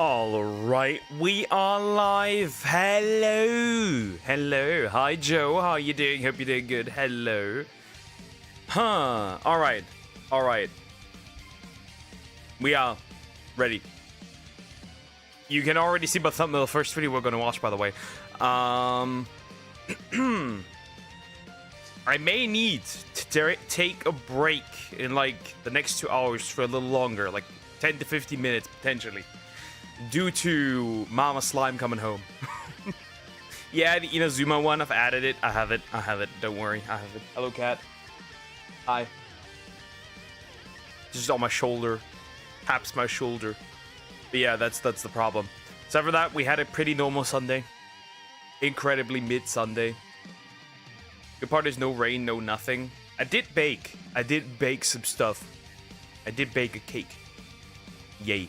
All right, we are live. Hello. Hi, Joe. How you doing? Hope you're doing good. Hello. All right. We are ready. You can already see by thumbnail the first video we're gonna watch, by the way. I may need to take a break in like the next 2 hours for a little longer, like 10 to 15 minutes potentially. Due to Mama Slime coming home. Yeah, the Inazuma one, I've added it. I have it. Don't worry, I have it. Hello, cat. Hi. Just on my shoulder. Taps my shoulder. But yeah, that's the problem. Except for that, we had a pretty normal Sunday. Incredibly mid-Sunday. Good part is no rain, no nothing. I did bake some stuff. I did bake a cake. Yay.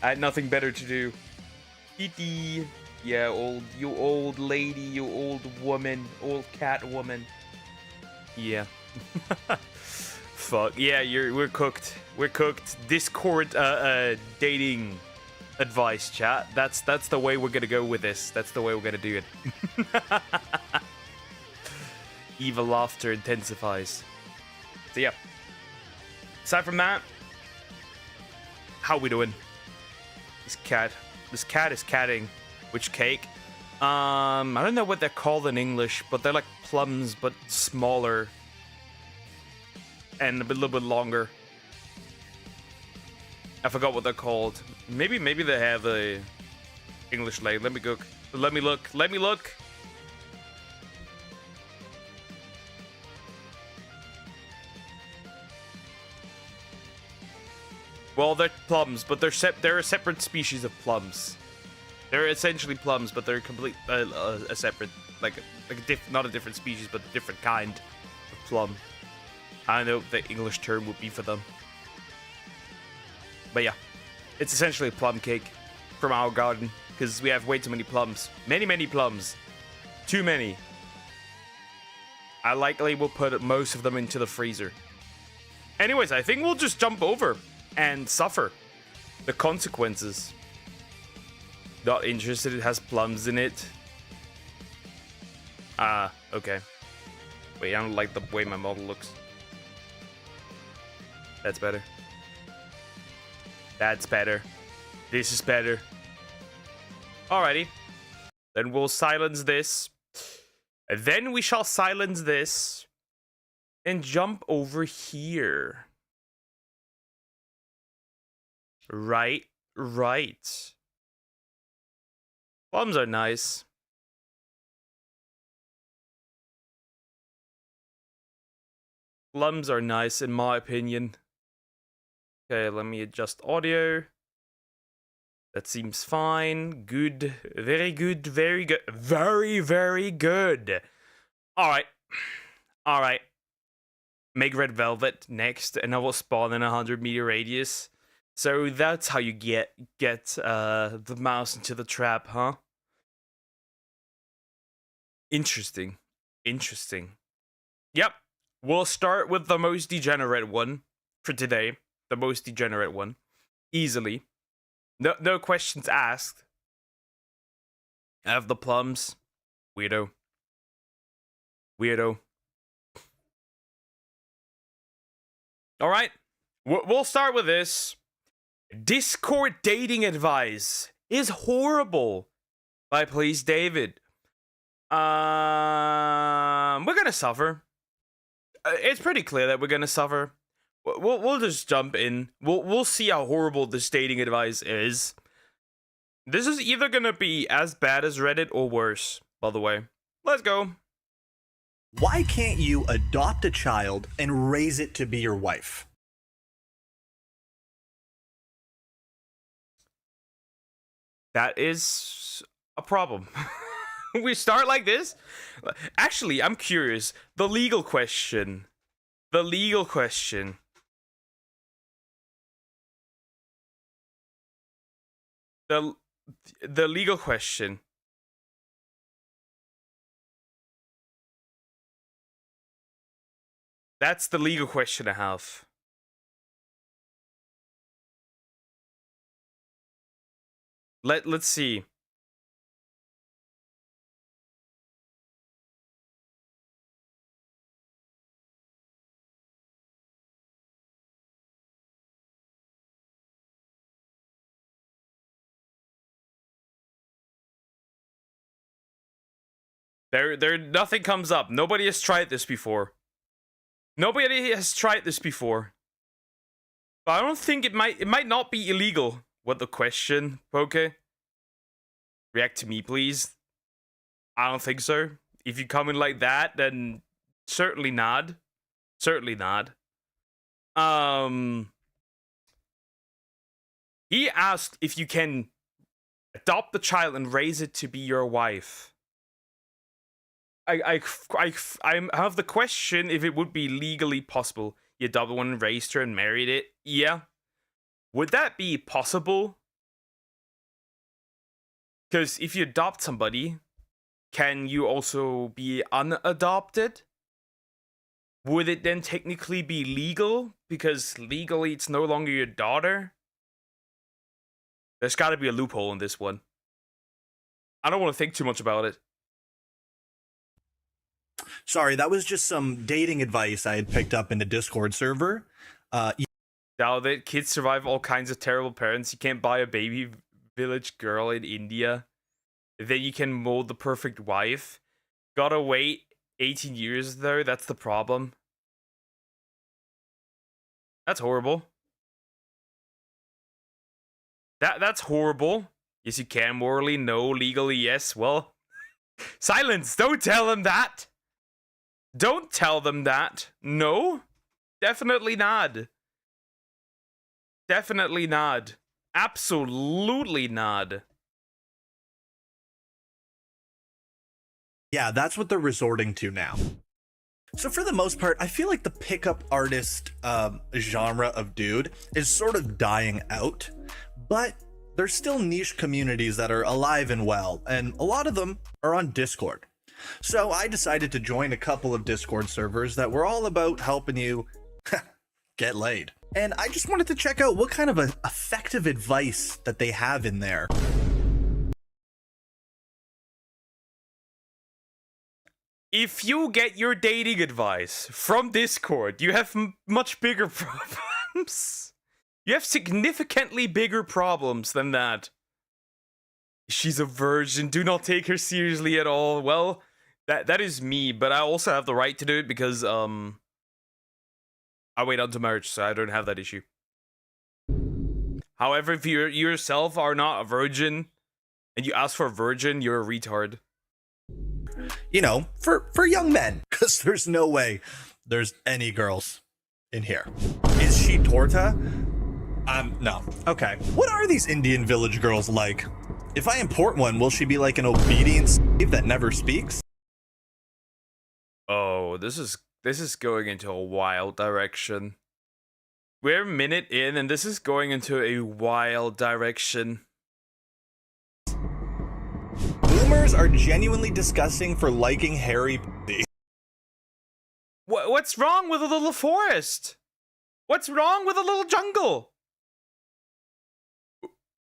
I had nothing better to do. Kitty. Yeah, you old lady, you old woman, old cat woman. Yeah. Fuck. Yeah, we're cooked. We're cooked. Discord dating advice, chat. That's the way we're gonna go with this. That's the way we're gonna do it. Evil laughter intensifies. So yeah. Aside from that, how we doing? This cat is catting. Which cake? I don't know what they're called in English, but they're like plums, but smaller. And a little bit longer. I forgot what they're called. Maybe they have a English name. Let me look. Well, they're plums, but they're a separate species of plums. They're essentially plums, but they're a separate, not a different species, but a different kind of plum. I know the English term would be for them. But yeah, it's essentially a plum cake from our garden, because we have way too many plums. Many plums. Too many. I likely will put most of them into the freezer. Anyways, I think we'll just jump over and suffer the consequences. Not interested, it has plums in it. Okay. Wait, I don't like the way my model looks. That's better. That's better. This is better. Alrighty. Then we'll silence this. And then we shall silence this. And jump over here. Right. Plums are nice. Plums are nice, in my opinion. Okay, let me adjust audio. That seems fine. Good. Very good. Very good. Very good. Alright. Make red velvet next, and I will spawn in a 100-meter radius. So that's how you get the mouse into the trap, huh? Interesting. Yep. We'll start with the most degenerate one for today. The most degenerate one. Easily. No questions asked. I have the plums. Weirdo. Alright. We'll start with this. Discord dating advice is horrible by Please David. We're gonna suffer. It's pretty clear that we're gonna suffer. We'll just jump in. We'll see how horrible this dating advice is. This is either gonna be as bad as Reddit or worse, by the way. Let's go. Why can't you adopt a child and raise it to be your wife? That is a problem. We start like this? Actually, I'm curious. The legal question. The legal question. That's the legal question I have. Let's see. Nothing comes up. Nobody has tried this before. Nobody has tried this before. But I don't think it might not be illegal. What the question, Poke? React to me, please. I don't think so. If you come in like that, then certainly not. Certainly not. He asked if you can adopt the child and raise it to be your wife. I have the question if it would be legally possible. You adopted one and raised her and married it. Yeah. Would that be possible? Because if you adopt somebody, can you also be unadopted? Would it then technically be legal? Because legally it's no longer your daughter? There's gotta be a loophole in this one. I don't want to think too much about it. Sorry, that was just some dating advice I had picked up in a Discord server. Now that kids survive all kinds of terrible parents, you can't buy a baby village girl in India. Then you can mold the perfect wife. Gotta wait 18 years though, that's the problem. That's horrible. That's horrible. Yes, you can morally, no, legally, yes. Well, silence, don't tell them that. Don't tell them that. No, definitely not. Definitely not. Absolutely not. Yeah, that's what they're resorting to now. So for the most part, I feel like the pickup artist genre of dude is sort of dying out, but there's still niche communities that are alive and well, and a lot of them are on Discord. So I decided to join a couple of Discord servers that were all about helping you get laid. And I just wanted to check out what kind of effective advice that they have in there. If you get your dating advice from Discord, you have much bigger problems. You have significantly bigger problems than that. She's a virgin. Do not take her seriously at all. Well, that is me, but I also have the right to do it because I wait until marriage, so I don't have that issue. However, if you yourself are not a virgin and you ask for a virgin, you're a retard. You know, for young men, because there's no way there's any girls in here. Is she Torta? No. Okay. What are these Indian village girls like? If I import one, will she be like an obedient slave that never speaks? Oh, this is going into a wild direction. We're a minute in, and this is going into a wild direction. Boomers are genuinely disgusting for liking hairy p***y. What's wrong with a little forest? What's wrong with a little jungle?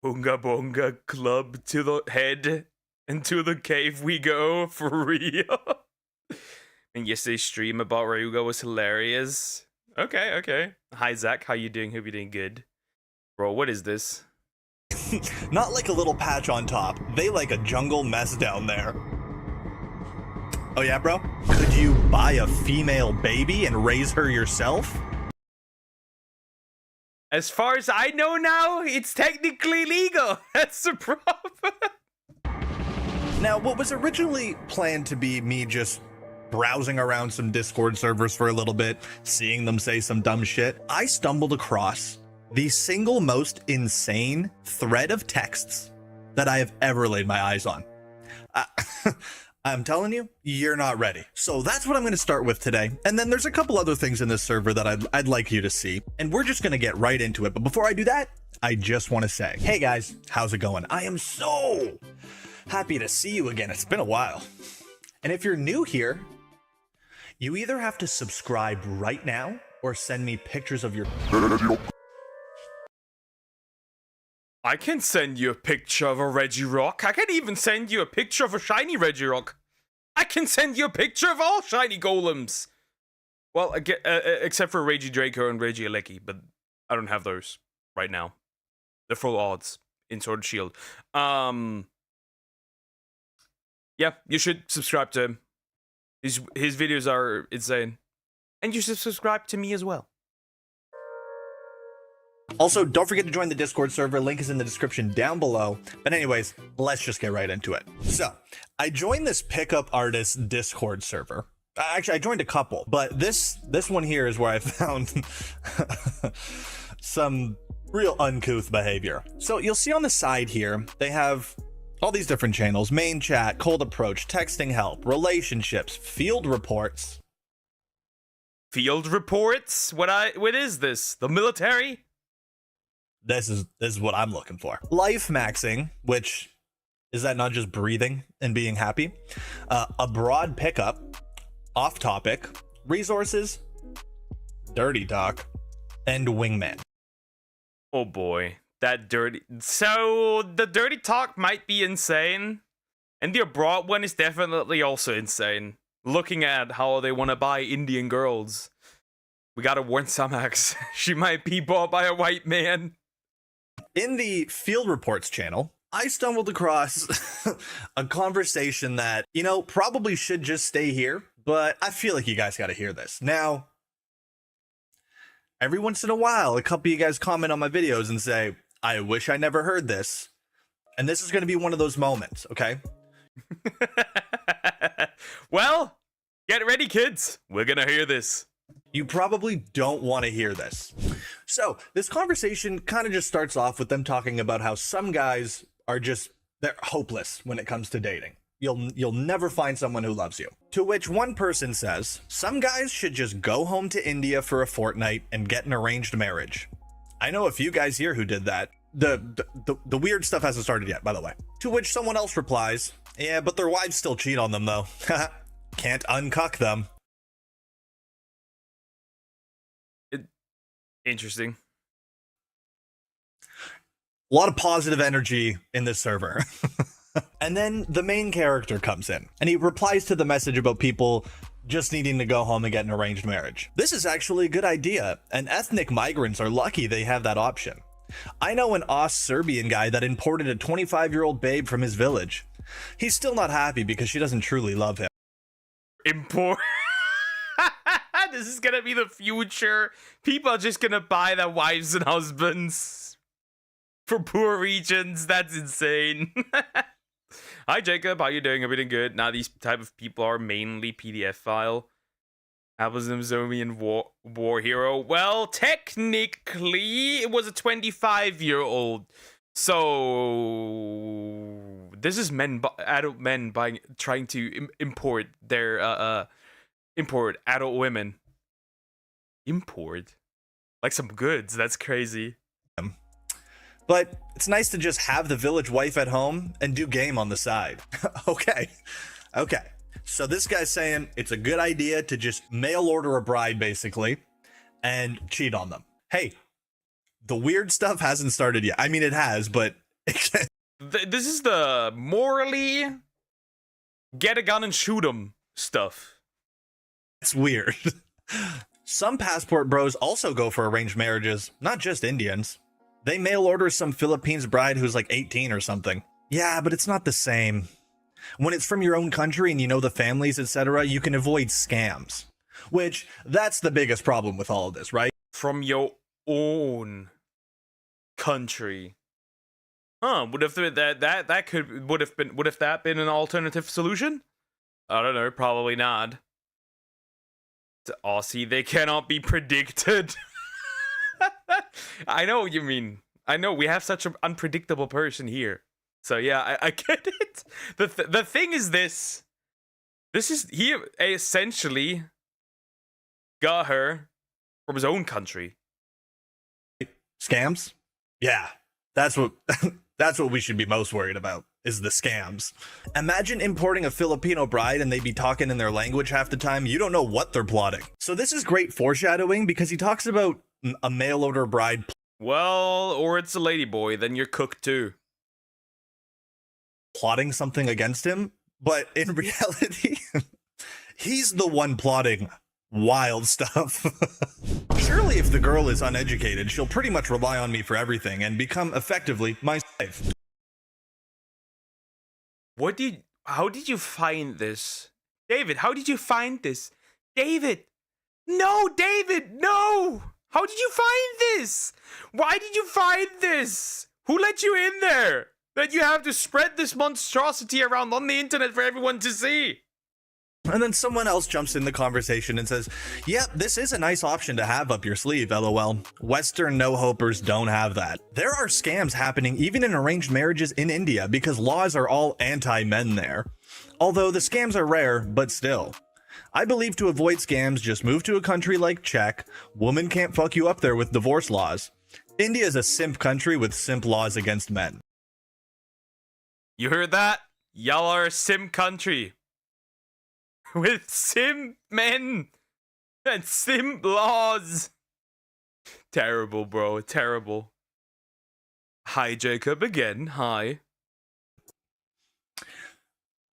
Boonga boonga club to the head, and to the cave we go, for real. And yesterday's stream about Ryuga was hilarious. Okay. Hi Zach, how you doing? Hope you're doing good. Bro, what is this? Not like a little patch on top. They like a jungle mess down there. Oh yeah, bro? Could you buy a female baby and raise her yourself? As far as I know now, it's technically legal. That's the problem. Now, what was originally planned to be me just browsing around some Discord servers for a little bit, seeing them say some dumb shit, I stumbled across the single most insane thread of texts that I have ever laid my eyes on. I'm telling you, you're not ready. So that's what I'm going to start with today. And then there's a couple other things in this server that I'd like you to see. And we're just going to get right into it. But before I do that, I just want to say, hey guys, how's it going? I am so happy to see you again. It's been a while. And if you're new here, you either have to subscribe right now or send me pictures of your I can send you a picture of a Regirock. I can even send you a picture of a shiny Regirock. I can send you a picture of all shiny golems. Well, except for Regidraco and Regieleki, but I don't have those right now. They're full odds in Sword and Shield. Yeah, you should subscribe to him. His videos are insane. And you should subscribe to me as well. Also, don't forget to join the Discord server. Link is in the description down below. But anyways, let's just get right into it. So, I joined this pickup artist Discord server. Actually, I joined a couple, but this one here is where I found some real uncouth behavior. So you'll see on the side here, they have all these different channels: main chat, cold approach, texting help, relationships, field reports. Field reports? What is this? The military? This is what I'm looking for. Life maxing, which is that not just breathing and being happy? Abroad pickup, off topic, resources, dirty talk, and wingman. Oh boy, that dirty. So the dirty talk might be insane, and the abroad one is definitely also insane. Looking at how they want to buy Indian girls, we gotta warn Samax. She might be bought by a white man. In the Field Reports channel, I stumbled across a conversation that, you know, probably should just stay here, but I feel like you guys got to hear this. Now, every once in a while, a couple of you guys comment on my videos and say, I wish I never heard this. And this is going to be one of those moments, okay? Well, get ready, kids. We're going to hear this. You probably don't want to hear this. So this conversation kind of just starts off with them talking about how some guys are they're hopeless when it comes to dating. You'll never find someone who loves you. To which one person says, some guys should just go home to India for a fortnight and get an arranged marriage. I know a few guys here who did that. The weird stuff hasn't started yet, by the way. To which someone else replies, yeah, but their wives still cheat on them though. Can't uncuck them. Interesting. A lot of positive energy in this server. And then the main character comes in and he replies to the message about people just needing to go home and get an arranged marriage. This is actually a good idea, and ethnic migrants are lucky they have that option. I know an Serbian guy that imported a 25-year-old babe from his village. He's still not happy because she doesn't truly love him. Import. This is gonna be the future. People are just gonna buy their wives and husbands for poor regions. That's insane. Hi Jacob, how you doing? Everything good? Now these type of people are mainly PDF file. Apple's Amazonian war hero. Well, technically it was a 25-year-old. So this is adult men trying to import their import adult women. Import? Like some goods. That's crazy. But it's nice to just have the village wife at home and do game on the side. Okay. So this guy's saying it's a good idea to just mail order a bride, basically, and cheat on them. Hey, the weird stuff hasn't started yet. I mean, it has, but... This is the morally get a gun and shoot 'em stuff. It's weird. Some passport bros also go for arranged marriages, not just Indians. They mail order some Philippines bride who's like 18 or something. Yeah, but it's not the same. When it's from your own country and you know the families, etc., you can avoid scams. Which, that's the biggest problem with all of this, right? From your own country. Huh, would have been an alternative solution? I don't know, probably not. To Aussie, they cannot be predicted. I know what you mean. I know, we have such an unpredictable person here. So yeah, I get it. The thing is this. He essentially got her from his own country. Scams? Yeah, that's what we should be most worried about, is the scams. Imagine importing a Filipino bride and they be talking in their language half the time. You don't know what they're plotting. So this is great foreshadowing because he talks about a mail order bride. Well, or it's a ladyboy, then you're cooked too. Plotting something against him, but in reality, he's the one plotting wild stuff. Surely if the girl is uneducated, she'll pretty much rely on me for everything and become effectively my slave. How did you find this? David, how did you find this? David! No, David, no! How did you find this? Why did you find this? Who let you in there? That you have to spread this monstrosity around on the internet for everyone to see. And then someone else jumps in the conversation and says, yep, this is a nice option to have up your sleeve, lol. Western no-hopers don't have that. There are scams happening even in arranged marriages in India because laws are all anti-men there. Although the scams are rare, but still. I believe to avoid scams, just move to a country like Czech. Women can't fuck you up there with divorce laws. India is a simp country with simp laws against men. You heard that? Y'all are a simp country. With simp men and simp laws. Terrible, bro. Terrible. Hi, Jacob. Again. Hi.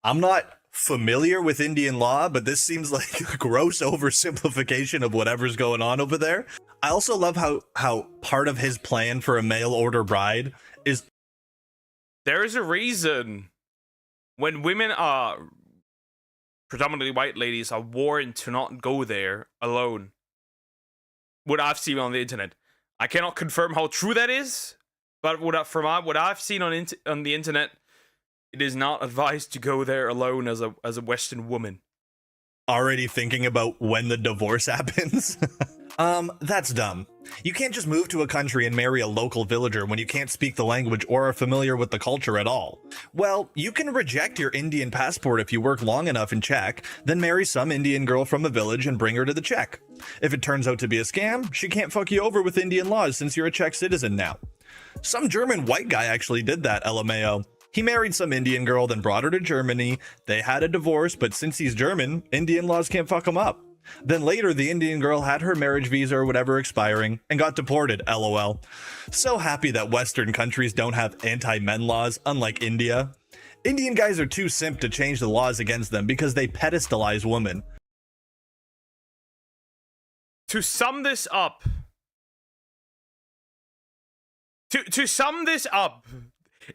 I'm not familiar with Indian law, but this seems like a gross oversimplification of whatever's going on over there. I also love how part of his plan for a mail order bride is... There is a reason when women are... predominantly white ladies are warned to not go there alone. What I've seen on the internet. I cannot confirm how true that is, but what I've seen on the internet, it is not advised to go there alone as a Western woman. Already thinking about when the divorce happens? That's dumb. You can't just move to a country and marry a local villager when you can't speak the language or are familiar with the culture at all. Well, you can reject your Indian passport if you work long enough in Czech, then marry some Indian girl from a village and bring her to the Czech. If it turns out to be a scam, she can't fuck you over with Indian laws since you're a Czech citizen now. Some German white guy actually did that, LMAO. He married some Indian girl, then brought her to Germany. They had a divorce, but since he's German, Indian laws can't fuck him up. Then later, the Indian girl had her marriage visa or whatever expiring and got deported, lol. So happy that Western countries don't have anti-men laws, unlike India. Indian guys are too simp to change the laws against them because they pedestalize women. To sum this up,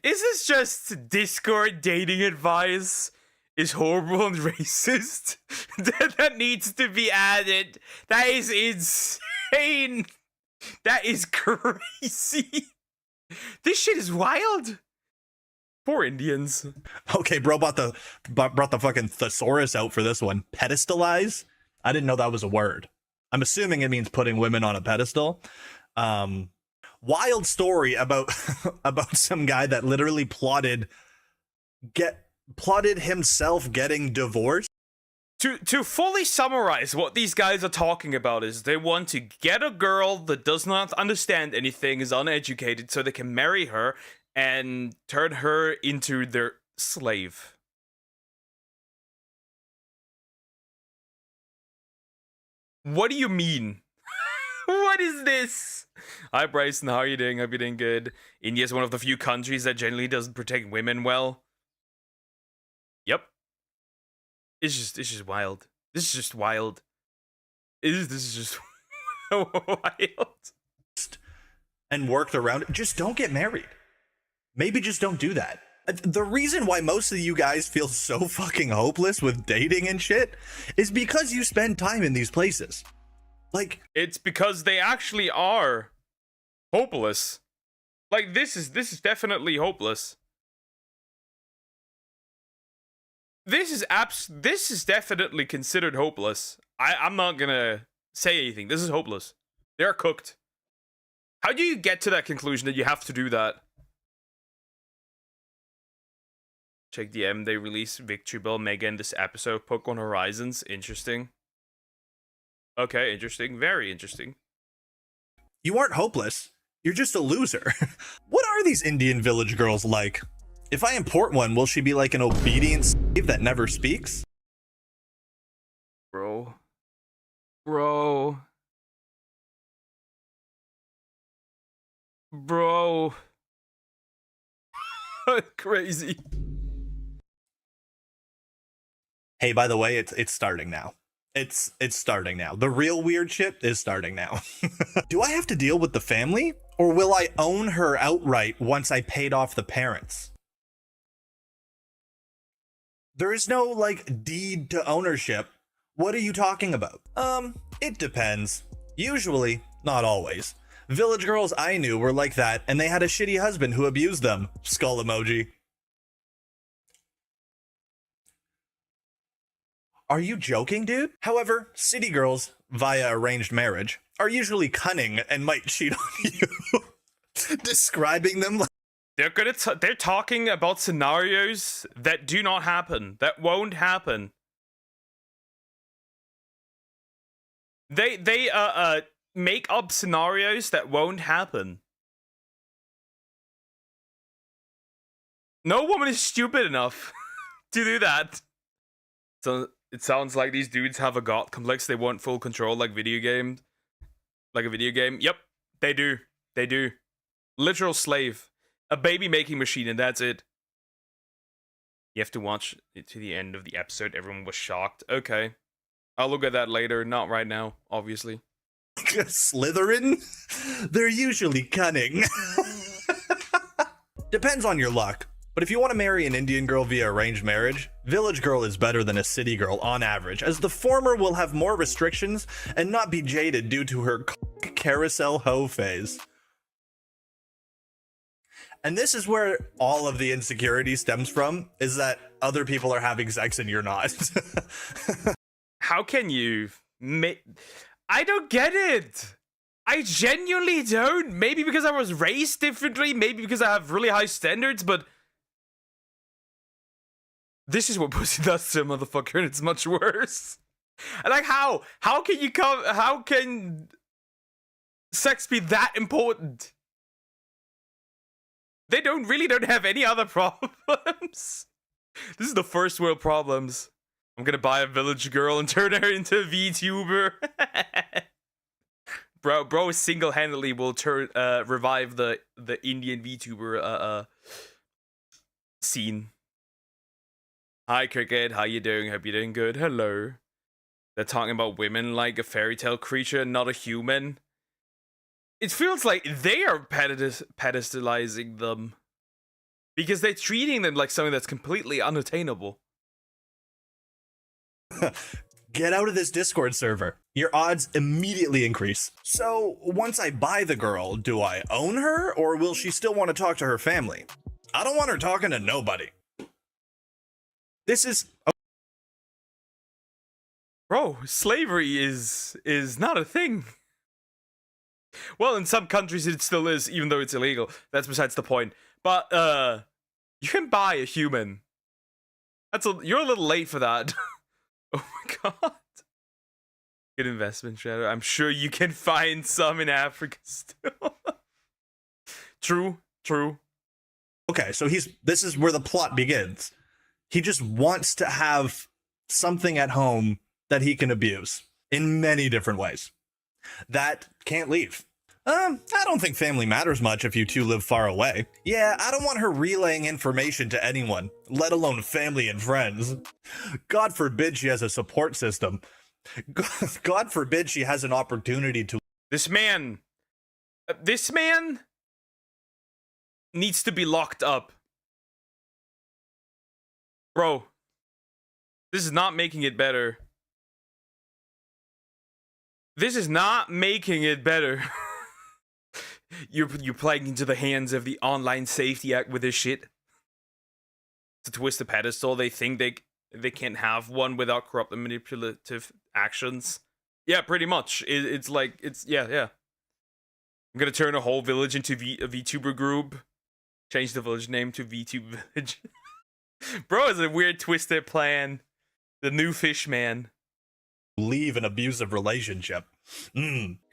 is this just Discord dating advice? Is horrible and racist? that needs to be added. That is insane. That is crazy. This shit is wild. Poor Indians. Okay, bro brought the fucking thesaurus out for this one. Pedestalize? I didn't know that was a word. I'm assuming it means putting women on a pedestal. Wild story about about some guy that literally plotted himself getting divorced. To fully summarize what these guys are talking about is they want to get a girl that does not understand anything, is uneducated, so they can marry her and turn her into their slave. What do you mean? What is this? Hi Bryson, how are you doing? Hope you're doing good. India is one of the few countries that generally doesn't protect women well. Yep. It's just wild. This is just wild. This is just wild. And worked around it. Just don't get married. Maybe just don't do that. The reason why most of you guys feel so fucking hopeless with dating and shit is because you spend time in these places. Like, it's because they actually are hopeless. Like, this is definitely hopeless. This is definitely considered hopeless. I'm not gonna say anything. This is hopeless. They're cooked. How do you get to that conclusion that you have to do that? Check DM. They released VTuber Mega in this episode of Pokemon Horizons. Interesting. Okay, interesting. Very interesting. You aren't hopeless. You're just a loser. What are these Indian village girls like? If I import one, will she be like an obedient slave that never speaks? Bro. Bro. Crazy. Hey, by the way, it's starting now. It's starting now. The real weird shit is starting now. Do I have to deal with the family, or will I own her outright once I paid off the parents? There is no, like, deed to ownership. What are you talking about? It depends. Usually, not always. Village girls I knew were like that, and they had a shitty husband who abused them. Skull emoji. Are you joking, dude? However, city girls, via arranged marriage, are usually cunning and might cheat on you. Describing them like They're talking about scenarios that do not happen, that won't happen. They make up scenarios that won't happen. No woman is stupid enough to do that. So it sounds like these dudes have a god complex. They want full control, like video games, like a video game. Yep, they do. They do. Literal slave, a baby making machine, and that's it. You have to watch it to the end of the episode. Everyone was shocked. Okay, I'll look at that later. Not right now, obviously. Slytherin? They're usually cunning. Depends on your luck. But if you want to marry an Indian girl via arranged marriage, village girl is better than a city girl on average, as the former will have more restrictions and not be jaded due to her carousel hoe phase. And this is where all of the insecurity stems from, is that other people are having sex and you're not. How can you I don't get it. I genuinely don't. Maybe because I was raised differently, maybe because I have really high standards, but this is what pussy does to a motherfucker, and it's much worse. And like, how can sex be that important? They don't have any other problems. This is the first world problems. I'm gonna buy a village girl and turn her into a VTuber. Bro single-handedly will revive the Indian VTuber scene. Hi Cricket, how you doing? Hope you're doing good. Hello. They're talking about women like a fairy tale creature, not a human. It feels like they are pedestalizing them, because they're treating them like something that's completely unattainable. Get out of this Discord server. Your odds immediately increase. So, once I buy the girl, do I own her, or will she still want to talk to her family? I don't want her talking to nobody. This is... Bro, slavery is not a thing. Well, in some countries it still is, even though it's illegal. That's besides the point. But, you can buy a human. You're a little late for that. Oh my god. Good investment, Shadow. I'm sure you can find some in Africa still. True. Okay, so this is where the plot begins. He just wants to have something at home that he can abuse in many different ways. That can't leave. I don't think family matters much if you two live far away. Yeah, I don't want her relaying information to anyone, let alone family and friends. God forbid she has a support system. God forbid she has an opportunity to... This man needs to be locked up. Bro, this is not making it better. This is not making it better. You're playing into the hands of the Online Safety Act with this shit. To twist the pedestal, they think they can't have one without corrupt and manipulative actions. Yeah, pretty much. Yeah. I'm gonna turn a whole village into a VTuber group. Change the village name to VTuber Village. Bro, it's a weird twisted plan. The new fish man. Leave an abusive relationship.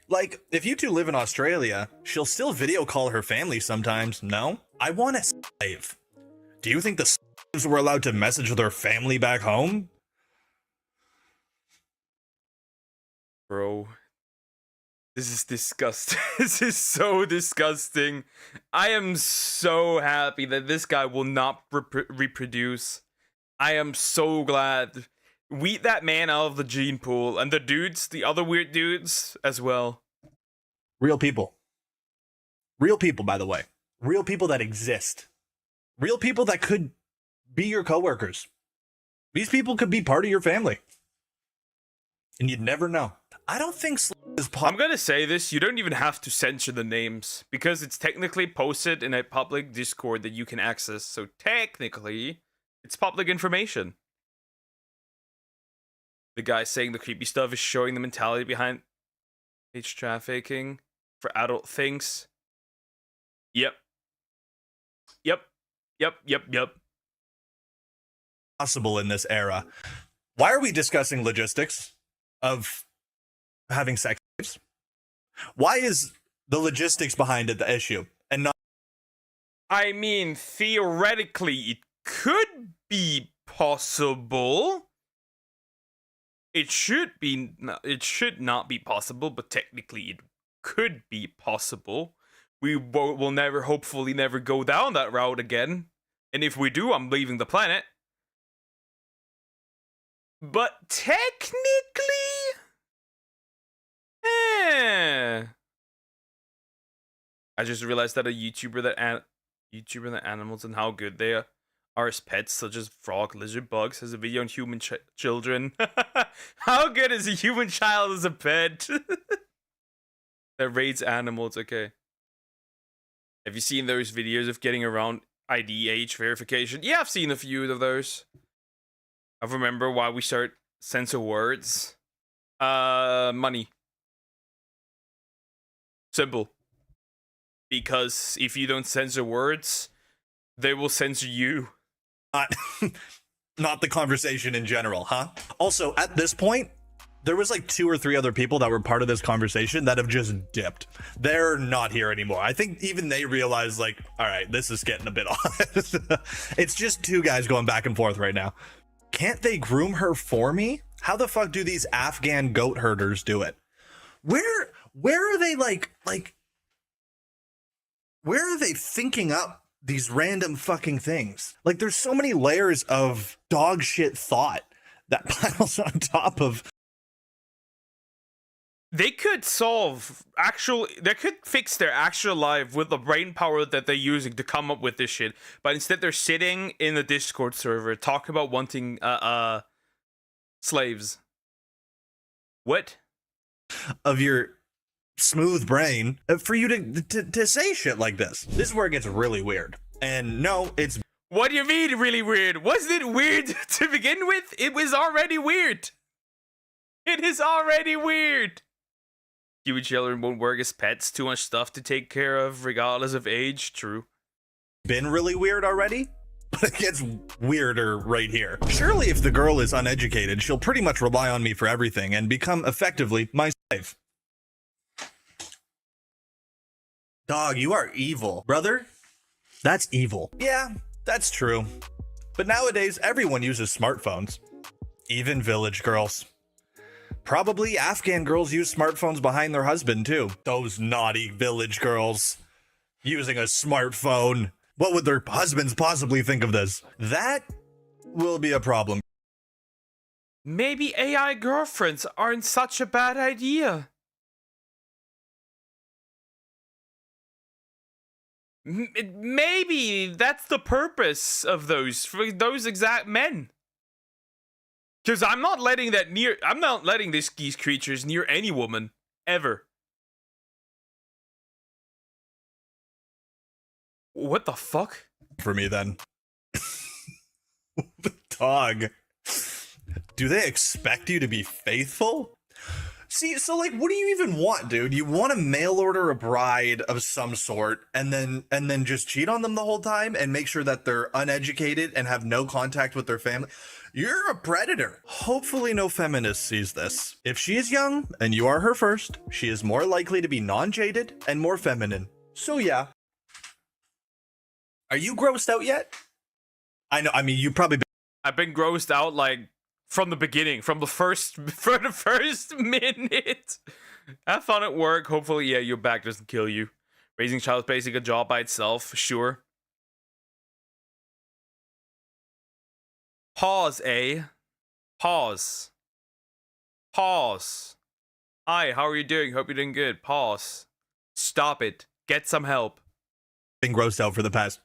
Like, if you two live in Australia, she'll still video call her family sometimes, no? I want a slave. Do you think the slaves were allowed to message their family back home? Bro. This is disgusting. This is so disgusting. I am so happy that this guy will not reproduce. I am so glad. Weed that man out of the gene pool. And the dudes, the other weird dudes as well. Real people. Real people, by the way. Real people that exist. Real people that could be your coworkers. These people could be part of your family. And you'd never know. I don't think is I'm gonna say this, you don't even have to censor the names, because it's technically posted in a public Discord that you can access, so technically, it's public information. The guy saying the creepy stuff is showing the mentality behind age trafficking for adult things. Yep. Possible in this era. Why are we discussing logistics of having sex tapes? Why is the logistics behind it the issue and not? I mean, theoretically, it could be possible. It should not be possible, but technically it could be possible. We will never, hopefully never go down that route again. And if we do, I'm leaving the planet. But technically, I just realized that a YouTuber that animals and how good they are as pets, such as frog, lizard, bugs, has a video on human children. How good is a human child as a pet? That raids animals. Okay. Have you seen those videos of getting around ID age verification? Yeah, I've seen a few of those. I remember why we start censor words. Money. Simple. Because if you don't censor words, they will censor you. Not the conversation in general, huh? Also, at this point, there was like 2 or 3 other people that were part of this conversation that have just dipped. They're not here anymore. I think even they realize, like, all right, this is getting a bit odd. It's just 2 guys going back and forth right now. Can't they groom her for me? How the fuck do these Afghan goat herders do it? Where are they where are they thinking up these random fucking things? Like, there's so many layers of dog shit thought that piles on top of. They could they could fix their actual life with the brain power that they're using to come up with this shit. But instead they're sitting in the Discord server talking about wanting slaves. What? Of your smooth brain for you to say shit like this. This is where it gets really weird. And no, it's. What do you mean really weird? Wasn't it weird to begin with? It was already weird. It is already weird. Human children won't work as pets. Too much stuff to take care of, regardless of age. True. Been really weird already, but it gets weirder right here. Surely if the girl is uneducated, she'll pretty much rely on me for everything and become effectively my slave. Dog, you are evil. Brother, that's evil. Yeah, that's true. But nowadays, everyone uses smartphones. Even village girls. Probably Afghan girls use smartphones behind their husband, too. Those naughty village girls using a smartphone. What would their husbands possibly think of this? That will be a problem. Maybe AI girlfriends aren't such a bad idea. Maybe that's the purpose of those, for those exact men. Because I'm not letting these creatures near any woman, ever. What the fuck? For me, then. Dog. Do they expect you to be faithful? See, so like, what do you even want, dude? You want to mail order a bride of some sort and then just cheat on them the whole time and make sure that they're uneducated and have no contact with their family? You're a predator. Hopefully no feminist sees this. If she is young and you are her first, she is more likely to be non-jaded and more feminine. So yeah. Are you grossed out yet? I know, I mean, you probably I've been grossed out like from the beginning, from the first for the first minute. Have fun at work. Hopefully, yeah, your back doesn't kill you. Raising a child is basically a job by itself, sure. Pause, eh? Pause. Pause. Hi, how are you doing? Hope you're doing good. Pause. Stop it. Get some help. Been grossed out for the past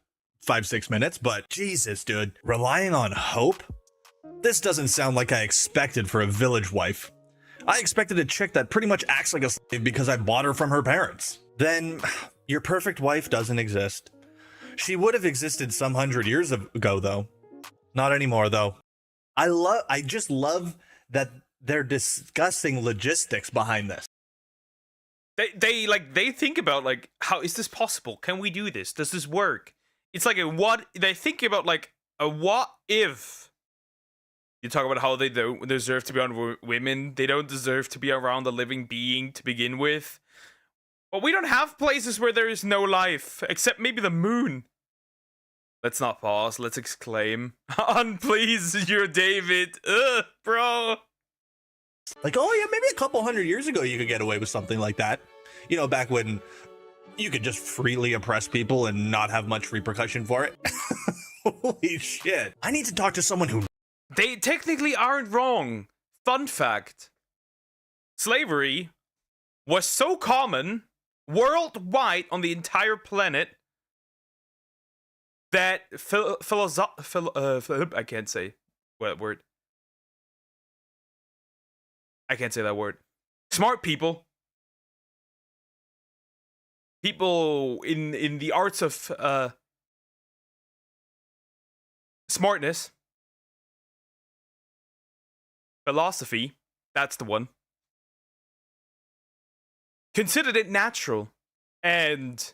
5-6 minutes, but Jesus, dude. Relying on hope? This doesn't sound like I expected for a village wife. I expected a chick that pretty much acts like a slave because I bought her from her parents. Then, your perfect wife doesn't exist. She would have existed some 100 years ago, though. Not anymore, though. I just love that they're discussing logistics behind this. They think about, like, how is this possible? Can we do this? Does this work? It's like a what, they think about like a what if. You talk about how they don't deserve to be around women. They don't deserve to be around a living being to begin with. But we don't have places where there is no life, except maybe the moon. Let's not pause. Let's exclaim. Unpleased, you're David. Ugh, bro. Like, oh yeah, maybe a couple 100 years ago you could get away with something like that. You know, back when you could just freely oppress people and not have much repercussion for it. Holy shit. I need to talk to someone who... They technically aren't wrong. Fun fact. Slavery was so common worldwide on the entire planet that I can't say what word. I can't say that word. Smart people in the arts of smartness, philosophy, that's the one, considered it natural, and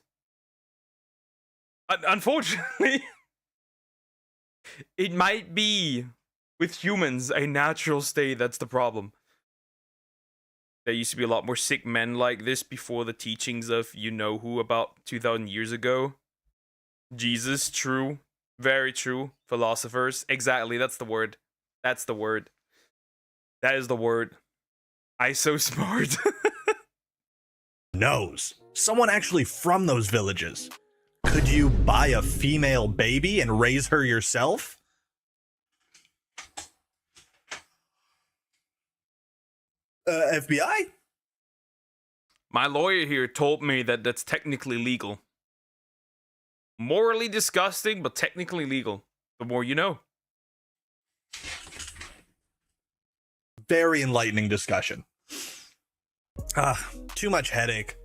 unfortunately it might be with humans a natural state. That's the problem. There used to be a lot more sick men like this before the teachings of you-know-who about 2,000 years ago. Jesus, true. Very true. Philosophers. Exactly, that's the word. That's the word. That is the word. I so smart. knows. Someone actually from those villages. Could you buy a female baby and raise her yourself? FBI? My lawyer here told me that that's technically legal. Morally disgusting, but technically legal. The more you know. Very enlightening discussion. Too much headache.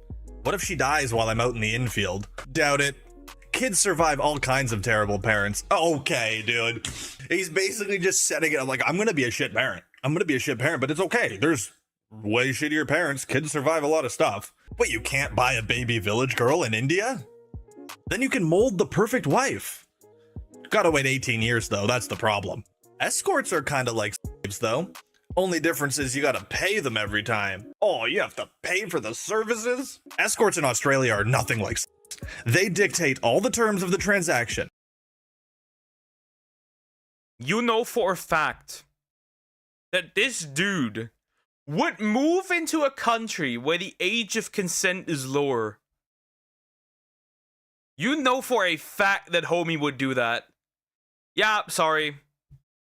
What if she dies while I'm out in the infield? Doubt it. Kids survive all kinds of terrible parents. Okay, dude. He's basically just setting it up like, I'm gonna be a shit parent. I'm gonna be a shit parent, but it's okay. There's way shittier parents. Kids survive a lot of stuff. But you can't buy a baby village girl in India? Then you can mold the perfect wife. Gotta wait 18 years though, that's the problem. Escorts are kinda like slaves though. Only difference is you gotta pay them every time. Oh, you have to pay for the services? Escorts in Australia are nothing like slaves. They dictate all the terms of the transaction. You know for a fact that this dude would move into a country where the age of consent is lower. You know for a fact that homie would do that. Yeah, sorry.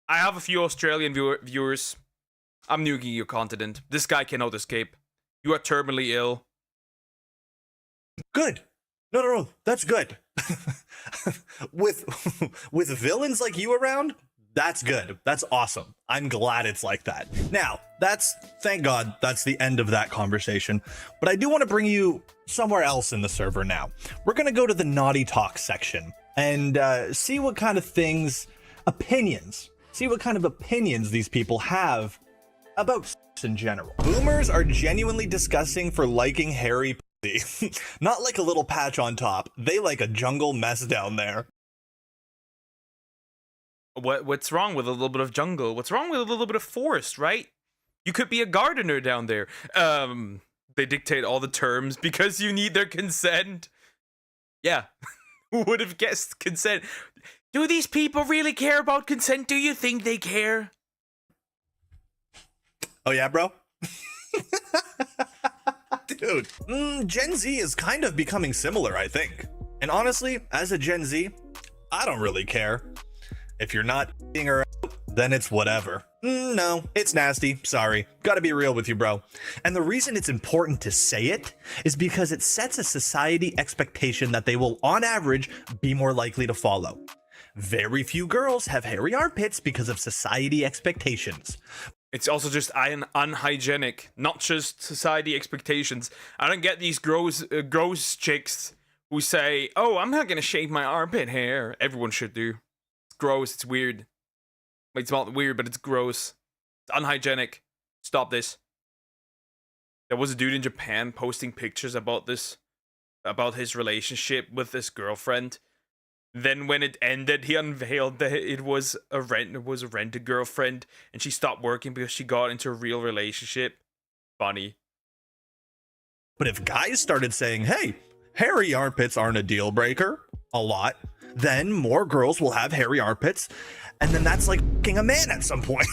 I have a few Australian viewers. I'm nuking your continent. This guy cannot escape. You are terminally ill. Good. No, that's good. with villains like you around, that's good. That's awesome. I'm glad it's like that. Now, thank God, that's the end of that conversation. But I do want to bring you somewhere else in the server now. We're going to go to the naughty talk section and see what kind of opinions these people have about sex in general. Boomers are genuinely disgusting for liking hairy pussy. Not like a little patch on top. They like a jungle mess down there. What's wrong with a little bit of jungle? What's wrong with a little bit of forest, right? You could be a gardener down there. They dictate all the terms because you need their consent. Yeah. Who would have guessed consent? Do these people really care about consent? Do you think they care? Oh yeah, bro? Dude, Gen Z is kind of becoming similar, I think. And honestly, as a Gen Z, I don't really care. If you're not f***ing her out, then it's whatever. No, it's nasty. Sorry. Gotta be real with you, bro. And the reason it's important to say it is because it sets a society expectation that they will, on average, be more likely to follow. Very few girls have hairy armpits because of society expectations. It's also just unhygienic, not just society expectations. I don't get these gross chicks who say, "Oh, I'm not gonna shave my armpit hair." Everyone should do. It's gross. It's weird. It's not weird, but it's gross. It's unhygienic. Stop this. There was a dude in Japan posting pictures about this, about his relationship with his girlfriend. Then when it ended, he unveiled that it was a rented girlfriend, and she stopped working because she got into a real relationship. Funny. But if guys started saying, hey, hairy armpits aren't a deal breaker, a lot, then more girls will have hairy armpits, and then that's like f***ing a man at some point.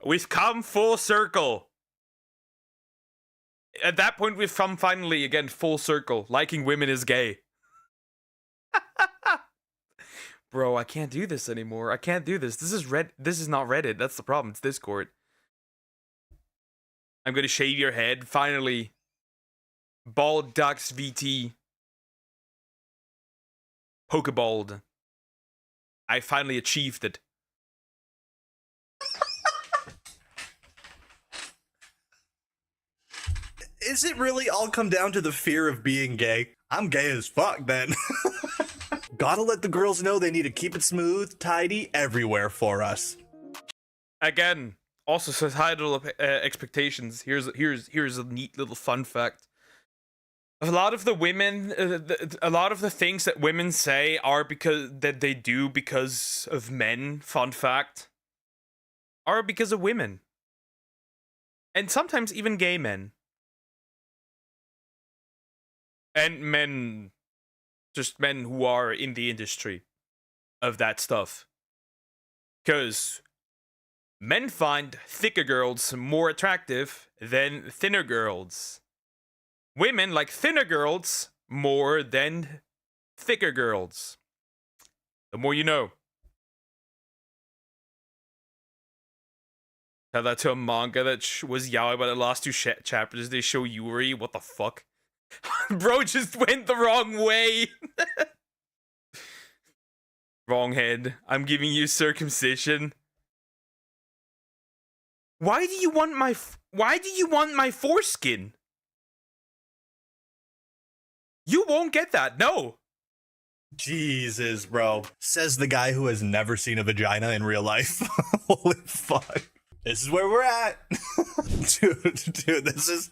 We've come full circle. At that point, we've come finally, again, full circle. Liking women is gay. Bro, I can't do this anymore. I can't do this. This is not Reddit. That's the problem. It's Discord. I'm gonna shave your head, finally. Bald Ducks VT. Pokebald. I finally achieved it. Is it really all come down to the fear of being gay? I'm gay as fuck then. Gotta let the girls know they need to keep it smooth, tidy, everywhere for us. Again, also societal expectations. Here's a neat little fun fact. A lot of the women, a lot of the things that women say are that they do because of men. Fun fact. Are because of women. And sometimes even gay men. And men. Just men who are in the industry of that stuff. Because men find thicker girls more attractive than thinner girls. Women like thinner girls more than thicker girls. The more you know. Tell that to a manga that was yaoi about the last two chapters. They show Yuri. What the fuck? Bro just went the wrong way. Wrong head. I'm giving you circumcision. Why do you want my foreskin? You won't get that. No. Jesus, bro. Says the guy who has never seen a vagina in real life. Holy fuck. This is where we're at. dude, this is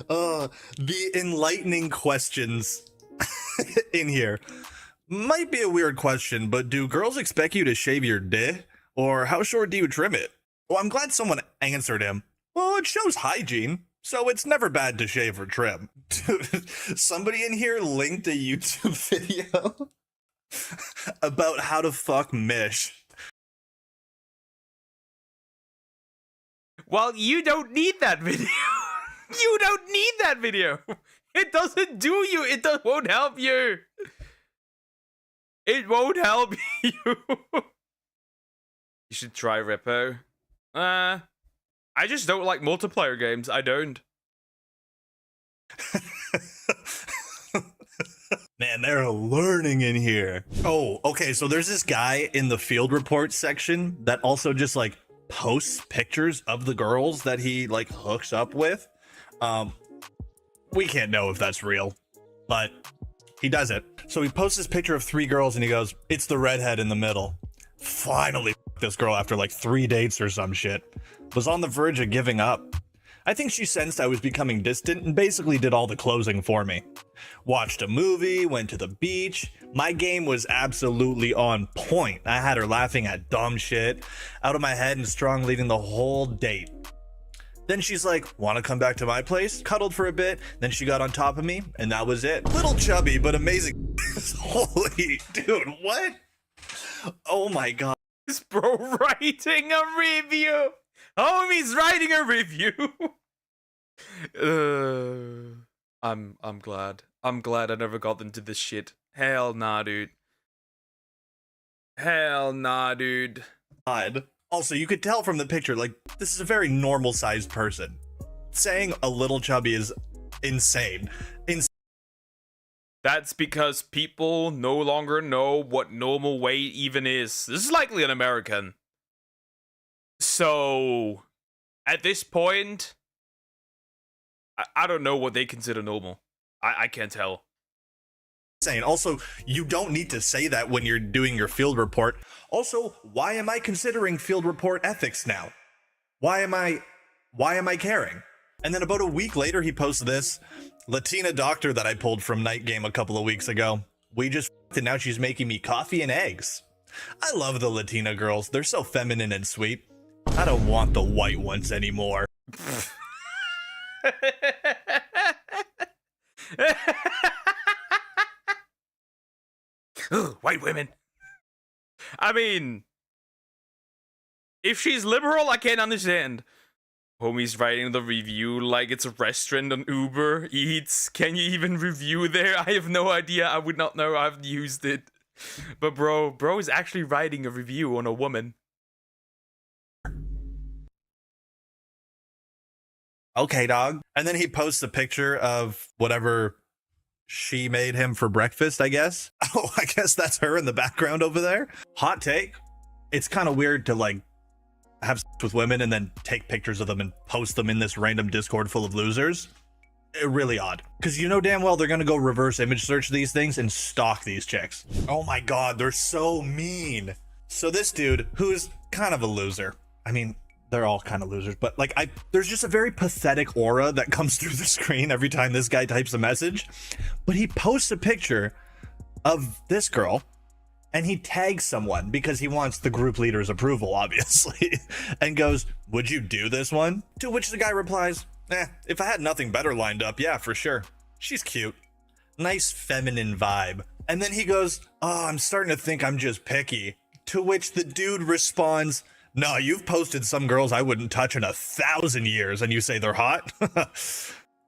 the enlightening questions in here. Might be a weird question, but do girls expect you to shave your dick? Or how short do you trim it? Well, I'm glad someone answered him. Well, it shows hygiene, so it's never bad to shave or trim. Dude, somebody in here linked a YouTube video about how to fuck Mish. Well, you don't need that video. You don't need that video. It doesn't do you. Won't help you. It won't help you. You should try Repo. I just don't like multiplayer games. I don't. Man, they're learning in here. Oh, okay. So there's this guy in the field report section that also just like posts pictures of the girls that he like hooks up with. We can't know if that's real, but he does it. So he posts this picture of 3 girls and he goes, "It's the redhead in the middle." Finally, this girl after like 3 dates or some shit was on the verge of giving up. I think she sensed I was becoming distant and basically did all the closing for me. Watched a movie, went to the beach. My game was absolutely on point. I had her laughing at dumb shit, out of my head and strong leading the whole date. Then she's like, "Want to come back to my place?" Cuddled for a bit. Then she got on top of me and that was it. Little chubby, but amazing. Holy dude, what? Oh my god. This bro writing a review. Homie's writing a review. I'm glad. I'm glad I never got into this shit. Hell nah, dude. Hell nah, dude. Odd. Also, you could tell from the picture, like, this is a very normal sized person. Saying a little chubby is insane. That's because people no longer know what normal weight even is. This is likely an American. So, at this point, I don't know what they consider normal. I can't tell. Insane. Also, you don't need to say that when you're doing your field report. Also, why am I considering field report ethics now? Why am I caring? And then about a week later, he posts this. Latina doctor that I pulled from Night Game a couple of weeks ago. We just and now she's making me coffee and eggs. I love the Latina girls. They're so feminine and sweet. I don't want the white ones anymore. White women. I mean, if she's liberal, I can't understand. Homie's writing the review like it's a restaurant on Uber Eats. Can you even review there? I have no idea. I would not know. I've used it. But bro is actually writing a review on a woman. Okay, dog. And then he posts a picture of whatever she made him for breakfast, I guess. Oh, I guess that's her in the background over there. Hot take. It's kind of weird to like have sex with women and then take pictures of them and post them in this random Discord full of losers. Really odd. Because you know damn well they're going to go reverse image search these things and stalk these chicks. Oh my god, they're so mean. So this dude, who's kind of a loser. I mean, they're all kind of losers, but like there's just a very pathetic aura that comes through the screen every time this guy types a message. But he posts a picture of this girl and he tags someone because he wants the group leader's approval, obviously, and goes, "Would you do this one?" To which the guy replies, if I had nothing better lined up, yeah, for sure. She's cute. Nice feminine vibe. And then he goes, "Oh, I'm starting to think I'm just picky." To which the dude responds, "No, you've posted some girls I wouldn't touch in 1,000 years and you say they're hot?"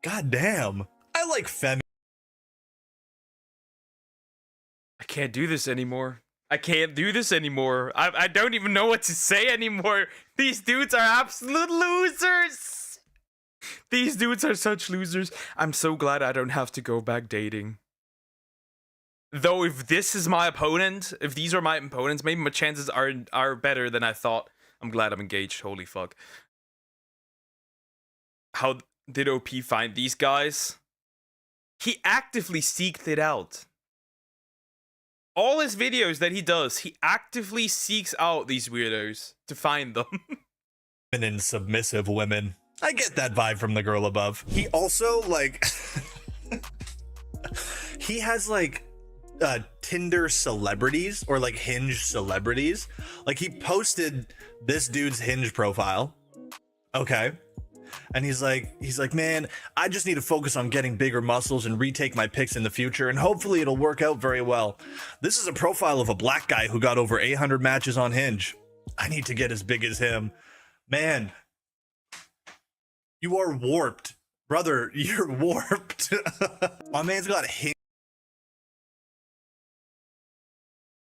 God damn. I like femme. I can't do this anymore. I can't do this anymore. I don't even know what to say anymore. These dudes are absolute losers. These dudes are such losers. I'm so glad I don't have to go back dating. Though if this is my opponent, if these are my opponents, maybe my chances are better than I thought. I'm glad I'm engaged. Holy fuck. How did OP find these guys? He actively seeked it out. All his videos that he does, he actively seeks out these weirdos to find them. Feminine, submissive women. I get that vibe from the girl above. He also, like... he has, like... Tinder celebrities or like Hinge celebrities. Like he posted this dude's Hinge profile. Okay. And he's like, "Man, I just need to focus on getting bigger muscles and retake my pics in the future, and hopefully it'll work out very well. This is a profile of a black guy who got over 800 matches on Hinge. I need to get as big as him." Man, you are warped. Brother, you're warped. My man's got Hinge.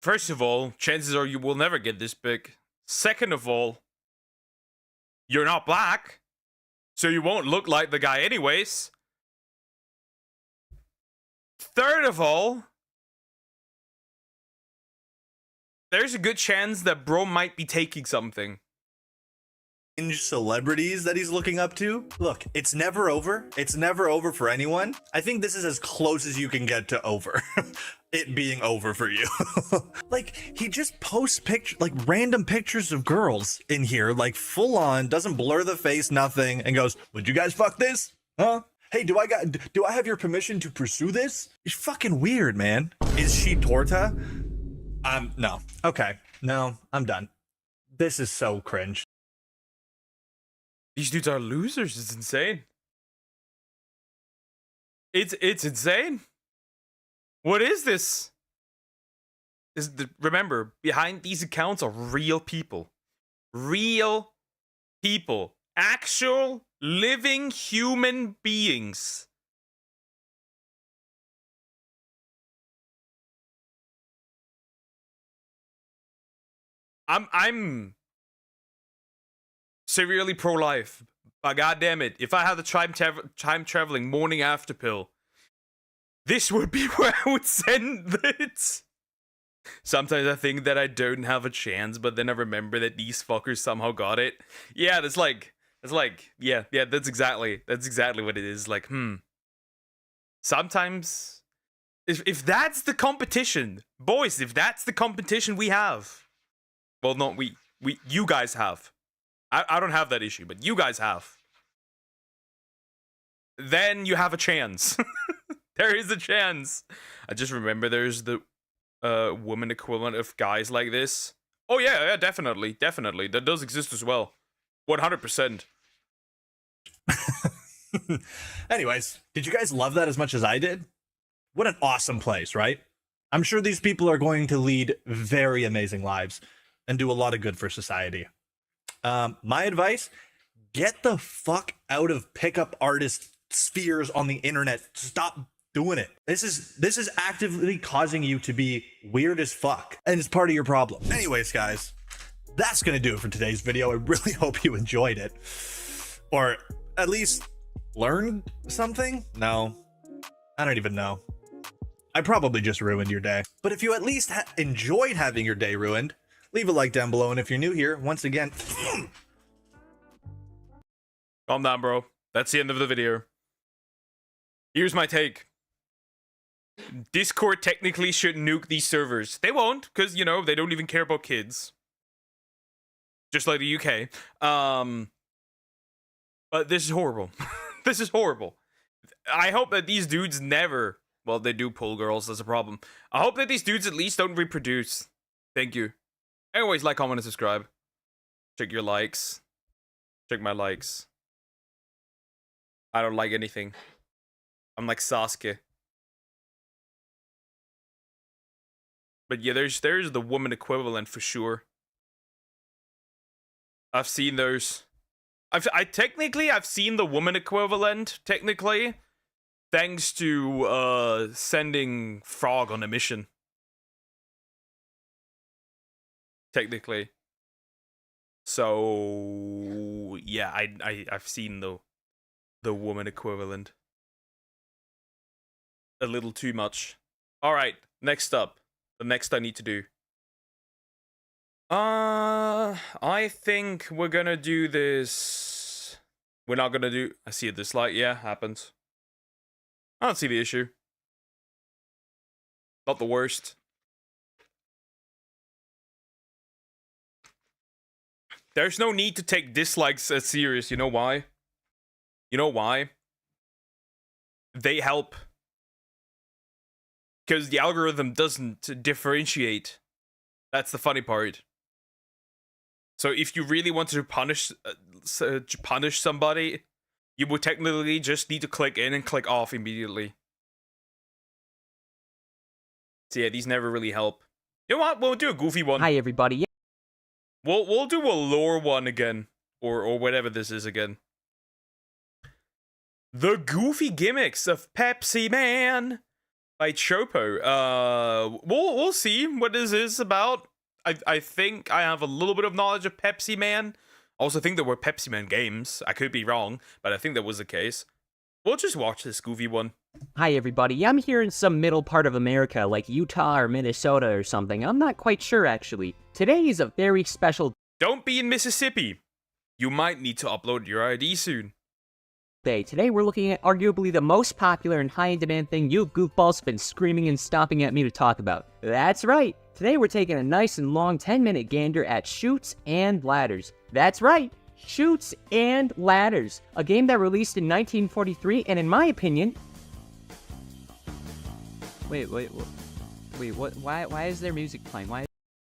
First of all, chances are you will never get this big. Second of all, you're not black, so you won't look like the guy anyways. Third of all, there's a good chance that bro might be taking something. Celebrities that he's looking up to. Look, it's never over. It's never over for anyone. I think this is as close as you can get to over. It being over for you. Like, he just posts pictures, like random pictures of girls in here, like full on, doesn't blur the face, nothing, and goes, "Would you guys fuck this? Huh? Hey, do I have your permission to pursue this?" It's fucking weird, man. Is she torta? No. Okay. No, I'm done. This is so cringe. These dudes are losers. It's insane. It's insane. What is this? Remember, behind these accounts are real people. Real people, actual living human beings. I'm severely pro-life, but goddamn it, if I had the time traveling morning after pill, this would be where I would send it. Sometimes I think that I don't have a chance, but then I remember that these fuckers somehow got it. Yeah, that's that's exactly what it is. Like, sometimes, if that's the competition, boys, if that's the competition we have, well, not you guys have. I don't have that issue, but you guys have. Then you have a chance. There is a chance. I just remember there's the woman equivalent of guys like this. Oh yeah, definitely. That does exist as well. 100%. Anyways, did you guys love that as much as I did? What an awesome place, right? I'm sure these people are going to lead very amazing lives and do a lot of good for society. My advice, get the fuck out of pickup artist spheres on the internet. Stop doing it. This is actively causing you to be weird as fuck, and it's part of your problem. Anyways, guys, that's gonna do it for today's video. I really hope you enjoyed it, or at least learned something. No, I don't even know. I probably just ruined your day. But if you at least enjoyed having your day ruined, leave a like down below, and if you're new here, once again, calm down, bro. That's the end of the video. Here's my take. Discord technically should nuke these servers. They won't, because, you know, they don't even care about kids. Just like the UK. But this is horrible. This is horrible. I hope that these dudes never... Well, they do pull girls, that's a problem. I hope that these dudes at least don't reproduce. Thank you. Anyways, like, comment, and subscribe. Check your likes. Check my likes. I don't like anything. I'm like Sasuke. But yeah, there's the woman equivalent for sure. I've seen those. I've seen the woman equivalent, technically, thanks to sending Frog on a mission. Technically. So yeah, I've seen the woman equivalent. A little too much. Alright, next up. The next I need to do. I think we're gonna do this. We're not gonna do... I see a dislike. Yeah, happens. I don't see the issue. Not the worst. There's no need to take dislikes as serious. You know why? You know why? They help. Because the algorithm doesn't differentiate. That's the funny part. So if you really wanted to punish somebody, you would technically just need to click in and click off immediately. So yeah, these never really help. You know what? We'll do a goofy one. Hi everybody. We'll do a lore one again, or whatever this is again. The Goofy Gimmicks of Pepsi Man by Chopo. We'll see what this is about. I think I have a little bit of knowledge of Pepsi Man. I also think there were Pepsi Man games. I could be wrong, but I think that was the case. We'll just watch this goofy one. Hi everybody. I'm here in some middle part of America, like Utah or Minnesota or something. I'm not quite sure actually. Today is a very special Don't be in Mississippi. You might need to upload your ID soon. day. Today we're looking at arguably the most popular and high-in-demand thing you goofballs have been screaming and stomping at me to talk about. That's right. Today we're taking a nice and long 10-minute gander at Chutes and Ladders. That's right. Chutes and Ladders. A game that released in 1943 and in my opinion... Wait, what? Why is there music playing? Why?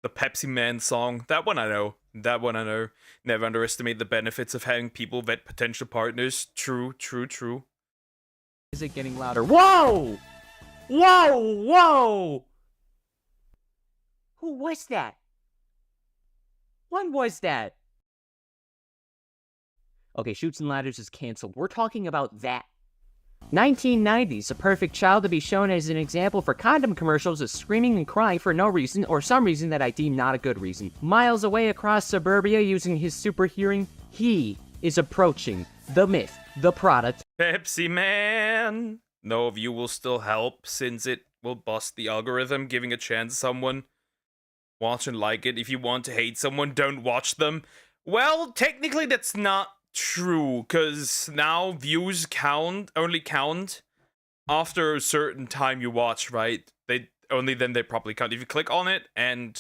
The Pepsi Man song. That one I know. Never underestimate the benefits of having people vet potential partners. True. Is it getting louder? Whoa! Whoa! Who was that? What was that? Okay, Shoots and Ladders is canceled. We're talking about that. 1990s, a perfect child to be shown as an example for condom commercials is screaming and crying for no reason or some reason that I deem not a good reason. Miles away across suburbia using his super hearing, he is approaching the myth, the product. Pepsi Man. No of you will still help since it will bust the algorithm, giving a chance someone watch and like it. If you want to hate someone, don't watch them. Well, technically that's not true, because now views only count after a certain time you watch, right? They only then they probably count. If you click on it and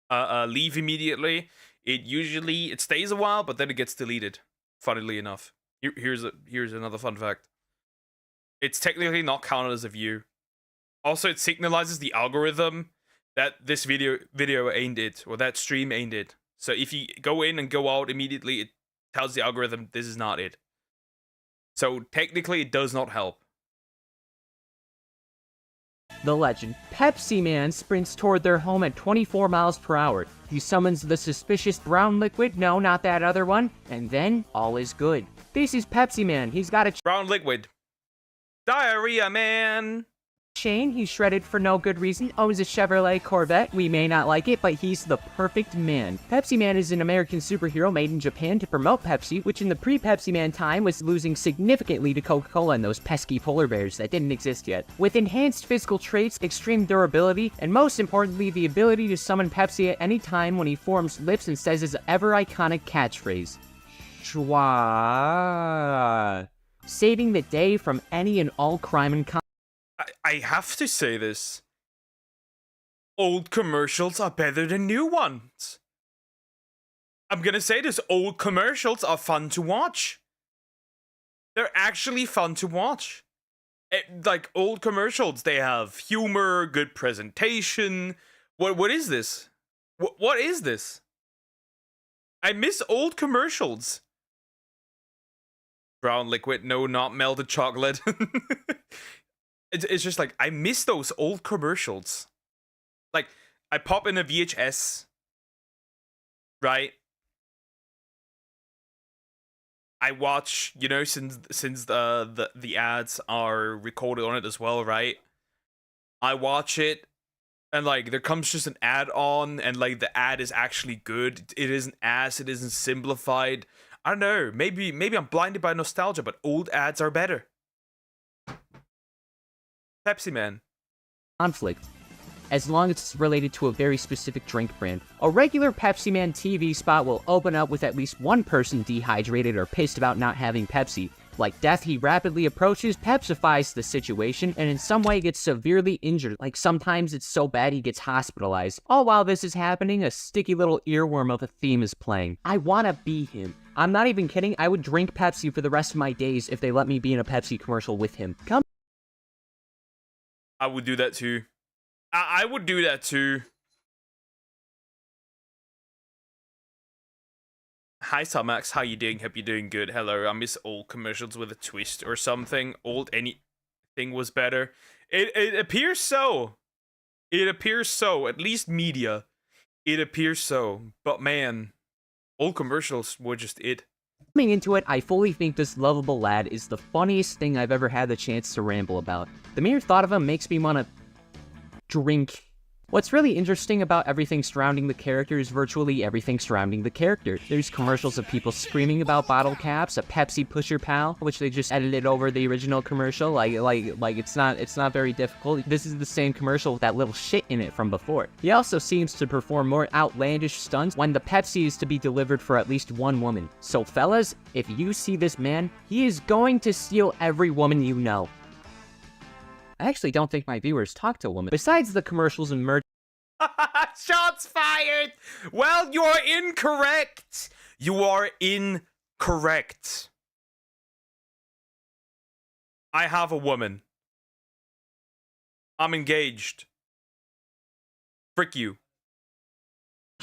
leave immediately, it stays a while, but then it gets deleted. Funnily enough, here's another fun fact. It's technically not counted as a view. Also, it signalizes the algorithm that this video ain't it, or that stream ain't it. So if you go in and go out immediately, it tells the algorithm this is not it. So technically, it does not help. The legend. Pepsi Man sprints toward their home at 24 miles per hour. He summons the suspicious brown liquid, no, not that other one, and then all is good. This is Pepsi Man. He's got a Brown liquid. Diarrhea Man. chain he's shredded for no good reason, owns a Chevrolet Corvette. We may not like it, but he's the perfect man. Pepsi Man is an American superhero made in Japan to promote Pepsi, which in the pre-Pepsi Man time was losing significantly to Coca-Cola and those pesky polar bears that didn't exist yet. With enhanced physical traits, extreme durability, and most importantly, the ability to summon Pepsi at any time when he forms lips and says his ever-iconic catchphrase. Schwa. Saving the day from any and all crime and I have to say this. Old commercials are better than new ones. I'm gonna say this, old commercials are fun to watch. They're actually fun to watch. Like, old commercials, they have humor, good presentation. What is this? What is this? I miss old commercials. Brown liquid, no, not melted chocolate. It's just like, I miss those old commercials. Like, I pop in a VHS, right? I watch, you know, since the ads are recorded on it as well, right? I watch it, and like there comes just an ad on, and like the ad is actually good. It isn't ass, it isn't simplified. I don't know. Maybe I'm blinded by nostalgia, but old ads are better. Pepsi Man. conflict, as long as it's related to a very specific drink brand. A regular Pepsi Man TV spot will open up with at least one person dehydrated or pissed about not having Pepsi. Like death, he rapidly approaches, pepsifies the situation, and in some way gets severely injured. Like sometimes it's so bad he gets hospitalized. All while this is happening, a sticky little earworm of a theme is playing. I wanna be him. I'm not even kidding, I would drink Pepsi for the rest of my days if they let me be in a Pepsi commercial with him. Come. I would do that too. I would do that too. Hi Samax, how you doing? Hope you're doing good. Hello, I miss old commercials with a twist or something. Old anything was better. It appears so. It appears so. At least media. It appears so. But man, old commercials were just it. Coming into it, I fully think this lovable lad is the funniest thing I've ever had the chance to ramble about. The mere thought of him makes me want to drink. What's really interesting about everything surrounding the character is virtually everything surrounding the character. There's commercials of people screaming about bottle caps, a Pepsi pusher pal, which they just edited over the original commercial. Like it's not very difficult. This is the same commercial with that little shit in it from before. He also seems to perform more outlandish stunts when the Pepsi is to be delivered for at least one woman. So fellas, if you see this man, he is going to steal every woman you know. I actually don't think my viewers talk to women. Besides the commercials and merch. Shots fired! Well, you're incorrect! You are incorrect. I have a woman. I'm engaged. Frick you.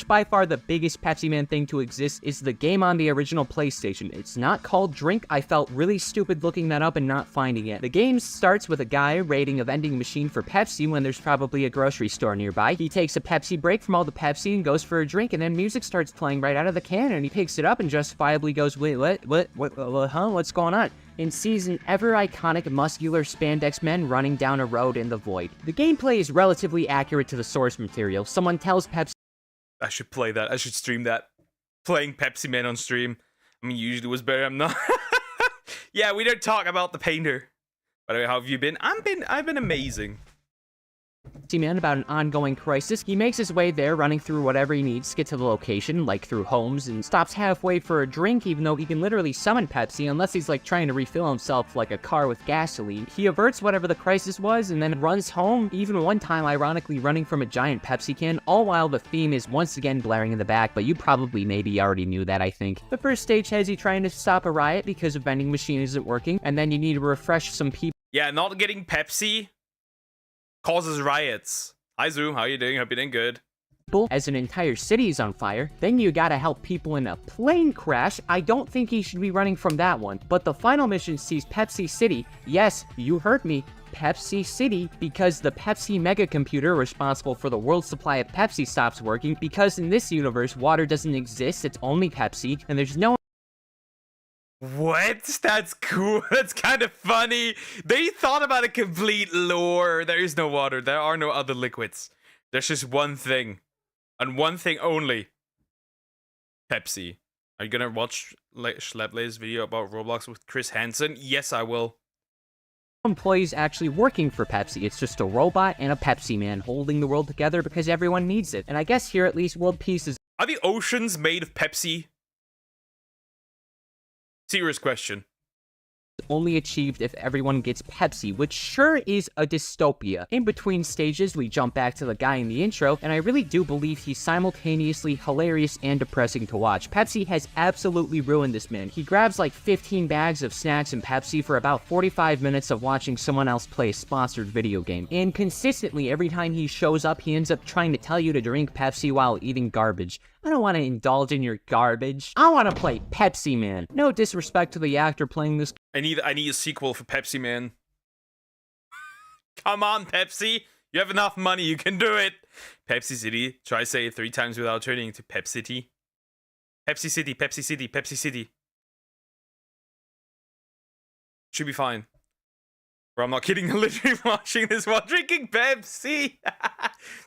By far the biggest Pepsi Man thing to exist is the game on the original PlayStation. It's not called Drink. I felt really stupid looking that up and not finding it. The game starts with a guy raiding a vending machine for Pepsi when there's probably a grocery store nearby. He takes a Pepsi break from all the Pepsi and goes for a drink, and then music starts playing right out of the can, and he picks it up and justifiably goes, wait, what's going on? And sees an ever-iconic muscular spandex men running down a road in the void. The gameplay is relatively accurate to the source material. Someone tells Pepsi I should play that. I should stream that. Playing Pepsi Man on stream. I mean, usually was better. I'm not. Yeah, we don't talk about the painter. By the way, how have you been? I've been amazing. Man about an ongoing crisis. He makes his way there, running through whatever he needs to get to the location, like through homes, and stops halfway for a drink, even though he can literally summon Pepsi unless he's like trying to refill himself like a car with gasoline. He averts whatever the crisis was and then runs home, even one time ironically running from a giant Pepsi can, all while the theme is once again blaring in the back, but you probably maybe already knew that, I think. The first stage has you trying to stop a riot because a vending machine isn't working, and then you need to refresh some people. Yeah, not getting Pepsi causes riots. Hi Zoom, how you doing? Hope you're doing good. As an entire city is on fire. Then you gotta help people in a plane crash. I don't think he should be running from that one. But the final mission sees Pepsi City. Yes, you heard me. Pepsi City, because the Pepsi mega computer responsible for the world's supply of Pepsi stops working, because in this universe, water doesn't exist, it's only Pepsi, and there's no What? That's cool. That's kind of funny. They thought about a complete lore. There is no water. There are no other liquids. There's just one thing. And one thing only. Pepsi. Are you gonna watch Schleplay's video about Roblox with Chris Hansen? Yes, I will. employees actually working for Pepsi. It's just a robot and a Pepsi Man holding the world together because everyone needs it. And I guess here at least world peace is... Are the oceans made of Pepsi? Serious question. only achieved if everyone gets Pepsi, which sure is a dystopia. In between stages, we jump back to the guy in the intro, and I really do believe he's simultaneously hilarious and depressing to watch. Pepsi has absolutely ruined this man. He grabs like 15 bags of snacks and Pepsi for about 45 minutes of watching someone else play a sponsored video game. And consistently, every time he shows up, he ends up trying to tell you to drink Pepsi while eating garbage. I don't want to indulge in your garbage. I want to play Pepsi Man. No disrespect to the actor playing this. I need a sequel for Pepsi Man. Come on, Pepsi. You have enough money. You can do it. Pepsi City. Try say it 3 times without turning into Pepsi. Pepsi City, Pepsi City, Pepsi City. Should be fine. Bro, I'm not kidding. I'm literally watching this while drinking Pepsi.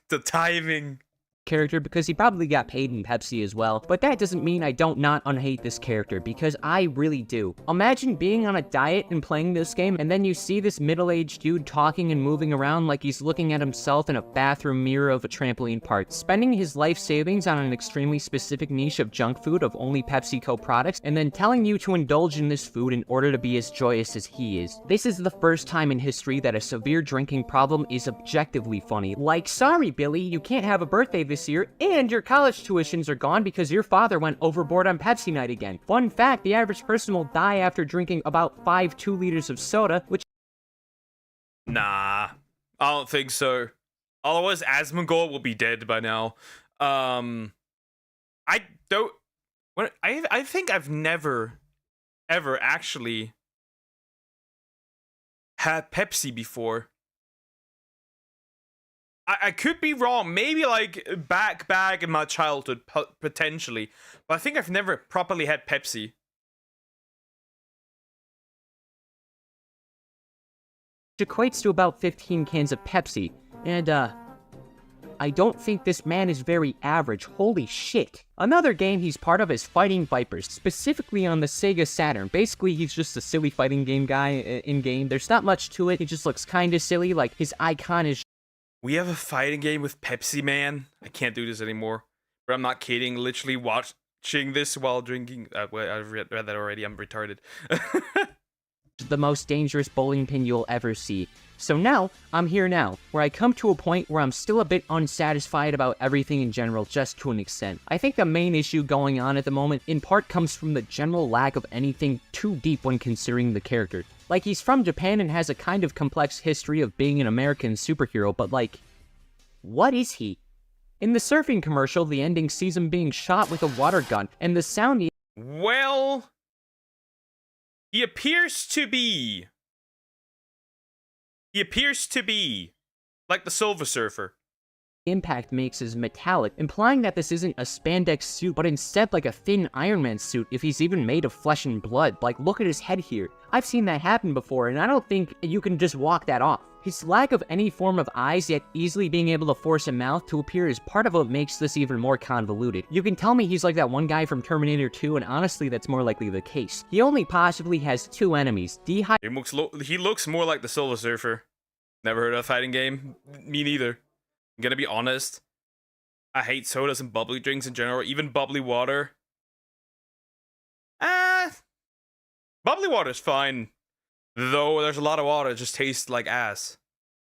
The timing. Character because he probably got paid in Pepsi as well, but that doesn't mean I don't not unhate this character, because I really do. Imagine being on a diet and playing this game, and then you see this middle-aged dude talking and moving around like he's looking at himself in a bathroom mirror of a trampoline park, spending his life savings on an extremely specific niche of junk food of only PepsiCo products, and then telling you to indulge in this food in order to be as joyous as he is. This is the first time in history that a severe drinking problem is objectively funny. Like, sorry Billy, you can't have a birthday this year, and your college tuitions are gone because your father went overboard on Pepsi night again. Fun fact, the average person will die after drinking about 5 2-liters of soda, which... Nah, I don't think so. Otherwise, Asmongold will be dead by now. I don't... I think I've never, ever actually had Pepsi before. I could be wrong, maybe like back in my childhood, potentially. But I think I've never properly had Pepsi. Which equates to about 15 cans of Pepsi. And, I don't think this man is very average, holy shit. Another game he's part of is Fighting Vipers, specifically on the Sega Saturn. Basically, he's just a silly fighting game guy in-game. There's not much to it, he just looks kinda silly, like his icon is... We have a fighting game with Pepsi Man. I can't do this anymore. But I'm not kidding. Literally watching this while drinking. Well, I've read that already. I'm retarded. The most dangerous bowling pin you'll ever see. So now, I'm here now, where I come to a point where I'm still a bit unsatisfied about everything in general, just to an extent. I think the main issue going on at the moment, in part, comes from the general lack of anything too deep when considering the character. Like, he's from Japan and has a kind of complex history of being an American superhero, but like, what is he? In the surfing commercial, the ending sees him being shot with a water gun, and the sound Well, he appears to be like the Silver Surfer. impact makes is metallic, implying that this isn't a spandex suit, but instead like a thin Iron Man suit if he's even made of flesh and blood. Like, look at his head here. I've seen that happen before, and I don't think you can just walk that off. His lack of any form of eyes, yet easily being able to force a mouth to appear, is part of what makes this even more convoluted. You can tell me he's like that one guy from Terminator 2, and honestly, that's more likely the case. He only possibly has two enemies, He looks more like the Silver Surfer. Never heard of a fighting game? Me neither. I'm gonna be honest. I hate sodas and bubbly drinks in general, even bubbly water. Bubbly water's fine. Though there's a lot of water that just tastes like ass.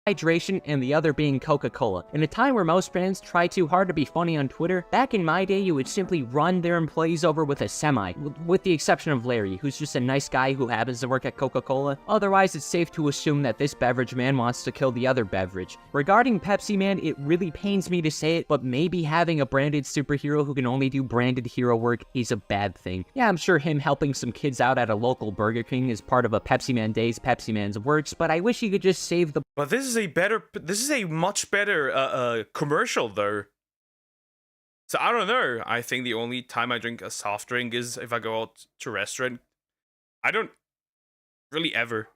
hydration, and the other being Coca-Cola. In a time where most brands try too hard to be funny on Twitter, back in my day you would simply run their employees over with a semi, with the exception of Larry, who's just a nice guy who happens to work at Coca-Cola. Otherwise, it's safe to assume that this beverage man wants to kill the other beverage. Regarding Pepsi Man, it really pains me to say it, but maybe having a branded superhero who can only do branded hero work is a bad thing. Yeah, I'm sure him helping some kids out at a local Burger King is part of a Pepsi Man Days Pepsi Man's works, but I wish he could just save the— But this is a much better commercial though. So I don't know. I think the only time I drink a soft drink is if I go out to a restaurant. I don't really ever.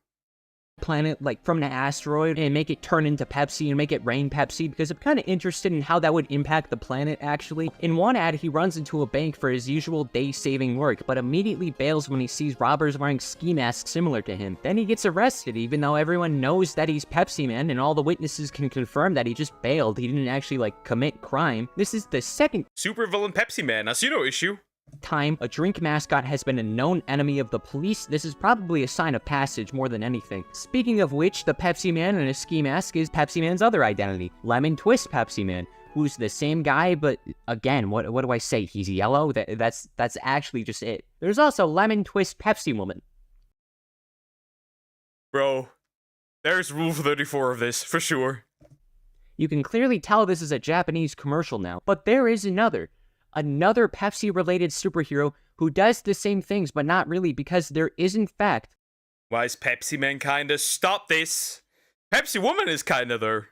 planet like from an asteroid and make it turn into Pepsi and make it rain Pepsi, because I'm kind of interested in how that would impact the planet actually. In one ad, he runs into a bank for his usual day-saving work, but immediately bails when he sees robbers wearing ski masks similar to him. Then he gets arrested, even though everyone knows that he's Pepsi Man and all the witnesses can confirm that he just bailed. He didn't actually like commit crime. This is the second Super villain Pepsi Man. I see no issue. time a drink mascot has been a known enemy of the police. This is probably a sign of passage more than anything. Speaking of which, the Pepsi Man in a ski mask is Pepsi Man's other identity, Lemon Twist Pepsi Man, who's the same guy, but again, what do I say? He's yellow? That's actually just it. There's also Lemon Twist Pepsi Woman. Bro, there's Rule 34 of this, for sure. You can clearly tell this is a Japanese commercial now, but there is another Pepsi-related superhero who does the same things, but not really, because there is, in fact, Why is Pepsi Man kinda? Stop this! Pepsi Woman is kinda there.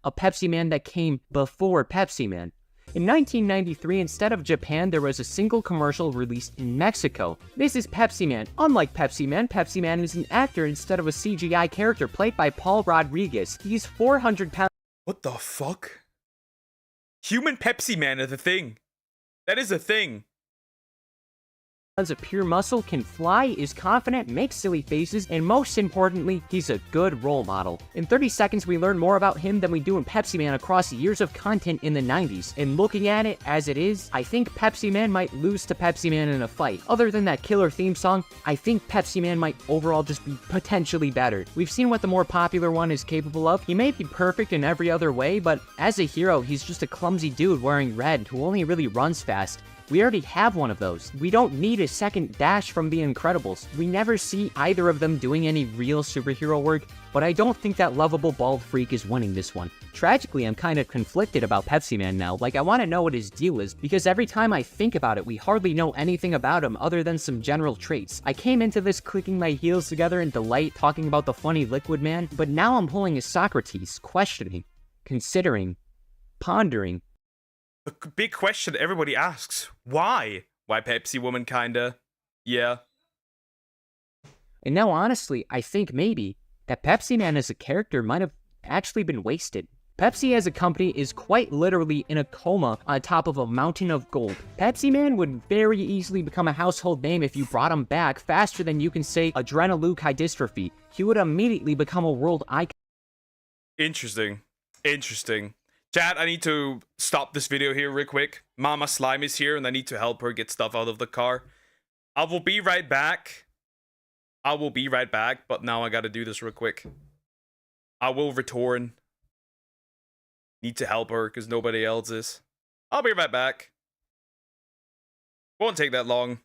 a Pepsi Man that came before Pepsi Man. In 1993, instead of Japan, there was a single commercial released in Mexico. This is Pepsi Man. Unlike Pepsi Man is an actor instead of a CGI character played by Paul Rodriguez. He's 400 pounds. What the fuck? Human Pepsi Man is a thing. That is a thing. Of pure muscle, can fly, is confident, makes silly faces, and most importantly, he's a good role model. In 30 seconds, we learn more about him than we do in Pepsi Man across years of content in the 90s. And looking at it as it is, I think Pepsi Man might lose to Pepsi Man in a fight. Other than that killer theme song, I think Pepsi Man might overall just be potentially better. We've seen what the more popular one is capable of. He may be perfect in every other way, but as a hero, he's just a clumsy dude wearing red who only really runs fast. We already have one of those. We don't need a second Dash from The Incredibles. We never see either of them doing any real superhero work, but I don't think that lovable bald freak is winning this one. Tragically, I'm kind of conflicted about Pepsi Man now. Like, I want to know what his deal is, because every time I think about it, we hardly know anything about him other than some general traits. I came into this clicking my heels together in delight, talking about the funny Liquid Man, but now I'm pulling a Socrates, questioning, considering, pondering. The big question everybody asks. Why? Why Pepsi Woman kinda? Yeah. And now, honestly, I think maybe that Pepsi Man as a character might have actually been wasted. Pepsi as a company is quite literally in a coma on top of a mountain of gold. Pepsi Man would very easily become a household name if you brought him back faster than you can say adrenoleukodystrophy. He would immediately become a world icon. Interesting. Interesting. Chat, I need to stop this video here real quick. Mama Slime is here and I need to help her get stuff out of the car. I will be right back. But now I gotta do this real quick. I will return. Need to help her because nobody else is. I'll be right back. Won't take that long.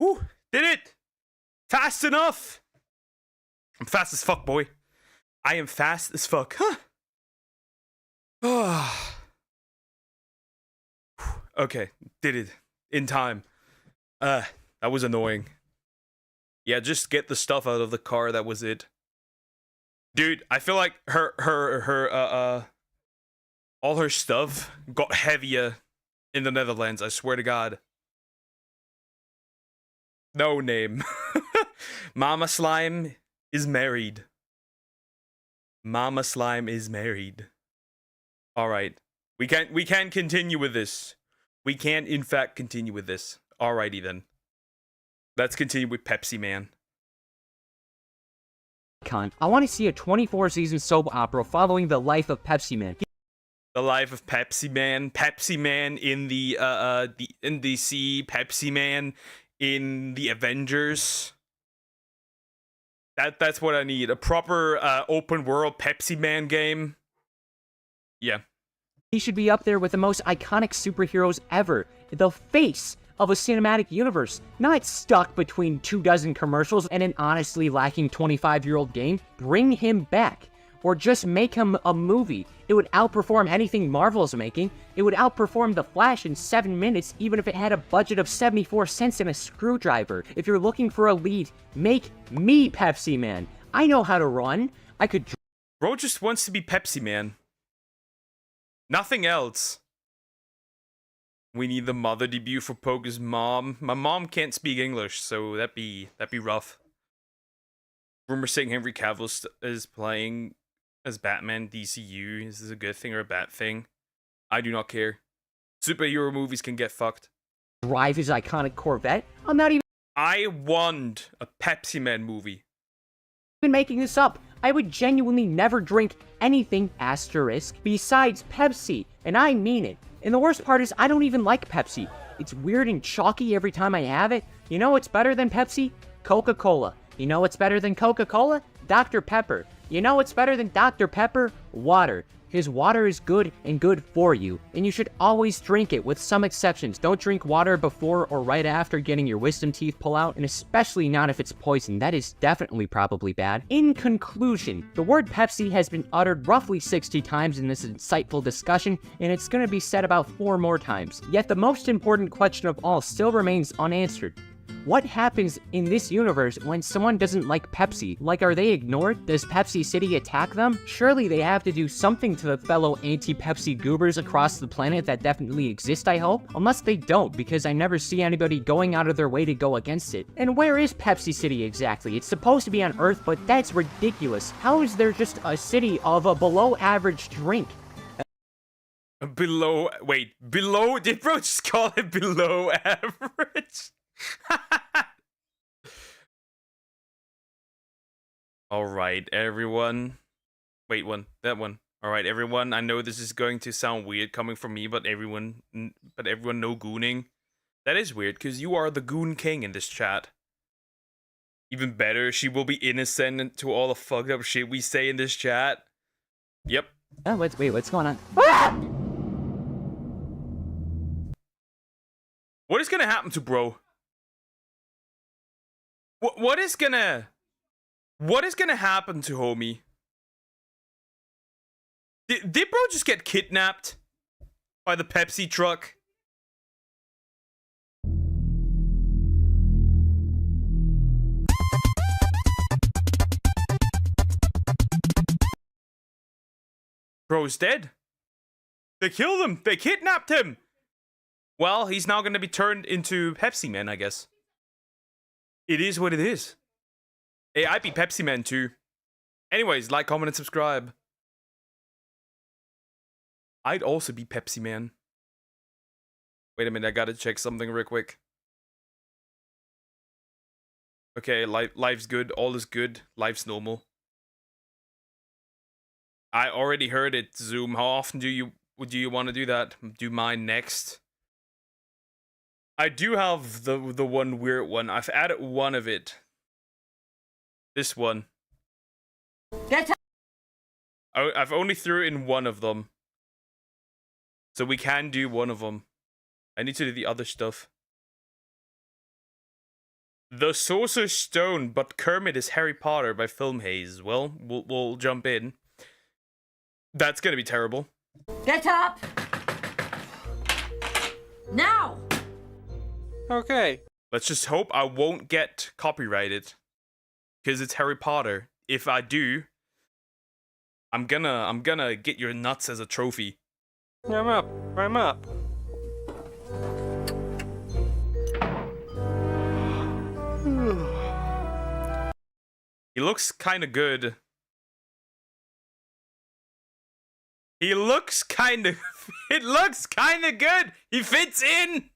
Whew, did it! Fast enough! I'm fast as fuck, boy. I am fast as fuck. Huh? Okay, did it. In time. That was annoying. Yeah, just get the stuff out of the car, that was it. Dude, I feel like all her stuff got heavier in the Netherlands, I swear to God. No name. Mama Slime is married. Mama Slime is married. Alright. We can't continue with this. We can in fact continue with this. Alrighty then. Let's continue with Pepsi Man. I want to see a 24-season soap opera following the life of Pepsi Man. The life of Pepsi Man. Pepsi Man in the NDC. Pepsi Man in the Avengers. That's what I need. A proper open world Pepsi Man game. Yeah. He should be up there with the most iconic superheroes ever. The face of a cinematic universe, not stuck between 24 commercials and an honestly lacking 25-year-old game. Bring him back, or just make him a movie. It would outperform anything Marvel's making. It would outperform The Flash in 7 minutes, even if it had a budget of 74 cents and a screwdriver. If you're looking for a lead, make me Pepsi Man. I know how to run. I could... Bro just wants to be Pepsi Man. Nothing else. We need the mother debut for Poke's mom. My mom can't speak English, so that'd be rough. Rumor saying Henry Cavill is playing as Batman DCU. Is this a good thing or a bad thing? I do not care. Superhero movies can get fucked. Drive his iconic Corvette? I'm not even... I want a Pepsi Man movie. Even making this up. I would genuinely never drink anything asterisk besides Pepsi, and I mean it. And the worst part is I don't even like Pepsi. It's weird and chalky every time I have it. You know what's better than Pepsi? Coca-Cola. You know what's better than Coca-Cola? Dr. Pepper. You know what's better than Dr. Pepper? Water. His water is good and good for you, and you should always drink it, with some exceptions. Don't drink water before or right after getting your wisdom teeth pulled out, and especially not if it's poison. That is definitely probably bad. In conclusion, the word Pepsi has been uttered roughly 60 times in this insightful discussion, and it's going to be said about 4 more times. Yet the most important question of all still remains unanswered. What happens in this universe when someone doesn't like Pepsi? Like, are they ignored? Does Pepsi City attack them? Surely they have to do something to the fellow anti-Pepsi goobers across the planet that definitely exist, I hope? Unless they don't, because I never see anybody going out of their way to go against it. And where is Pepsi City exactly? It's supposed to be on Earth, but that's ridiculous. How is there just a city of a below-average drink? Below... Wait, below... Did bro just call it below average? Alright, everyone. Wait, that one. Alright, everyone. I know this is going to sound weird coming from me, but everyone no gooning. That is weird, because you are the goon king in this chat. Even better, she will be innocent to all the fucked up shit we say in this chat. Yep. Oh, wait, what's going on? Ah! What is gonna happen to bro? What is gonna happen to homie? Did bro just get kidnapped by the Pepsi truck? Bro's dead. They killed him. They kidnapped him. Well, he's now gonna be turned into Pepsi Man, I guess. It is what it is. Hey, I'd be Pepsi Man too. Anyways, like, comment, and subscribe. I'd also be Pepsi Man. Wait a minute, I gotta check something real quick. Okay, life's good, all is good, life's normal. I already heard it, Zoom. How often do you want to do that? Do mine next. I do have the one weird one. I've added one of it. This one. I've only threw in one of them. So we can do one of them. I need to do the other stuff. The Sorcerer's Stone, but Kermit is Harry Potter by Film Haze. Well, we'll jump in. That's gonna be terrible. Get up! Now! Okay. Let's just hope I won't get copyrighted. Because it's Harry Potter. If I do, I'm gonna get your nuts as a trophy. I'm up. I'm up. He looks kinda good. He looks kinda... It looks kinda good! He fits in!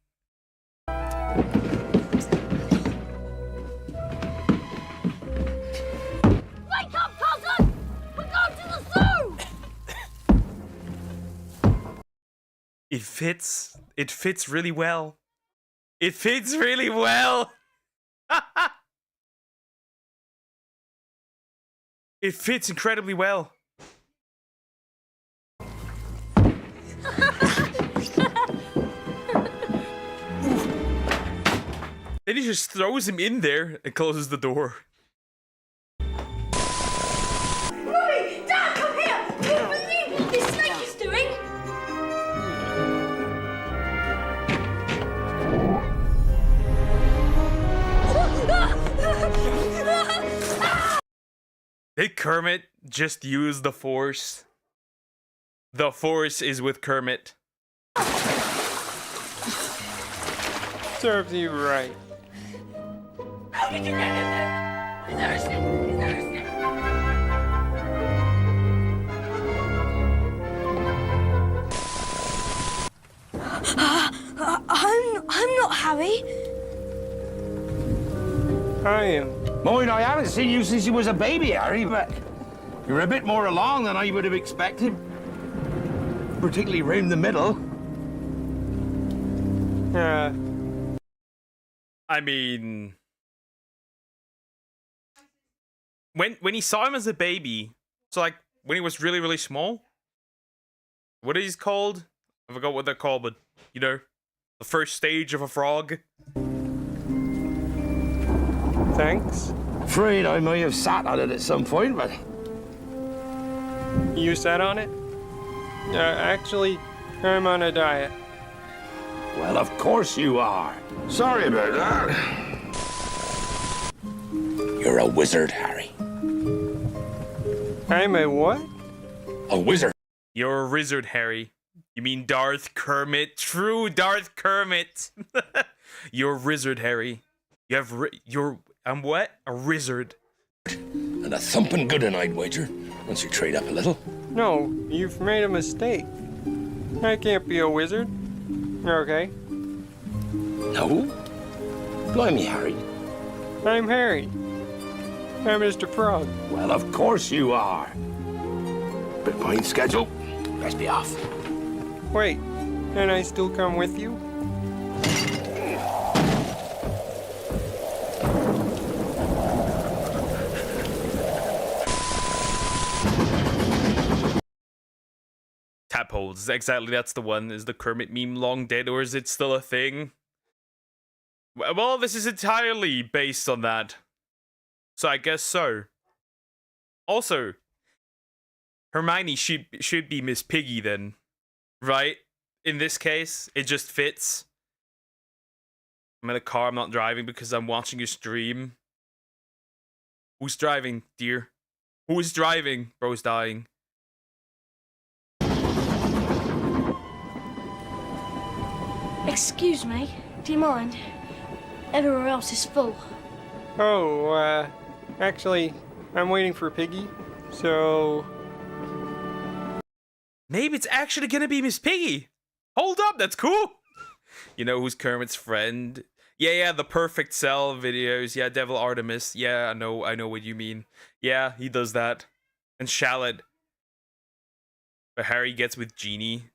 Wake up, cousin! We're going to the zoo! It fits. It fits really well. It fits really well! It fits incredibly well. Then he just throws him in there and closes the door. Mummy! Dad, come here! You don't believe what this snake is doing! Did Kermit just use the Force? The Force is with Kermit. Serves you right. How did you get in there? Is there a snake? Is there a snake? I'm not Harry. I am. Mind, I haven't seen you since you was a baby, Harry, but you're a bit more along than I would have expected. Particularly round the middle. I mean... When he saw him as a baby, so like, when he was really, really small? What is he called? I forgot what they're called, but, you know, the first stage of a frog. Thanks. Afraid I may have sat on it at some point, but You sat on it? Actually, I'm on a diet. well, of course you are. Sorry about that. You're a wizard, Harry. I'm a what? A wizard. You're a wizard, Harry. You mean Darth Kermit? True Darth Kermit. You're a wizard, Harry. You have I'm what? A wizard. And a thumping good one, I'd wager. Once you trade up a little. No, you've made a mistake. I can't be a wizard. Okay, No? Blimey, Harry. I'm Harry. I'm Mr. Frog. Well, of course you are. Bit behind schedule. Let's be off. Wait, can I still come with you? Tadpoles. Exactly, that's the one. Is the Kermit meme long dead, or is it still a thing? Well, this is entirely based on that. So I guess so. Also, Hermione should be Miss Piggy then. Right? In this case, it just fits. I'm in a car, I'm not driving because I'm watching a stream. Who's driving, dear? Who is driving? Bro's dying. Excuse me, do you mind? Everywhere else is full. Oh, actually, I'm waiting for Piggy, so... Maybe it's actually gonna be Miss Piggy. Hold up, that's cool. You know who's Kermit's friend? Yeah, the Perfect Cell videos. Yeah, Devil Artemis. Yeah, I know what you mean. Yeah, he does that. And Shallot. But Harry gets with Genie.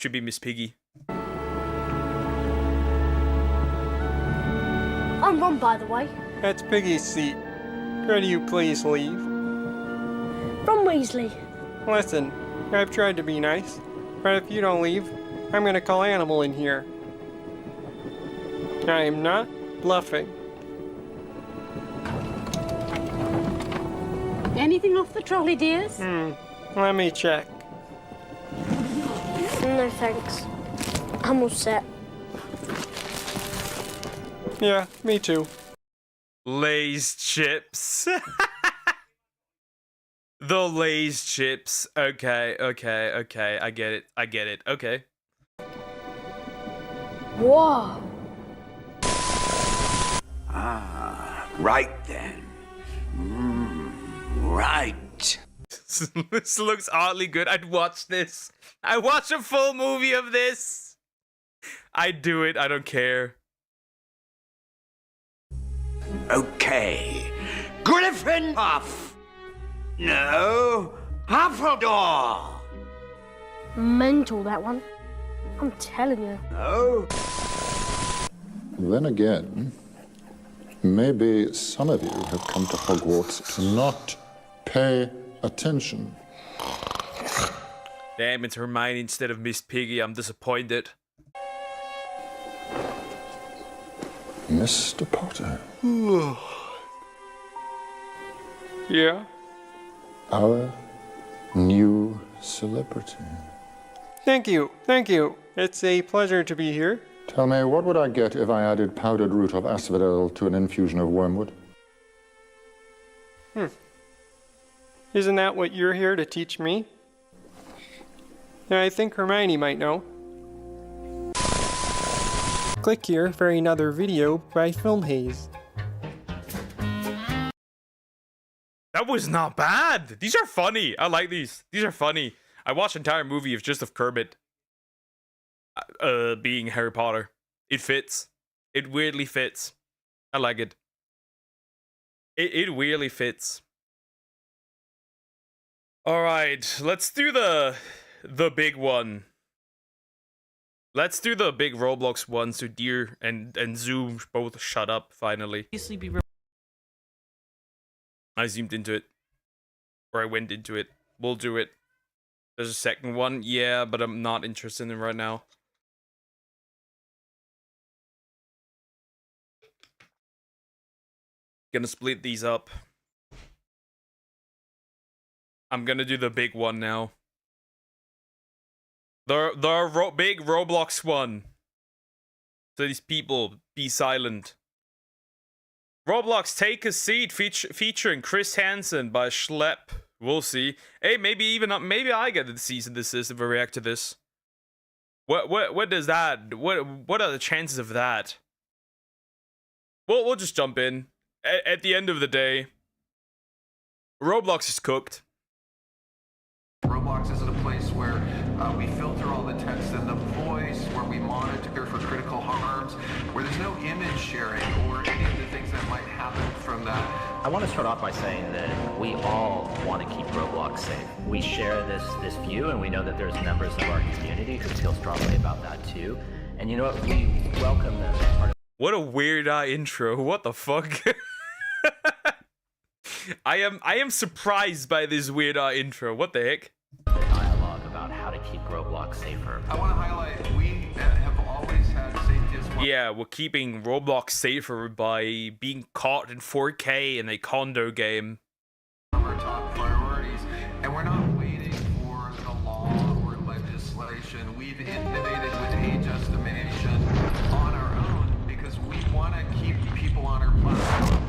Should be Miss Piggy. I'm Ron, by the way. That's Piggy's seat. Could you please leave? Ron Weasley. Listen, I've tried to be nice, but if you don't leave, I'm gonna call Animal in here. I am not bluffing. Anything off the trolley, dears? Let me check. No thanks. I'm all set. Yeah, me too. Lay's chips. The Lay's chips. Okay. I get it. Okay. Whoa. Right then. Right. This looks oddly good. I'd watch this. I watch a full movie of this. I'd do it. I don't care. Okay. Griffin Puff. No. Huffledore. Mental, that one. I'm telling you. No. Then again, maybe some of you have come to Hogwarts to not pay attention. Damn, it's Hermione instead of Miss Piggy. I'm disappointed. Mr. Potter, Yeah? our new celebrity. Thank you. It's a pleasure to be here. Tell me, what would I get if I added powdered root of asphodel to an infusion of wormwood? Isn't that what you're here to teach me? I think Hermione might know. Click here for another video by Film Haze. That was not bad. These are funny. I like these. These are funny. I watched an entire movie of just of Kermit being Harry Potter. It fits. It weirdly fits. I like it. It weirdly fits. All right, let's do the big one. Let's do the big Roblox one so Deer and Zoom both shut up finally. I zoomed into it. Or I went into it. We'll do it. There's a second one. Yeah, but I'm not interested in it right now. Gonna split these up. I'm gonna do the big one now. The big Roblox one. So these people, be silent. Roblox Take a Seat featuring Chris Hansen by Schlep. We'll see. Hey, maybe I get to cease and desist if I react to this. What does that? What are the chances of that? We'll just jump in. At the end of the day, Roblox is cooked. Roblox isn't a place where we filter all the text and the voice, where we monitor for critical harms, where there's no image sharing or any of the things that might happen from that. I want to start off by saying that we all want to keep Roblox safe. We share this view, and we know that there's members of our community who feel strongly about that too. And you know what? We welcome them as part of. What a weird intro. What the fuck? I am surprised by this weird intro. What the heck? The dialogue about how to keep Roblox safer. I want to highlight we have always had safety as well. Yeah, we're keeping Roblox safer by being caught in 4K in a condo game. One of our top priorities, and we're not waiting for the law or legislation. We've innovated with age estimation on our own because we want to keep people on our platform.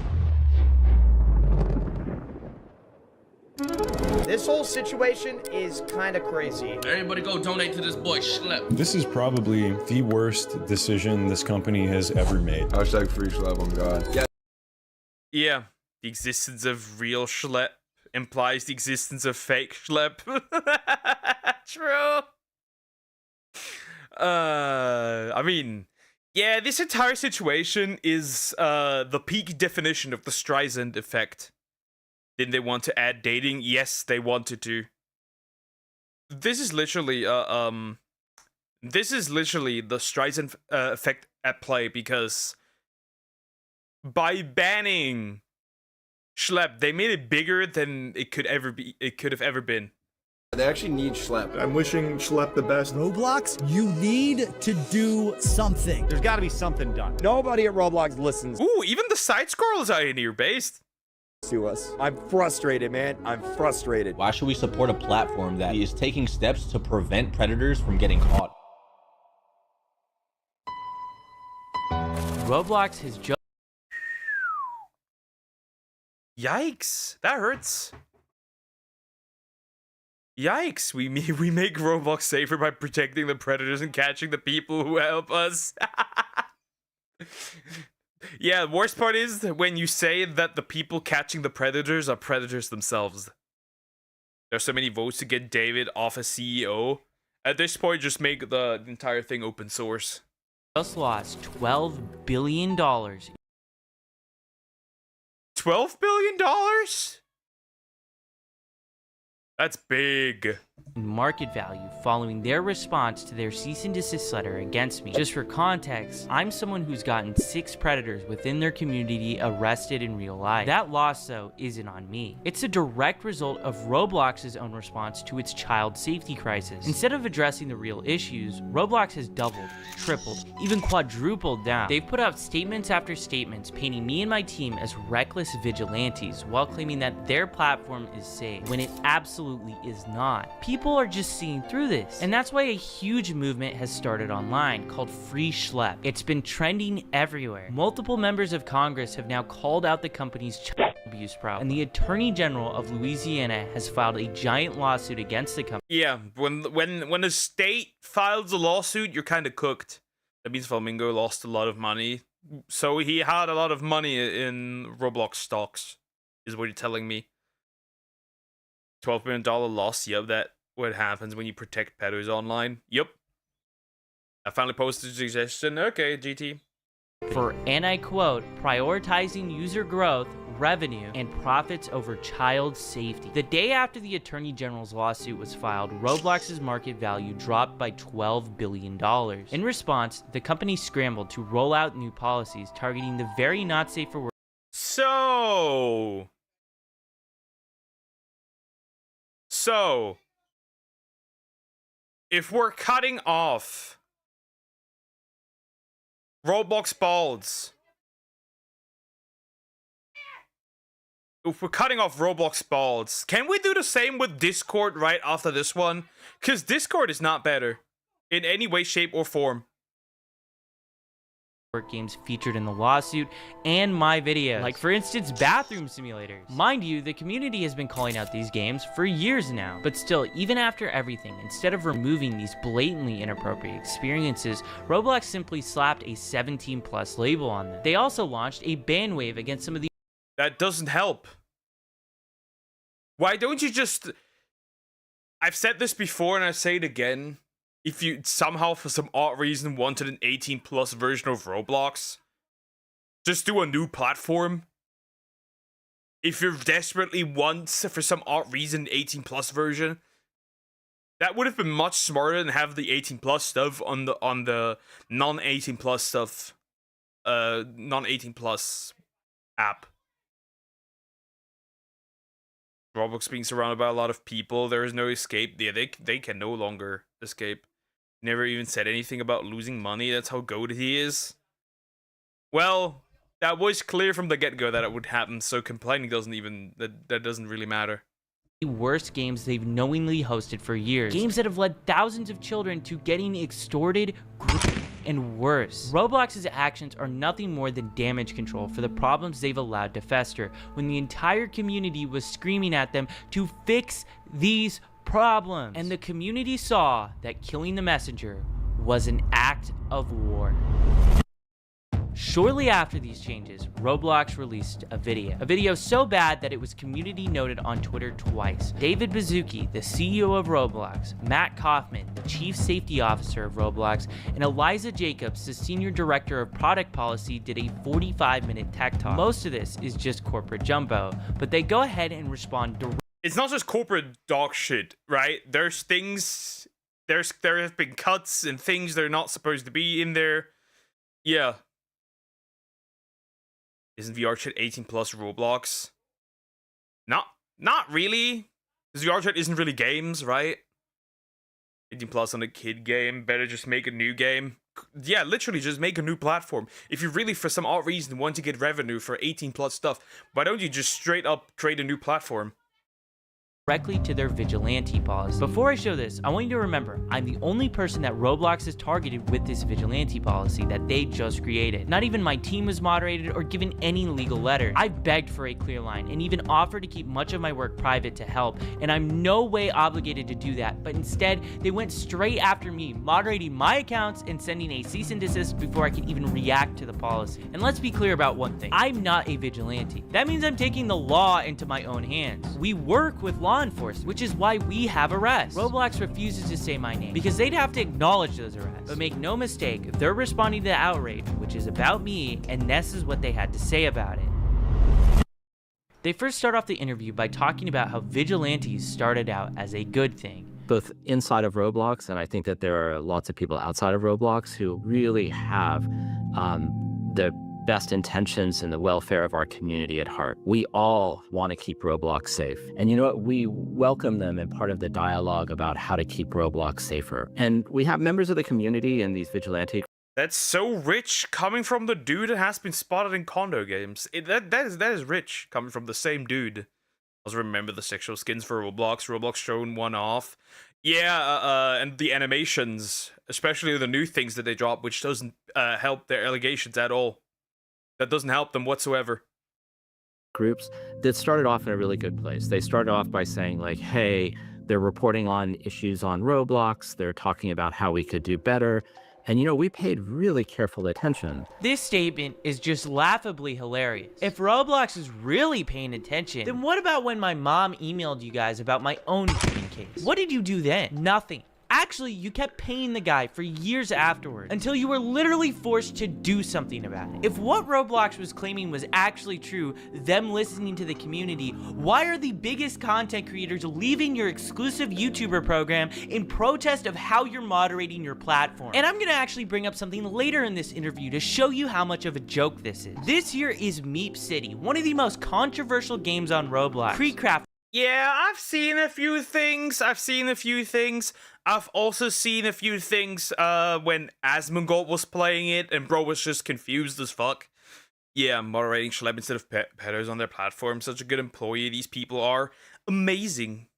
This whole situation is kind of crazy. Everybody go donate to this boy Schlep. This is probably the worst decision this company has ever made. Hashtag free Schlep on God. Yeah, the existence of real Schlep implies the existence of fake Schlep. True. I mean, yeah, this entire situation is the peak definition of the Streisand effect. Didn't they want to add dating? Yes, they wanted to. This is literally the Streisand effect at play, because by banning Schlep, they made it bigger than it could have ever been. They actually need Schlep. I'm wishing Schlep the best. Roblox, you need to do something. There's got to be something done. Nobody at Roblox listens. Ooh, even the side scrolls are in here based. to us. I'm frustrated, man. I'm frustrated. Why should we support a platform that is taking steps to prevent predators from getting caught? Roblox has just... Yikes, that hurts. Yikes, we make Roblox safer by protecting the predators and catching the people who help us. Yeah, the worst part is when you say that the people catching the predators are predators themselves. There's so many votes to get David off as CEO. At this point, just make the entire thing open source. Just lost $12 billion. $12 billion? That's big. Market value following their response to their cease and desist letter against me. Just for context, I'm someone who's gotten 6 predators within their community arrested in real life. That loss, though, isn't on me. It's a direct result of Roblox's own response to its child safety crisis. Instead of addressing the real issues, Roblox has doubled, tripled, even quadrupled down. They've put out statements after statements painting me and my team as reckless vigilantes while claiming that their platform is safe, when it absolutely is not. People are just seeing through this, and that's why a huge movement has started online called Free Schlep. It's been trending everywhere. Multiple members of Congress have now called out the company's child abuse problem, and the Attorney General of Louisiana has filed a giant lawsuit against the company. Yeah, when a state files a lawsuit, you're kind of cooked. That means Flamingo lost a lot of money, so he had a lot of money in Roblox stocks, is what you're telling me. $12 million loss, yep, that what happens when you protect pedos online. Yep. I finally posted a suggestion. Okay, GT. For, and I quote, prioritizing user growth, revenue, and profits over child safety. The day after the Attorney General's lawsuit was filed, Roblox's market value dropped by $12 billion. In response, the company scrambled to roll out new policies targeting the very not safe for work. So, if we're cutting off Roblox balls, can we do the same with Discord right after this one? Because Discord is not better in any way, shape, or form. Games featured in the lawsuit and my videos, like for instance bathroom simulators. Mind you, the community has been calling out these games for years now, but still, even after everything, instead of removing these blatantly inappropriate experiences, Roblox simply slapped a 17+ label on them. They also launched a ban wave against some of the— That doesn't help. Why don't you just... I've said this before and I say it again. If you somehow, for some odd reason, wanted an 18+ version of Roblox, just do a new platform. If you desperately want, for some odd reason, 18+ version, that would have been much smarter than have the 18+ stuff on the non-18+ stuff, non-18+ app. Roblox being surrounded by a lot of people, there is no escape. Yeah, they can no longer escape. Never even said anything about losing money. That's how goated he is. Well, that was clear from the get-go that it would happen, so complaining doesn't even... That doesn't really matter. Worst games they've knowingly hosted for years. Games that have led thousands of children to getting extorted, and worse. Roblox's actions are nothing more than damage control for the problems they've allowed to fester, when the entire community was screaming at them to fix these problems. And the community saw that killing the messenger was an act of war. Shortly after these changes, Roblox released a video so bad that it was community noted on Twitter twice. David Baszucki, the CEO of Roblox, Matt Kaufman, the Chief Safety Officer of Roblox, and Eliza Jacobs, the Senior Director of Product Policy, did a 45-minute tech talk. Most of this is just corporate jumbo, but they go ahead and respond directly. It's not just corporate dog shit, right? There's things... There have been cuts and things that are not supposed to be in there. Yeah. Isn't VRChat 18+ Roblox? Not really. Because VRChat isn't really games, right? 18+ on a kid game. Better just make a new game. Yeah, literally just make a new platform. If you really, for some odd reason, want to get revenue for 18 plus stuff, why don't you just straight up create a new platform? Directly to their vigilante policy. Before I show this, I want you to remember, I'm the only person that Roblox has targeted with this vigilante policy that they just created. Not even my team was moderated or given any legal letter. I begged for a clear line and even offered to keep much of my work private to help, and I'm no way obligated to do that, but instead, they went straight after me, moderating my accounts and sending a cease and desist before I could even react to the policy. And let's be clear about one thing, I'm not a vigilante. That means I'm taking the law into my own hands. We work with law enforcement, which is why we have arrests. Roblox refuses to say my name because they'd have to acknowledge those arrests. But make no mistake, they're responding to the outrage, which is about me, and this is what they had to say about it. They first start off the interview by talking about how vigilantes started out as a good thing. Both inside of Roblox, and I think that there are lots of people outside of Roblox who really have the best intentions and the welfare of our community at heart. We all want to keep Roblox safe. And you know what? We welcome them in part of the dialogue about how to keep Roblox safer. And we have members of the community in these vigilante. That's so rich coming from the dude that has been spotted in condo games. That is rich coming from the same dude. Also remember the sexual skins for Roblox showing one off. Yeah, and the animations, especially the new things that they drop, which doesn't help their allegations at all. That doesn't help them whatsoever. Groups that started off in a really good place. They started off by saying like, hey, they're reporting on issues on Roblox. They're talking about how we could do better. And you know, we paid really careful attention. This statement is just laughably hilarious. If Roblox is really paying attention, then what about when my mom emailed you guys about my own gaming case? What did you do then? Nothing. Actually, you kept paying the guy for years afterwards, until you were literally forced to do something about it. If what Roblox was claiming was actually true, them listening to the community, why are the biggest content creators leaving your exclusive YouTuber program in protest of how you're moderating your platform? And I'm gonna actually bring up something later in this interview to show you how much of a joke this is. This here is Meep City, one of the most controversial games on Roblox. Pre-craft. Yeah, I've seen a few things. I've also seen a few things when Asmongold was playing it and bro was just confused as fuck. Yeah, moderating Schleb instead of pedos on their platform. Such a good employee. These people are amazing.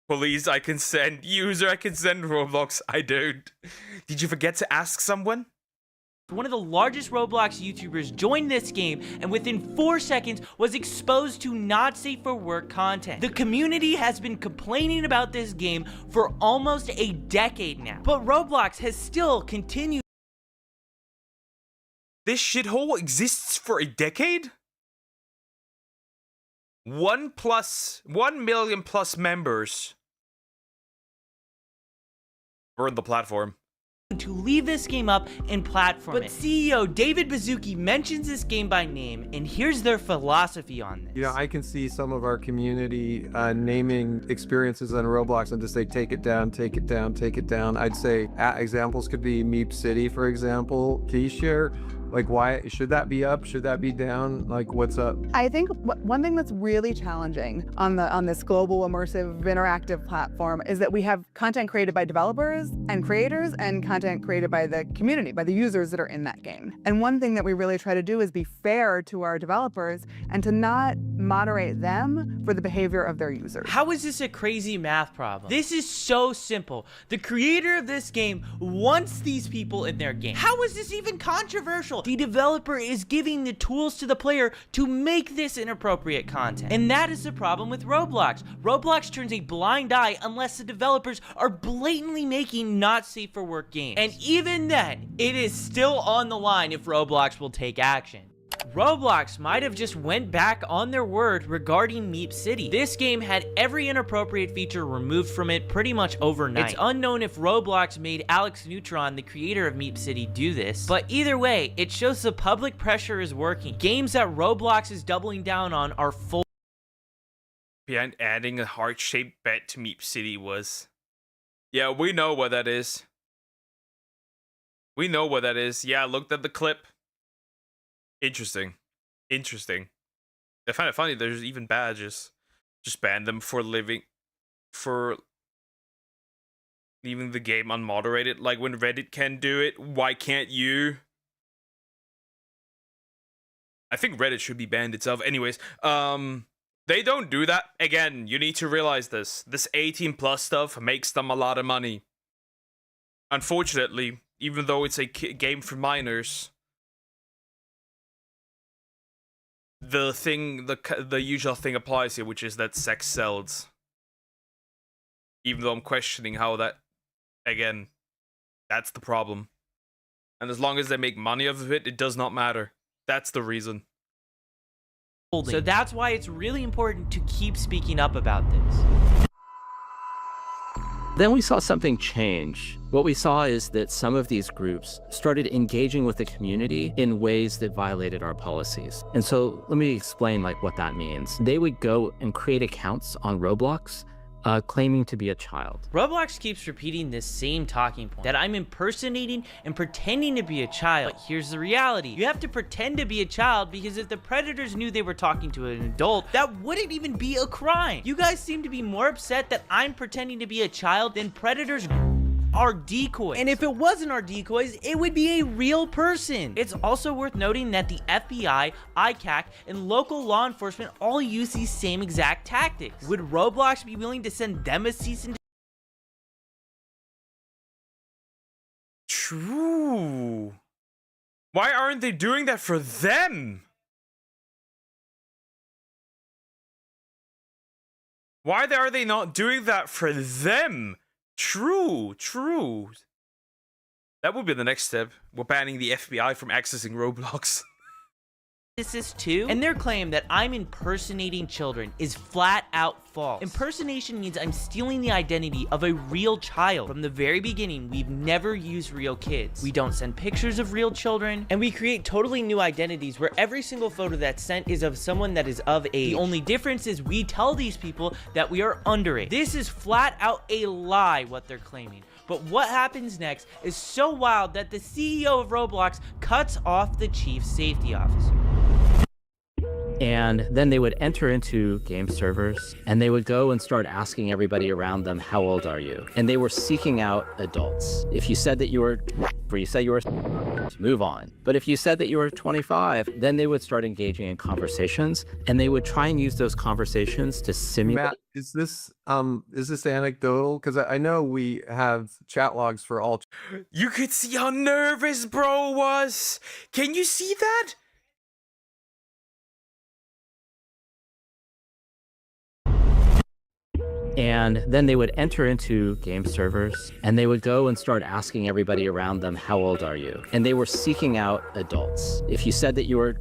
Police, I consent. User, I consent. Roblox, I don't. Did you forget to ask someone? One of the largest Roblox YouTubers joined this game and within 4 seconds was exposed to not safe for work content. The community has been complaining about this game for almost a decade now, but Roblox has still continued. This shithole exists for a decade? 1 million plus members were on the platform. To leave this game up and platform it. But CEO David Baszucki mentions this game by name, and here's their philosophy on this. You know, I can see some of our community naming experiences on Roblox and just say, take it down, take it down, take it down. I'd say examples could be Meep City, for example. Can you share, like, why should that be up? Should that be down? Like, what's up? I think one thing that's really challenging on this global immersive interactive platform is that we have content created by developers and creators and content created by the community, by the users that are in that game. And one thing that we really try to do is be fair to our developers and to not moderate them for the behavior of their users. How is this a crazy math problem? This is so simple. The creator of this game wants these people in their game. How is this even controversial? The developer is giving the tools to the player to make this inappropriate content. And that is the problem with Roblox. Roblox turns a blind eye unless the developers are blatantly making not safe for work games. And even then, it is still on the line if Roblox will take action. Roblox might have just went back on their word regarding Meep City. This game had every inappropriate feature removed from it pretty much overnight. It's unknown if Roblox made Alex Neutron, the creator of Meep City, do this, but either way, it shows the public pressure is working. Games that Roblox is doubling down on are full. Behind adding a heart-shaped bed to Meep City was... Yeah, we know what that is. We know what that is. Yeah, I looked at the clip. Interesting. I find it funny there's even badges. Just ban them for living... For leaving the game unmoderated. Like when Reddit can do it, why can't you? I think Reddit should be banned itself. Anyways, they don't do that. Again, you need to realize this. This 18 plus stuff makes them a lot of money. Unfortunately, even though it's a game for minors, the usual thing applies here, which is that sex sells. Even though I'm questioning how that, again, that's the problem. And as long as they make money of it, it does not matter. That's the reason. So that's why it's really important to keep speaking up about this. Then we saw something change. What we saw is that some of these groups started engaging with the community in ways that violated our policies. And so let me explain what that means. They would go and create accounts on Roblox claiming to be a child. Roblox keeps repeating this same talking point, that I'm impersonating and pretending to be a child. But here's the reality. You have to pretend to be a child because if the predators knew they were talking to an adult, that wouldn't even be a crime. You guys seem to be more upset that I'm pretending to be a child than predators are decoys. And if it wasn't our decoys, it would be a real person. It's also worth noting that the FBI, ICAC, and local law enforcement all use these same exact tactics. Would Roblox be willing to send them a cease and True. Why aren't they doing that for them? Why are they not doing that for them? True. That would be the next step. We're banning the FBI from accessing Roblox. too, and their claim that I'm impersonating children is flat out false. Impersonation means I'm stealing the identity of a real child. From the very beginning, we've never used real kids. We don't send pictures of real children, and we create totally new identities where every single photo that's sent is of someone that is of age. The only difference is we tell these people that we are underage. This is flat out a lie, what they're claiming. But what happens next is so wild that the CEO of Roblox cuts off the chief safety officer. And then they would enter into game servers and they would go and start asking everybody around them, how old are you? And they were seeking out adults. If you said that you were, move on. But if you said that you were 25, then they would start engaging in conversations and they would try and use those conversations to simulate. Matt, is this anecdotal? Because I know we have chat logs for all. You could see how nervous bro was. Can you see that? And then they would enter into game servers and they would go and start asking everybody around them, how old are you? And they were seeking out adults. If you said that you were,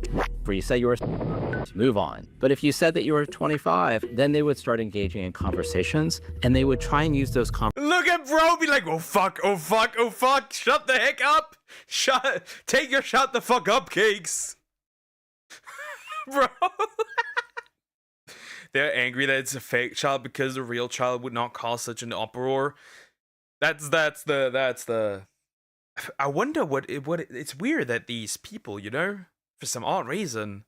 move on. But if you said that you were 25, then they would start engaging in conversations and they would try and use those Look at bro, be like, oh fuck, shut the heck up. Take your shut the fuck up cakes. Bro. They're angry that it's a fake child because a real child would not cause such an uproar. That's the. I wonder what it's weird that these people, for some odd reason,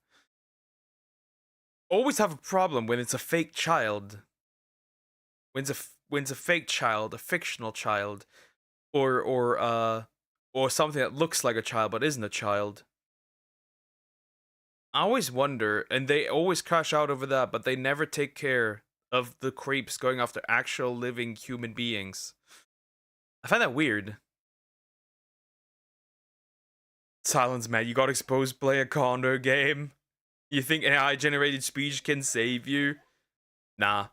always have a problem when it's a fake child. When it's a fake child, a fictional child, or something that looks like a child but isn't a child. I always wonder, and they always crash out over that, but they never take care of the creeps going after actual living human beings. I find that weird. Silence, man. You got exposed, play a condo game. You think AI-generated speech can save you? Nah.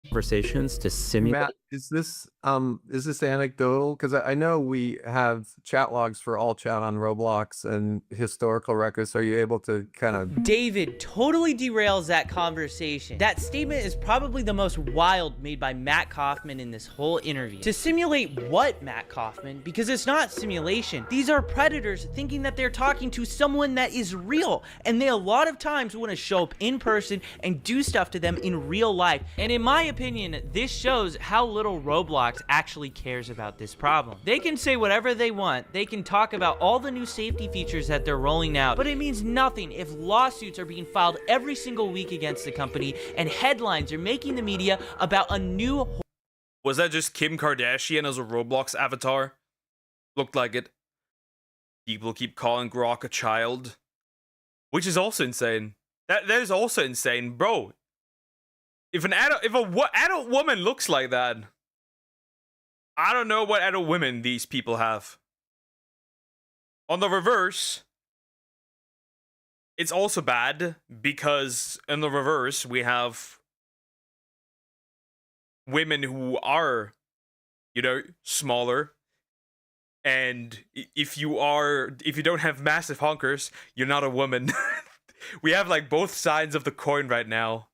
Conversations to simulate. Matt, is this anecdotal? Because I know we have chat logs for all chat on Roblox and historical records. Are you able to kind of... David totally derails that conversation. That statement is probably the most wild made by Matt Kaufman in this whole interview. To simulate what, Matt Kaufman? Because it's not simulation. These are predators thinking that they're talking to someone that is real. And they a lot of times want to show up in person and do stuff to them in real life. And in my opinion, this shows how little Roblox actually cares about this problem. They can say whatever they want, they can talk about all the new safety features that they're rolling out, but it means nothing if lawsuits are being filed every single week against the company and headlines are making the media about a new Was that just Kim Kardashian as a Roblox avatar? Looked like it. People keep calling Grok a child, which is also insane. That is also insane, bro. If an adult woman looks like that, I don't know what adult women these people have. On the reverse, it's also bad because in the reverse we have women who are, you know, smaller. And if you don't have massive honkers, you're not a woman. We have like both sides of the coin right now.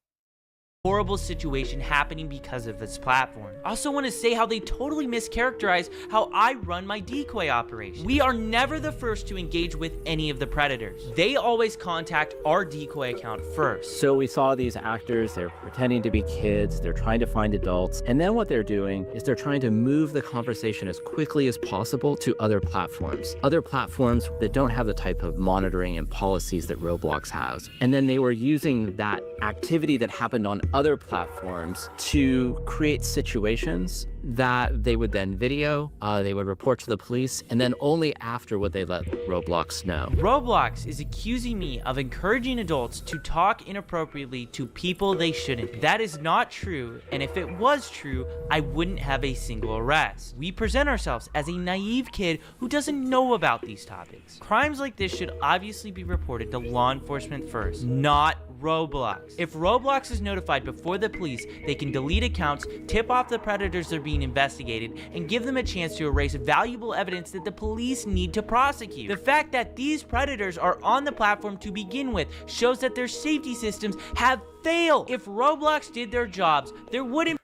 Horrible situation happening because of this platform. I also want to say how they totally mischaracterize how I run my decoy operation. We are never the first to engage with any of the predators. They always contact our decoy account first. So we saw these actors, they're pretending to be kids, they're trying to find adults, and then what they're doing is they're trying to move the conversation as quickly as possible to other platforms that don't have the type of monitoring and policies that Roblox has. And then they were using that activity that happened on other platforms to create situations that they would then video, they would report to the police, and then only after would they let Roblox know. Roblox is accusing me of encouraging adults to talk inappropriately to people they shouldn't. That is not true, and if it was true, I wouldn't have a single arrest. We present ourselves as a naive kid who doesn't know about these topics. Crimes like this should obviously be reported to law enforcement first, not Roblox. If Roblox is notified before the police, they can delete accounts, tip off the predators they're being investigated, and give them a chance to erase valuable evidence that the police need to prosecute. The fact that these predators are on the platform to begin with shows that their safety systems have failed. If Roblox did their jobs, there wouldn't.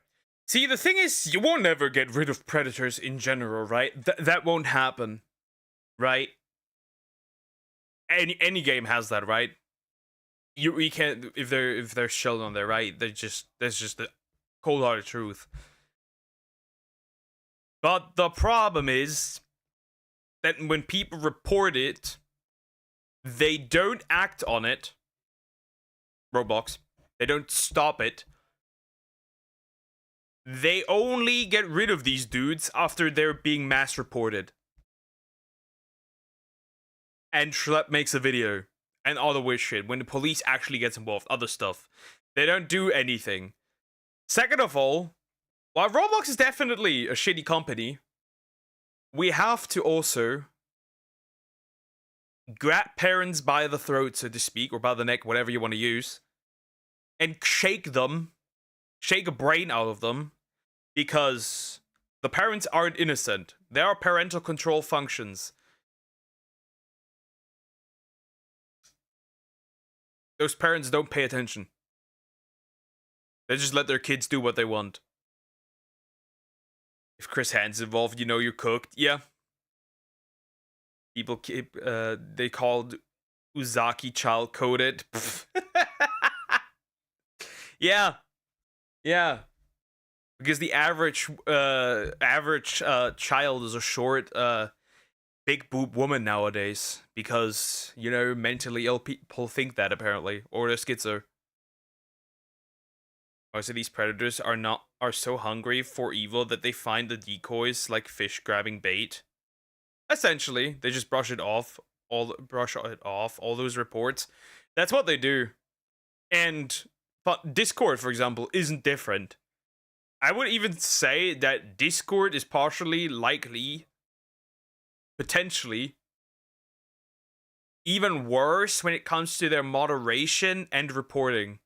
See, the thing is, you won't ever get rid of predators in general, right? That won't happen, right? Any game has that, right? You can't, if they're shelled on there, right? That's just the cold-hearted truth. But the problem is that when people report it, they don't act on it. Roblox. They don't stop it. They only get rid of these dudes after they're being mass reported. And Schlep makes a video. And all the weird shit. When the police actually gets involved. Other stuff. They don't do anything. Second of all, while Roblox is definitely a shitty company, we have to also grab parents by the throat, so to speak, or by the neck, whatever you want to use, and shake them, shake a brain out of them, because the parents aren't innocent. There are parental control functions. Those parents don't pay attention. They just let their kids do what they want. If Chris Han's involved, you know you're cooked. Yeah. People keep, they called Uzaki child-coded. Yeah. Yeah. Because the average child is a short, big boob woman nowadays. Because, you know, mentally ill people think that, apparently. Or they're schizo. So these predators are so hungry for evil that they find the decoys like fish grabbing bait. Essentially, they just brush it off all those reports. That's what they do. But Discord, for example, isn't different. I would even say that Discord is partially likely, potentially, even worse when it comes to their moderation and reporting.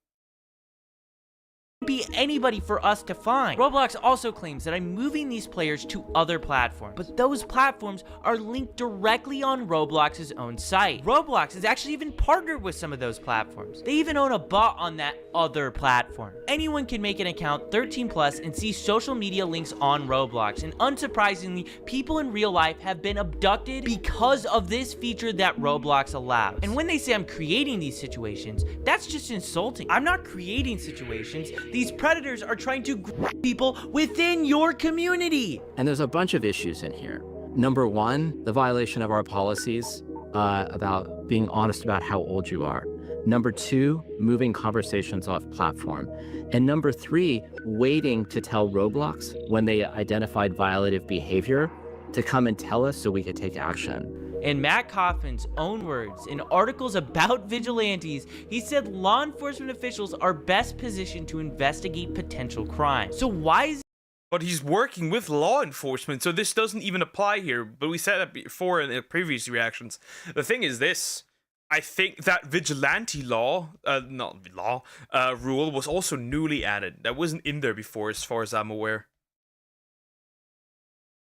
Be anybody for us to find. Roblox also claims that I'm moving these players to other platforms, but those platforms are linked directly on Roblox's own site. Roblox has actually even partnered with some of those platforms. They even own a bot on that other platform. Anyone can make an account 13+ and see social media links on Roblox, and unsurprisingly, people in real life have been abducted because of this feature that Roblox allows. And when they say I'm creating these situations, that's just insulting. I'm not creating situations. These predators are trying to grab people within your community. And there's a bunch of issues in here. Number one, the violation of our policies about being honest about how old you are. Number 2, moving conversations off platform. And number 3, waiting to tell Roblox when they identified violative behavior to come and tell us so we could take action. In Matt Kaufman's own words, in articles about vigilantes, he said law enforcement officials are best positioned to investigate potential crime. So why is But he's working with law enforcement, so this doesn't even apply here. But we said that before in the previous reactions. The thing is this. I think that vigilante law, rule was also newly added. That wasn't in there before, as far as I'm aware.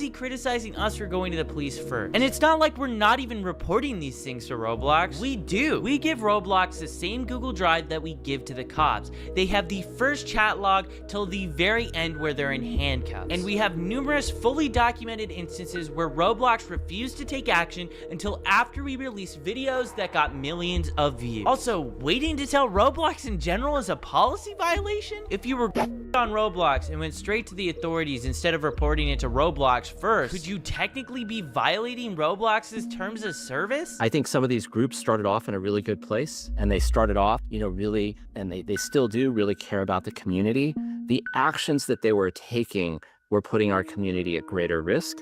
he criticizing us for going to the police first? And it's not like we're not even reporting these things to Roblox. We do. We give Roblox the same Google Drive that we give to the cops. They have the first chat log till the very end where they're in handcuffs. And we have numerous fully documented instances where Roblox refused to take action until after we released videos that got millions of views. Also, waiting to tell Roblox in general is a policy violation? If you were on Roblox and went straight to the authorities instead of reporting it to Roblox first, could you technically be violating Roblox's terms of service? I think some of these groups started off in a really good place, and they started off, really, and they still do really care about the community. The actions that they were taking were putting our community at greater risk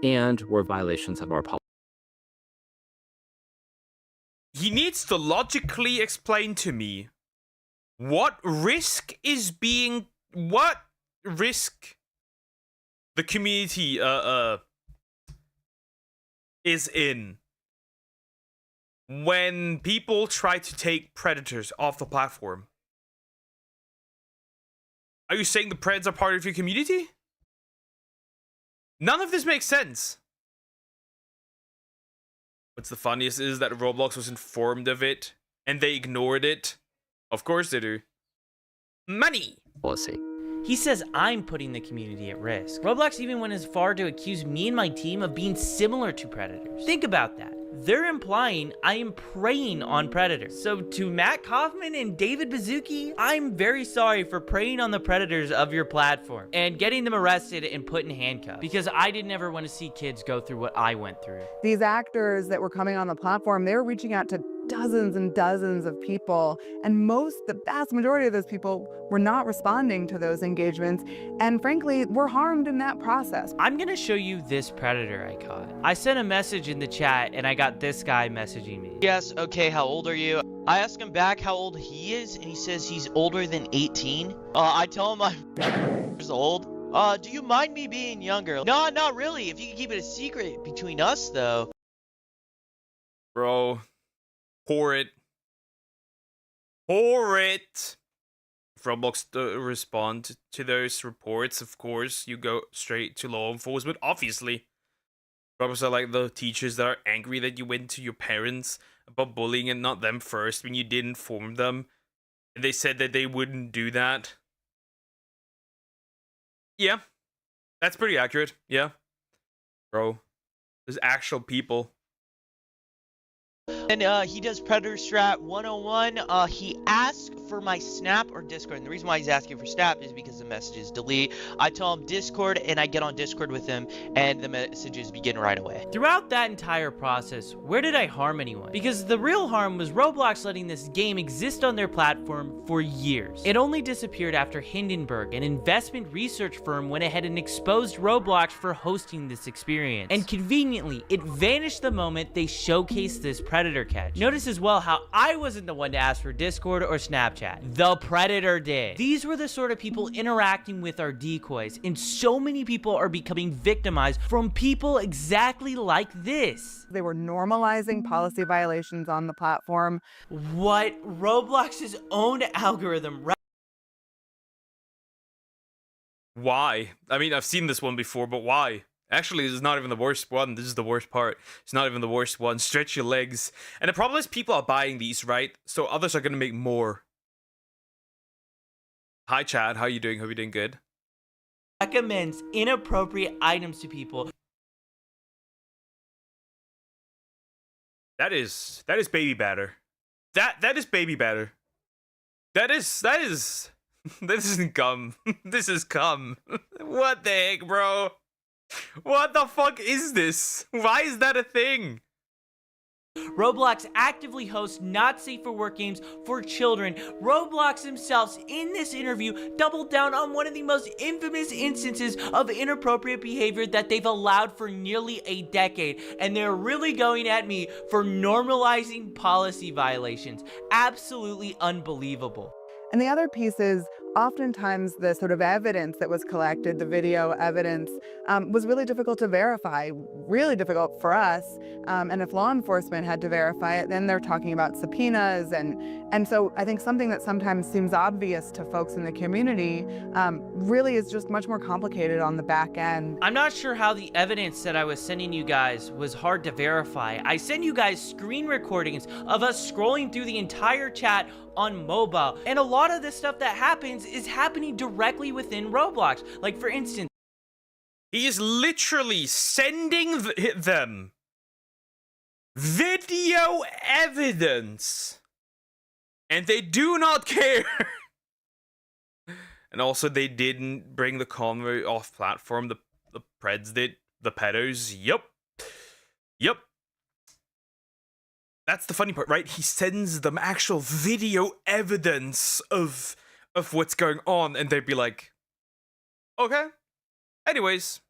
and were violations of our policy. He needs to logically explain to me what risk the community is in when people try to take predators off the platform. Are you saying the Preds are part of your community? None of this makes sense. What's the funniest is that Roblox was informed of it and they ignored it. Of course they do. Money! Policy. He says I'm putting the community at risk. Roblox even went as far to accuse me and my team of being similar to predators. Think about that. They're implying I am preying on predators. So to Matt Kaufman and David Baszucki, I'm very sorry for preying on the predators of your platform and getting them arrested and put in handcuffs, because I didn't ever want to see kids go through what I went through. These actors that were coming on the platform, they were reaching out to dozens and dozens of people, and the vast majority of those people were not responding to those engagements, and frankly, were harmed in that process. I'm gonna show you this predator I caught. I sent a message in the chat and I got this guy messaging me. Yes, okay, how old are you? I asked him back how old he is, and he says he's older than 18. I tell him I'm years old. Do you mind me being younger? No, not really. If you can keep it a secret between us, though. Bro. Pour it. If Roblox respond to those reports, of course, you go straight to law enforcement, obviously. Roblox are like the teachers that are angry that you went to your parents about bullying and not them first when you did inform them. And they said that they wouldn't do that. Yeah. That's pretty accurate. Yeah. Bro. There's actual people. And he does Predator Strat 101. He asked for my Snap or Discord. And the reason why he's asking for Snap is because the messages delete. I tell him Discord, and I get on Discord with him, and the messages begin right away. Throughout that entire process, where did I harm anyone? Because the real harm was Roblox letting this game exist on their platform for years. It only disappeared after Hindenburg, an investment research firm, went ahead and exposed Roblox for hosting this experience. And conveniently, it vanished the moment they showcased this Predator catch. Notice as well how I wasn't the one to ask for Discord or Snapchat. The Predator did. These were the sort of people interacting with our decoys, and so many people are becoming victimized from people exactly like this. They were normalizing policy violations on the platform. What? Roblox's own algorithm. Why? I mean, I've seen this one before, but why? Actually, this is not even the worst one. This is the worst part. It's not even the worst one. Stretch your legs. And the problem is people are buying these, right? So others are going to make more. Hi, Chad. How you doing? Hope you're doing good. Recommends inappropriate items to people. That is baby batter. That is baby batter. That is this isn't cum. This is cum. What the heck, bro? What the fuck is this? Why is that a thing? Roblox actively hosts not safe for work games for children. Roblox themselves in this interview doubled down on one of the most infamous instances of inappropriate behavior that they've allowed for nearly a decade, and they're really going at me for normalizing policy violations. Absolutely unbelievable. And the other piece is oftentimes the sort of evidence that was collected, the video evidence, was really difficult to verify, really difficult for us. And if law enforcement had to verify it, then they're talking about subpoenas. And so I think something that sometimes seems obvious to folks in the community really is just much more complicated on the back end. I'm not sure how the evidence that I was sending you guys was hard to verify. I sent you guys screen recordings of us scrolling through the entire chat on mobile, and a lot of the stuff that happens is happening directly within Roblox. Like, for instance, he is literally sending them video evidence, and they do not care. And also, they didn't bring the convoy off platform. The Preds did. The pedos. Yep. That's the funny part, right? He sends them actual video evidence of what's going on, and they'd be like, okay. Anyways.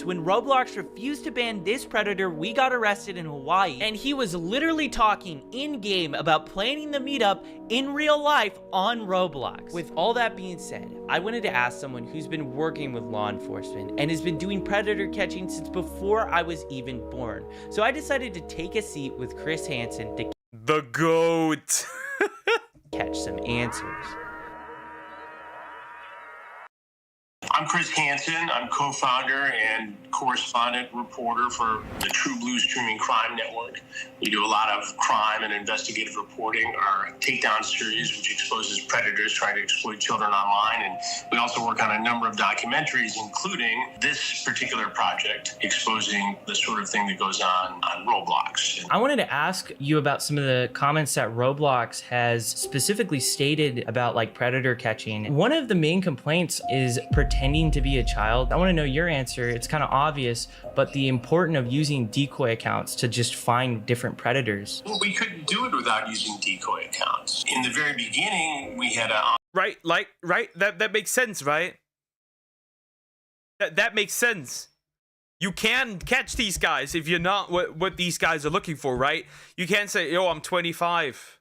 When Roblox refused to ban this predator, we got arrested in Hawaii, and he was literally talking in-game about planning the meetup in real life on Roblox. With all that being said, I wanted to ask someone who's been working with law enforcement and has been doing predator catching since before I was even born. So I decided to take a seat with Chris Hansen to the GOAT catch some answers. I'm Chris Hansen. I'm co-founder and correspondent reporter for the True Blue Streaming Crime Network. We do a lot of crime and investigative reporting. Our Takedown series, which exposes predators trying to exploit children online. And we also work on a number of documentaries, including this particular project, exposing the sort of thing that goes on Roblox. I wanted to ask you about some of the comments that Roblox has specifically stated about like predator catching. One of the main complaints is pretending to be a child. I want to know your answer. It's kind of obvious, but the importance of using decoy accounts to just find different predators. Well, we couldn't do it without using decoy accounts. In the very beginning, we had a... Right, that makes sense, right? That makes sense. You can catch these guys if you're not what these guys are looking for, right? You can't say, yo, I'm 25.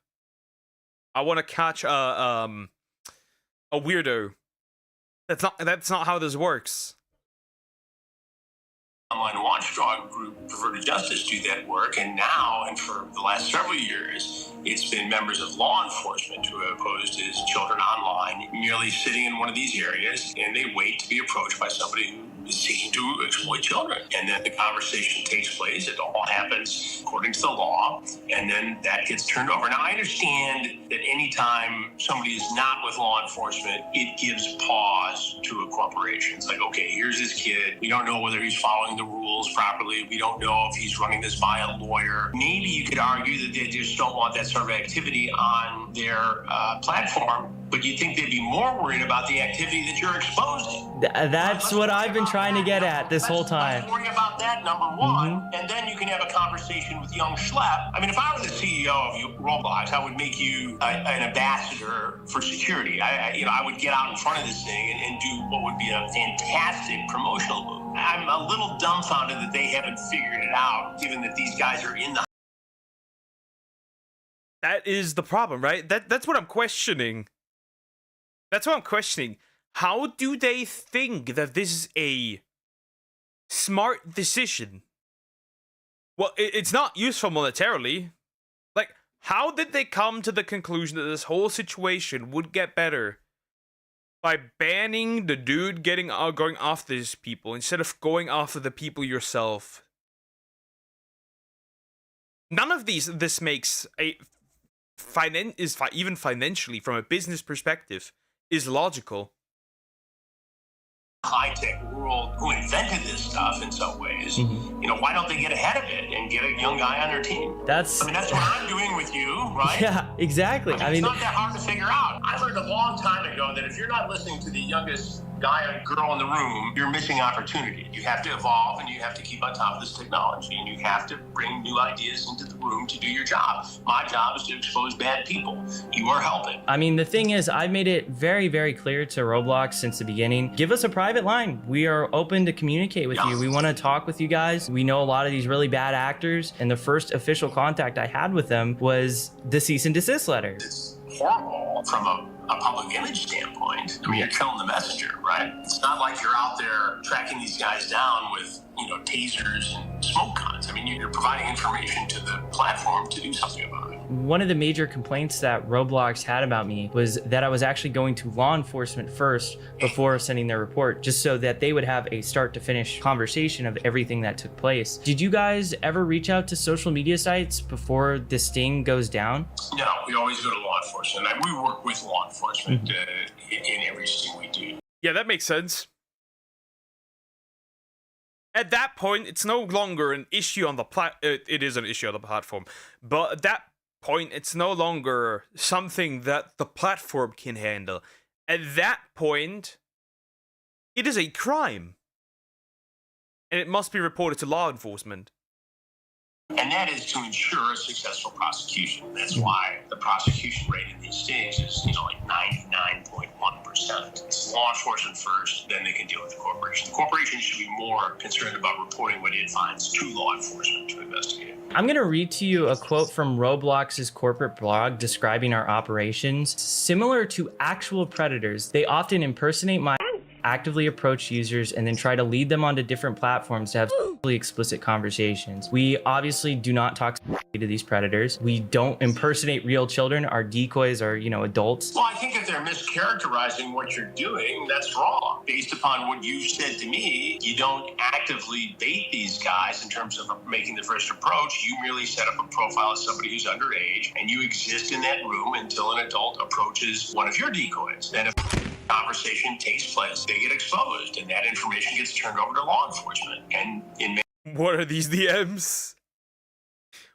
I want to catch a weirdo. That's not how this works. Online watchdog group Perverted Justice do that work, and now, and for the last several years, it's been members of law enforcement who have posed as children online, merely sitting in one of these areas, and they wait to be approached by somebody who is seeking to exploit children. And then the conversation takes place. It all happens according to the law, and then that gets turned over. Now, I understand that anytime somebody is not with law enforcement, it gives pause to a corporation. It's like, okay, here's this kid. We don't know whether he's following the rules properly. We don't know if he's running this by a lawyer. Maybe you could argue that they just don't want that sort of activity on their platform, but you think they'd be more worried about the activity that you're exposing. That's what I've been trying to get at this whole time. Let's worry about that, number one, and then you can have a conversation with young Schlepp. I mean, if I were the CEO of Roblox, I would make you an ambassador for security. I would get out in front of this thing and do what would be a fantastic promotional move. I'm a little dumbfounded that they haven't figured it out, given that these guys are in the... That is the problem, right? That's what I'm questioning. That's what I'm questioning. How do they think that this is a smart decision? Well, it's not useful monetarily. Like, how did they come to the conclusion that this whole situation would get better by banning the dude going after these people instead of going after the people yourself? None of this makes even financially, from a business perspective, is logical. High-tech world who invented this stuff in some ways, why don't they get ahead of it and get a young guy on their team? That's what I'm doing with you, right? Yeah, exactly. It's not that hard to figure out. I learned a long time ago that if you're not listening to the youngest guy or girl in the room, you're missing opportunity. You have to evolve and you have to keep on top of this technology and you have to bring new ideas into the room to do your job. My job is to expose bad people. You are helping. I mean, the thing is, I've made it very, very clear to Roblox since the beginning. Give us a private line. We are open to communicate with you. We want to talk with you guys. We know a lot of these really bad actors, and the first official contact I had with them was the cease and desist letter. It's horrible from a public image standpoint. I mean, you're killing the messenger, right? It's not like you're out there tracking these guys down with, tasers and smoke guns. I mean, you're providing information to the platform to do something about it. One of the major complaints that Roblox had about me was that I was actually going to law enforcement first before sending their report, just so that they would have a start to finish conversation of everything that took place. Did you guys ever reach out to social media sites before this sting goes down? No, we always go to law enforcement. We work with law enforcement in everything we do. Yeah, that makes sense. At that point, it's no longer an issue on the it is an issue on the platform, but at that point, it's no longer something that the platform can handle. At that point, it is a crime, and it must be reported to law enforcement. And that is to ensure a successful prosecution. That's why the prosecution rate in these states is, like 99.1%. It's law enforcement first, then they can deal with the corporation. The corporation should be more concerned about reporting what it finds to law enforcement to investigate. I'm going to read to you a quote from Roblox's corporate blog describing our operations. Similar to actual predators, they often impersonate actively approach users and then try to lead them onto different platforms to have explicit conversations. We obviously do not talk to these predators. We don't impersonate real children. Our decoys are, adults. Well, I think if they're mischaracterizing what you're doing, that's wrong. Based upon what you said to me, you don't actively bait these guys in terms of making the first approach. You merely set up a profile of somebody who's underage, and you exist in that room until an adult approaches one of your decoys. Then if conversation takes place, they get exposed, and that information gets turned over to law enforcement. And what are these DMs?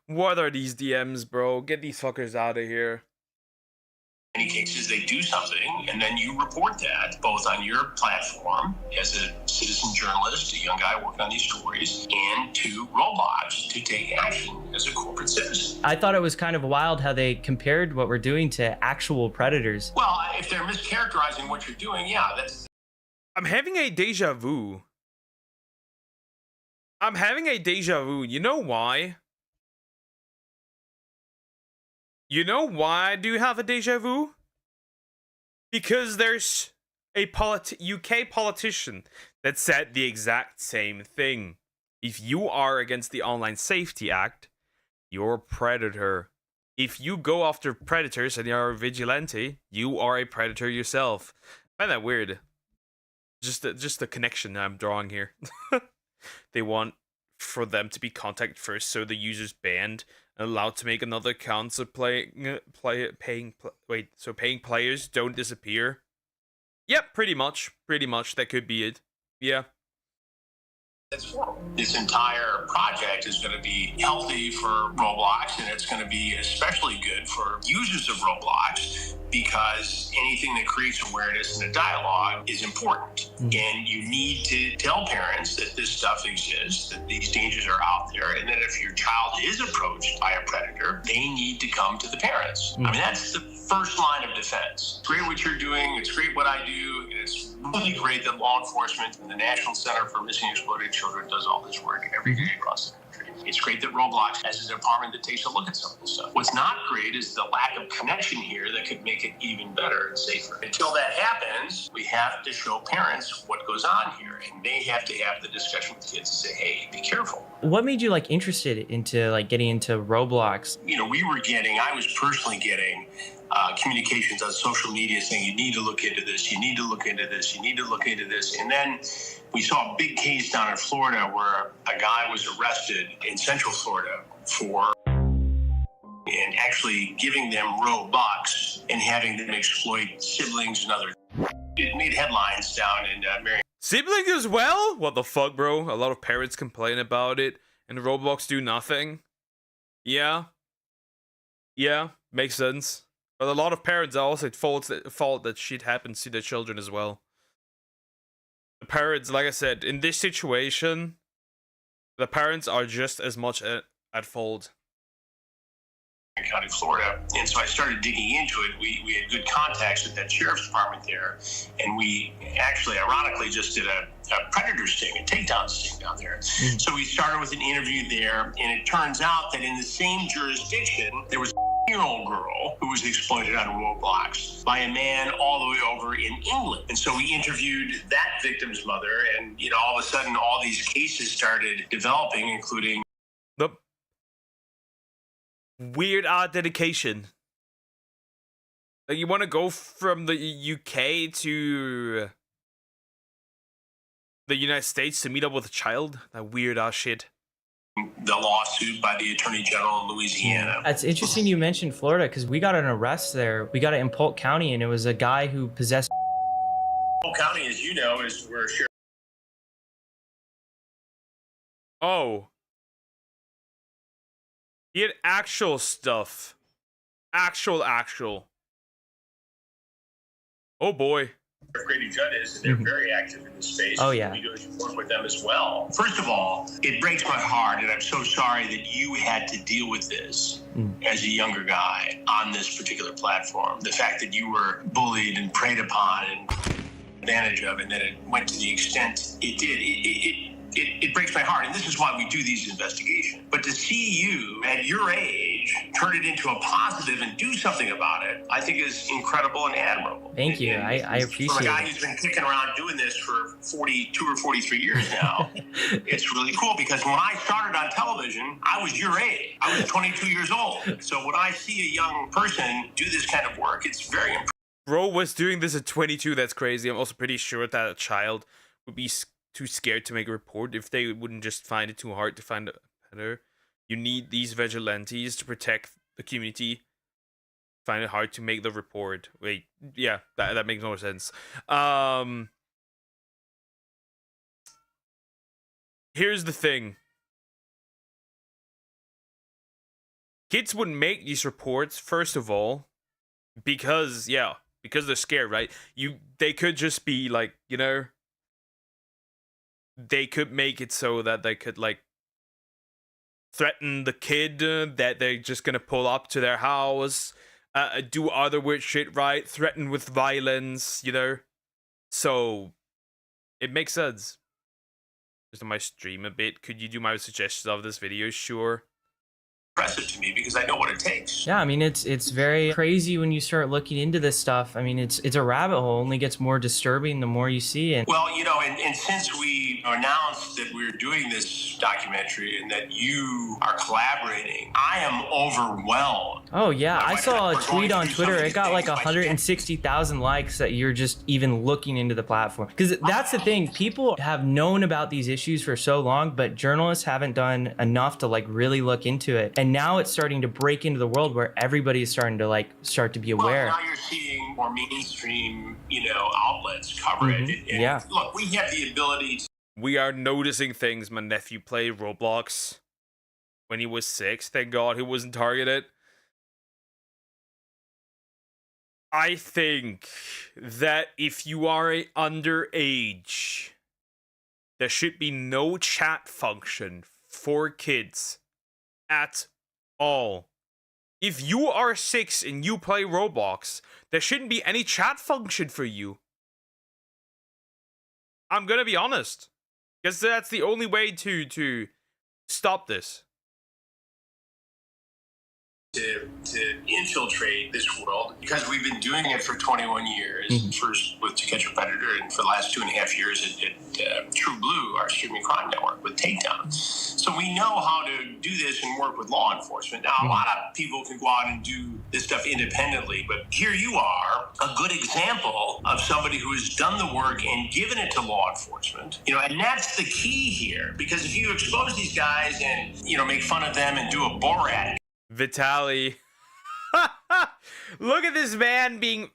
What are these DMs, bro? Get these fuckers out of here. In many cases, they do something, and then you report that both on your platform as a citizen journalist, a young guy working on these stories, and to Roblox to take action as a corporate citizen. I thought it was kind of wild how they compared what we're doing to actual predators. Well, if they're mischaracterizing what you're doing, yeah, that's... I'm having a deja vu. You know why? You know why I do have a deja vu? Because there's a UK politician that said the exact same thing. If you are against the Online Safety Act, you're a predator. If you go after predators and you're a vigilante, you are a predator yourself. I find that weird. Just the connection I'm drawing here. They want for them to be contact first, so the user's banned and allowed to make another account, so paying players don't disappear. Yep, pretty much that could be it. Yeah. This entire project is going to be healthy for Roblox, and it's going to be especially good for users of Roblox, because anything that creates awareness and a dialogue is important. And you need to tell parents that this stuff exists, that these dangers are out there, and that if your child is approached by a predator, they need to come to the parents. I mean, that's the first line of defense. It's great what you're doing. It's great what I do. And it's really great that law enforcement and the National Center for Missing and Exploited Children does all this work every day across the country. It's great that Roblox has a department that takes a look at some of this stuff. What's not great is the lack of connection here that could make it even better and safer. Until that happens, we have to show parents what goes on here, and they have to have the discussion with kids and say, hey, be careful. What made you interested into getting into Roblox? I was personally getting communications on social media saying, you need to look into this, you need to look into this, you need to look into this. And then we saw a big case down in Florida where a guy was arrested in Central Florida for and actually giving them Robux and having them exploit siblings and other. It made headlines down in Marion. Sibling as well? What the fuck, bro? A lot of parents complain about it, and Roblox do nothing. Yeah, makes sense. But a lot of parents also fault that shit happens to their children as well. The parents, like I said, in this situation, the parents are just as much at fault. County, Florida. And so I started digging into it. We had good contacts with that sheriff's department there. And we actually, ironically, just did a predator sting, a takedown sting down there. So we started with an interview there. And it turns out that in the same jurisdiction, there was a 10-year-old girl who was exploited on Roblox by a man all the way over in England. And so we interviewed that victim's mother. And, you know, all of a sudden, all these cases started developing, including the weird art dedication. Like, you want to go from the UK to the United States to meet up with a child? That weird ass shit. The lawsuit by the Attorney General in Louisiana. It's interesting you mentioned Florida because we got an arrest there. We got it in Polk County, and it was a guy who possessed. Polk County, as you know, is where sheriff. Oh. He had actual stuff. Actual. Oh boy. Grady Judd is, and they're very active in this space. Oh, yeah. We go to work with them as well. First of all, it breaks my heart, and I'm so sorry that you had to deal with this as a younger guy on this particular platform. The fact that you were bullied and preyed upon and advantage of, and that it went to the extent it did. It breaks my heart, and this is why we do these investigations. But to see you at your age turn it into a positive and do something about it, I think is incredible and admirable. Thank you. I appreciate it. From a guy who's been kicking around doing this for 42 or 43 years now, it's really cool because when I started on television, I was your age. I was 22 years old. So when I see a young person do this kind of work, it's very impressive. Bro was doing this at 22. That's crazy. I'm also pretty sure that a child would be too scared to make a report if they wouldn't just find it too hard to find a predator. You need these vigilantes to protect the community. Find it hard to make the report. Wait, yeah, that makes no sense. Here's the thing. Kids wouldn't make these reports, first of all, because they're scared, right? They could just be like, you know, they could make it so that they could, like, threaten the kid, that they're just gonna pull up to their house, do other weird shit, right? Threaten with violence, you know? So, it makes sense. Just on my stream a bit, could you do my suggestions of this video? Sure. Impressive to me because I know what it takes. Yeah, I mean, it's very crazy when you start looking into this stuff. I mean, it's a rabbit hole. It only gets more disturbing the more you see it. Well, you know, and since we announced that we're doing this documentary and that you are collaborating, I am overwhelmed. Oh, yeah. I saw a tweet on Twitter. It got like 160,000 likes that you're just even looking into the platform. Because that's the thing. People have known about these issues for so long, but journalists haven't done enough to, like, really look into it. And now it's starting to break into the world where everybody is starting to, like, start to be aware. Well, now you're seeing more mainstream, you know, outlets cover it. And yeah. Look, we have the ability to... We are noticing things. My nephew played Roblox when he was 6. Thank God he wasn't targeted. I think that if you are underage, there should be no chat function for kids at all. If you are 6 and you play Roblox, there shouldn't be any chat function for you. I'm gonna be honest. Because that's the only way to stop this. To infiltrate this world, because we've been doing it for 21 years, first with To Catch a Predator, and for the last 2.5 years at True Blue, our streaming crime network, with Takedown. So we know how to do this and work with law enforcement. Now, a lot of people can go out and do this stuff independently, but here you are, a good example of somebody who has done the work and given it to law enforcement. You know, and that's the key here, because if you expose these guys and, you know, make fun of them and do a Borat, Vitaly. Look at this man being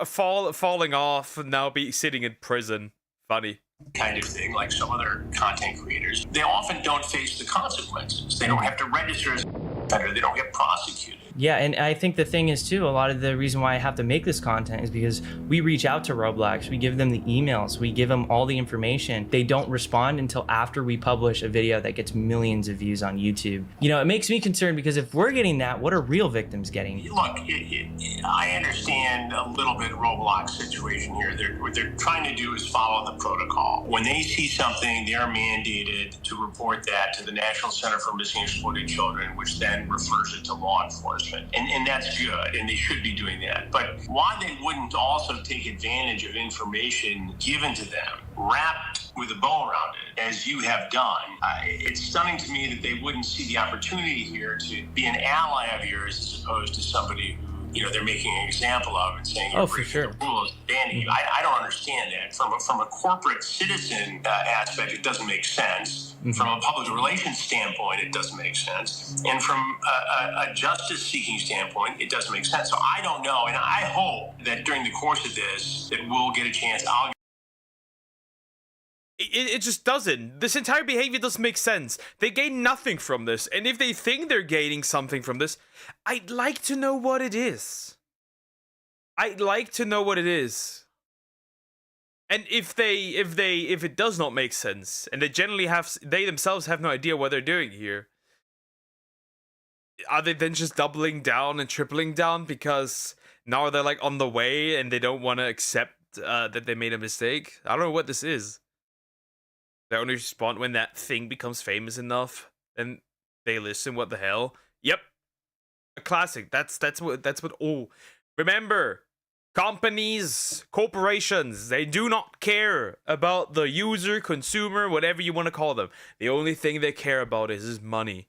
falling off and now sitting in prison. Funny. Kind of thing, like some other content creators, they often don't face the consequences. They don't have to register as a offender. They don't get prosecuted. Yeah, and I think the thing is too, a lot of the reason why I have to make this content is because we reach out to Roblox, we give them the emails, we give them all the information. They don't respond until after we publish a video that gets millions of views on YouTube. You know, it makes me concerned because if we're getting that, what are real victims getting? Look, I understand a little bit Roblox situation here. What they're trying to do is follow the protocol. When they see something, they're mandated to report that to the National Center for Missing and Exploited Children, which then refers it to law enforcement. And that's good, and they should be doing that. But why they wouldn't also take advantage of information given to them, wrapped with a bow around it, as you have done, it's stunning to me that they wouldn't see the opportunity here to be an ally of yours as opposed to somebody who, you know, they're making an example of and saying, oh, for sure, the rules, banning you. I don't understand that. From a corporate citizen aspect, it doesn't make sense. From a public relations standpoint, it doesn't make sense. And from a justice-seeking standpoint, it doesn't make sense. So I don't know, and I hope that during the course of this, that we'll get a chance. It just doesn't. This entire behavior doesn't make sense. They gain nothing from this, and if they think they're gaining something from this, I'd like to know what it is. I'd like to know what it is. And if it does not make sense, and they themselves have no idea what they're doing here, are they then just doubling down and tripling down because now they're like on the way and they don't want to accept that they made a mistake? I don't know what this is. They only respond when that thing becomes famous enough, and they listen. What the hell? Yep, a classic. That's what. Oh, remember, companies, corporations, they do not care about the user, consumer, whatever you want to call them. The only thing they care about is money.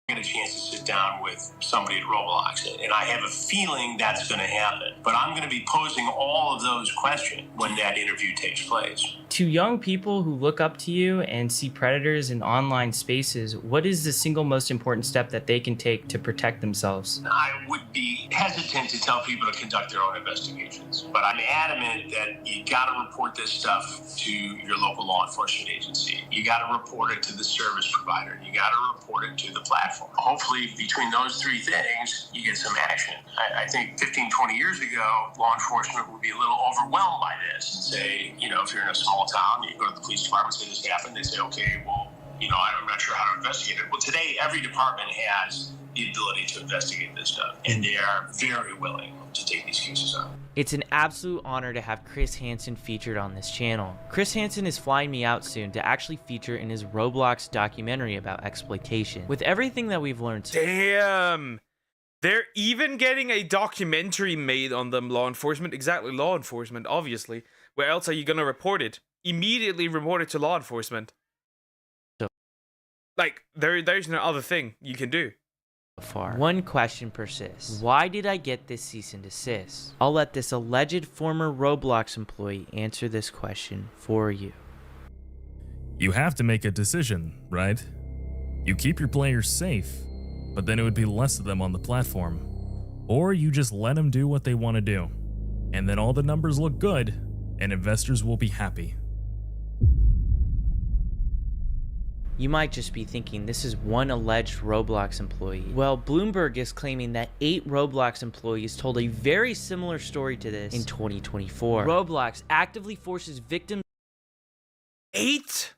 Get a chance to sit down with somebody at Roblox, and I have a feeling that's going to happen. But I'm going to be posing all of those questions when that interview takes place. To young people who look up to you and see predators in online spaces, what is the single most important step that they can take to protect themselves? I would be hesitant to tell people to conduct their own investigations, but I'm adamant that you got to report this stuff to your local law enforcement agency. You got to report it to the service provider. You got to report it to the platform. Hopefully, between those three things, you get some action. I think 15, 20 years ago, law enforcement would be a little overwhelmed by this and say, you know, if you're in a small town, you go to the police department, say this happened, they say, okay, well, you know, I'm not sure how to investigate it. Well, today, every department has the ability to investigate this stuff, and they are very willing to take these cases up. It's an absolute honor to have Chris Hansen featured on this channel. Chris Hansen is flying me out soon to actually feature in his Roblox documentary about exploitation. With everything that we've learned... Damn! They're even getting a documentary made on them, law enforcement. Exactly, law enforcement, obviously. Where else are you gonna report it? Immediately report it to law enforcement. Like, there's no other thing you can do. Far. One question persists. Why did I get this cease and desist? I'll let this alleged former Roblox employee answer this question for you. You have to make a decision, right? You keep your players safe, but then it would be less of them on the platform. Or you just let them do what they want to do, and then all the numbers look good, and investors will be happy. You might just be thinking this is one alleged Roblox employee. Well, Bloomberg is claiming that 8 Roblox employees told a very similar story to this in 2024. Roblox actively forces victims... 8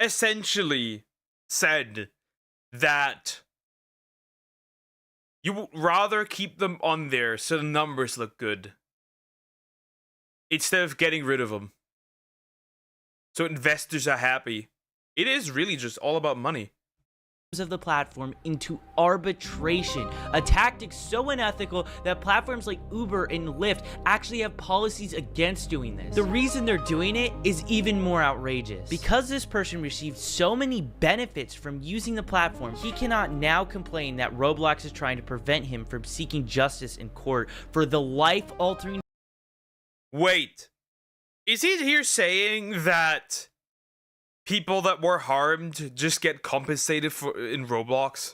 essentially said that you would rather keep them on there so the numbers look good instead of getting rid of them. So investors are happy. It is really just all about money. Of the platform into arbitration, a tactic so unethical that platforms like Uber and Lyft actually have policies against doing this. The reason they're doing it is even more outrageous. Because this person received so many benefits from using the platform, he cannot now complain that Roblox is trying to prevent him from seeking justice in court for the life-altering... Wait, is he here saying that people that were harmed just get compensated for in Roblox?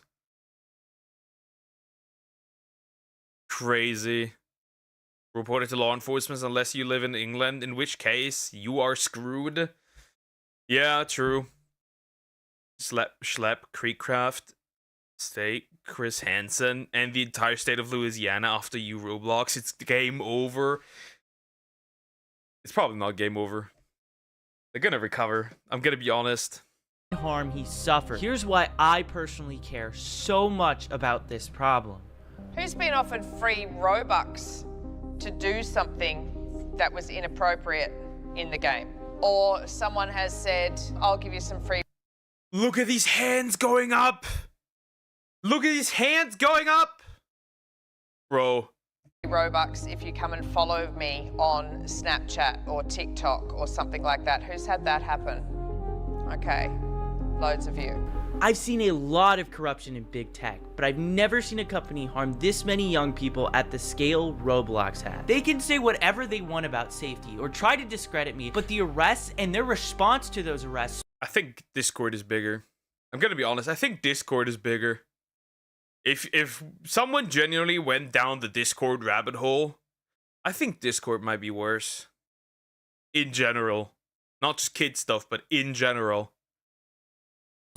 Crazy. Report it to law enforcement unless you live in England, in which case you are screwed. Yeah, true. Schlep, Creekcraft, Steak, Chris Hansen and the entire state of Louisiana after you Roblox, it's game over. It's probably not game over. They're gonna recover. I'm gonna be honest. Harm he suffered. Here's why I personally care so much about this problem. Who's been offered free Robux to do something that was inappropriate in the game? Or someone has said, I'll give you some free... Look at these hands going up! Look at these hands going up! Bro. Robux if you come and follow me on Snapchat or TikTok or something like that. Who's had that happen? Okay, loads of you. I've seen a lot of corruption in big tech, but I've never seen a company harm this many young people at the scale Roblox has. They can say whatever they want about safety or try to discredit me, but the arrests and their response to those arrests... I think Discord is bigger. I'm gonna be honest, I think Discord is bigger. If someone genuinely went down the Discord rabbit hole, I think Discord might be worse. In general. Not just kid stuff, but in general.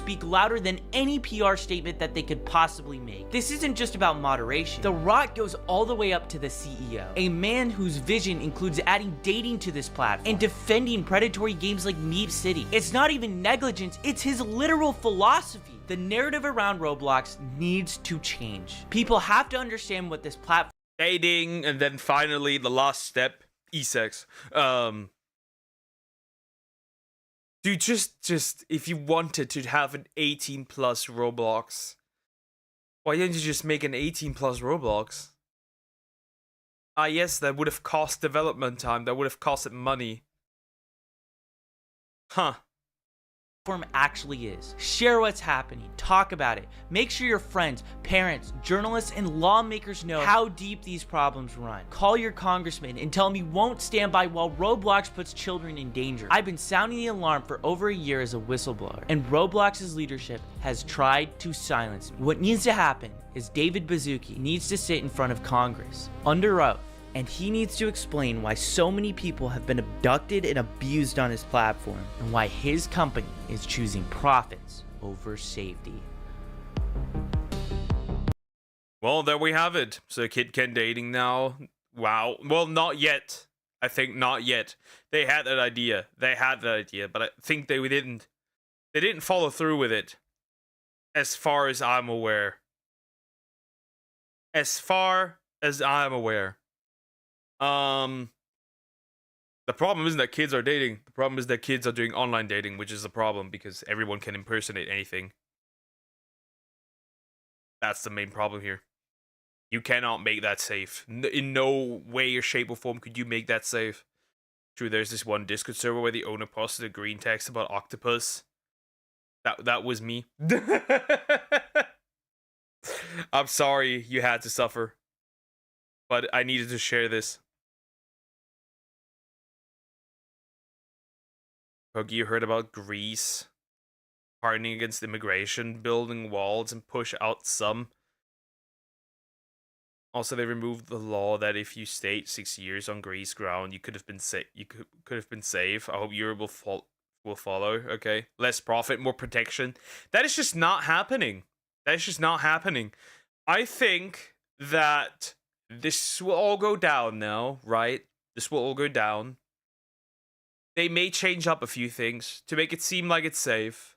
Speak louder than any PR statement that they could possibly make. This isn't just about moderation. The rot goes all the way up to the CEO, a man whose vision includes adding dating to this platform and defending predatory games like Meep City. It's not even negligence, it's his literal philosophy. The narrative around Roblox needs to change. People have to understand what this platform... Dating, and then finally the last step, e-sex. Dude, just if you wanted to have an 18 plus Roblox, why didn't you just make an 18 plus Roblox? Ah, yes, that would have cost development time. That would have costed money. Huh. Actually is. Share what's happening, talk about it, make sure your friends, parents, journalists, and lawmakers know how deep these problems run. Call your congressman and tell him he won't stand by while Roblox puts children in danger. I've been sounding the alarm for over a year as a whistleblower, and Roblox's leadership has tried to silence me. What needs to happen is David Baszucki needs to sit in front of Congress under oath, and he needs to explain why so many people have been abducted and abused on his platform, and why his company is choosing profits over safety. Well, there we have it. So Kid Ken dating now. Wow. Well, not yet. I think not yet. They had that idea. But I think they didn't follow through with it. As far as I'm aware. The problem isn't that kids are dating. The problem is that kids are doing online dating, which is the problem because everyone can impersonate anything. That's the main problem here. You cannot make that safe. In no way or shape or form could you make that safe. True, there's this one Discord server where the owner posted a green text about octopus. That was me. I'm sorry you had to suffer. But I needed to share this. Puggy, you heard about Greece hardening against immigration, building walls, and push out some. Also, they removed the law that if you stayed 6 years on Greece ground, you could have been safe. I hope Europe will follow. Okay, less profit, more protection. That is just not happening. I think that this will all go down now, right? This will all go down. They may change up a few things to make it seem like it's safe,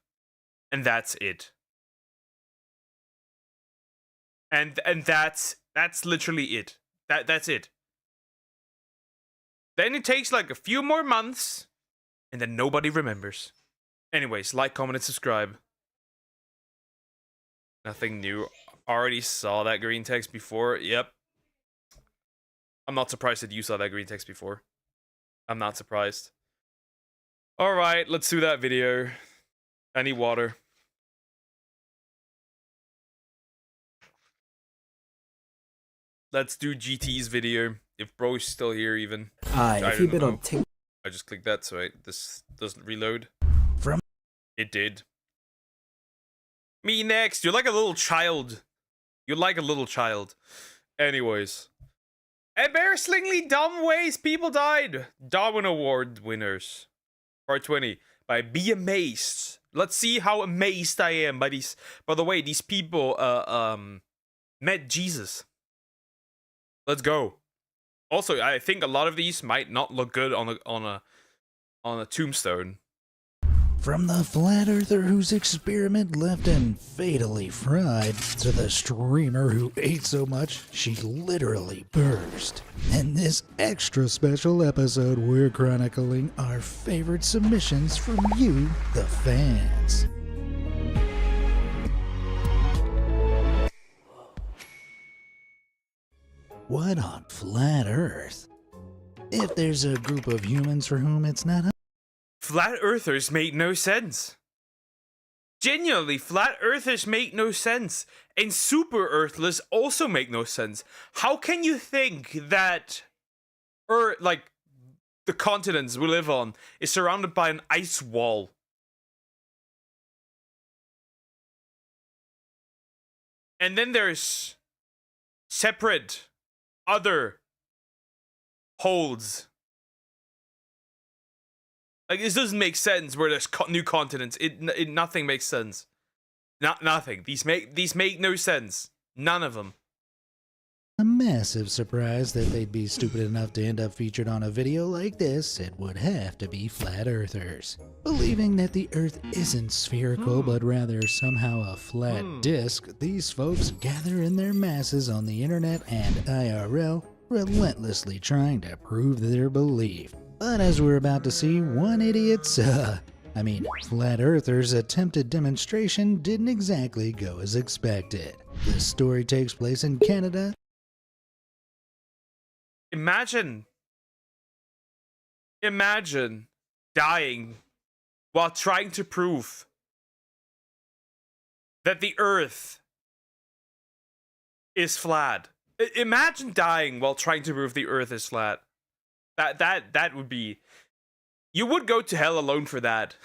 and that's it. And that's literally it. That's it. Then it takes like a few more months, and then nobody remembers. Anyways, like, comment, and subscribe. Nothing new. Already saw that green text before. Yep. I'm not surprised that you saw that green text before. I'm not surprised. Alright, let's do that video. I need water. Let's do GT's video. If bro's still here even. If you've been on TikTok. I just clicked that so this doesn't reload. It did. Me next. You're like a little child. Anyways. Embarrassingly dumb ways people died. Darwin Award winners. Part 20. By Be Amazed. Let's see how amazed I am by these. By the way, these people met Jesus. Let's go. Also, I think a lot of these might not look good on a tombstone. From the flat earther whose experiment left him fatally fried, to the streamer who ate so much she literally burst. In this extra special episode, we're chronicling our favorite submissions from you, the fans. What on flat earth? If there's a group of humans for whom it's not Flat earthers make no sense. Genuinely, flat earthers make no sense. And super earthless also make no sense. How can you think that like the continents we live on is surrounded by an ice wall? And then there's separate other holes. Like, this doesn't make sense where there's new continents. It nothing makes sense. Nothing. These make no sense. None of them. a massive surprise that they'd be stupid enough to end up featured on a video like this, it would have to be flat earthers. Believing that the earth isn't spherical but rather somehow a flat disc, these folks gather in their masses on the internet and IRL, relentlessly trying to prove their belief. But as we're about to see, one idiot's, flat earthers' attempted demonstration didn't exactly go as expected. This story takes place in Canada. Imagine dying while trying to prove that the earth is flat. Imagine dying while trying to prove the earth is flat. That would be... You would go to hell alone for that.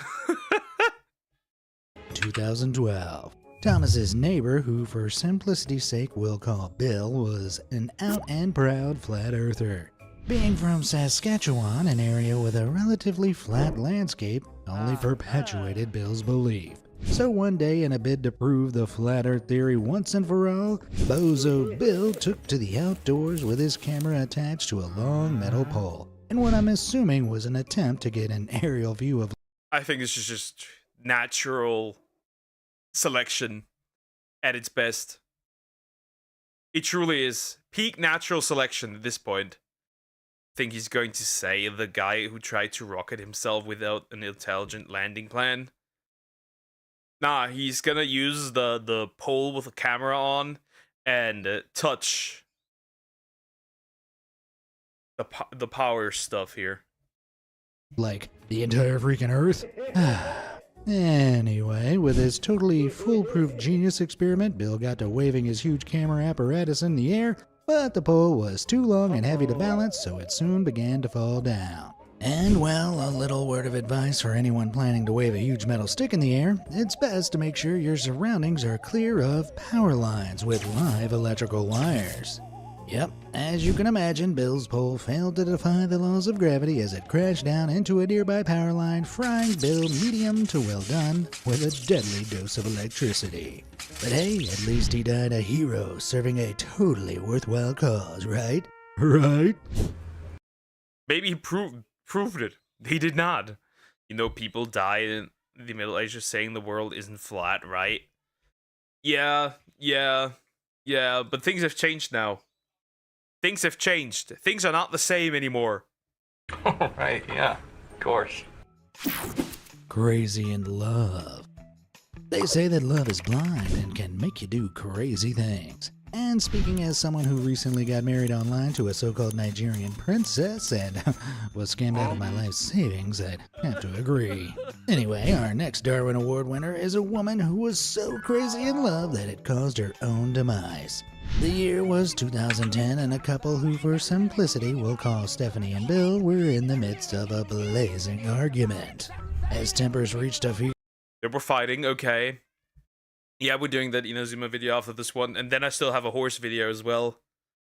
2012. Thomas's neighbor, who for simplicity's sake we'll call Bill, was an out and proud flat earther. Being from Saskatchewan, an area with a relatively flat landscape, only perpetuated Bill's belief. So one day, in a bid to prove the flat earth theory once and for all, Bozo Bill took to the outdoors with his camera attached to a long metal pole, in what I'm assuming was an attempt to get an aerial view of... I think this is just natural selection at its best. It truly is peak natural selection at this point. I think he's going to say the guy who tried to rocket himself without an intelligent landing plan. Nah, he's gonna use the pole with a camera on and touch the power stuff here. Like, the entire freaking earth? Anyway, with his totally foolproof genius experiment, Bill got to waving his huge camera apparatus in the air, but the pole was too long and heavy to balance, so it soon began to fall down. And well, a little word of advice for anyone planning to wave a huge metal stick in the air: it's best to make sure your surroundings are clear of power lines with live electrical wires. Yep, as you can imagine, Bill's pole failed to defy the laws of gravity as it crashed down into a nearby power line, frying Bill medium to well done with a deadly dose of electricity. But hey, at least he died a hero serving a totally worthwhile cause, right? Right? Maybe he proved it. He did not. You know, people die in the Middle Ages saying the world isn't flat, right? Yeah, but things have changed now. Things have changed. Things are not the same anymore. Right, yeah, of course. Crazy in love. They say that love is blind and can make you do crazy things. And speaking as someone who recently got married online to a so-called Nigerian princess and was scammed out of my life savings, I'd have to agree. Anyway, our next Darwin Award winner is a woman who was so crazy in love that it caused her own demise. The year was 2010, and a couple who for simplicity we'll call Stephanie and Bill were in the midst of a blazing argument. As tempers reached a fever... They were fighting, okay. Yeah, we're doing that Inazuma video after this one, and then I still have a horse video as well.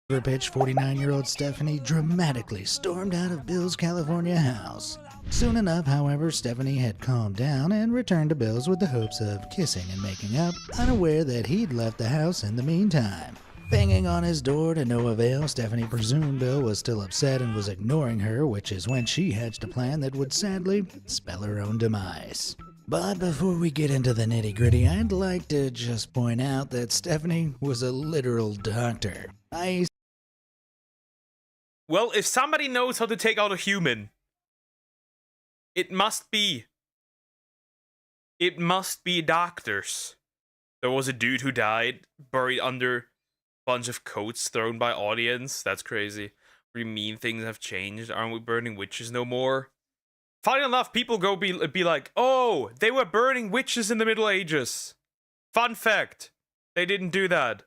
Pitch 49-year-old Stephanie dramatically stormed out of Bill's California house. Soon enough, however, Stephanie had calmed down and returned to Bill's with the hopes of kissing and making up, unaware that he'd left the house in the meantime. Banging on his door to no avail, Stephanie presumed Bill was still upset and was ignoring her, which is when she hatched a plan that would sadly spell her own demise. But before we get into the nitty-gritty, I'd like to just point out that Stephanie was a literal doctor. Well, if somebody knows how to take out a human, it must be doctors. There was a dude who died, buried under a bunch of coats thrown by audience. That's crazy. What do you mean things have changed? Aren't we burning witches no more? Funny enough, people go be like, oh, they were burning witches in the Middle Ages. Fun fact, they didn't do that.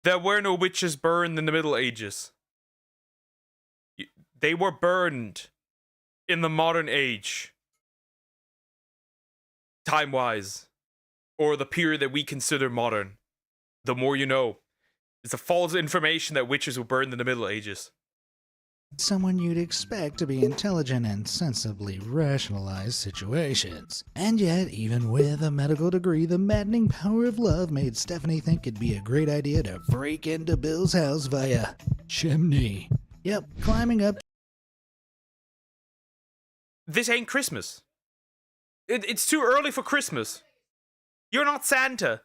There were no witches burned in the Middle Ages. They were burned in the modern age. Time-wise. Or the period that we consider modern. The more you know. It's a false information that witches were burned in the Middle Ages. Someone you'd expect to be intelligent and sensibly rationalize situations. And yet, even with a medical degree, the maddening power of love made Stephanie think it'd be a great idea to break into Bill's house via chimney. Yep, climbing up. This ain't Christmas. It's too early for Christmas. You're not Santa.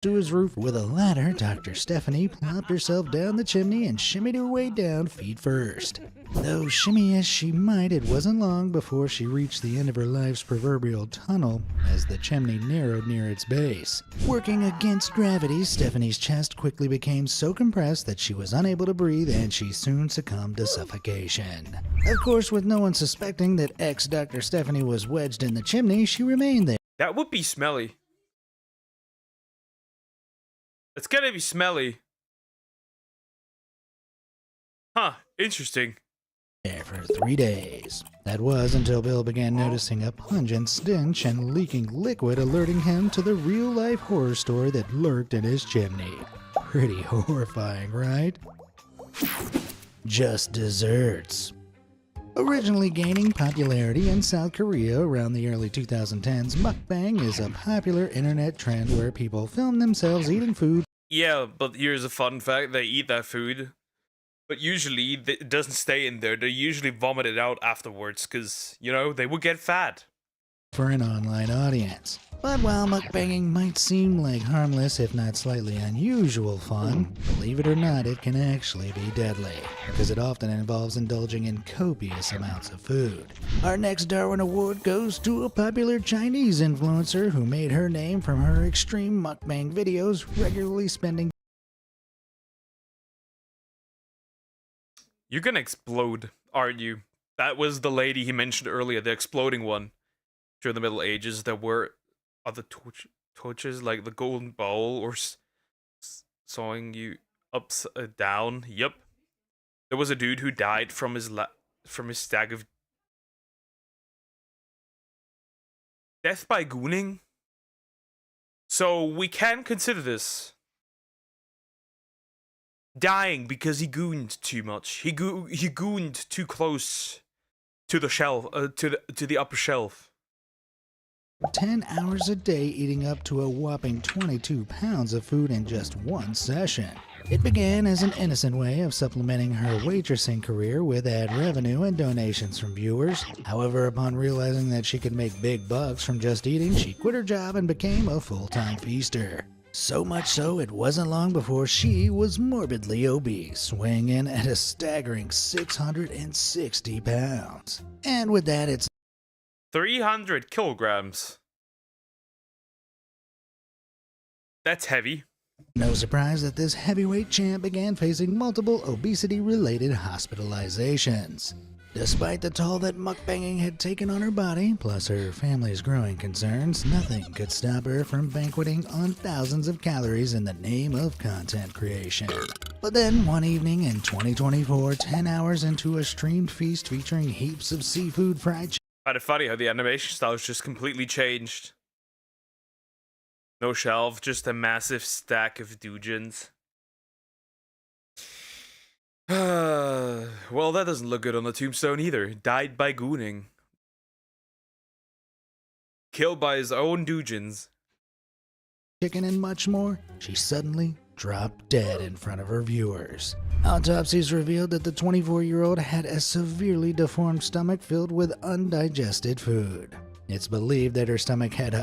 To his roof with a ladder, Dr. Stephanie plopped herself down the chimney and shimmied her way down feet first. Though shimmy as she might, it wasn't long before she reached the end of her life's proverbial tunnel as the chimney narrowed near its base. Working against gravity, Stephanie's chest quickly became so compressed that she was unable to breathe and she soon succumbed to suffocation. Of course, with no one suspecting that ex-Dr. Stephanie was wedged in the chimney, she remained there. That would be smelly. It's gonna be smelly. Huh, interesting. There for 3 days. That was until Bill began noticing a pungent stench and leaking liquid, alerting him to the real-life horror story that lurked in his chimney. Pretty horrifying, right? Just desserts. Originally gaining popularity in South Korea around the early 2010s, mukbang is a popular internet trend where people film themselves eating food. Yeah, but here's a fun fact. They eat that food, but usually it doesn't stay in there. They usually vomit it out afterwards because, you know, they would get fat. For an online audience. But while mukbanging might seem like harmless, if not slightly unusual fun, believe it or not, it can actually be deadly, because it often involves indulging in copious amounts of food. Our next Darwin Award goes to a popular Chinese influencer who made her name from her extreme mukbang videos, regularly spending. You're gonna explode, aren't you? That was the lady he mentioned earlier, the exploding one. During the Middle Ages, there were other torches like the golden bowl or sawing you upside down. Yep. There was a dude who died from his stag of death by gooning. So we can consider this dying because he gooned too much. He gooned too close to the shelf, to the upper shelf. 10 hours a day, eating up to a whopping 22 pounds of food in just one session. It began as an innocent way of supplementing her waitressing career with ad revenue and donations from viewers. However, upon realizing that she could make big bucks from just eating, she quit her job and became a full-time feaster. So much so, it wasn't long before she was morbidly obese, weighing in at a staggering 660 pounds. And with that, it's 300 kilograms. That's heavy. No surprise that this heavyweight champ began facing multiple obesity-related hospitalizations. Despite the toll that mukbanging had taken on her body, plus her family's growing concerns, nothing could stop her from banqueting on thousands of calories in the name of content creation. But then, one evening in 2024, 10 hours into a streamed feast featuring heaps of seafood, fried chicken. Kind of funny how the animation style's just completely changed. No shelf, just a massive stack of doujins. Well, that doesn't look good on the tombstone either. Died by gooning. Killed by his own doujins. Chicken and much more, she suddenly dropped dead in front of her viewers. Autopsies revealed that the 24-year-old had a severely deformed stomach filled with undigested food. It's believed that her stomach had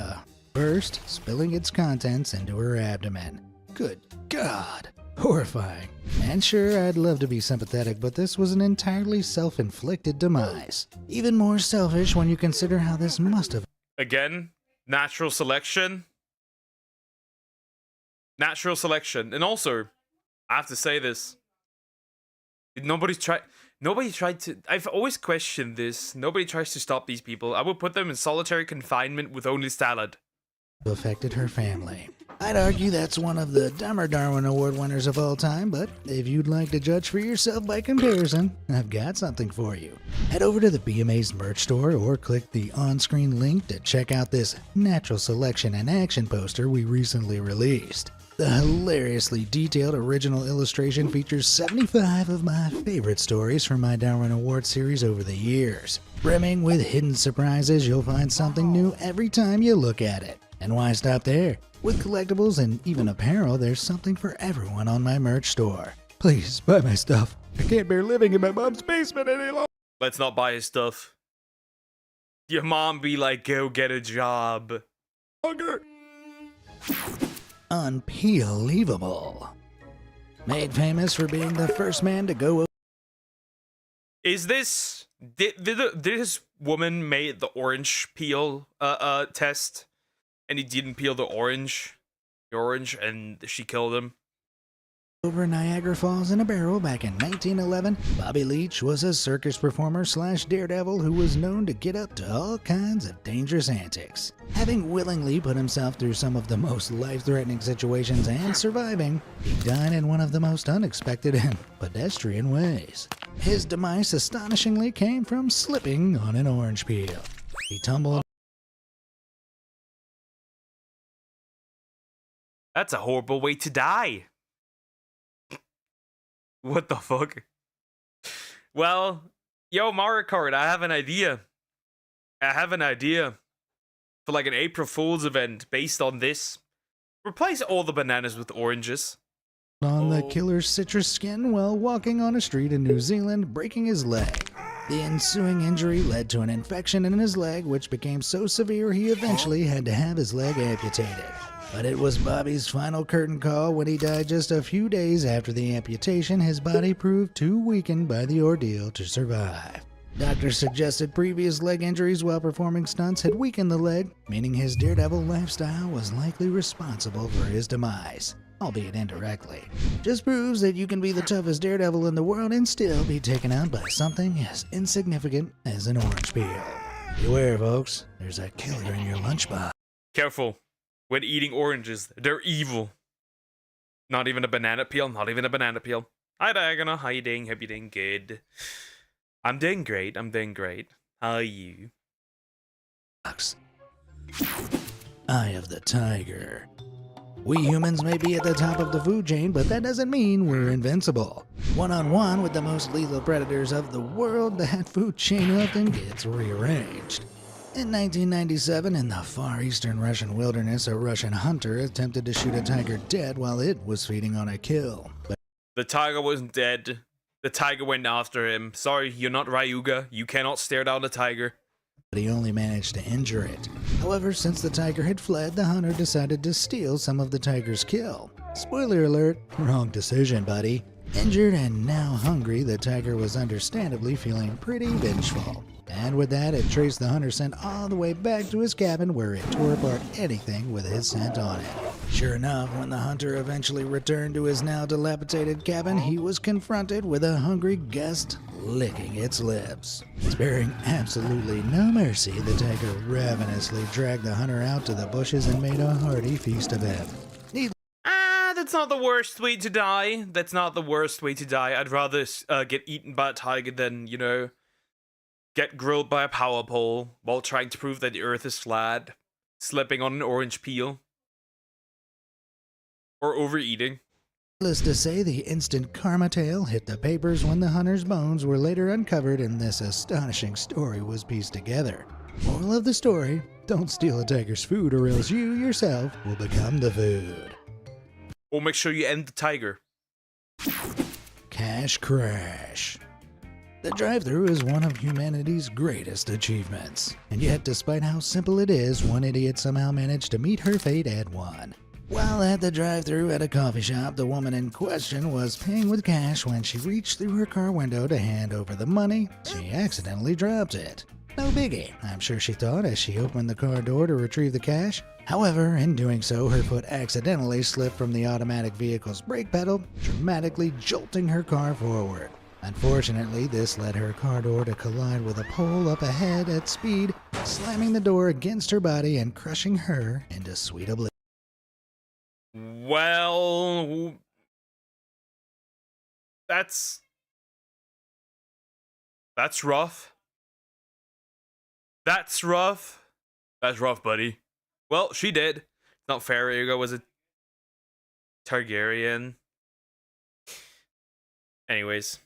burst, spilling its contents into her abdomen. Good God! Horrifying. And sure, I'd love to be sympathetic, but this was an entirely self-inflicted demise. Even more selfish when you consider how this must have... Again, natural selection. Natural selection. And also, I have to say this. Nobody tried to... I've always questioned this. Nobody tries to stop these people. I will put them in solitary confinement with only salad. Affected her family. I'd argue that's one of the dumber Darwin Award winners of all time, but if you'd like to judge for yourself by comparison, I've got something for you. Head over to the BMA's merch store or click the on-screen link to check out this natural selection and action poster we recently released. The hilariously detailed original illustration features 75 of my favorite stories from my Darwin Award series over the years. Brimming with hidden surprises, you'll find something new every time you look at it. And why stop there? With collectibles and even apparel, there's something for everyone on my merch store. Please, buy my stuff. I can't bear living in my mom's basement any longer. Let's not buy his stuff. Your mom be like, go get a job. Unbelievable. Made famous for being the first man to go... Is this... Did this woman made the orange peel test? And he didn't peel the orange, and she killed him. Over Niagara Falls in a barrel back in 1911, Bobby Leach was a circus performer / daredevil who was known to get up to all kinds of dangerous antics. Having willingly put himself through some of the most life-threatening situations and surviving, he died in one of the most unexpected and pedestrian ways. His demise astonishingly came from slipping on an orange peel. He tumbled... That's a horrible way to die. What the fuck? Well, yo, Mario Kart, I have an idea. For like an April Fool's event based on this. Replace all the bananas with oranges. On the killer's citrus skin while walking on a street in New Zealand, breaking his leg. The ensuing injury led to an infection in his leg, which became so severe he eventually had to have his leg amputated. But it was Bobby's final curtain call when he died just a few days after the amputation. His body proved too weakened by the ordeal to survive. Doctors suggested previous leg injuries while performing stunts had weakened the leg, meaning his daredevil lifestyle was likely responsible for his demise, albeit indirectly. Just proves that you can be the toughest daredevil in the world and still be taken out by something as insignificant as an orange peel. Beware, folks, there's a killer in your lunchbox. Careful. When eating oranges, they're evil. Not even a banana peel, Hi Diagonal, how you doing? Hope you're doing good. I'm doing great. How are you? Eye of the tiger. We humans may be at the top of the food chain, but that doesn't mean we're invincible. One-on-one with the most lethal predators of the world, that food chain often gets rearranged. In 1997, in the far eastern Russian wilderness, a Russian hunter attempted to shoot a tiger dead while it was feeding on a kill. But the tiger wasn't dead. The tiger went after him. Sorry, you're not Ryuga. You cannot stare down a tiger. But he only managed to injure it. However, since the tiger had fled, the hunter decided to steal some of the tiger's kill. Spoiler alert, wrong decision, buddy. Injured and now hungry, the tiger was understandably feeling pretty vengeful. And with that, it traced the hunter's scent all the way back to his cabin where it tore apart anything with his scent on it. Sure enough, when the hunter eventually returned to his now dilapidated cabin, he was confronted with a hungry guest licking its lips. Sparing absolutely no mercy, the tiger ravenously dragged the hunter out to the bushes and made a hearty feast of him. That's not the worst way to die. I'd rather get eaten by a tiger than, you know, get grilled by a power pole while trying to prove that the earth is flat, slipping on an orange peel, or overeating. Needless to say, the instant karma tale hit the papers when the hunter's bones were later uncovered and this astonishing story was pieced together. Moral of the story, don't steal a tiger's food or else you yourself will become the food. Or make sure you end the tiger. Cash Crash. The drive-thru is one of humanity's greatest achievements. And yet, despite how simple it is, one idiot somehow managed to meet her fate at one. While at the drive-thru at a coffee shop, the woman in question was paying with cash when she reached through her car window to hand over the money. She accidentally dropped it. No biggie, I'm sure she thought as she opened the car door to retrieve the cash. However, in doing so, her foot accidentally slipped from the automatic vehicle's brake pedal, dramatically jolting her car forward. Unfortunately, this led her car door to collide with a pole up ahead at speed, slamming the door against her body and crushing her into sweet oblivion. Well, that's rough. That's rough. That's rough, buddy. Well, she did. Not fair, Hugo. Was it Targaryen? Anyways.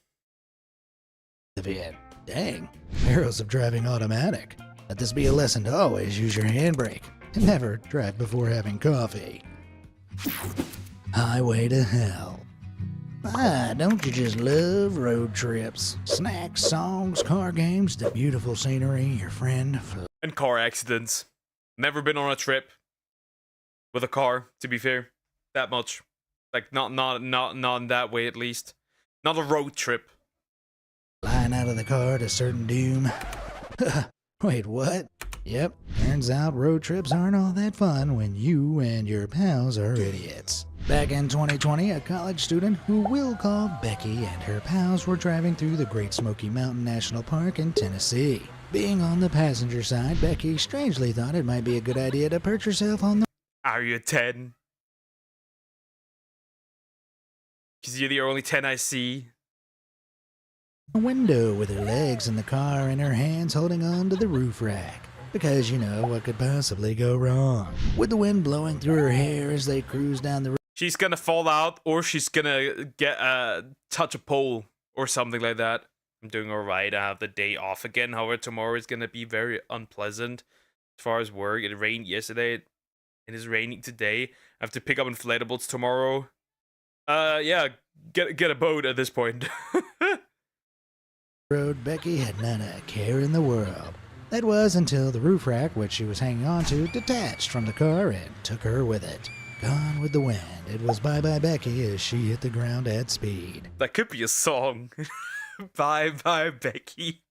Dang, perils of driving automatic. Let this be a lesson to always use your handbrake and never drive before having coffee. Highway to Hell. Ah, don't you just love road trips? Snacks, songs, car games, the beautiful scenery, your friend. And car accidents. Never been on a trip with a car, to be fair. That much. Like, not in that way, at least. Not a road trip. Flying out of the car to certain doom. Wait, what? Yep, turns out road trips aren't all that fun when you and your pals are idiots. Back in 2020, a college student who we'll call Becky and her pals were driving through the Great Smoky Mountain National Park in Tennessee. Being on the passenger side, Becky strangely thought it might be a good idea to perch herself on the... Are you 10? Because you're the only 10 I see. window with her legs in the car and her hands holding on to the roof rack. Because you know what could possibly go wrong. With the wind blowing through her hair as they cruise down the road. She's gonna fall out, or she's gonna get touch a pole or something like that. I'm doing alright. I have the day off again. However, tomorrow is gonna be very unpleasant as far as work. It rained yesterday. It is raining today. I have to pick up inflatables tomorrow. Yeah, get a boat at this point. Road, Becky had not a care in the world. That was until the roof rack, which she was hanging on to, detached from the car and took her with it. Gone with the wind, it was bye-bye Becky as she hit the ground at speed. That could be a song. Bye-bye Becky.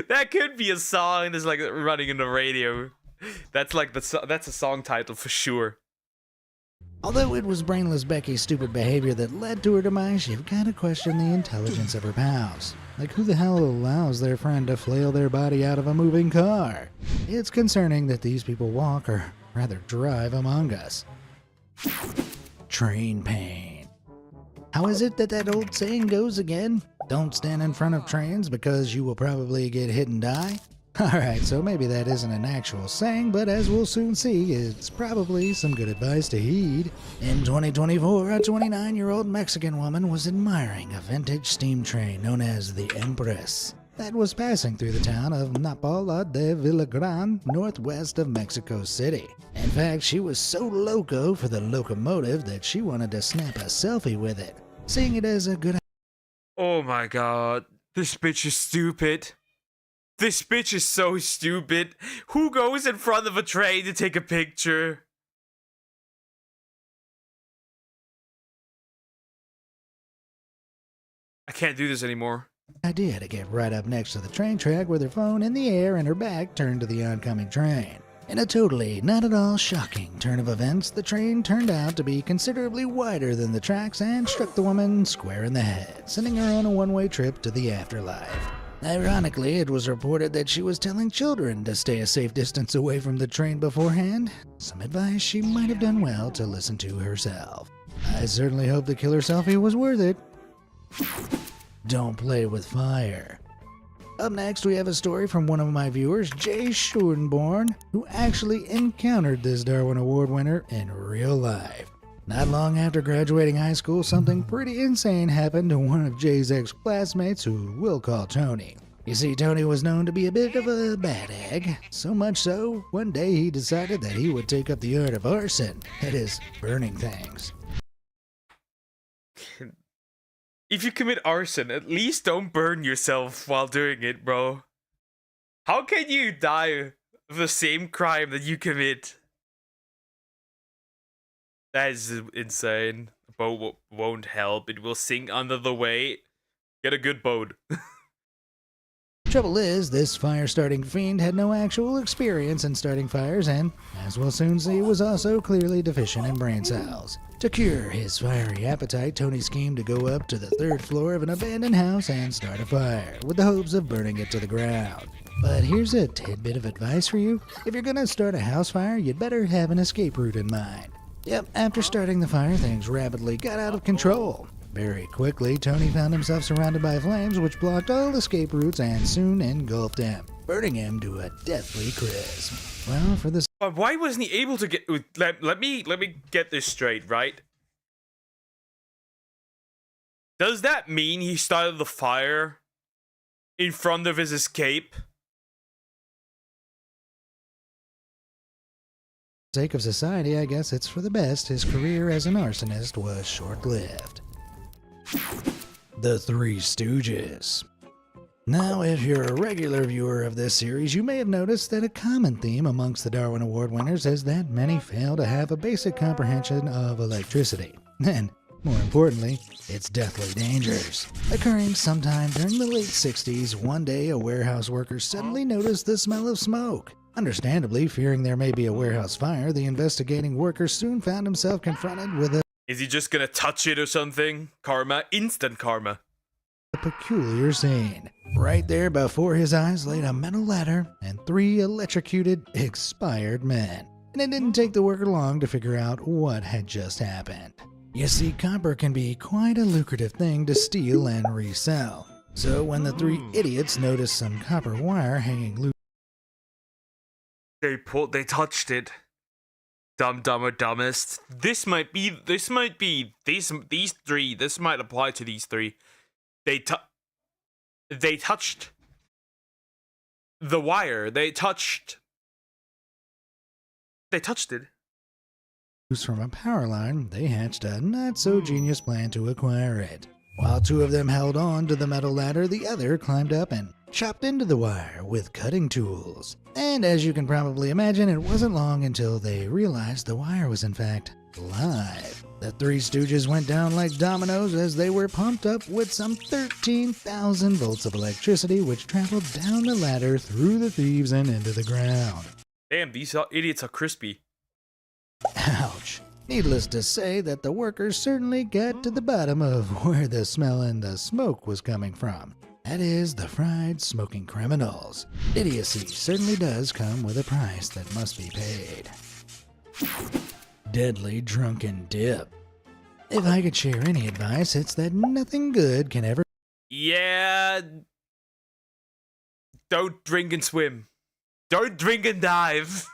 That could be a song that's like running in the radio. That's like that's a song title for sure. Although it was brainless Becky's stupid behavior that led to her demise, you've got to question the intelligence of her pals. Like, who the hell allows their friend to flail their body out of a moving car? It's concerning that these people walk, or rather drive, among us. Train pain. How is it that that old saying goes again? Don't stand in front of trains because you will probably get hit and die? Alright, so maybe that isn't an actual saying, but as we'll soon see, it's probably some good advice to heed. In 2024, a 29-year-old Mexican woman was admiring a vintage steam train known as the Empress that was passing through the town of Napola de Villagrán, northwest of Mexico City. In fact, she was so loco for the locomotive that she wanted to snap a selfie with it, seeing it as a good... Oh my god, this bitch is stupid. This bitch is so stupid. Who goes in front of a train to take a picture? I can't do this anymore. Idea to get right up next to the train track with her phone in the air and her back turned to the oncoming train. In a totally not at all shocking turn of events, the train turned out to be considerably wider than the tracks and struck the woman square in the head, sending her on a one-way trip to the afterlife. Ironically, it was reported that she was telling children to stay a safe distance away from the train beforehand, some advice she might have done well to listen to herself. I certainly hope the killer selfie was worth it. Don't play with fire. Up next, we have a story from one of my viewers, Jay Schurenborn, who actually encountered this Darwin Award winner in real life. Not long after graduating high school, something pretty insane happened to one of Jay's ex-classmates, who we'll call Tony. You see, Tony was known to be a bit of a bad egg. So much so, one day he decided that he would take up the art of arson. That is, burning things. If you commit arson, at least don't burn yourself while doing it, bro. How can you die of the same crime that you commit? That is insane. A boat won't help. It will sink under the weight. Get a good boat. Trouble is, this fire-starting fiend had no actual experience in starting fires and, as we'll soon see, was also clearly deficient in brain cells. To cure his fiery appetite, Tony schemed to go up to the 3rd floor of an abandoned house and start a fire, with the hopes of burning it to the ground. But here's a tidbit of advice for you. If you're gonna start a house fire, you'd better have an escape route in mind. Yep, after starting the fire, things rapidly got out of control. Very quickly, Tony found himself surrounded by flames which blocked all escape routes and soon engulfed him, burning him to a deathly crisp. Well, for this... But why wasn't he able to get... Let me get this straight, right? Does that mean he started the fire in front of his escape? Sake of society, I guess it's for the best. His career as an arsonist was short-lived. The Three Stooges. Now, if you're a regular viewer of this series, you may have noticed that a common theme amongst the Darwin Award winners is that many fail to have a basic comprehension of electricity. And, more importantly, its deathly dangers. Occurring sometime during the late 60s, one day a warehouse worker suddenly noticed the smell of smoke. Understandably, fearing there may be a warehouse fire, the investigating worker soon found himself confronted with a... Is he just gonna touch it or something? Karma. Instant karma. A peculiar scene. Right there before his eyes laid a metal ladder and 3 electrocuted, expired men. And it didn't take the worker long to figure out what had just happened. You see, copper can be quite a lucrative thing to steal and resell. So when the 3 idiots noticed some copper wire hanging loose, they touched it. Dumb or dumbest. This might apply to these 3. They touched the wire. They touched it. from a power line, they hatched a not-so-genius plan to acquire it. While 2 of them held on to the metal ladder, the other climbed up and chopped into the wire with cutting tools. And as you can probably imagine, it wasn't long until they realized the wire was in fact live. The Three Stooges went down like dominoes as they were pumped up with some 13,000 volts of electricity which traveled down the ladder through the thieves and into the ground. Damn, these idiots are crispy. Ouch. Needless to say that the workers certainly got to the bottom of where the smell and the smoke was coming from. That is, the fried, smoking criminals. Idiocy certainly does come with a price that must be paid. Deadly drunken dip. If I could share any advice, it's that nothing good can ever... Yeah... Don't drink and swim. Don't drink and dive.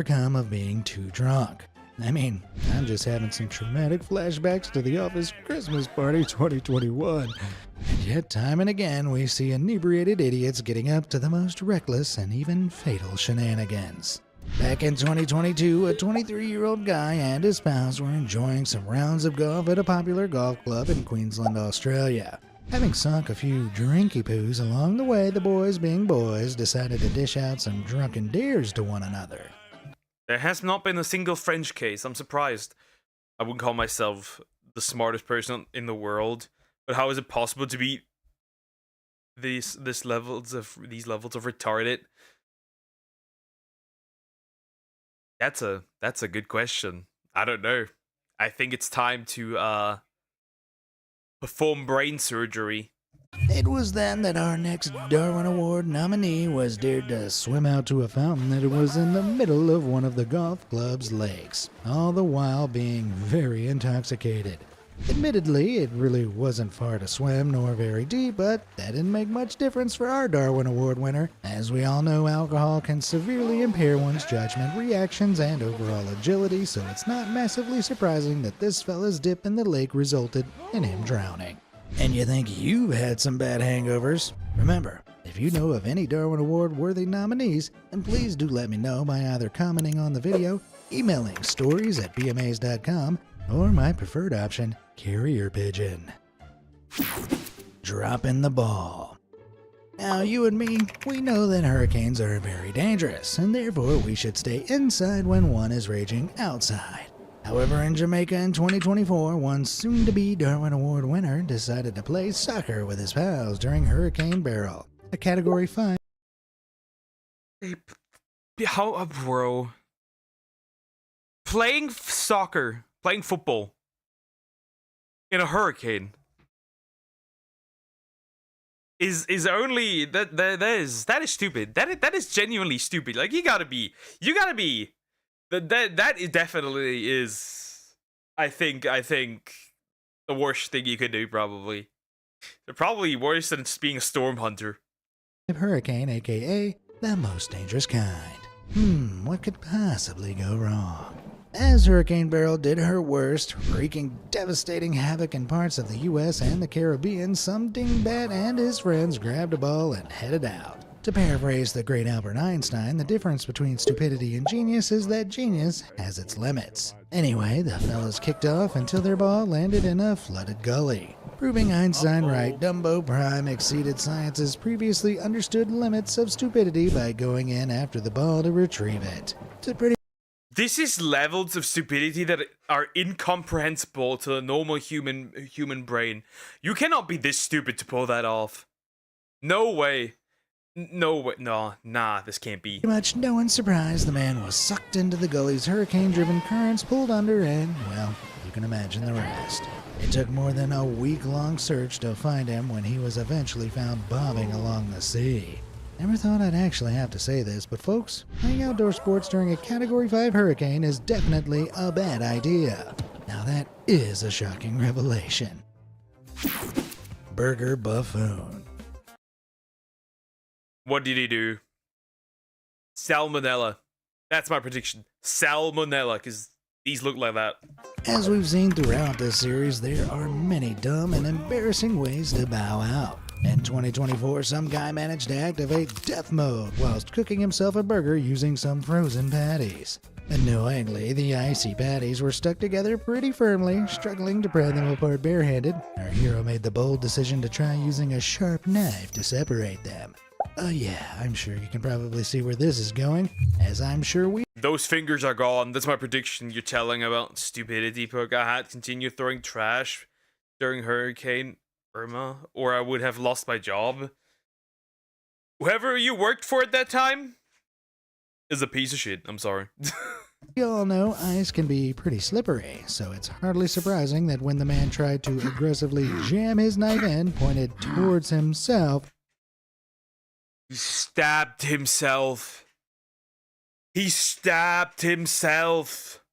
...come of being too drunk. I mean, I'm just having some traumatic flashbacks to the Office Christmas Party 2021. And yet, time and again, we see inebriated idiots getting up to the most reckless and even fatal shenanigans. Back in 2022, a 23-year-old guy and his spouse were enjoying some rounds of golf at a popular golf club in Queensland, Australia. Having sunk a few drinky poos along the way, the boys, being boys, decided to dish out some drunken dares to one another. There has not been a single French case. I'm surprised. I wouldn't call myself the smartest person in the world, but how is it possible to be these levels of retarded? That's a good question. I don't know. I think it's time to perform brain surgery. It was then that our next Darwin Award nominee was dared to swim out to a fountain that was in the middle of one of the golf club's lakes, all the while being very intoxicated. Admittedly, it really wasn't far to swim nor very deep, but that didn't make much difference for our Darwin Award winner. As we all know, alcohol can severely impair one's judgment, reactions, and overall agility, so it's not massively surprising that this fella's dip in the lake resulted in him drowning. And you think you've had some bad hangovers? Remember, if you know of any Darwin Award worthy nominees, then please do let me know by either commenting on the video, emailing stories@bmas.com, or my preferred option, carrier pigeon. Dropping the ball. Now, you and me, we know that hurricanes are very dangerous, and therefore we should stay inside when one is raging outside. However, in Jamaica in 2024, one soon-to-be Darwin Award winner decided to play soccer with his pals during Hurricane Beryl, a Category 5. How, bro? Playing soccer, playing football in a hurricane is only that is stupid. That is genuinely stupid. Like you gotta be that definitely is. I think the worst thing you could do probably. Probably worse than being a storm hunter. Hurricane, aka the most dangerous kind. What could possibly go wrong? As Hurricane Beryl did her worst, wreaking devastating havoc in parts of the US and the Caribbean, some dingbat and his friends grabbed a ball and headed out. To paraphrase the great Albert Einstein, the difference between stupidity and genius is that genius has its limits. Anyway, the fellas kicked off until their ball landed in a flooded gully. Proving Einstein right, Dumbo Prime exceeded science's previously understood limits of stupidity by going in after the ball to retrieve it. This is levels of stupidity that are incomprehensible to the normal human brain. You cannot be this stupid to pull that off. No way. No way. No, nah, this can't be. Pretty much no one's surprised the man was sucked into the gully's hurricane-driven currents, pulled under, and, well, you can imagine the rest. It took more than a week-long search to find him when he was eventually found bobbing along the sea. Never thought I'd actually have to say this, but folks, playing outdoor sports during a Category 5 hurricane is definitely a bad idea. Now that is a shocking revelation. Burger Buffoon. What did he do? Salmonella. That's my prediction. Salmonella, because these look like that. As we've seen throughout this series, there are many dumb and embarrassing ways to bow out. In 2024, some guy managed to activate death mode whilst cooking himself a burger using some frozen patties. Annoyingly, the icy patties were stuck together pretty firmly, struggling to pry them apart barehanded. Our hero made the bold decision to try using a sharp knife to separate them. Oh yeah, I'm sure you can probably see where this is going, as I'm sure we— Those fingers are gone. That's my prediction. You're telling about stupidity. Poga had continue throwing trash during Hurricane Irma, or I would have lost my job. Whoever you worked for at that time is a piece of shit. I'm sorry. We all know ice can be pretty slippery, so it's hardly surprising that when the man tried to aggressively jam his knife in, pointed towards himself, he stabbed himself. He stabbed himself.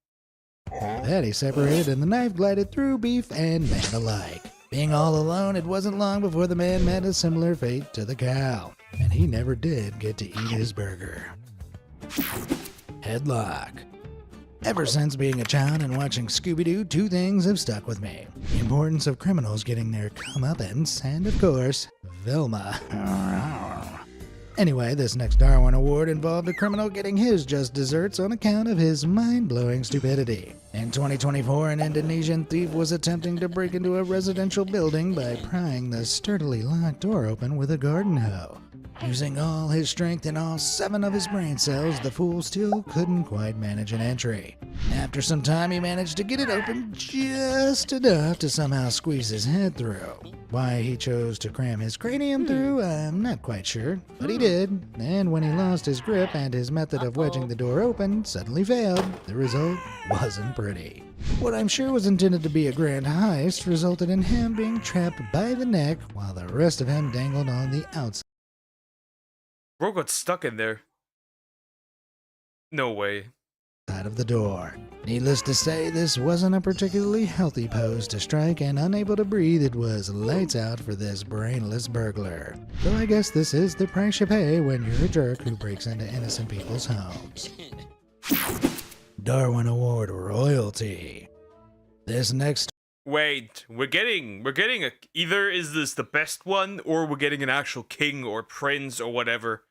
Patty separated and the knife glided through beef and man alike. Being all alone, it wasn't long before the man met a similar fate to the cow, and he never did get to eat his burger. Headlock. Ever since being a child and watching Scooby-Doo, two things have stuck with me. The importance of criminals getting their comeuppance, and of course, Velma. Anyway, this next Darwin Award involved a criminal getting his just desserts on account of his mind-blowing stupidity. In 2024, an Indonesian thief was attempting to break into a residential building by prying the sturdily locked door open with a garden hoe. Using all his strength and all 7 of his brain cells, the fool still couldn't quite manage an entry. After some time, he managed to get it open just enough to somehow squeeze his head through. Why he chose to cram his cranium through, I'm not quite sure, but he did, and when he lost his grip and his method of wedging the door open suddenly failed, the result wasn't pretty. What I'm sure was intended to be a grand heist resulted in him being trapped by the neck while the rest of him dangled on the outside. Bro got stuck in there. No way. side of the door. Needless to say, this wasn't a particularly healthy pose to strike, and unable to breathe, it was lights out for this brainless burglar. So I guess this is the price you pay when you're a jerk who breaks into innocent people's homes. Darwin Award royalty. This next Wait, we're getting a, either is this the best one, or we're getting an actual king or prince or whatever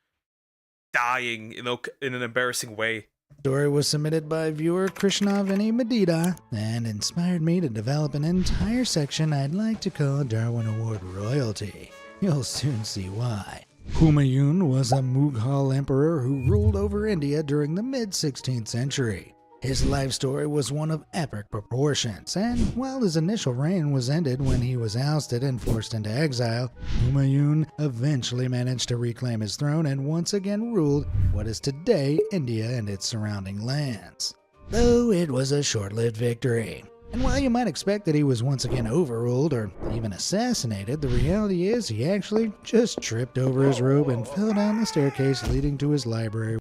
dying in an embarrassing way. story was submitted by viewer Krishnavini Medita and inspired me to develop an entire section I'd like to call Darwin Award royalty. You'll soon see why. Humayun was a Mughal emperor who ruled over India during the mid-16th century. His life story was one of epic proportions, and while his initial reign was ended when he was ousted and forced into exile, Humayun eventually managed to reclaim his throne and once again ruled what is today India and its surrounding lands. Though it was a short-lived victory. And while you might expect that he was once again overruled or even assassinated, the reality is he actually just tripped over his robe and fell down the staircase leading to his library.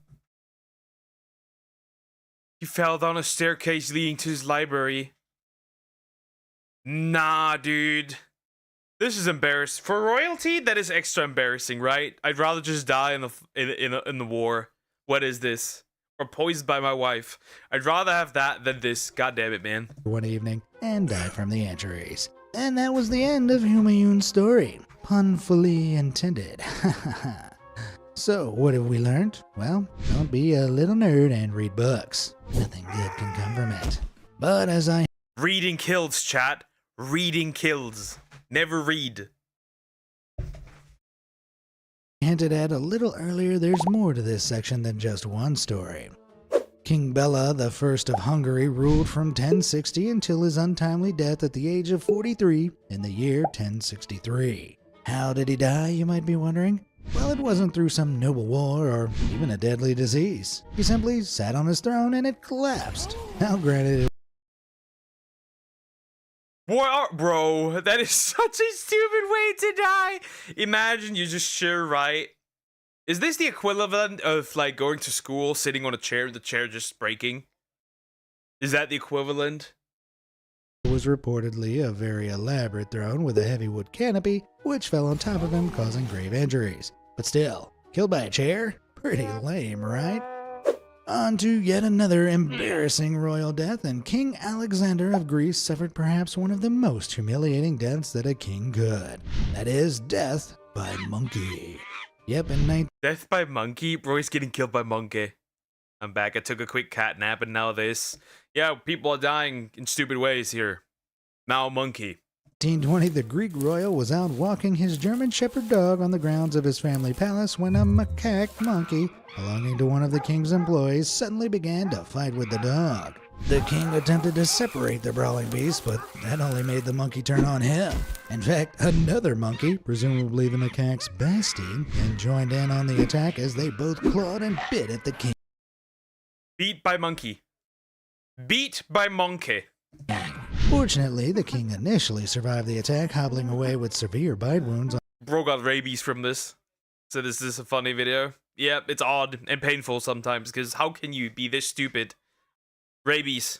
He fell down a staircase leading to his library. Nah, dude. This is embarrassing. For royalty, that is extra embarrassing, right? I'd rather just die in the war. What is this? Or poisoned by my wife. I'd rather have that than this. God damn it, man. One evening and died from the injuries. And that was the end of Humayun's story. Pun fully intended. So, what have we learned? Well, don't be a little nerd and read books. Nothing good can come from it. But as I... Reading kills, chat. Reading kills. Never read. hinted at a little earlier, there's more to this section than just one story. King Bela I of Hungary ruled from 1060 until his untimely death at the age of 43 in the year 1063. How did he die, you might be wondering? Well, it wasn't through some noble war or even a deadly disease. He simply sat on his throne and it collapsed. Now granted, What, bro? That is such a stupid way to die. Imagine you just sheer right. Is this the equivalent of like going to school, sitting on a chair, the chair just breaking? Is that the equivalent? It was reportedly a very elaborate throne with a heavy wood canopy, which fell on top of him, causing grave injuries. But still, killed by a chair? Pretty lame, right? On to yet another embarrassing royal death, and King Alexander of Greece suffered perhaps one of the most humiliating deaths that a king could. That is, death by monkey. Yep, in Death by monkey? Bro, he's getting killed by monkey. I'm back. I took a quick cat nap and now this. Yeah, people are dying in stupid ways here. Now monkey. 1820, the Greek royal was out walking his German shepherd dog on the grounds of his family palace when a macaque monkey belonging to one of the king's employees suddenly began to fight with the dog. The king attempted to separate the brawling beast, but that only made the monkey turn on him. In fact, another monkey, presumably the macaque's bestie, then joined in on the attack as they both clawed and bit at the king. Beat by monkey. Beat by monkey. Fortunately, the king initially survived the attack, hobbling away with severe bite wounds. Bro got rabies from this. So this is a funny video. Yeah, it's odd and painful sometimes, because how can you be this stupid? Rabies.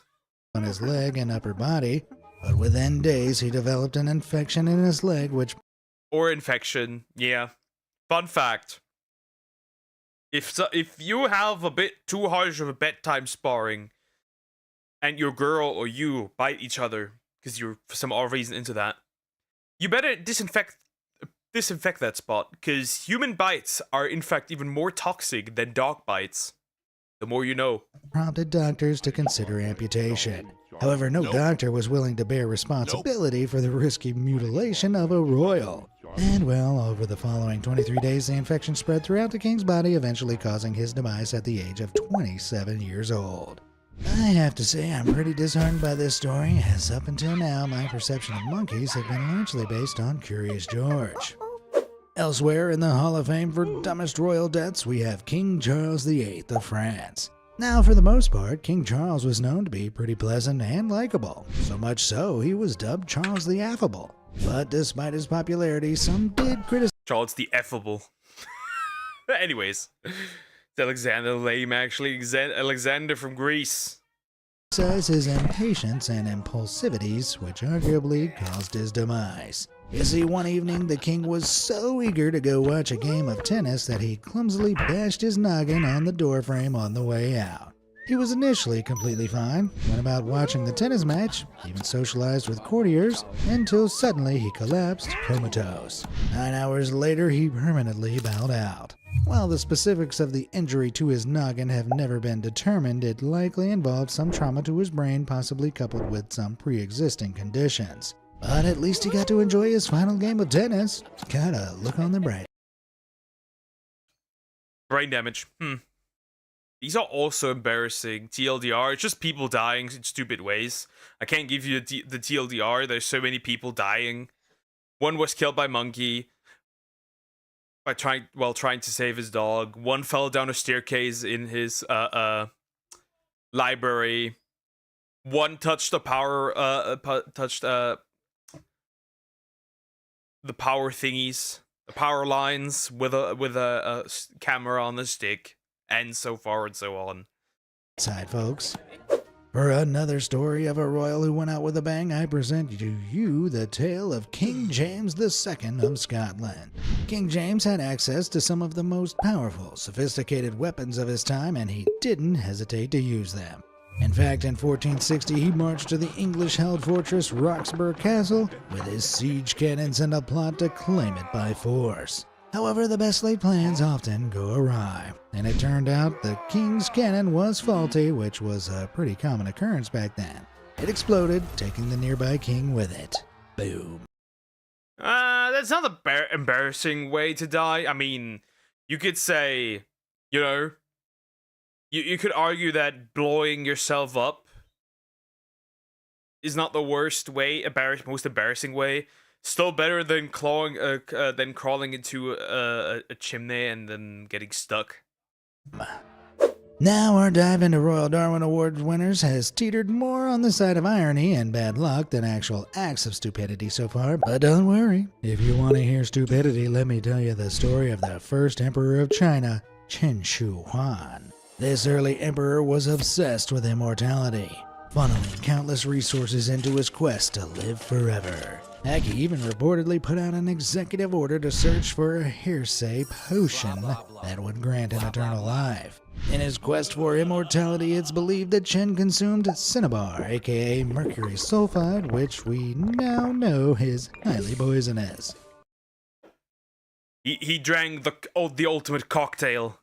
On his leg and upper body, but within days he developed an infection in his leg, which... Or infection, yeah. Fun fact. If you have a bit too harsh of a bedtime sparring, and your girl or you bite each other because you're for some odd reason into that, you better disinfect that spot, because human bites are in fact even more toxic than dog bites. The more you know. Prompted doctors to consider amputation. However, no doctor was willing to bear responsibility for the risky mutilation of a royal. And well, over the following 23 days, the infection spread throughout the king's body, eventually causing his demise at the age of 27 years old. I have to say I'm pretty disheartened by this story, as up until now my perception of monkeys have been largely based on Curious George. Elsewhere in the Hall of Fame for dumbest royal deaths, we have King Charles VIII of France. Now, for the most part, King Charles was known to be pretty pleasant and likable, so much so he was dubbed Charles the Affable. But despite his popularity, some did criticize Charles the Effable. Anyways, Alexander lame, actually. Alexander from Greece. Says his impatience and impulsivities, which arguably caused his demise. You see, one evening the king was so eager to go watch a game of tennis that he clumsily bashed his noggin on the doorframe on the way out. He was initially completely fine, went about watching the tennis match, even socialized with courtiers, until suddenly he collapsed comatose. 9 hours later, he permanently bowed out. While the specifics of the injury to his noggin have never been determined, it likely involved some trauma to his brain, possibly coupled with some pre-existing conditions. But at least he got to enjoy his final game of tennis. Gotta look on the bright. Brain damage. These are also embarrassing. TLDR, it's just people dying in stupid ways. I can't give you the TLDR. There's so many people dying. One was killed by monkey while trying to save his dog. One fell down a staircase in his library. One touched the power the power thingies, the power lines with a camera on the stick, and so far and so on. Side, folks. For another story of a royal who went out with a bang, I present to you the tale of King James II of Scotland. King James had access to some of the most powerful, sophisticated weapons of his time, and he didn't hesitate to use them. In fact, in 1460, he marched to the English-held fortress Roxburgh Castle with his siege cannons and a plot to claim it by force. However, the best laid plans often go awry, and it turned out the king's cannon was faulty, which was a pretty common occurrence back then. It exploded, taking the nearby king with it. Boom. That's not an embarrassing way to die. I mean, you could say, you know, you could argue that blowing yourself up is not the worst way, most embarrassing way. Still better than crawling into a chimney and then getting stuck. Now our dive into Royal Darwin Award winners has teetered more on the side of irony and bad luck than actual acts of stupidity so far, but don't worry. If you want to hear stupidity, let me tell you the story of the first emperor of China, Qin Shi Huang. This early emperor was obsessed with immortality, funneling countless resources into his quest to live forever. Heck, he even reportedly put out an executive order to search for a hearsay potion that would grant him eternal life. In his quest for immortality, it's believed that Chen consumed cinnabar, aka mercury sulfide, which we now know is highly poisonous. He drank the ultimate cocktail.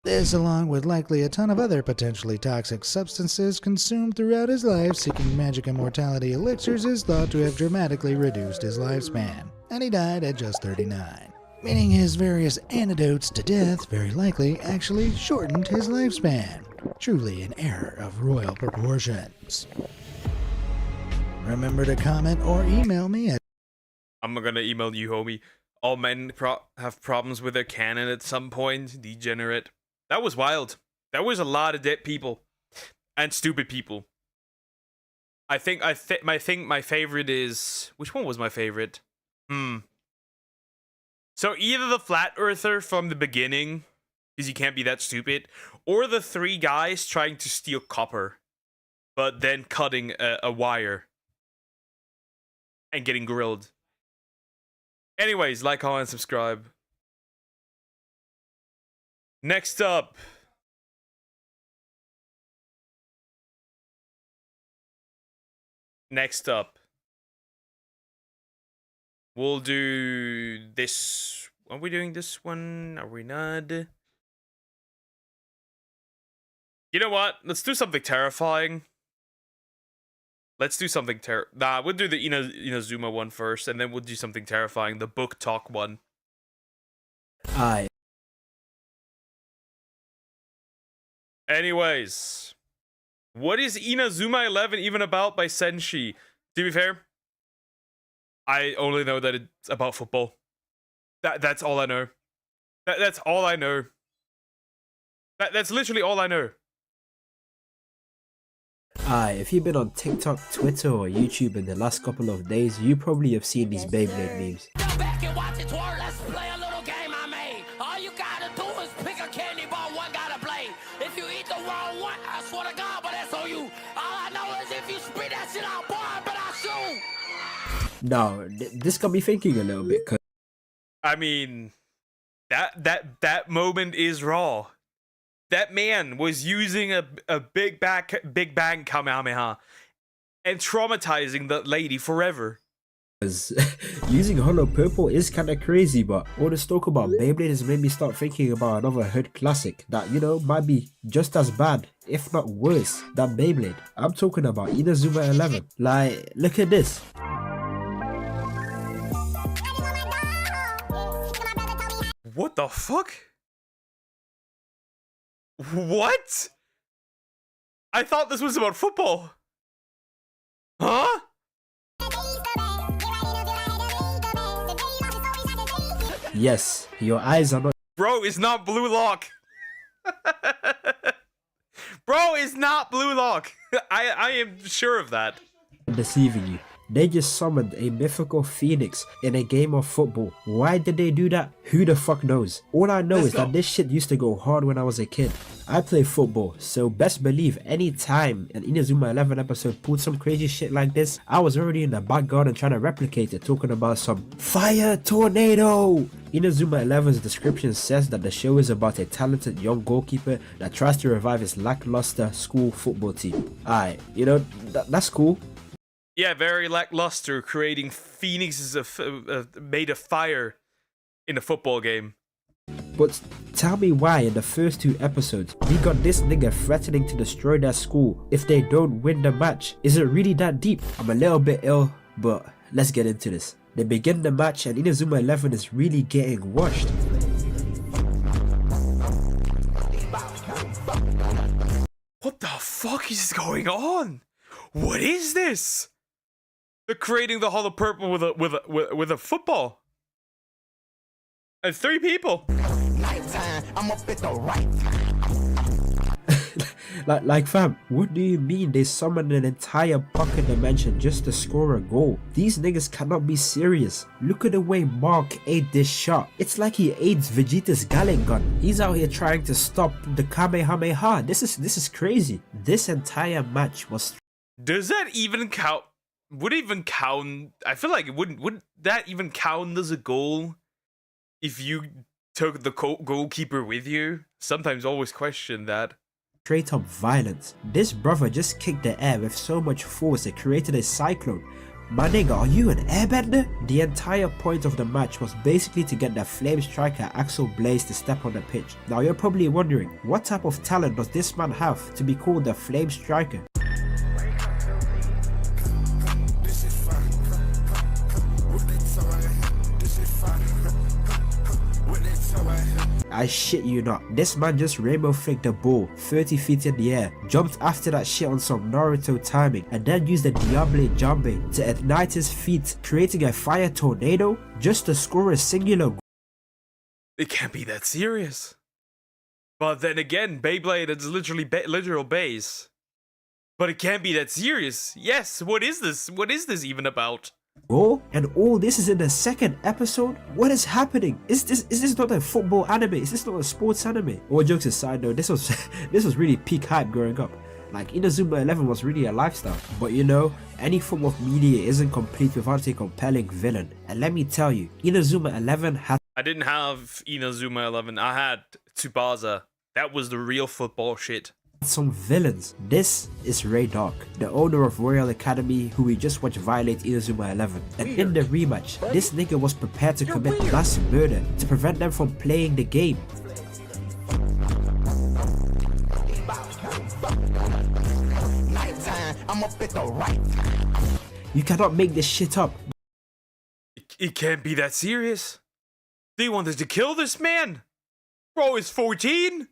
This, along with likely a ton of other potentially toxic substances consumed throughout his life seeking magic immortality elixirs, is thought to have dramatically reduced his lifespan, and he died at just 39. Meaning his various antidotes to death very likely actually shortened his lifespan. Truly an error of royal proportions. Remember to comment or email me at... I'm gonna email you, homie. All men have problems with their cannon at some point. Degenerate. That was wild. That was a lot of dead people. And stupid people. I think my favorite is... Which one was my favorite? So either the flat earther from the beginning, because you can't be that stupid, or the 3 guys trying to steal copper, but then cutting a wire and getting grilled. Anyways, like, comment, subscribe. Next up. We'll do this. Are we doing this one? Are we not? You know what? Let's do something terrifying. We'll do the Inazuma one first, and then we'll do something terrifying. The book talk one. Aye. Anyways. What is Inazuma 11 even about by Senshi? To be fair, I only know that it's about football. That's all I know. That's all I know. That's literally all I know. If you've been on TikTok, Twitter, or YouTube in the last couple of days, you probably have seen these Beyblade memes. Go back and watch it twirl. Let's play a little game I made. All you gotta is pick a candy bar, one gotta play. If you eat the wrong one, I swear to God, but that's on you. All I know is if you spit that shit out, boy, I bet I shoot. Now, this got me thinking a little bit. Cause I mean, that moment is raw. That man was using a big bang Kamehameha and traumatizing that lady forever. Using Hollow Purple is kinda crazy, but all this talk about Beyblade has made me start thinking about another hood classic that, you know, might be just as bad, if not worse, than Beyblade. I'm talking about Inazuma 11. Like, look at this. What the fuck? What? I thought this was about football. Huh? Yes, your eyes are not. Bro, it's not Blue Lock. Bro, it's not Blue Lock. I am sure of that. Deceiving you. They just summoned a mythical phoenix in a game of football. Why did they do that? Who the fuck knows? All I know is that this shit used to go hard when I was a kid. I play football, so best believe any time an Inazuma 11 episode pulled some crazy shit like this, I was already in the back garden trying to replicate it, talking about some fire tornado. Inazuma 11's description says that the show is about a talented young goalkeeper that tries to revive his lackluster school football team. Alright, you know, that's cool. Yeah, very lackluster, creating phoenixes made of fire in a football game. But tell me why in the first 2 episodes, we got this nigga threatening to destroy their school if they don't win the match. Is it really that deep? I'm a little bit ill, but let's get into this. They begin the match and Inazuma 11 is really getting washed. What the fuck is going on? What is this? They're creating the Hollow Purple with a football. And 3 people. Nighttime, I'm up at the right time. like fam, what do you mean they summoned an entire pocket dimension just to score a goal? These niggas cannot be serious. Look at the way Mark ate this shot. It's like he aids Vegeta's Gallic gun. He's out here trying to stop the Kamehameha. This is crazy. This entire match was. Does that even count? Would it even count? I feel like it wouldn't. Would that even count as a goal if you took the goalkeeper with you? Sometimes always question that. Straight up violence. This brother just kicked the air with so much force it created a cyclone. My nigga, are you an airbender? The entire point of the match was basically to get the flame striker Axel Blaze to step on the pitch. Now you're probably wondering, what type of talent does this man have to be called the flame striker? I shit you not, this man just rainbow flicked the ball 30 feet in the air, jumped after that shit on some Naruto timing, and then used the Diable Jambe to ignite his feet, creating a fire tornado just to score a singular goal. It can't be that serious. But then again, Beyblade is literally literal base. But it can't be that serious. Yes, what is this? What is this even about? Oh, and all this is in the 2nd episode? What is happening? Is this not a football anime? Is this not a sports anime? All jokes aside though, this was really peak hype growing up. Like Inazuma 11 was really a lifestyle. But you know, any form of media isn't complete without a compelling villain. And let me tell you, Inazuma 11 had. I didn't have Inazuma 11, I had Tsubasa. That was the real football shit. Some villains. This is Ray Dark, the owner of Royal Academy who we just watched violate Inazuma 11. And in the rematch, this nigga was prepared to commit mass murder to prevent them from playing the game. You cannot make this shit up. It can't be that serious. They wanted to kill this man. Bro is 14.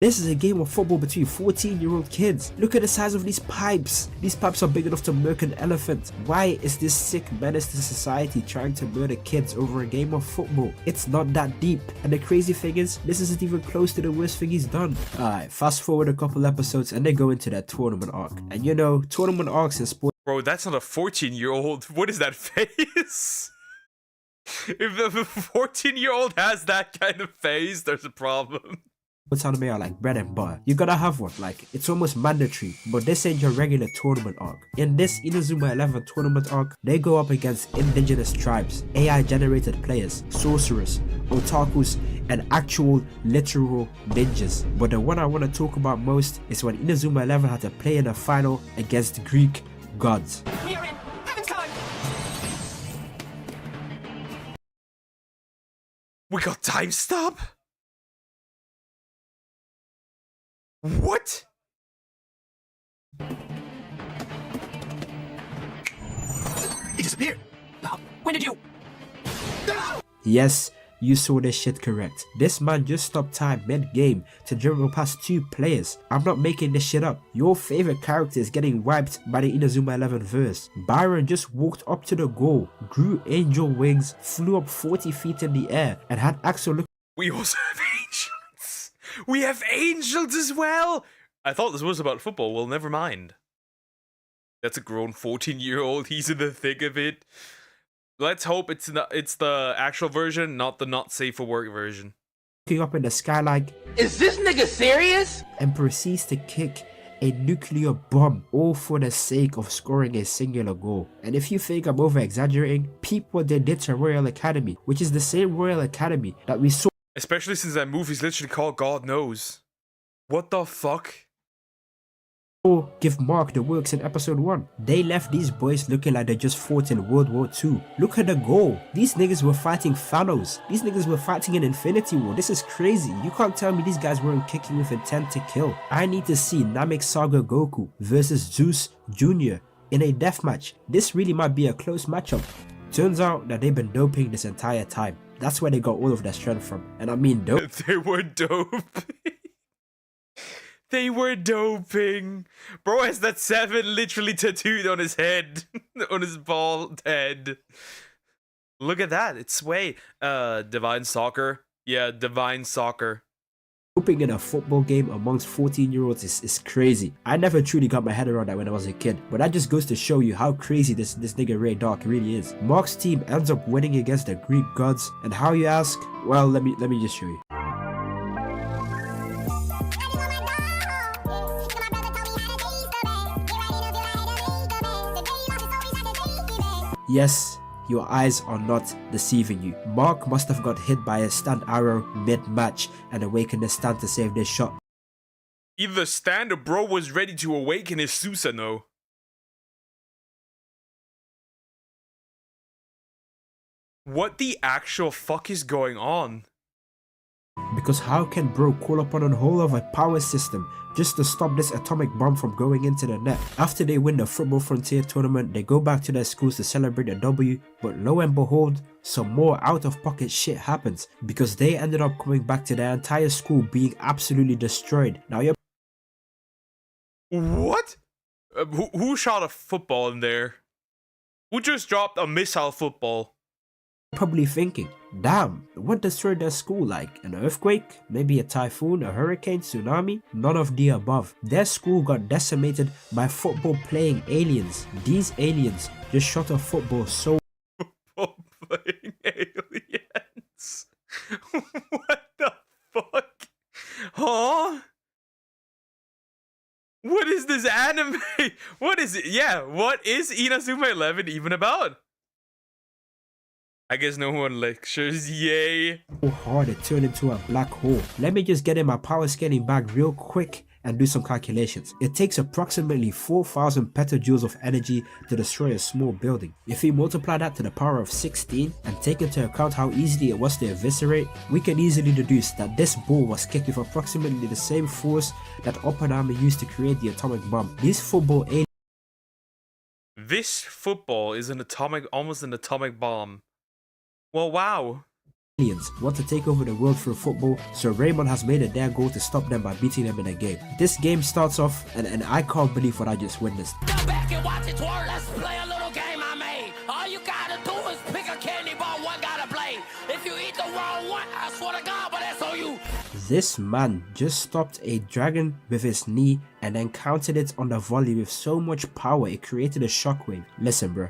This is a game of football between 14-year-old kids. Look at the size of these pipes. These pipes are big enough to murk an elephant. Why is this sick menace to society trying to murder kids over a game of football? It's not that deep. And the crazy thing is, this isn't even close to the worst thing he's done. Alright, fast forward a couple episodes and they go into that tournament arc. And you know, tournament arcs in sports. Bro, that's not a 14-year-old. What is that face? If the 14-year-old has that kind of face, there's a problem. What's anime are like bread and butter. You gotta have one, like it's almost mandatory, but this ain't your regular tournament arc. In this Inazuma 11 tournament arc, they go up against indigenous tribes, AI generated players, sorcerers, otakus, and actual literal ninjas. But the one I want to talk about most is when Inazuma 11 had to play in a final against Greek gods. We are in heaven's time. We got time stop? What? He disappeared. When did you? Yes, you saw this shit correct. This man just stopped time mid-game to dribble past 2 players. I'm not making this shit up. Your favorite character is getting wiped by the Inazuma 11 verse. Byron just walked up to the goal, grew angel wings, flew up 40 feet in the air, and had Axel look. We also have angels. We have angels as well. I thought this was about football. Well, never mind. That's a grown 14-year-old. He's in the thick of it. Let's hope it's the actual version, not the not safe for work version. Looking up in the sky like, is this nigga serious? And proceeds to kick a nuclear bomb, all for the sake of scoring a singular goal. And if you think I'm over exaggerating, peep what they did to Royal Academy, which is the same Royal Academy that we saw. Especially since that movie's literally called God Knows. What the fuck? Give Mark the works in episode 1. They left these boys looking like they just fought in World War II. Look at the goal. These niggas were fighting Thanos. These niggas were fighting in Infinity War. This is crazy. You can't tell me these guys weren't kicking with intent to kill. I need to see Namek Saga Goku versus Zeus Jr. in a deathmatch. This really might be a close matchup. Turns out that they've been doping this entire time. That's where they got all of their strength from. And I mean dope. They were doping. They were doping. Bro has that 7 literally tattooed on his head. On his bald head. Look at that. It's Sway. Divine Soccer. Yeah, Divine Soccer. Doping in a football game amongst 14-year-olds is crazy. I never truly got my head around that when I was a kid. But that just goes to show you how crazy this nigga Ray Dark really is. Mark's team ends up winning against the Greek gods. And how, you ask? Well, let me just show you. Yes, your eyes are not deceiving you. Mark must have got hit by a stand arrow mid-match and awakened his stand to save this shot. Either stand or bro was ready to awaken his Susanoo. What the actual fuck is going on? Because how can bro call upon a whole other power system just to stop this atomic bomb from going into the net? After they win the Football Frontier tournament, they go back to their schools to celebrate a W, but lo and behold, some more out-of-pocket shit happens because they ended up coming back to their entire school being absolutely destroyed. Now you're... What? Who shot a football in there? Who just dropped a missile football? Probably thinking, damn, what destroyed their school? Like an earthquake, maybe a typhoon, a hurricane, tsunami? None of the above. Their school got decimated by football playing aliens. These aliens just shot a football so... Football playing aliens? What the fuck? Huh? What is this anime? What is it? Yeah, what is Inazuma 11 even about? I guess no one lectures, yay. So hard it turned into a black hole. Let me just get in my power scaling bag real quick and do some calculations. It takes approximately 4,000 petajoules of energy to destroy a small building. If we multiply that to the power of 16 and take into account how easily it was to eviscerate, we can easily deduce that this ball was kicked with approximately the same force that Oppenheimer used to create the atomic bomb. These football aliens... This football is almost an atomic bomb. Well, wow. Aliens want to take over the world through football, so Raymond has made it their goal to stop them by beating them in a game. This game starts off, and I can't believe what I just witnessed. Go back and watch it twirl. Let's play a little game I made. All you gotta do is pick a candy bar, one gotta play. If you eat the wrong one, I swear to God, but that's on you. This man just stopped a dragon with his knee and then countered it on the volley with so much power it created a shockwave. Listen bro,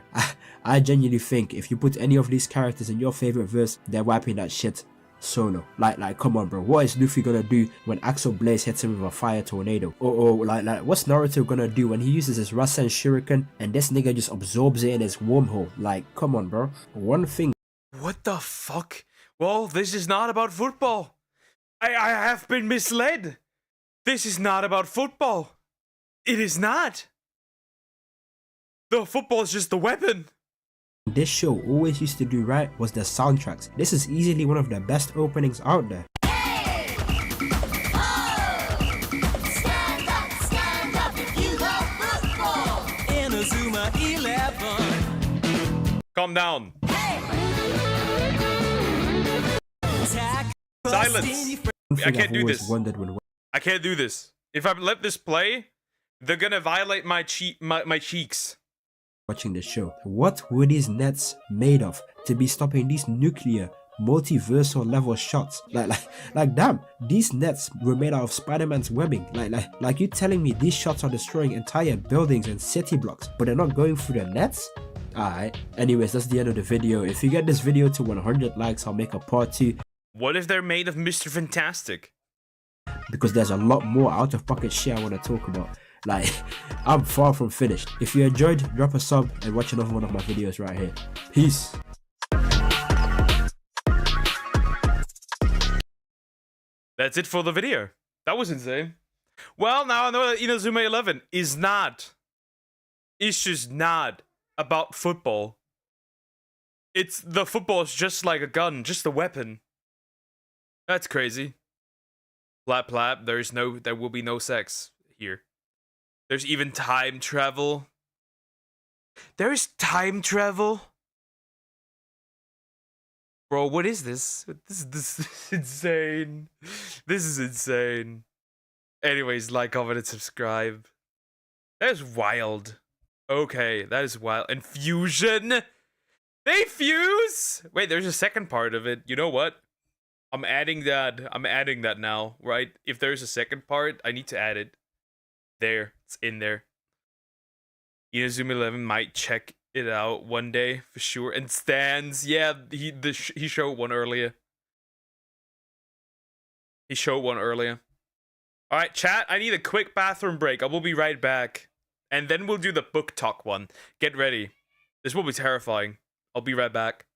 I genuinely think if you put any of these characters in your favorite verse, they're wiping that shit solo. Like come on bro, what is Luffy gonna do when Axel Blaze hits him with a fire tornado? Or like what's Naruto gonna do when he uses his Rasen Shuriken and this nigga just absorbs it in his wormhole? Like come on bro, one thing. What the fuck? Well, this is not about football. I have been misled. This is not about football. It is not. The football is just the weapon. This show always used to do right was the soundtracks. This is easily one of the best openings out there. Stand up if you love football. In a Zuma 11. Calm down. Silence. I can't do this. I can't do this. If I let this play, they're gonna violate my cheeks. Watching the show, what were these nets made of to be stopping these nuclear multiversal level shots? Like damn, these nets were made out of Spider-Man's webbing. Like you telling me these shots are destroying entire buildings and city blocks, but they're not going through the nets? Alright, anyways, that's the end of the video. If you get this video to 100 likes, I'll make a part 2. What if they're made of Mr. Fantastic? Because there's a lot more out of pocket shit I want to talk about. Like, I'm far from finished. If you enjoyed, drop a sub and watch another one of my videos right here. Peace. That's it for the video. That was insane. Well, now I know that Inazuma 11 is not. It's just not about football. The football is just like a gun, just a weapon. That's crazy. Plap plap, there will be no sex here. There's even time travel. There's time travel? Bro, what is this? This is insane. This is insane. Anyways, like, comment, and subscribe. That is wild. Okay, that is wild. And fusion? They fuse? Wait, there's a second part of it. You know what? I'm adding that now, right? If there's a second part, I need to add it. There, it's in there. Inazuma 11 might check it out one day for sure. And Stans, yeah, he showed one earlier. He showed one earlier. All right, chat. I need a quick bathroom break. I will be right back, and then we'll do the book talk one. Get ready. This will be terrifying. I'll be right back.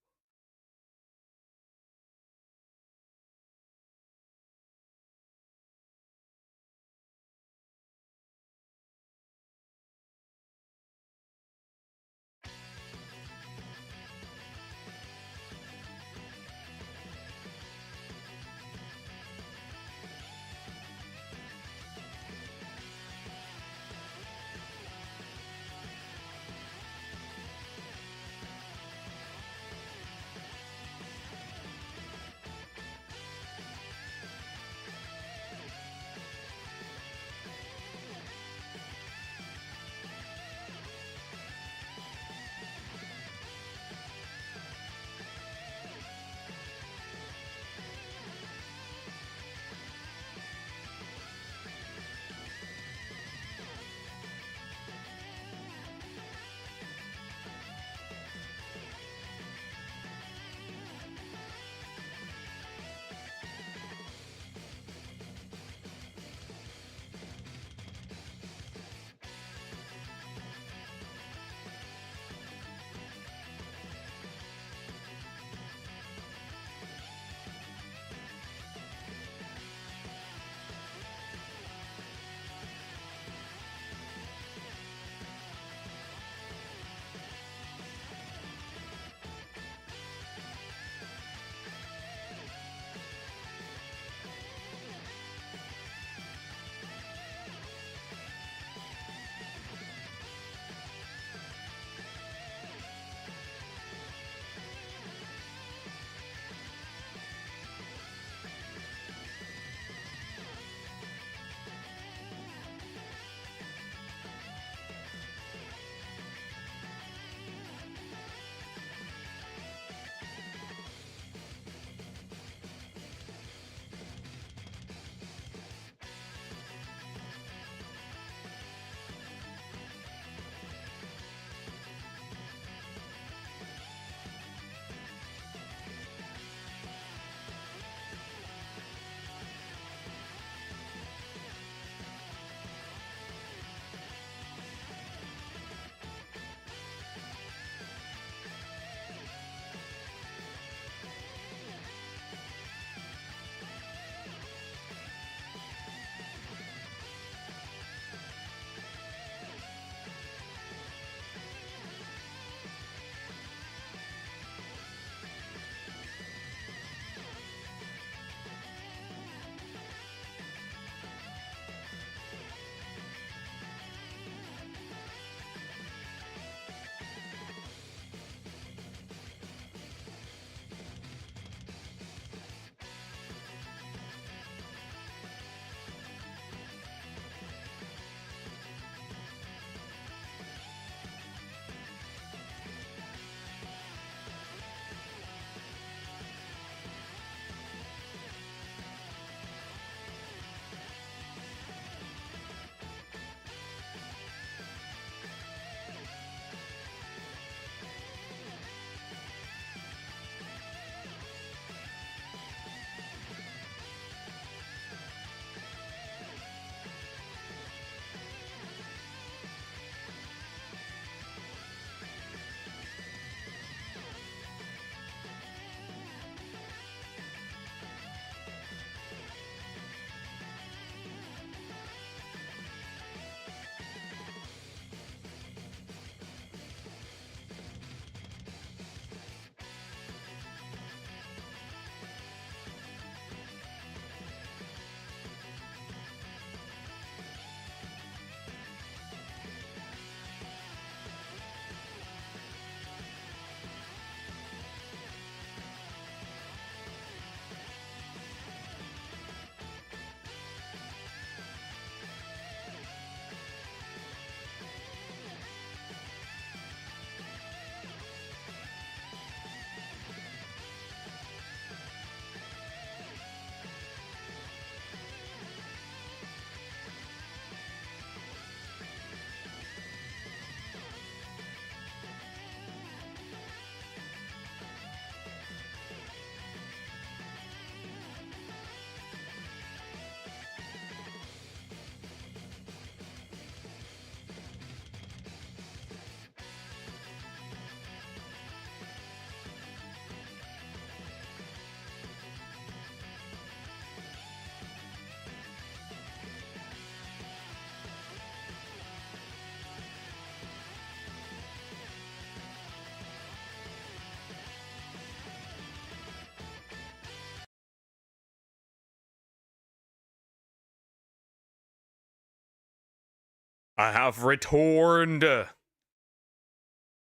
I have returned.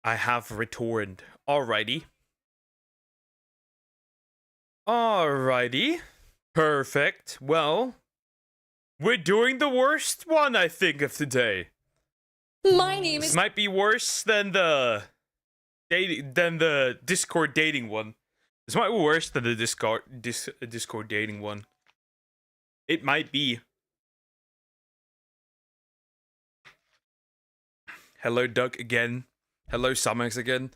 I have returned. Alrighty. Alrighty. Perfect. Well, we're doing the worst one, I think, of today. My name This is. might be worse than the Discord dating one. This might be worse than the Discord dating one. It might be. Hello, Doug again. Hello, Samex again.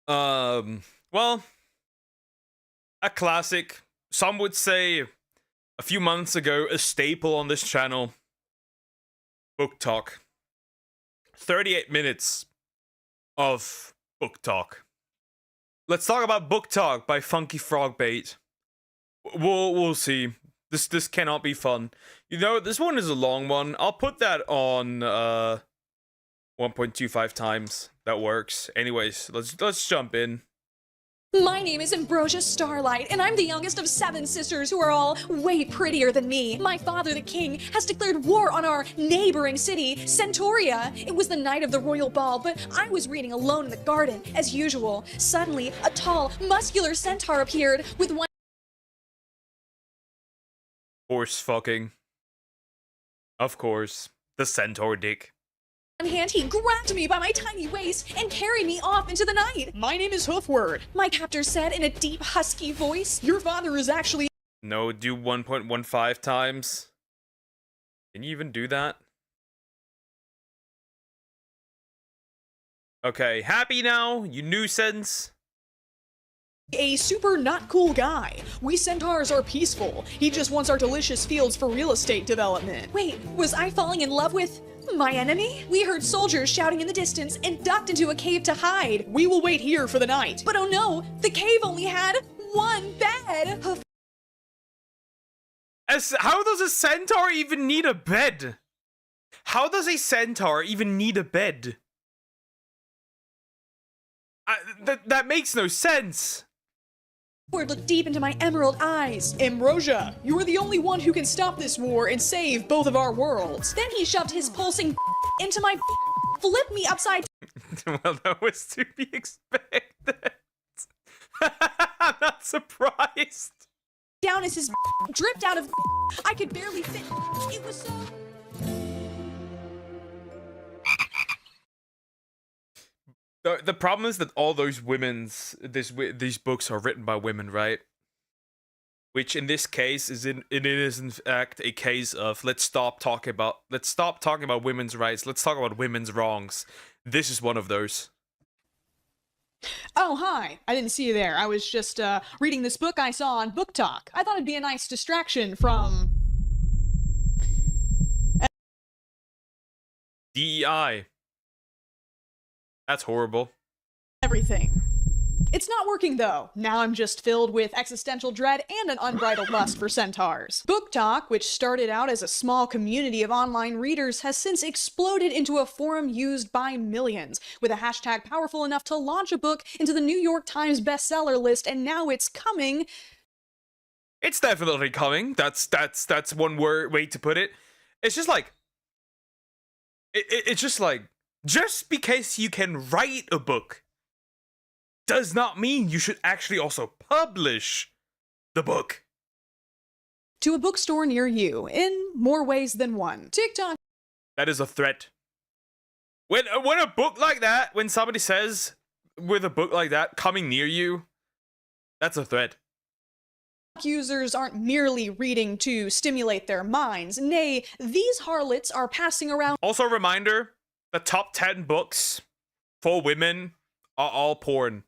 Well, a classic. Some would say a few months ago, a staple on this channel. Book talk. 38 minutes of book talk. Let's talk about Book Talk by Funky Frogbait. We'll see. This cannot be fun. You know, this one is a long one. I'll put that on 1.25 times. That works. Anyways, let's jump in. My name is Ambrosia Starlight, and I'm the youngest of 7 sisters who are all way prettier than me. My father, the king, has declared war on our neighboring city, Centauria. It was the night of the royal ball, but I was reading alone in the garden, as usual. Suddenly, a tall, muscular centaur appeared with one Horse fucking. Of course. The centaur dick. hand. He grabbed me by my tiny waist and carried me off into the night. My name is Hoofword. My captor said in a deep, husky voice, "Your father is actually..." No, do 1.15 times. Can you even do that? Okay, happy now, you nuisance. A super not cool guy. We centaurs are peaceful. He just wants our delicious fields for real estate development. Wait, was I falling in love with my enemy? We heard soldiers shouting in the distance and ducked into a cave to hide. We will wait here for the night. But oh no, the cave only had one bed. How does a centaur even need a bed? How does a centaur even need a bed? That makes no sense. Word looked deep into my emerald eyes. Ambrosia, you are the only one who can stop this war and save both of our worlds. Then he shoved his pulsing into my flipped me upside. Well, that was to be expected. I'm not surprised. Down as his dripped out of. I could barely fit. It was so. The problem is that all those these books are written by women, right? Which in this case it is in fact a case of let's stop talking about women's rights. Let's talk about women's wrongs. This is one of those. Oh, hi. I didn't see you there. I was just reading this book I saw on Book Talk. I thought it'd be a nice distraction from DEI. That's horrible. Everything. It's not working though. Now I'm just filled with existential dread and an unbridled lust for centaurs. Book Talk, which started out as a small community of online readers, has since exploded into a forum used by millions, with a hashtag powerful enough to launch a book into the New York Times bestseller list, and now it's coming. It's definitely coming. That's one way to put it. It's just like it's just like just because you can write a book does not mean you should actually also publish the book. To a bookstore near you, in more ways than one. TikTok. That is a threat. When a book like that, when somebody says with a book like that coming near you, that's a threat. Users aren't merely reading to stimulate their minds. Nay, these harlots are passing around. Also, a reminder: the top 10 books for women are all porn.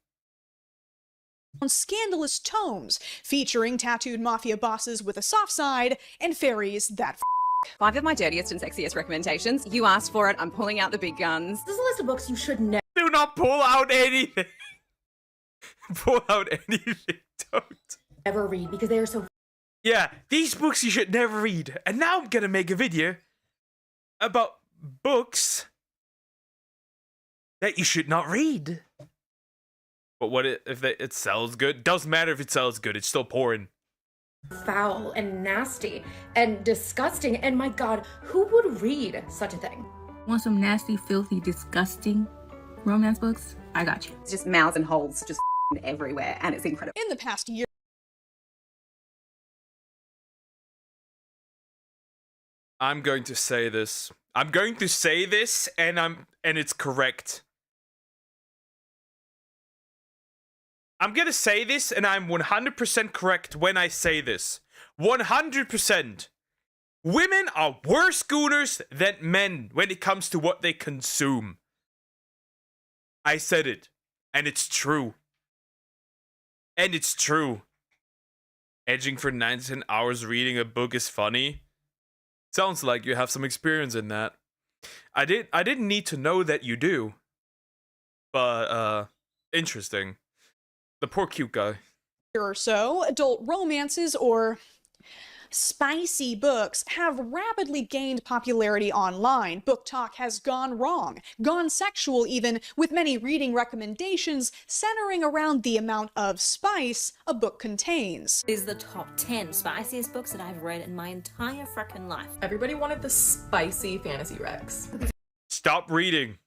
Scandalous tomes featuring tattooed mafia bosses with a soft side and fairies that 5 of my dirtiest and sexiest recommendations. You asked for it. I'm pulling out the big guns. This is a list of books you should never. Do not pull out anything. Pull out anything. Don't ever read because they are so. Yeah, these books you should never read. And now I'm gonna make a video about books that you should not read. But what if it sells good? Doesn't matter if it sells good, it's still porn. Foul and nasty and disgusting, and my god, who would read such a thing? Want some nasty, filthy, disgusting romance books? I got you. It's just mouths and holes just everywhere, and it's incredible. In the past year, I'm going to say this. I'm going to say this, and it's correct. I'm gonna say this, and I'm 100% correct when I say this. 100%. Women are worse schooners than men when it comes to what they consume. I said it, and it's true. And it's true. Edging for 9 to 10 hours reading a book is funny. Sounds like you have some experience in that. I didn't need to know that you do. But, interesting. The poor cute guy. Or so, adult romances or spicy books have rapidly gained popularity online. Book Talk has gone wrong, gone sexual even, with many reading recommendations centering around the amount of spice a book contains. These are the top 10 spiciest books that I've read in my entire frickin' life. Everybody wanted the spicy fantasy recs. Stop reading.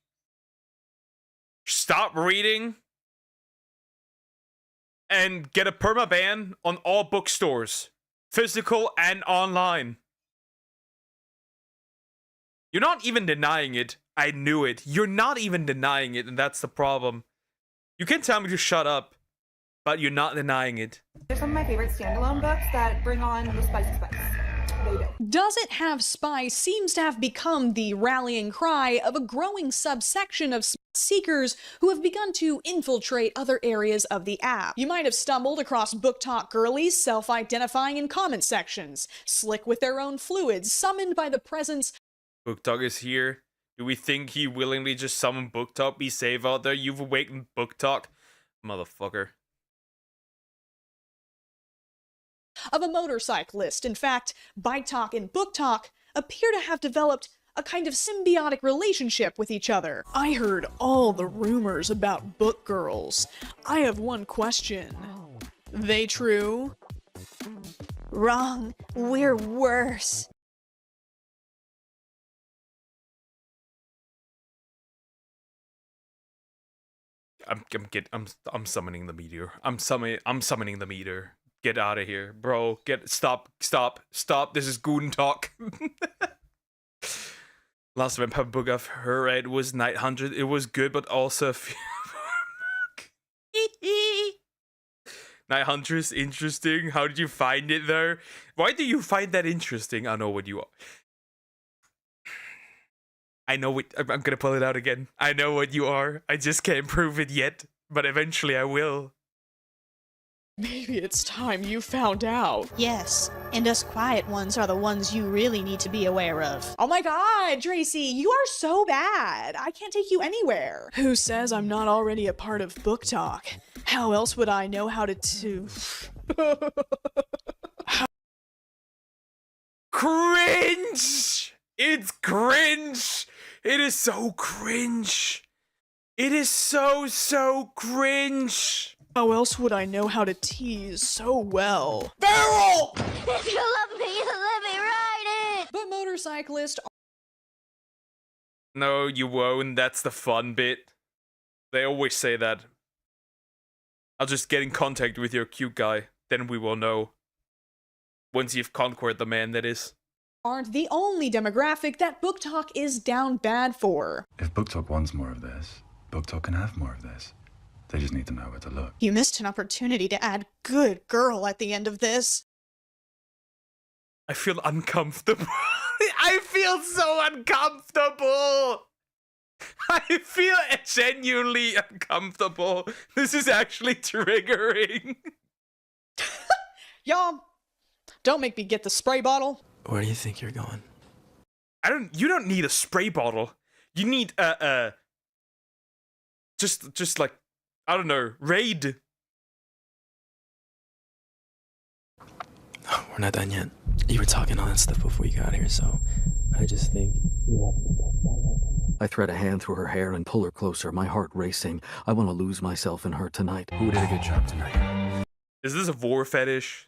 Stop reading. And get a permaban on all bookstores. Physical and online. You're not even denying it. I knew it. You're not even denying it, and that's the problem. You can tell me to shut up, but you're not denying it. They're some of my favorite standalone books that bring on the spicy spice. They do. Does It Have Spice seems to have become the rallying cry of a growing subsection of seekers who have begun to infiltrate other areas of the app. You might have stumbled across Book Talk girlies self-identifying in comment sections, slick with their own fluids, summoned by the presence. Book Talk is here. Do we think he willingly just summoned Book Talk? Be safe out there. You've awakened Book Talk. Motherfucker. Of a motorcyclist. In fact, Bike Talk and Book Talk appear to have developed a kind of symbiotic relationship with each other. I heard all the rumors about book girls. I have one question. They true? Wrong. We're worse. I'm summoning the meteor. I'm summoning the meteor. Get out of here, bro. Stop. This is Goon talk. Last vampire book I've read was Night Hunter. It was good, but also Night Hunter is interesting. How did you find it though? Why do you find that interesting? I know what you are. I know what I'm gonna pull it out again. I know what you are. I just can't prove it yet, but eventually I will. Maybe it's time you found out. Yes, and us quiet ones are the ones you really need to be aware of. Oh my god, Tracy, you are so bad. I can't take you anywhere. Who says I'm not already a part of Book Talk? How else would I know how to Cringe! It's cringe! It is so cringe! It is so cringe! How else would I know how to tease so well? Daryl! If you love me, let me ride it! But motorcyclist... No, you won't. That's the fun bit. They always say that. I'll just get in contact with your cute guy. Then we will know. Once you've conquered the man, that is. Aren't the only demographic that Book Talk is down bad for. If Book Talk wants more of this, Book Talk can have more of this. They just need to know where to look. You missed an opportunity to add good girl at the end of this. I feel uncomfortable. I feel so uncomfortable. I feel genuinely uncomfortable. This is actually triggering. Y'all, don't make me get the spray bottle. Where do you think you're going? You don't need a spray bottle. You need just like, I don't know, raid. We're not done yet. You were talking all that stuff before you got here, so I just think I thread a hand through her hair and pull her closer, my heart racing. I want to lose myself in her tonight. Who did a good job tonight? Is this a vor fetish?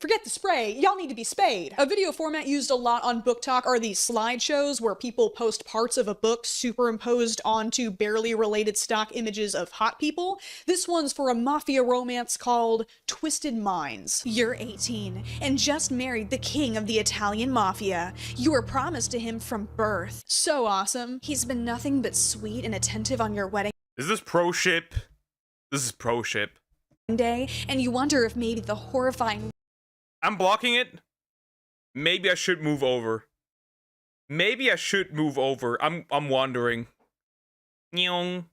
Forget the spray, y'all need to be spayed. A video format used a lot on Book Talk are these slideshows where people post parts of a book superimposed onto barely related stock images of hot people. This one's for a mafia romance called Twisted Minds. You're 18 and just married the king of the Italian mafia. You were promised to him from birth. So awesome. He's been nothing but sweet and attentive on your wedding Is this pro ship? This is pro ship. day, and you wonder if maybe the horrifying I'm blocking it. Maybe I should move over. Maybe I should move over. I'm wandering. Nyong.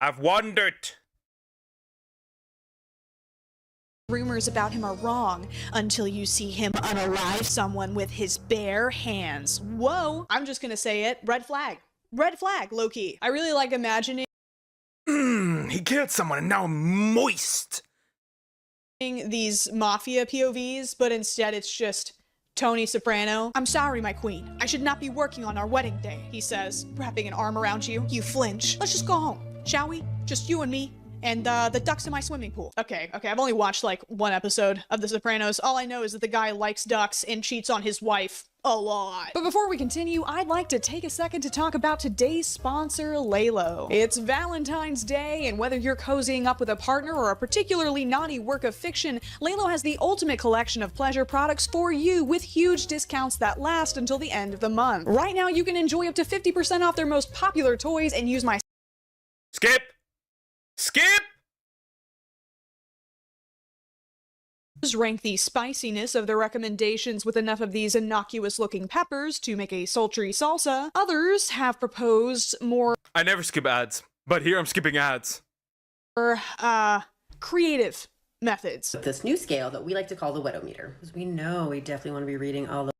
I've wandered. rumors about him are wrong until you see him unalive someone with his bare hands. Whoa, I'm just gonna say it. Red flag. Red flag, low-key. I really like imagining He killed someone and now I'm moist. these mafia POVs, but instead it's just Tony Soprano. I'm sorry, my queen. I should not be working on our wedding day, he says, wrapping an arm around you. You flinch. Let's just go home, shall we? Just you and me. And the ducks in my swimming pool. Okay, I've only watched like one episode of The Sopranos. All I know is that the guy likes ducks and cheats on his wife a lot. But before we continue, I'd like to take a second to talk about today's sponsor, Lalo. It's Valentine's Day, and whether you're cozying up with a partner or a particularly naughty work of fiction, Lalo has the ultimate collection of pleasure products for you with huge discounts that last until the end of the month. Right now, you can enjoy up to 50% off their most popular toys and use my Skip! rank the spiciness of the recommendations with enough of these innocuous-looking peppers to make a sultry salsa. Others have proposed more I never skip ads, but here I'm skipping ads. creative methods. This new scale that we like to call the Widometer, because we know we definitely want to be reading all the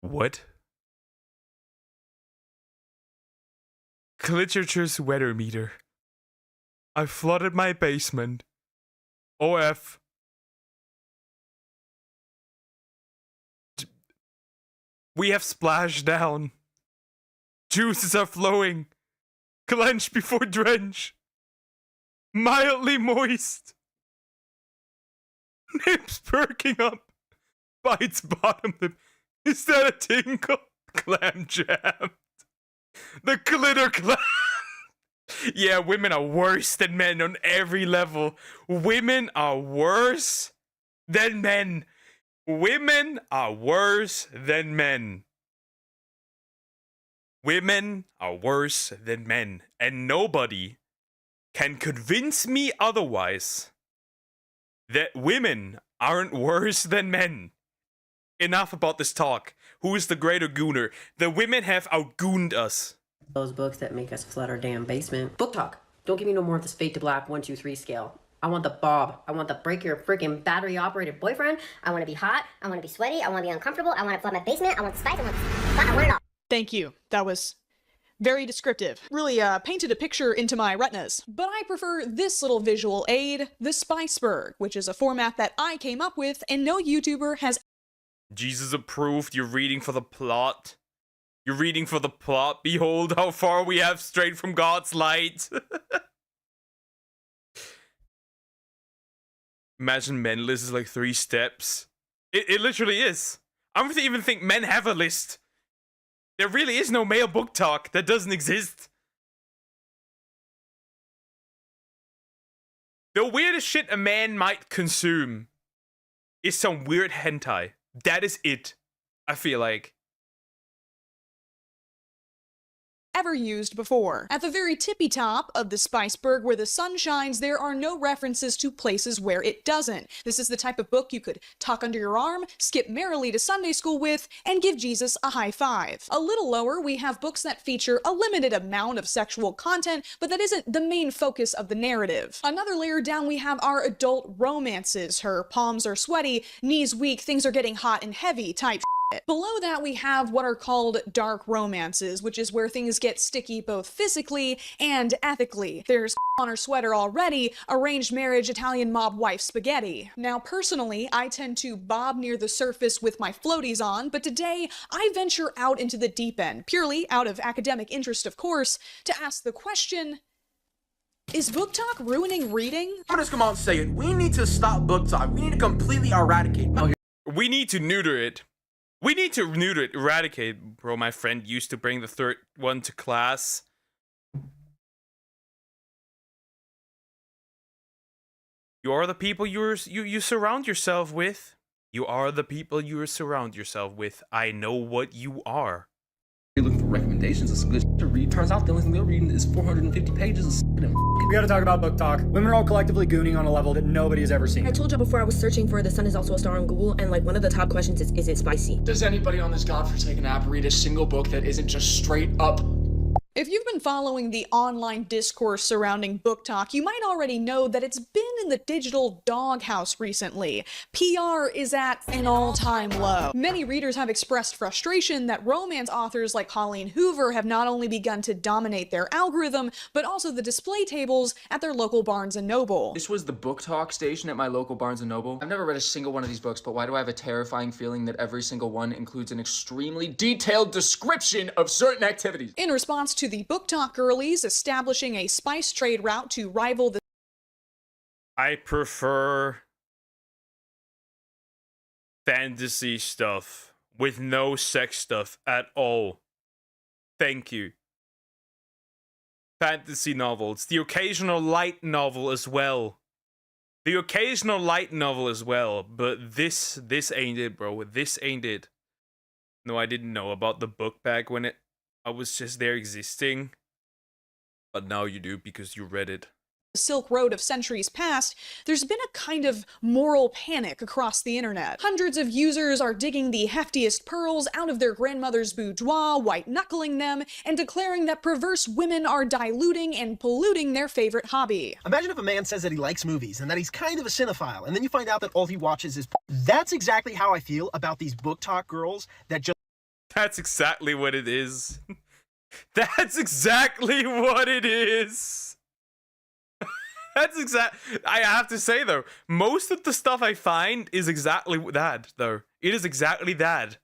What? Literature's weather meter. I flooded my basement. OF. We have splashed down. Juices are flowing. Clench before drench. Mildly moist. Nips perking up. Bites bottom lip. Is that a tinkle? Clam jammed. The glitter clam. Yeah, women are worse than men on every level. Women are worse than men. Women are worse than men. Women are worse than men. And nobody can convince me otherwise that women aren't worse than men. Enough about this talk. Who is the greater gooner? The women have outgooned us. those books that make us flood our damn basement. Book talk. Don't give me no more of this fade to black 1, 2, 3 scale. I want the Bob. I want the break your freaking battery operated boyfriend. I want to be hot. I want to be sweaty. I want to be uncomfortable. I want to flood my basement. I want spice. I want it all. Thank you. That was very descriptive. Really painted a picture into my retinas. But I prefer this little visual aid, the Spiceberg, which is a format that I came up with and no YouTuber has. Jesus approved. You're reading for the plot. You're reading for the plot. Behold how far we have strayed from God's light. Imagine men list is like 3 steps. It literally is. I don't even think men have a list. There really is no male book talk. That doesn't exist. The weirdest shit a man might consume is some weird hentai. That is it, I feel like. Ever used before. At the very tippy top of the Spiceberg where the sun shines, there are no references to places where it doesn't. This is the type of book you could tuck under your arm, skip merrily to Sunday school with, and give Jesus a high five. A little lower, we have books that feature a limited amount of sexual content, but that isn't the main focus of the narrative. Another layer down, we have our adult romances. Her palms are sweaty, knees weak, things are getting hot and heavy type. Below that, we have what are called dark romances, which is where things get sticky both physically and ethically. There's on her sweater already, arranged marriage, Italian mob wife spaghetti. Now, personally, I tend to bob near the surface with my floaties on, but today I venture out into the deep end, purely out of academic interest, of course, to ask the question, is book talk ruining reading? I'll just come out and say it. We need to stop book talk. We need to completely eradicate. We need to neuter it. We need to neuter it, eradicate. Bro, my friend used to bring the third one to class. You are the people you surround yourself with. You are the people you surround yourself with. I know what you are. You're looking for recommendations of some good shit to read. Turns out the only thing they're reading is 450 pages of shit. We gotta talk about book talk. Women are all collectively gooning on a level that nobody has ever seen. I told you before I was searching for The Sun Is Also a Star on Google, and like one of the top questions is it spicy? Does anybody on this godforsaken app read a single book that isn't just straight up? If you've been following the online discourse surrounding book talk, you might already know that it's been in the digital doghouse recently. PR is at an all-time low. Many readers have expressed frustration that romance authors like Colleen Hoover have not only begun to dominate their algorithm, but also the display tables at their local Barnes & Noble. This was the book talk station at my local Barnes & Noble. I've never read a single one of these books, but why do I have a terrifying feeling that every single one includes an extremely detailed description of certain activities? In response to the book talk girlies establishing a spice trade route to rival the I prefer fantasy stuff with no sex stuff at all. Thank you. Fantasy novels. The occasional light novel as well. The occasional light novel as well. But this ain't it, bro. This ain't it. No, I didn't know about the book bag when I was just there existing. But now you do because you read it. Silk Road of centuries past, there's been a kind of moral panic across the internet. Hundreds of users are digging the heftiest pearls out of their grandmother's boudoir, white-knuckling them, and declaring that perverse women are diluting and polluting their favorite hobby. Imagine if a man says that he likes movies and that he's kind of a cinephile, and then you find out that all he watches is That's exactly how I feel about these book talk girls that just... That's exactly what it is. That's exactly what it is. That's I have to say though, most of the stuff I find is exactly that though. It is exactly that.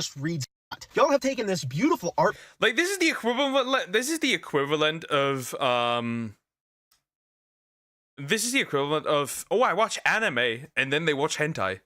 Just reads. Y'all have taken this beautiful art. Like this is the equivalent. This is the equivalent of This is the equivalent of I watch anime and then they watch hentai.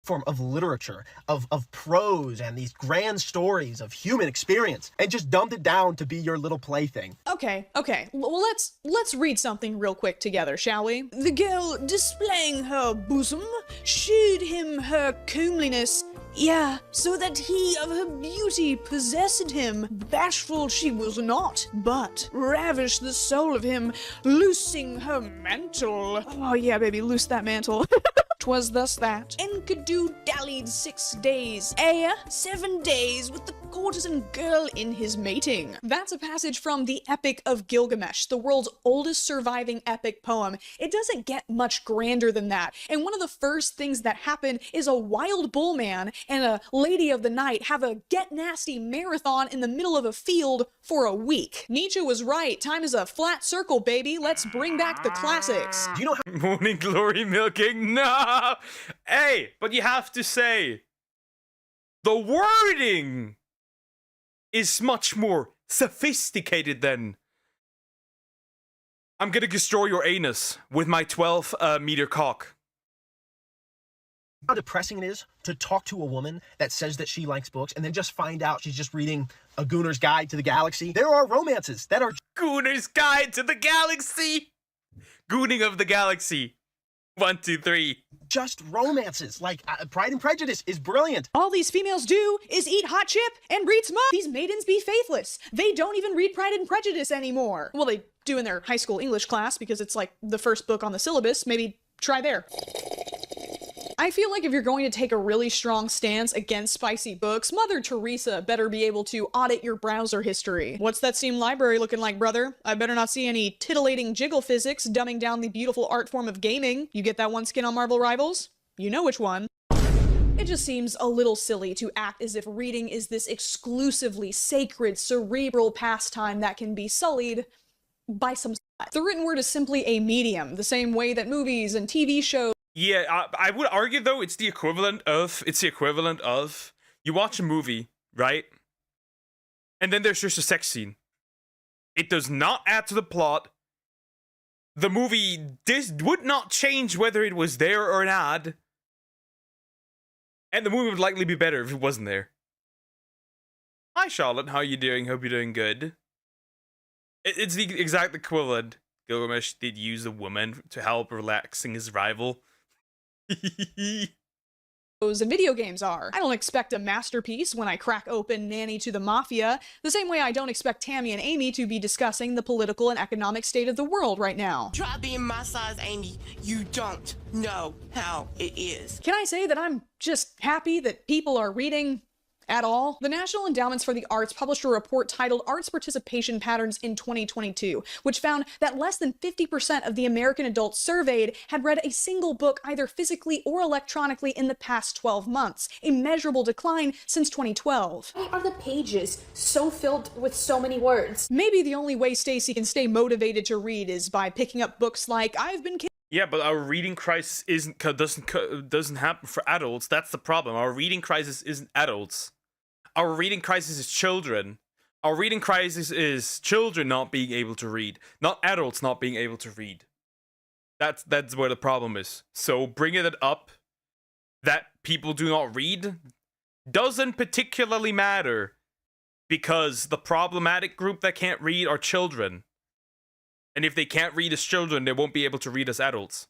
Form of literature, of prose and these grand stories of human experience, and just dumbed it down to be your little plaything. Okay. Well, let's read something real quick together, shall we? The girl, displaying her bosom, shewed him her comeliness. Yeah, so that he of her beauty possessed him. Bashful she was not, but ravished the soul of him, loosing her mantle. Oh yeah, baby, loose that mantle. 'Twas thus that Enkidu dallied 6 days, 7 days with the courtesan girl in his mating. That's a passage from the Epic of Gilgamesh, the world's oldest surviving epic poem. It doesn't get much grander than that. And one of the first things that happen is a wild bull man and a lady of the night have a get nasty marathon in the middle of a field for a week. Nietzsche was right. Time is a flat circle, baby. Let's bring back the classics. Do you know how Morning glory milking? No! Hey, but you have to say, the wording is much more sophisticated than I'm gonna destroy your anus with my 12-meter cock. How depressing it is to talk to a woman that says that she likes books and then just find out she's just reading A Gooner's Guide to the Galaxy. There are romances that are... Gooner's Guide to the Galaxy! Gooning of the Galaxy. 1, 2, 3. Just romances. Like, Pride and Prejudice is brilliant. All these females do is eat hot chip and read smut. These maidens be faithless. They don't even read Pride and Prejudice anymore. Well, they do in their high school English class because it's like the first book on the syllabus. Maybe try there. I feel like if you're going to take a really strong stance against spicy books, Mother Teresa better be able to audit your browser history. What's that Steam library looking like, brother? I better not see any titillating jiggle physics dumbing down the beautiful art form of gaming. You get that one skin on Marvel Rivals? You know which one. It It just seems a little silly to act as if reading is this exclusively sacred, cerebral pastime that can be sullied by some slut. The written word is simply a medium, the same way that movies and TV shows. Yeah, I would argue though it's the equivalent of you watch a movie, right? And then there's just a sex scene. It does not add to the plot. The movie this would not change whether it was there or not. And the movie would likely be better if it wasn't there. Hi Charlotte, how are you doing? Hope you're doing good. It's the exact equivalent. Gilgamesh did use a woman to help relaxing his rival. And video games are. I don't expect a masterpiece when I crack open Nanny to the Mafia, the same way I don't expect Tammy and Amy to be discussing the political and economic state of the world right now. Try being my size, Amy. You don't know how it is. Can I say that I'm just happy that people are reading at all? The National Endowments for the Arts published a report titled Arts Participation Patterns in 2022, which found that less than 50% of the American adults surveyed had read a single book either physically or electronically in the past 12 months, a measurable decline since 2012. Why are the pages so filled with so many words? Maybe the only way Stacy can stay motivated to read is by picking up books like I've Been Kidnapped. Yeah, but our reading crisis doesn't happen for adults. That's the problem. Our reading crisis isn't adults. Our reading crisis is children. Our reading crisis is children not being able to read, not adults not being able to read. That's where the problem is. So bringing it up that people do not read doesn't particularly matter because the problematic group that can't read are children. And if they can't read as children, they won't be able to read as adults.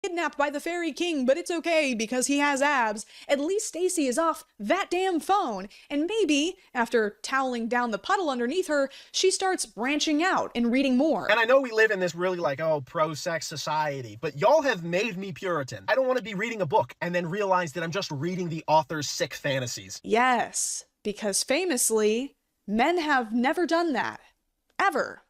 Kidnapped by the fairy king, but it's okay because he has abs. At least Stacy is off that damn phone, and maybe after toweling down the puddle underneath her, she starts branching out and reading more. And I know we live in this really pro-sex society, but y'all have made me Puritan. I don't want to be reading a book and then realize that I'm just reading the author's sick fantasies. Yes, because famously, men have never done that. Ever.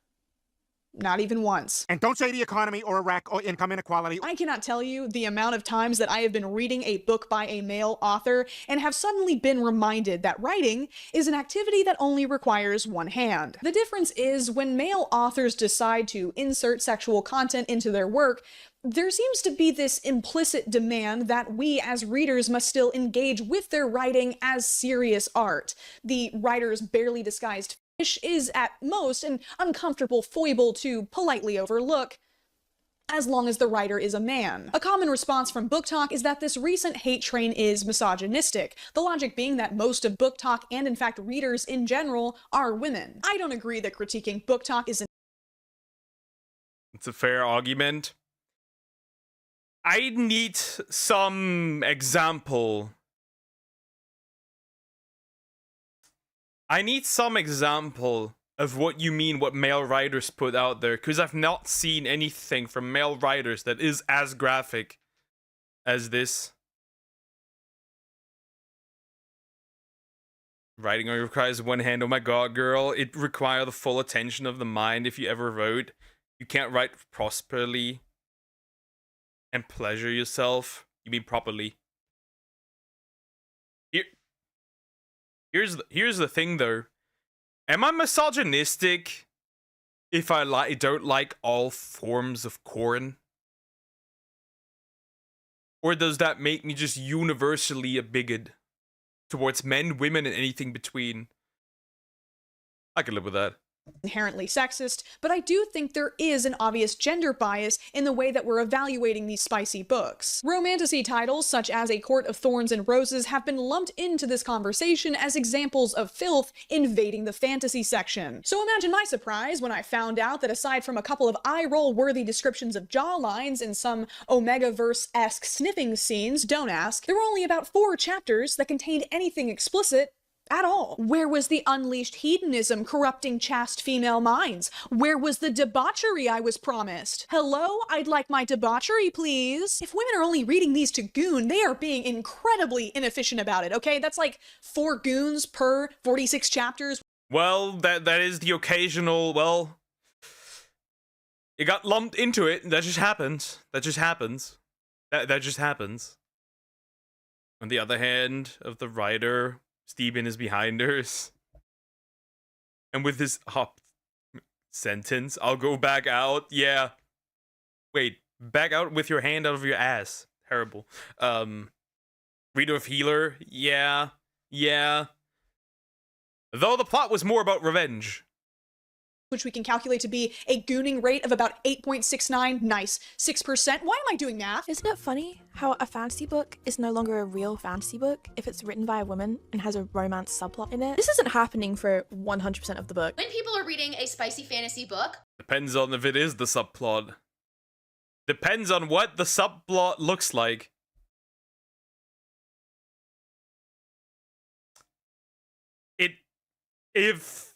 Not even once. And don't say the economy or Iraq or income inequality. I cannot tell you the amount of times that I have been reading a book by a male author and have suddenly been reminded that writing is an activity that only requires one hand. The difference is when male authors decide to insert sexual content into their work, there seems to be this implicit demand that we as readers must still engage with their writing as serious art. The writer's barely disguised is at most an uncomfortable foible to politely overlook, as long as the writer is a man. A common response from Book Talk is that this recent hate train is misogynistic, the logic being that most of Book Talk, and in fact readers in general, are women. I don't agree that critiquing Book Talk is It's a fair argument. I need some example. I need some example of what you mean, what male writers put out there, because I've not seen anything from male writers that is as graphic as this. Writing only requires one hand. Oh my god, girl. It requires the full attention of the mind if you ever wrote. You can't write prosperly and pleasure yourself. You mean properly. Here's the thing though. Am I misogynistic if I don't like all forms of corn? Or does that make me just universally a bigot towards men, women, and anything between? I can live with that. Inherently sexist, but I do think there is an obvious gender bias in the way that we're evaluating these spicy books. Romantasy titles such as A Court of Thorns and Roses have been lumped into this conversation as examples of filth invading the fantasy section. So imagine my surprise when I found out that aside from a couple of eye-roll worthy descriptions of jawlines and some Omega-verse-esque sniffing scenes, don't ask, there were only about 4 chapters that contained anything explicit at all. Where was the unleashed hedonism corrupting chaste female minds? Where was the debauchery I was promised? Hello? I'd like my debauchery, please. If women are only reading these to goon, they are being incredibly inefficient about it, okay? That's like 4 goons per 46 chapters. Well, that is the occasional, well, it got lumped into it. That just happens. That just happens. That just happens. On the other hand of the writer, Steven is behind hers. And with this hop sentence, I'll go back out. Yeah. Wait, back out with your hand out of your ass. Terrible. Reader of Healer. Yeah. Yeah. Though the plot was more about revenge. Which we can calculate to be a gooning rate of about 8.69, nice, 6%. Why am I doing math? Isn't it funny how a fantasy book is no longer a real fantasy book if it's written by a woman and has a romance subplot in it? This isn't happening for 100% of the book. When people are reading a spicy fantasy book, Depends on if it is the subplot. Depends on what the subplot looks like. If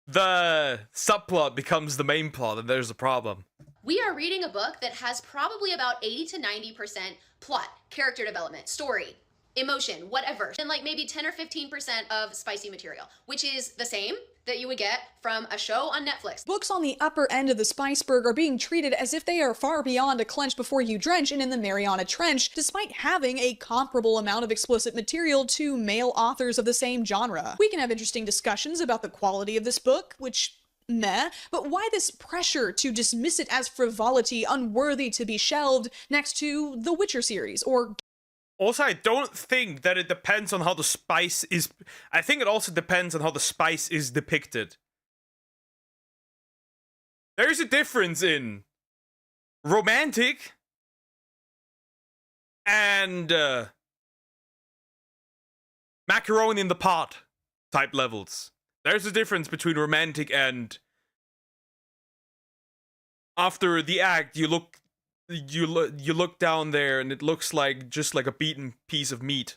the subplot becomes the main plot, then there's a problem. we are reading a book that has probably about 80 to 90% plot, character development, story, emotion, whatever, and like maybe 10 or 15% of spicy material, which is the same that you would get from a show on Netflix. Books on the upper end of the Spiceberg are being treated as if they are far beyond a clench before you drench and in the Mariana Trench, despite having a comparable amount of explicit material to male authors of the same genre. We can have interesting discussions about the quality of this book, which meh, but why this pressure to dismiss it as frivolity unworthy to be shelved next to the Witcher series or Also, I don't think that it depends on how the spice is... I think it also depends on how the spice is depicted. There's a difference in romantic and macaroni in the pot type levels. There's a difference between romantic and after the act you look down there and it looks like just like a beaten piece of meat.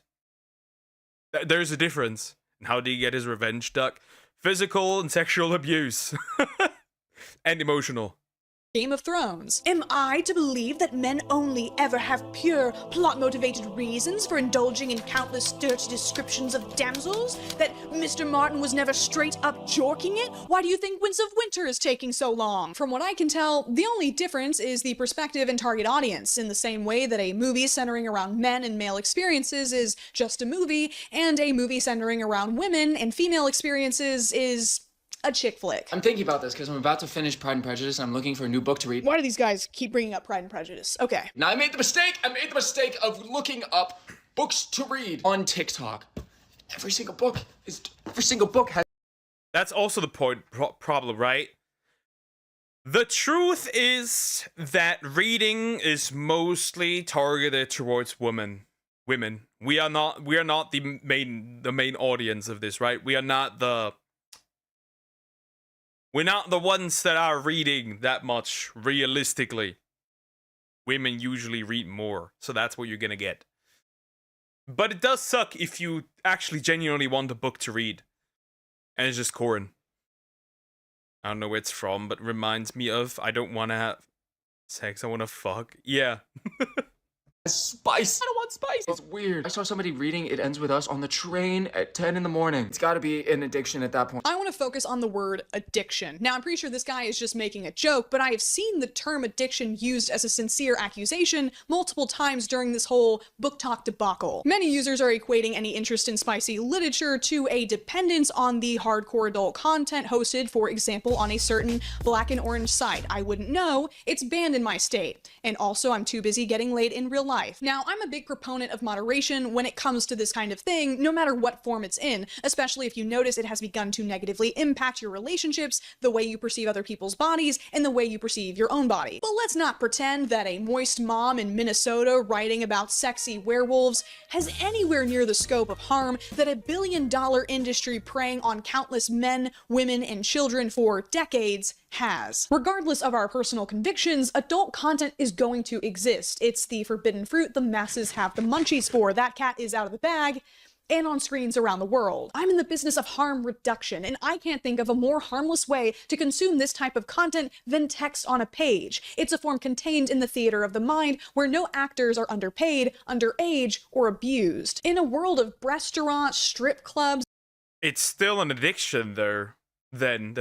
There's a difference. And how do you get his revenge, Duck? Physical and sexual abuse. And emotional. Game of Thrones. Am I to believe that men only ever have pure, plot-motivated reasons for indulging in countless dirty descriptions of damsels? That Mr. Martin was never straight-up jorking it? Why do you think Winds of Winter is taking so long? From what I can tell, the only difference is the perspective and target audience, in the same way that a movie centering around men and male experiences is just a movie, and a movie centering around women and female experiences is a chick flick. I'm thinking about this because I'm about to finish Pride and Prejudice and I'm looking for a new book to read. Why do these guys keep bringing up Pride and Prejudice? Okay. Now I made the mistake of looking up books to read on TikTok. Every single book has... That's also the problem, right? The truth is that reading is mostly targeted towards women. We are not the main audience of this, right? We're not the ones that are reading that much, realistically. Women usually read more, so that's what you're gonna get. But it does suck if you actually genuinely want a book to read. And it's just corn. I don't know where it's from, but reminds me of, I don't want to have sex, I want to fuck. Yeah. Spice. I don't want spice. It's weird. I saw somebody reading It Ends With Us on the train at 10 in the morning. It's gotta be an addiction at that point. I want to focus on the word addiction. Now, I'm pretty sure this guy is just making a joke, but I have seen the term addiction used as a sincere accusation multiple times during this whole book talk debacle. Many users are equating any interest in spicy literature to a dependence on the hardcore adult content hosted, for example, on a certain black and orange site. I wouldn't know. It's banned in my state. And also, I'm too busy getting laid in real life. Now, I'm a big proponent of moderation when it comes to this kind of thing, no matter what form it's in, especially if you notice it has begun to negatively impact your relationships, the way you perceive other people's bodies, and the way you perceive your own body. But let's not pretend that a moist mom in Minnesota writing about sexy werewolves has anywhere near the scope of harm that a billion-dollar industry preying on countless men, women, and children for decades has. Regardless of our personal convictions, adult content is going to exist. It's the forbidden fruit the masses have the munchies for. That cat is out of the bag and on screens around the world. I'm in the business of harm reduction, and I can't think of a more harmless way to consume this type of content than text on a page. It's a form contained in the theater of the mind where no actors are underpaid, underage, or abused. In a world of restaurants, strip clubs, it's still an addiction, though. Then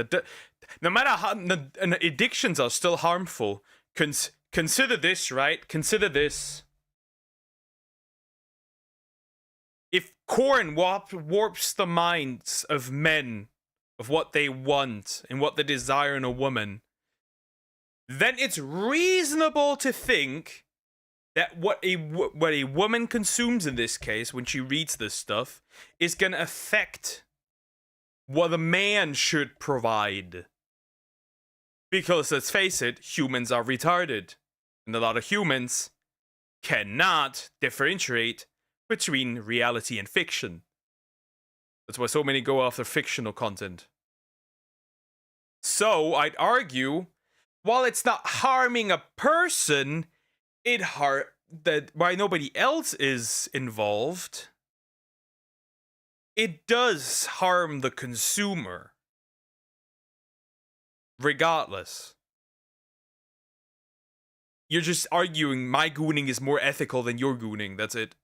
no matter how addictions are still harmful. Consider this, right? Consider this. If corn warps the minds of men of what they want and what they desire in a woman, then it's reasonable to think that what a woman consumes in this case, when she reads this stuff, is going to affect what a man should provide. Because let's face it, humans are retarded. And a lot of humans cannot differentiate between reality and fiction. That's why so many go after fictional content. So, I'd argue, while it's not harming a person, why nobody else is involved, it does harm the consumer. Regardless. You're just arguing my gooning is more ethical than your gooning, that's it.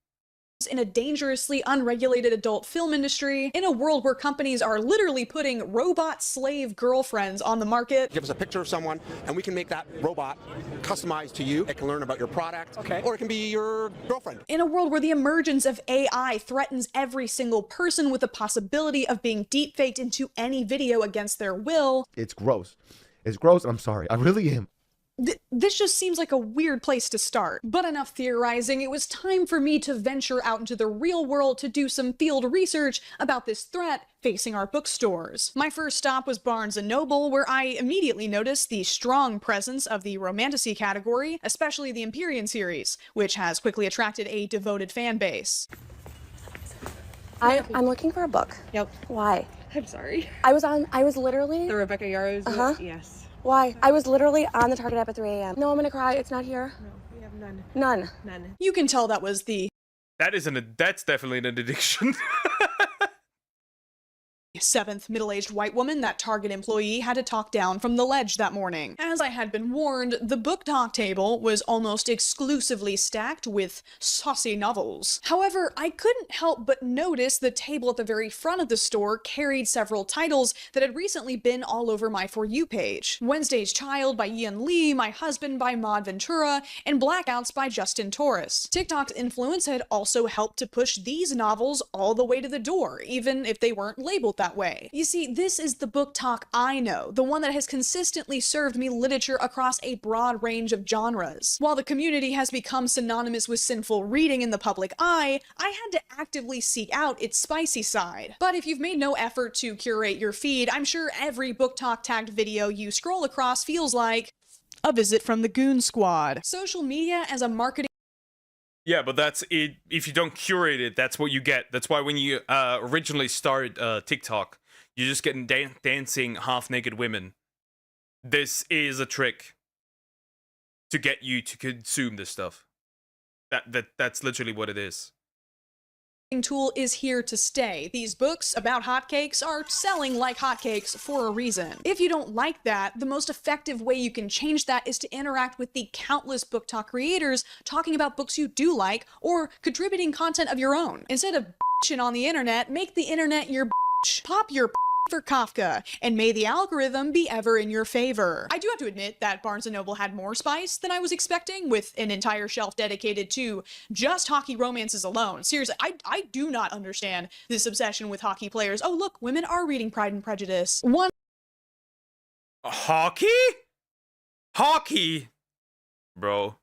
In a dangerously unregulated adult film industry, in a world where companies are literally putting robot slave girlfriends on the market. Give us a picture of someone, and we can make that robot customized to you. It can learn about your product, or it can be your girlfriend. In a world where the emergence of AI threatens every single person with the possibility of being deepfaked into any video against their will. It's gross. It's gross. I'm sorry. I really am. This just seems like a weird place to start. But enough theorizing, it was time for me to venture out into the real world to do some field research about this threat facing our bookstores. My first stop was Barnes & Noble, where I immediately noticed the strong presence of the romantasy category, especially the Empyrean series, which has quickly attracted a devoted fan base. I'm looking for a book. Yep. Why? I'm sorry. I was literally... The Rebecca Yarros book? Yes. Why? I was literally on the Target app at 3 a.m. No, I'm gonna cry. It's not here. No, we have none. None. None. You can tell that was the... That's definitely an addiction. Seventh middle-aged white woman that Target employee had to talk down from the ledge that morning. As I had been warned, the book talk table was almost exclusively stacked with saucy novels. However, I couldn't help but notice the table at the very front of the store carried several titles that had recently been all over my For You page. Wednesday's Child by Ian Lee, My Husband by Maud Ventura, and Blackouts by Justin Torres. TikTok's influence had also helped to push these novels all the way to the door, even if they weren't labeled that way. You see, this is the book talk I know, the one that has consistently served me literature across a broad range of genres. While the community has become synonymous with sinful reading in the public eye, I had to actively seek out its spicy side. But if you've made no effort to curate your feed, I'm sure every book talk tagged video you scroll across feels like a visit from the Goon Squad. Social media as a marketing... Yeah, but that's it. If you don't curate it, that's what you get. That's why when you originally started TikTok, you're just getting dancing half-naked women. This is a trick to get you to consume this stuff. That's literally what it is. Tool is here to stay. These books about hotcakes are selling like hotcakes for a reason. If you don't like that, the most effective way you can change that is to interact with the countless book talk creators talking about books you do like or contributing content of your own. Instead of bitching on the internet, make the internet your bitch. Pop your for Kafka, and may the algorithm be ever in your favor. I do have to admit that Barnes & Noble had more spice than I was expecting, with an entire shelf dedicated to just hockey romances alone. Seriously, I do not understand this obsession with hockey players. Oh look, women are reading Pride and Prejudice. Hockey? Hockey? Bro.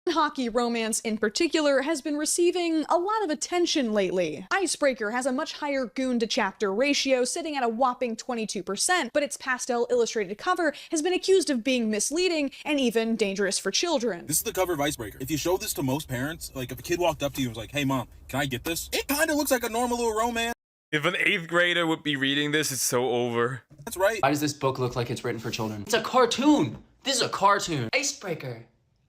Hockey romance in particular has been receiving a lot of attention lately. Icebreaker has a much higher goon to chapter ratio, sitting at a whopping 22%, but its pastel illustrated cover has been accused of being misleading and even dangerous for children. This is the cover of Icebreaker. If you show this to most parents, like if a kid walked up to you and was like, "Hey mom, can I get this?" It kind of looks like a normal little romance. If an 8th grader would be reading this, it's so over. That's right. Why does this book look like it's written for children? It's a cartoon. This is a cartoon. Icebreaker.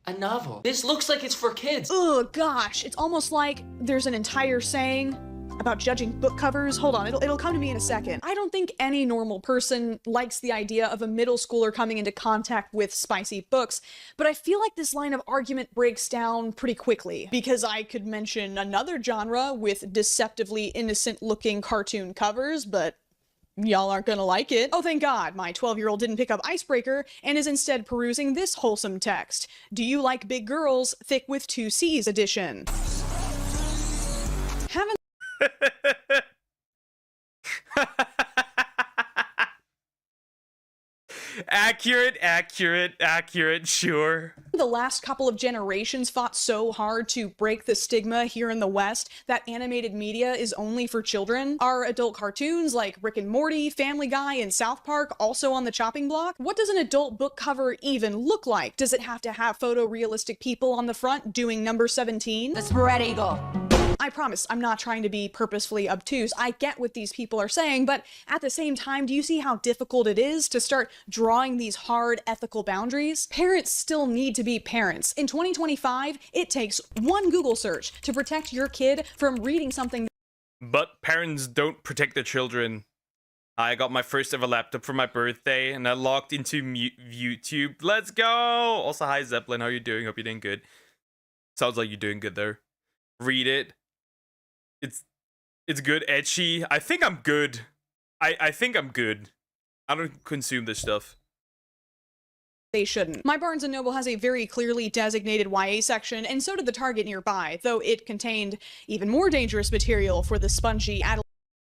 A novel. This looks like it's for kids. Oh gosh, it's almost like there's an entire saying about judging book covers. Hold on, it'll come to me in a second. I don't think any normal person likes the idea of a middle schooler coming into contact with spicy books, but I feel like this line of argument breaks down pretty quickly, because I could mention another genre with deceptively innocent-looking cartoon covers, but y'all aren't gonna like it. Oh, thank God, my 12-year-old didn't pick up Icebreaker and is instead perusing this wholesome text. Do you like big girls? Thick with 2 C's edition. Haven't Accurate, sure. The last couple of generations fought so hard to break the stigma here in the West that animated media is only for children. Are adult cartoons like Rick and Morty, Family Guy, and South Park also on the chopping block? What does an adult book cover even look like? Does it have to have photorealistic people on the front doing number 17? The spread eagle. I promise, I'm not trying to be purposefully obtuse. I get what these people are saying, but at the same time, do you see how difficult it is to start drawing these hard ethical boundaries? Parents still need to be parents. In 2025, it takes one Google search to protect your kid from reading something. But parents don't protect their children. I got my first ever laptop for my birthday, and I logged into VTuber. Let's go! Also, hi Zeppelin, how you doing? Hope you're doing good. Sounds like you're doing good there. Read it. It's good, etchy. I think I'm good. I think I'm good. I don't consume this stuff. They shouldn't. My Barnes & Noble has a very clearly designated YA section, and so did the Target nearby, though it contained even more dangerous material for the spongy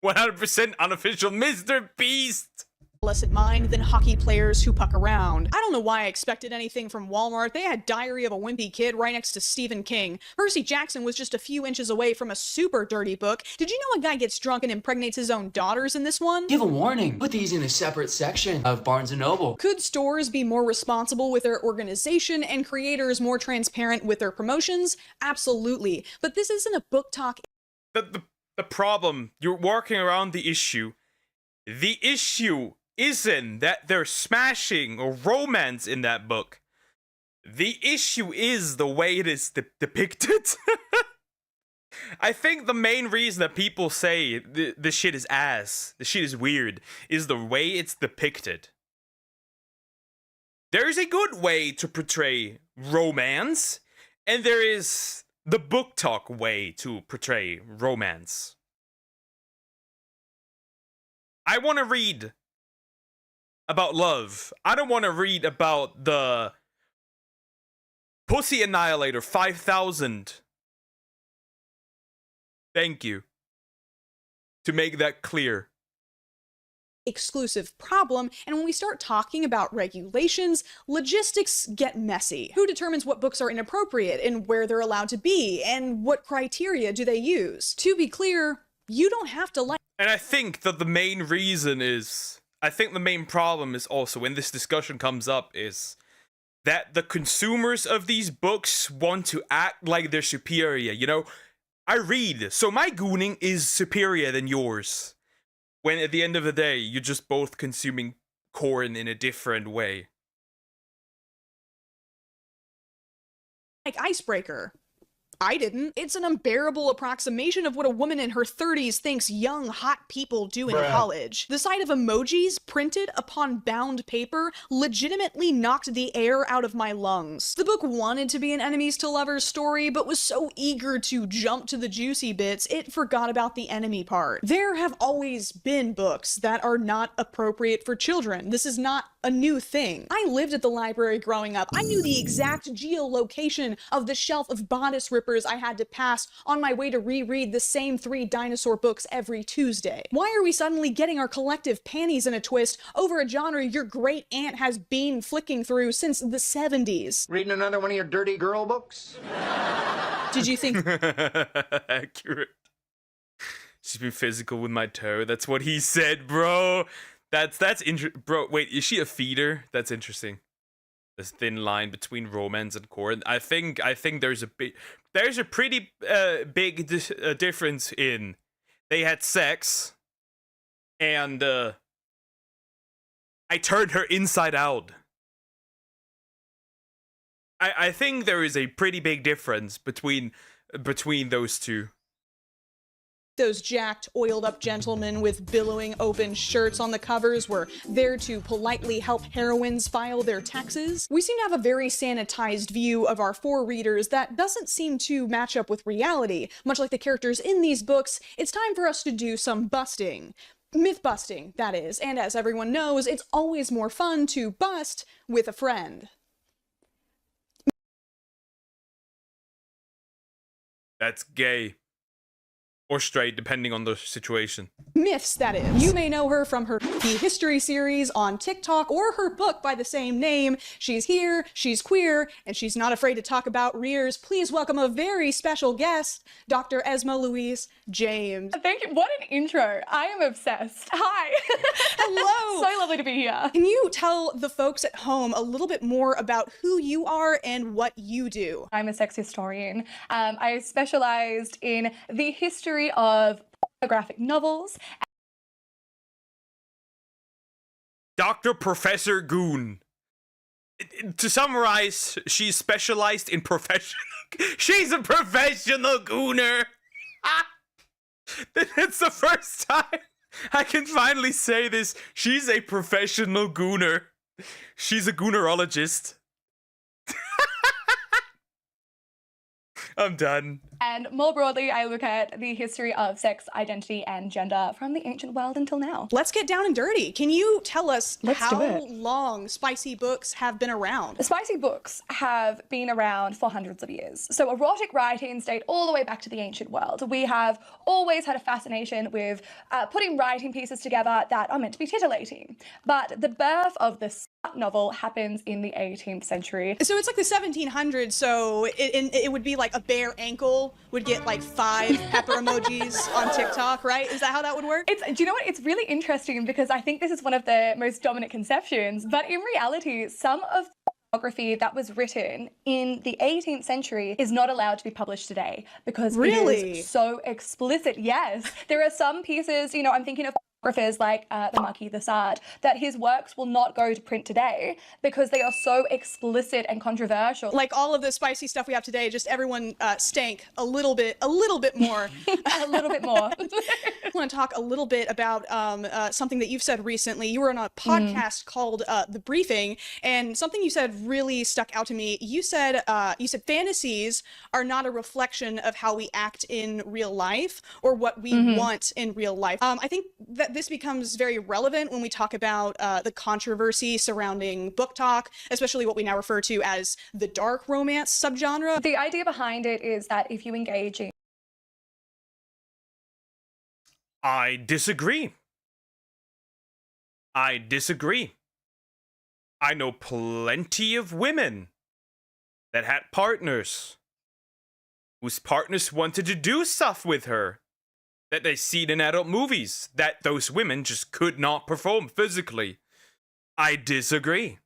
100% unofficial Mr. Beast! adolescent mind than hockey players who puck around. I don't know why I expected anything from Walmart. They had Diary of a Wimpy Kid right next to Stephen King. Percy Jackson was just a few inches away from a super dirty book. Did you know a guy gets drunk and impregnates his own daughters in this one? Give a warning. Put these in a separate section of Barnes & Noble. Could stores be more responsible with their organization and creators more transparent with their promotions? Absolutely. But this isn't a book talk. The problem, you're walking around the issue. The issue isn't that they're smashing or romance in that book. The issue is the way it is depicted. I think the main reason that people say the shit is ass, the shit is weird, is the way it's depicted. There is a good way to portray romance, and there is the book talk way to portray romance. I want to read about love. I don't want to read about the Pussy Annihilator 5000. Thank you. To make that clear. Exclusive problem, and when we start talking about regulations, logistics get messy. Who determines what books are inappropriate and where they're allowed to be, and what criteria do they use? To be clear, you don't have to like. And I think that the main reason is, I think the main problem is also, when this discussion comes up, is that the consumers of these books want to act like they're superior. You know, I read, so my gooning is superior than yours. When at the end of the day, you're just both consuming corn in a different way. Like Icebreaker. I didn't. It's an unbearable approximation of what a woman in her 30s thinks young, hot people do in college. The sight of emojis printed upon bound paper legitimately knocked the air out of my lungs. The book wanted to be an enemies to lovers story, but was so eager to jump to the juicy bits, it forgot about the enemy part. There have always been books that are not appropriate for children. This is not a new thing. I lived at the library growing up. I knew the exact geolocation of the shelf of bodice rippers I had to pass on my way to reread the same 3 dinosaur books every Tuesday. Why are we suddenly getting our collective panties in a twist over a genre your great aunt has been flicking through since the 70s? Reading another one of your dirty girl books? Did you think? Accurate. She's been physical with my toe. That's what he said, bro. That's interesting. Bro, wait, is she a feeder? That's interesting. This thin line between romance and corn. I think there's a pretty big difference in they had sex and I turned her inside out. I think there is a pretty big difference between those two. Those jacked, oiled-up gentlemen with billowing open shirts on the covers were there to politely help heroines file their taxes. We seem to have a very sanitized view of our 4 readers that doesn't seem to match up with reality. Much like the characters in these books, it's time for us to do some busting. Myth busting, that is. And as everyone knows, it's always more fun to bust with a friend. That's gay. Or straight, depending on the situation. Myths, that is. You may know her from her The History series on TikTok or her book by the same name. She's here, she's queer, and she's not afraid to talk about rears. Please welcome a very special guest, Dr. Esma Louise James. Thank you. What an intro. I am obsessed. Hi. Hello. So lovely to be here. Can you tell the folks at home a little bit more about who you are and what you do? I'm a sex historian. I specialized in the history of graphic novels. Dr. Professor Goon. To summarize, she's specialized in professional... She's a professional gooner! It's the first time I can finally say this. She's a professional gooner. She's a goonerologist. I'm done. And more broadly, I look at the history of sex, identity, and gender from the ancient world until now. Let's get down and dirty. Can you tell us how long spicy books have been around? Spicy books have been around for hundreds of years. So erotic writings date all the way back to the ancient world. We have always had a fascination with putting writing pieces together that are meant to be titillating. But the birth of the novel happens in the 18th century. So it's like the 1700s, so it would be like a bare ankle would get like 5 pepper emojis on TikTok, right? Is that how that would work? Do you know what? It's really interesting because I think this is one of the most dominant conceptions, but in reality, some of the pornography that was written in the 18th century is not allowed to be published today because it is so explicit. Yes, there are some pieces, you know, I'm thinking of photographers like the Marquis de Sade, that his works will not go to print today because they are so explicit and controversial. Like all of the spicy stuff we have today, just everyone stank a little bit more. A little bit more. I want to talk a little bit about something that you've said recently. You were on a podcast called The Briefing, and something you said really stuck out to me. You said fantasies are not a reflection of how we act in real life or what we want in real life. I think that this becomes very relevant when we talk about the controversy surrounding book talk, especially what we now refer to as the dark romance subgenre. The idea behind it is that if you engage in... I disagree. I know plenty of women that had partners whose partners wanted to do stuff with her that they seen in adult movies that those women just could not perform physically. I disagree.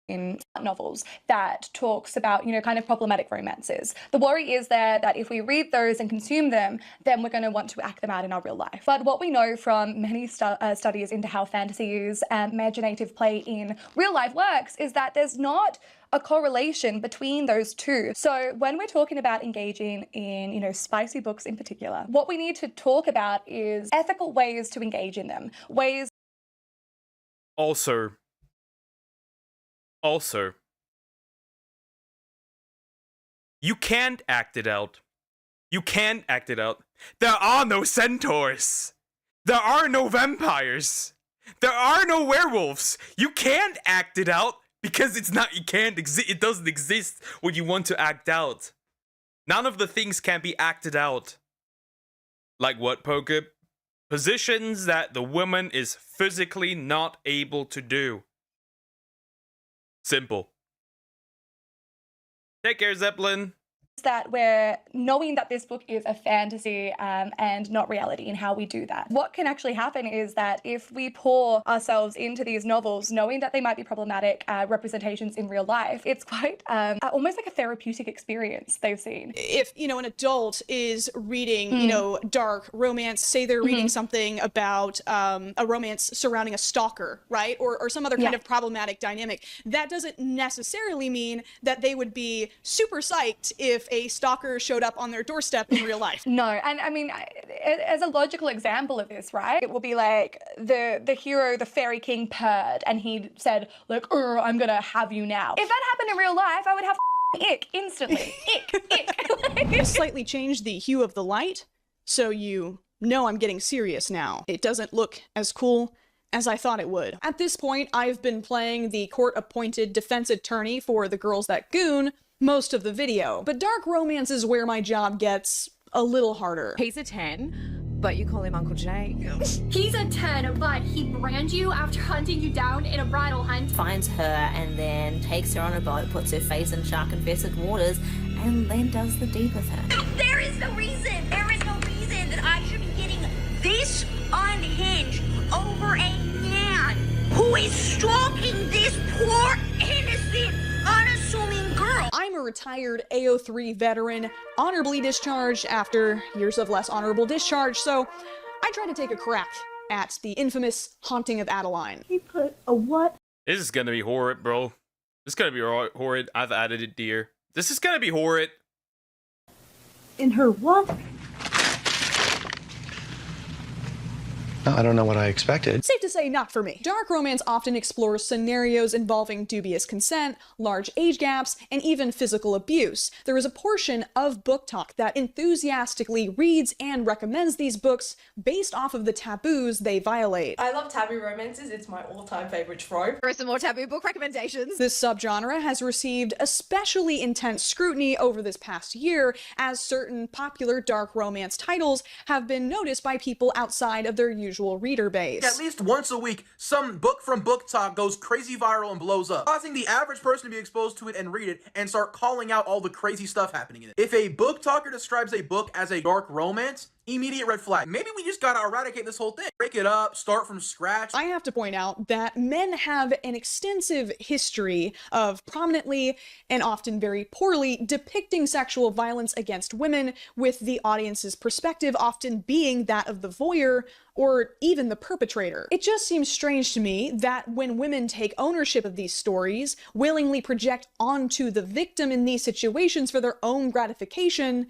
In novels that talks about, you know, kind of problematic romances. The worry is there that if we read those and consume them, then we're going to want to act them out in our real life. But what we know from many studies into how fantasies and imaginative play in real life works is that there's not a correlation between those two. So when we're talking about engaging in, you know, spicy books in particular, what we need to talk about is ethical ways to engage in them. Also, you can't act it out. There are no centaurs. There are no vampires. There are no werewolves. You can't act it out because it doesn't exist when you want to act out. None of the things can be acted out. Like what, Poker? Positions that the woman is physically not able to do. Simple. Take care, Zeppelin. That we're knowing that this book is a fantasy and not reality in how we do that. What can actually happen is that if we pour ourselves into these novels, knowing that they might be problematic representations in real life, it's quite almost like a therapeutic experience they've seen. If, you know, an adult is reading, you know, dark romance, say they're reading something about a romance surrounding a stalker, right? Or some other kind of problematic dynamic, that doesn't necessarily mean that they would be super psyched if a stalker showed up on their doorstep in real life. No, and I mean, as a logical example of this, right? It will be like the hero, the fairy king purred, and he said, like, I'm gonna have you now. If that happened in real life, I would have ick instantly. Ick. Slightly change the hue of the light, so you know I'm getting serious now. It doesn't look as cool as I thought it would. At this point, I've been playing the court-appointed defense attorney for the girls that goon most of the video, but dark romance is where my job gets a little harder. He's a 10, but you call him Uncle Jake. He's a 10, but he brand you after hunting you down in a bridal hunt. Finds her and then takes her on a boat, puts her face in shark-infested waters, and then does the deed with her. There is no reason that I should be getting this unhinged over a man who is stalking this poor, innocent, unassuming girl. I'm a retired AO3 veteran, honorably discharged after years of less honorable discharge, so I tried to take a crack at the infamous haunting of Adeline. He put a what? This is gonna be horrid, bro. This is gonna be horrid. I've added it, dear. This is gonna be horrid. In her what? I don't know what I expected. Safe to say, not for me. Dark romance often explores scenarios involving dubious consent, large age gaps, and even physical abuse. There is a portion of Book Talk that enthusiastically reads and recommends these books based off of the taboos they violate. I love taboo romances. It's my all-time favorite trope. Here are some more taboo book recommendations. This subgenre has received especially intense scrutiny over this past year, as certain popular dark romance titles have been noticed by people outside of their usual reader base. At least once a week, some book from Book Talk goes crazy viral and blows up, causing the average person to be exposed to it and read it and start calling out all the crazy stuff happening in it. If a book talker describes a book as a dark romance, immediate red flag. Maybe we just gotta eradicate this whole thing. Break it up, start from scratch. I have to point out that men have an extensive history of prominently and often very poorly depicting sexual violence against women, with the audience's perspective often being that of the voyeur or even the perpetrator. It just seems strange to me that when women take ownership of these stories, willingly project onto the victim in these situations for their own gratification,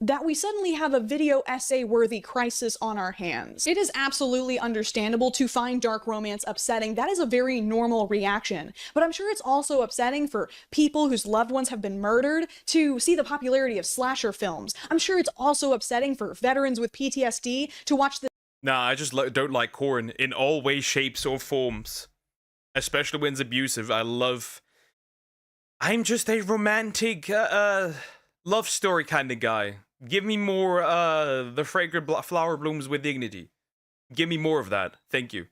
that we suddenly have a video essay-worthy crisis on our hands. It is absolutely understandable to find dark romance upsetting. That is a very normal reaction. But I'm sure it's also upsetting for people whose loved ones have been murdered to see the popularity of slasher films. I'm sure it's also upsetting for veterans with PTSD to watch the— Nah, I just don't like corn in all ways, shapes, or forms. Especially when it's abusive. I'm just a romantic, love story kind of guy. Give me more, the fragrant flower blooms with dignity. Give me more of that. Thank you.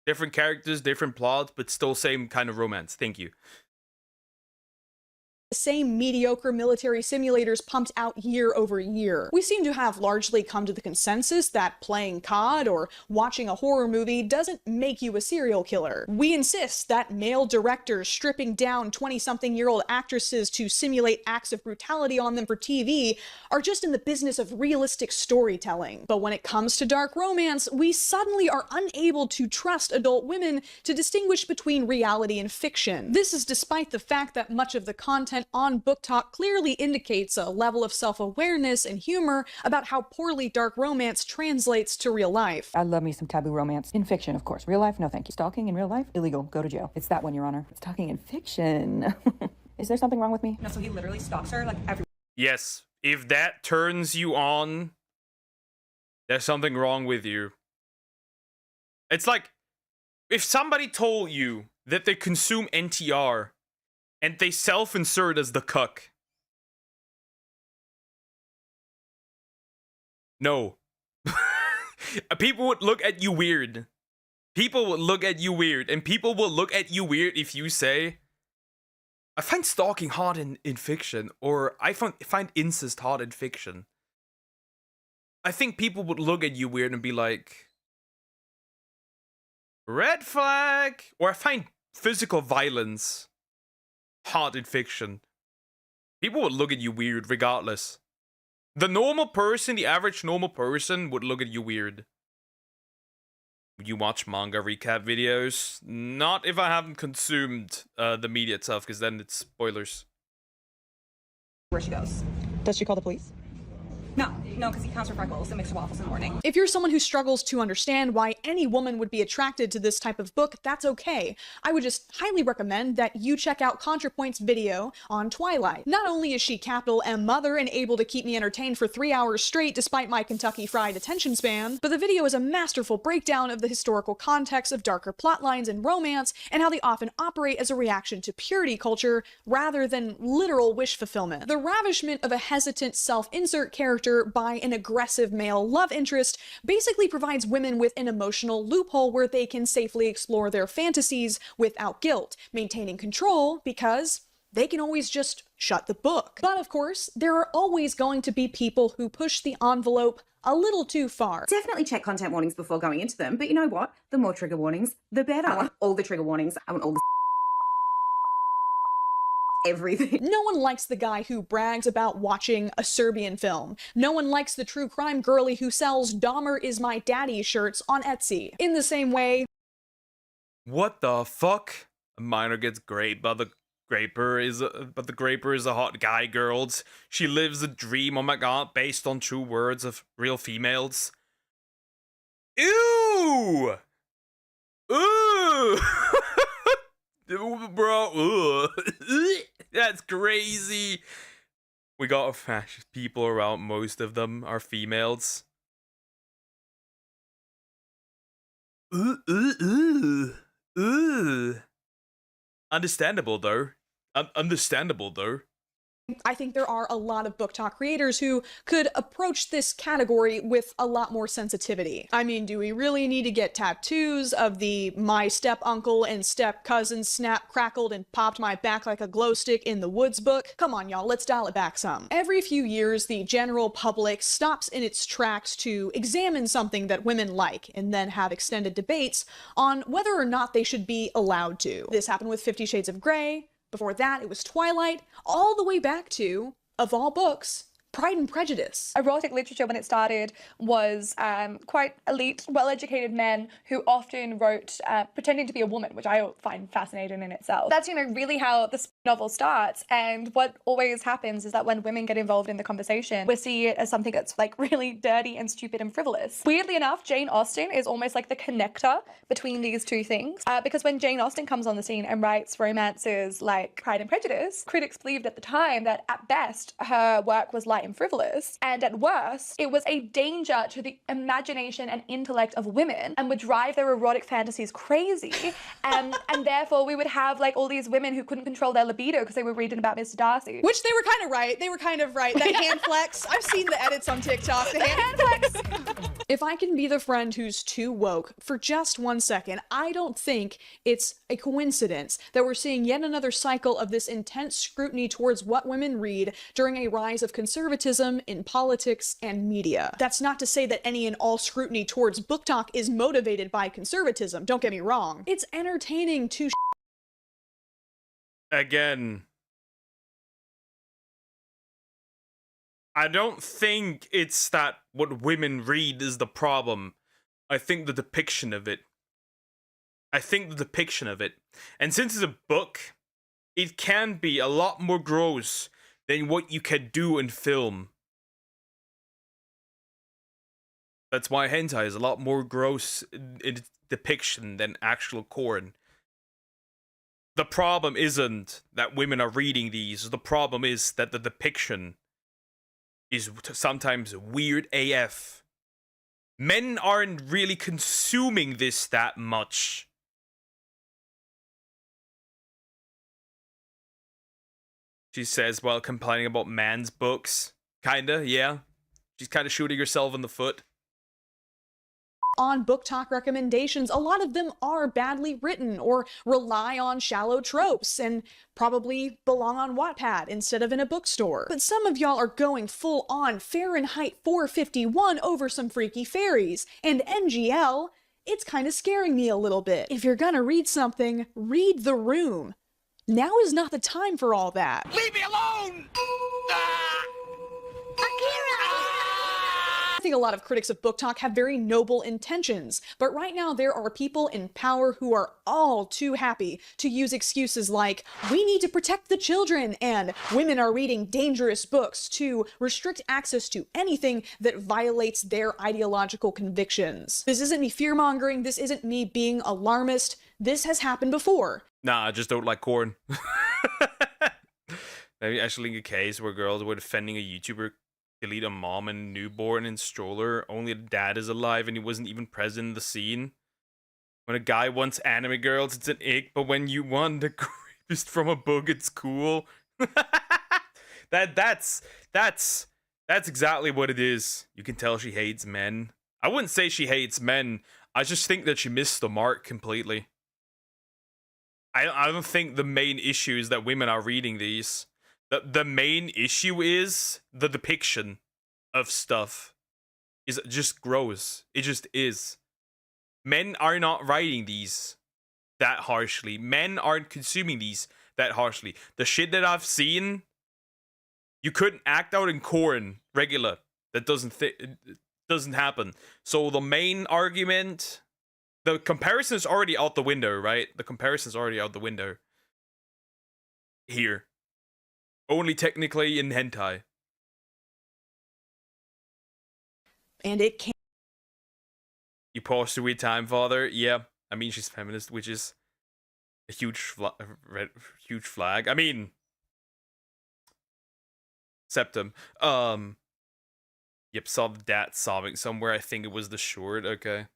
Different characters, different plots, but still same kind of romance. Thank you. same mediocre military simulators pumped out year over year. We seem to have largely come to the consensus that playing COD or watching a horror movie doesn't make you a serial killer. We insist that male directors stripping down 20-something-year-old actresses to simulate acts of brutality on them for TV are just in the business of realistic storytelling. But when it comes to dark romance, we suddenly are unable to trust adult women to distinguish between reality and fiction. This is despite the fact that much of the content on Book Talk clearly indicates a level of self-awareness and humor about how poorly dark romance translates to real life. I love me some taboo romance. In fiction, of course. Real life, no thank you. Stalking in real life, illegal. Go to jail. It's that one, Your Honor. It's talking in fiction. Is there something wrong with me? No, so he literally stalks her like every— Yes, if that turns you on, there's something wrong with you. It's like, if somebody told you that they consume NTR and they self-insert as the cuck. No. People would look at you weird. People would look at you weird. And people will look at you weird if you say, I find stalking hot in fiction, or I find incest hot in fiction. I think people would look at you weird and be like, red flag. Or I find physical violence hot in fiction. People would look at you weird regardless. The normal person, the average normal person would look at you weird. You watch manga recap videos? Not if I haven't consumed the media itself, because then it's spoilers. where she goes. Does she call the police? No, because he counts her freckles and makes her waffles in the morning. If you're someone who struggles to understand why any woman would be attracted to this type of book, that's okay. I would just highly recommend that you check out ContraPoint's video on Twilight. Not only is she capital M mother and able to keep me entertained for 3 hours straight despite my Kentucky Fried attention span, but the video is a masterful breakdown of the historical context of darker plotlines and romance and how they often operate as a reaction to purity culture rather than literal wish fulfillment. The ravishment of a hesitant self-insert character by an aggressive male love interest basically provides women with an emotional loophole where they can safely explore their fantasies without guilt, maintaining control because they can always just shut the book. But of course, there are always going to be people who push the envelope a little too far. Definitely check content warnings before going into them, but you know what? The more trigger warnings, the better. I want all the trigger warnings. I want all the everything. No one likes the guy who brags about watching a Serbian film. No one likes the true crime girly who sells "Dahmer is my daddy" shirts on Etsy. In the same way, what the fuck? A minor gets raped, but the graper is a hot guy, girls. She lives a dream, oh my god, based on true words of real females. Ew! Ooh! Bro, ugh. That's crazy. We got fascist people around, most of them are females. Understandable though. Understandable though. I think there are a lot of book talk creators who could approach this category with a lot more sensitivity. I mean, do we really need to get tattoos of the "my step uncle and step cousin snap, crackled, and popped my back like a glow stick in the woods" book? Come on, y'all, let's dial it back some. Every few years, the general public stops in its tracks to examine something that women like and then have extended debates on whether or not they should be allowed to. This happened with 50 Shades of Grey. Before that, it was Twilight, all the way back to, of all books, Pride and Prejudice. Erotic literature, when it started, was quite elite, well-educated men who often wrote pretending to be a woman, which I find fascinating in itself. That's, you know, really how the novel starts. And what always happens is that when women get involved in the conversation, we see it as something that's like really dirty and stupid and frivolous. Weirdly enough, Jane Austen is almost like the connector between these two things, because when Jane Austen comes on the scene and writes romances like Pride and Prejudice, critics believed at the time that at best her work was light and frivolous, and at worst it was a danger to the imagination and intellect of women and would drive their erotic fantasies crazy. And therefore we would have like all these women who couldn't control their libido because they were reading about Mr. Darcy. Which they were kind of right. They were kind of right. That hand flex, I've seen the edits on TikTok. The hand flex. If I can be the friend who's too woke for just 1 second, I don't think it's a coincidence that we're seeing yet another cycle of this intense scrutiny towards what women read during a rise of conservatism in politics and media. That's not to say that any and all scrutiny towards book talk is motivated by conservatism, don't get me wrong. It's entertaining to Again, I don't think it's that what women read is the problem. I think the depiction of it. And since it's a book, it can be a lot more gross than what you can do in film. That's why hentai is a lot more gross in its depiction than actual porn. The problem isn't that women are reading these. The problem is that the depiction is sometimes weird AF. Men aren't really consuming this that much. She says while complaining about man's books. Kinda, yeah. She's kind of shooting herself in the foot. On book talk recommendations, a lot of them are badly written or rely on shallow tropes and probably belong on Wattpad instead of in a bookstore. But some of y'all are going full on Fahrenheit 451 over some freaky fairies, and NGL, it's kind of scaring me a little bit. If you're gonna read something, read The Room. Now is not the time for all that. Leave me alone! think a lot of critics of Book Talk have very noble intentions, but right now there are people in power who are all too happy to use excuses like, we need to protect the children, and women are reading dangerous books to restrict access to anything that violates their ideological convictions. This isn't me fear-mongering, this isn't me being alarmist, this has happened before. Nah, I just don't like corn. Maybe actually a case where girls were defending a YouTuber delete a mom and newborn in stroller, only the dad is alive and he wasn't even present in the scene. When a guy wants anime girls, it's an ick, but when you want a rapist from a book, it's cool. That's exactly what it is. You can tell she hates men. I wouldn't say she hates men. I just think that she missed the mark completely. I don't think the main issue is that women are reading these. The main issue is the depiction of stuff is just gross. It just is. Men are not writing these that harshly. Men aren't consuming these that harshly. The shit that I've seen, you couldn't act out in corn regular. That doesn't happen. So the main argument, the comparison is already out the window, right? The comparison is already out the window. Here. Only technically in hentai. And it can't. You paused to read Time Father? Yeah. I mean, she's feminist, which is a huge huge flag. I mean, septum. Yep, saw the dad sobbing somewhere. I think it was the short. Okay.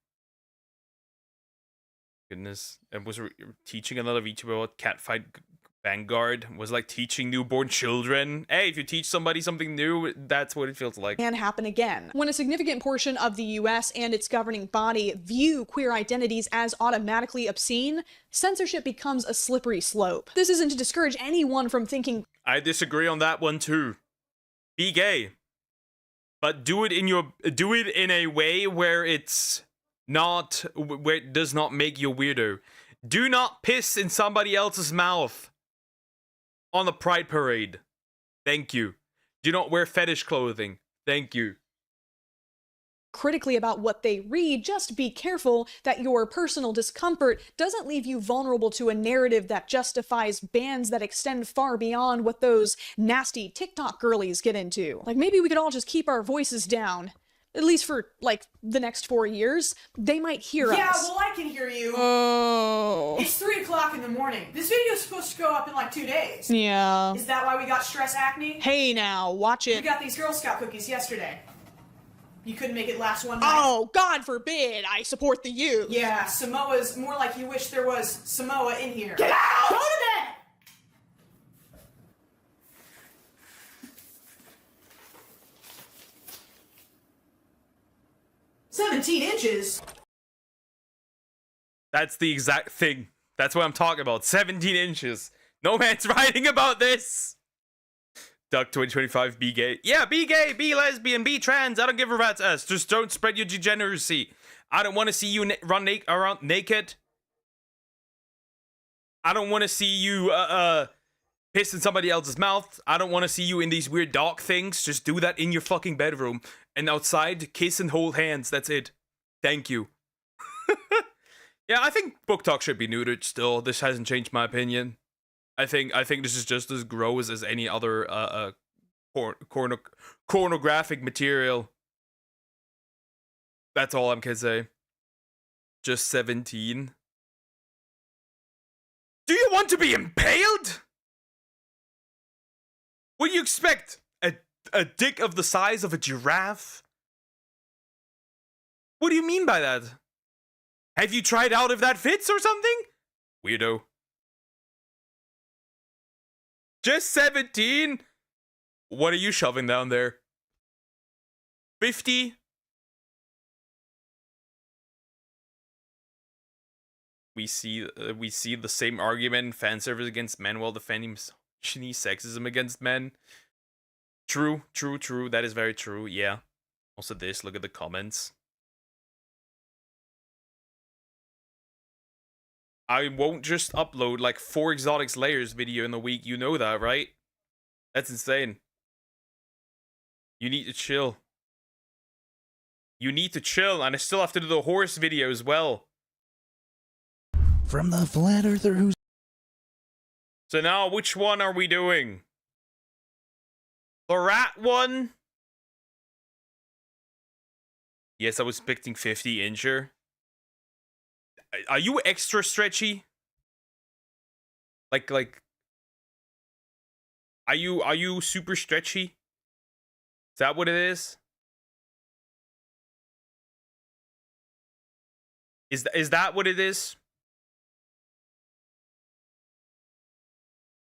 Goodness. And was teaching another VTuber about catfight Vanguard. Was like teaching newborn children. Hey, if you teach somebody something new, that's what it feels like. Can happen again. When a significant portion of the US and its governing body view queer identities as automatically obscene, censorship becomes a slippery slope. This isn't to discourage anyone from thinking. I disagree on that one too. Be gay. But do it in a way where it's not, where it does not make you a weirdo. Do not piss in somebody else's mouth on the Pride Parade. Thank you. Do not wear fetish clothing. Thank you. Critically about what they read, just be careful that your personal discomfort doesn't leave you vulnerable to a narrative that justifies bans that extend far beyond what those nasty TikTok girlies get into. Like, maybe we could all just keep our voices down. At least for, like, the next 4 years. They might hear us. Yeah, well, I can hear you. Oh. It's 3 o'clock in the morning. This video is supposed to go up in like 2 days. Yeah. Is that why we got stress acne? Hey now, watch it. We got these Girl Scout cookies yesterday. You couldn't make it last one night. Oh, God forbid I support the youth. Yeah, Samoa's more like you wish there was Samoa in here. Get out! Go to bed! $17 That's the exact thing. That's what I'm talking about. 17 inches. No man's writing about this. Duck 2025, be gay. Yeah, be gay, be lesbian, be trans. I don't give a rat's ass. Just don't spread your degeneracy. I don't want to see you run around naked. I don't want to see you piss in somebody else's mouth. I don't want to see you in these weird dog things. Just do that in your fucking bedroom. And outside, kiss and hold hands. That's it. Thank you. Yeah, I think Book Talk should be neutered still. This hasn't changed my opinion. I think this is just as gross as any other pornographic material. That's all I'm gonna say. Just 17. Do you want to be impaled? What do you expect? A dick of the size of a giraffe? What do you mean by that? Have you tried out if that fits or something? Weirdo. Just 17? What are you shoving down there? 50? We see the same argument, fan service against men while defending misogyny, sexism against men. True. That is very true, yeah. Also this, look at the comments. I won't just upload like 4 exotics layers video in a week, you know that, right? That's insane. You need to chill. You need to chill, and I still have to do the horse video as well. From the flat earther who's... So now, which one are we doing? The rat one? Yes, I was expecting 50 incher. Are you extra stretchy? Like, are you super stretchy? Is that what it is? Is that what it is?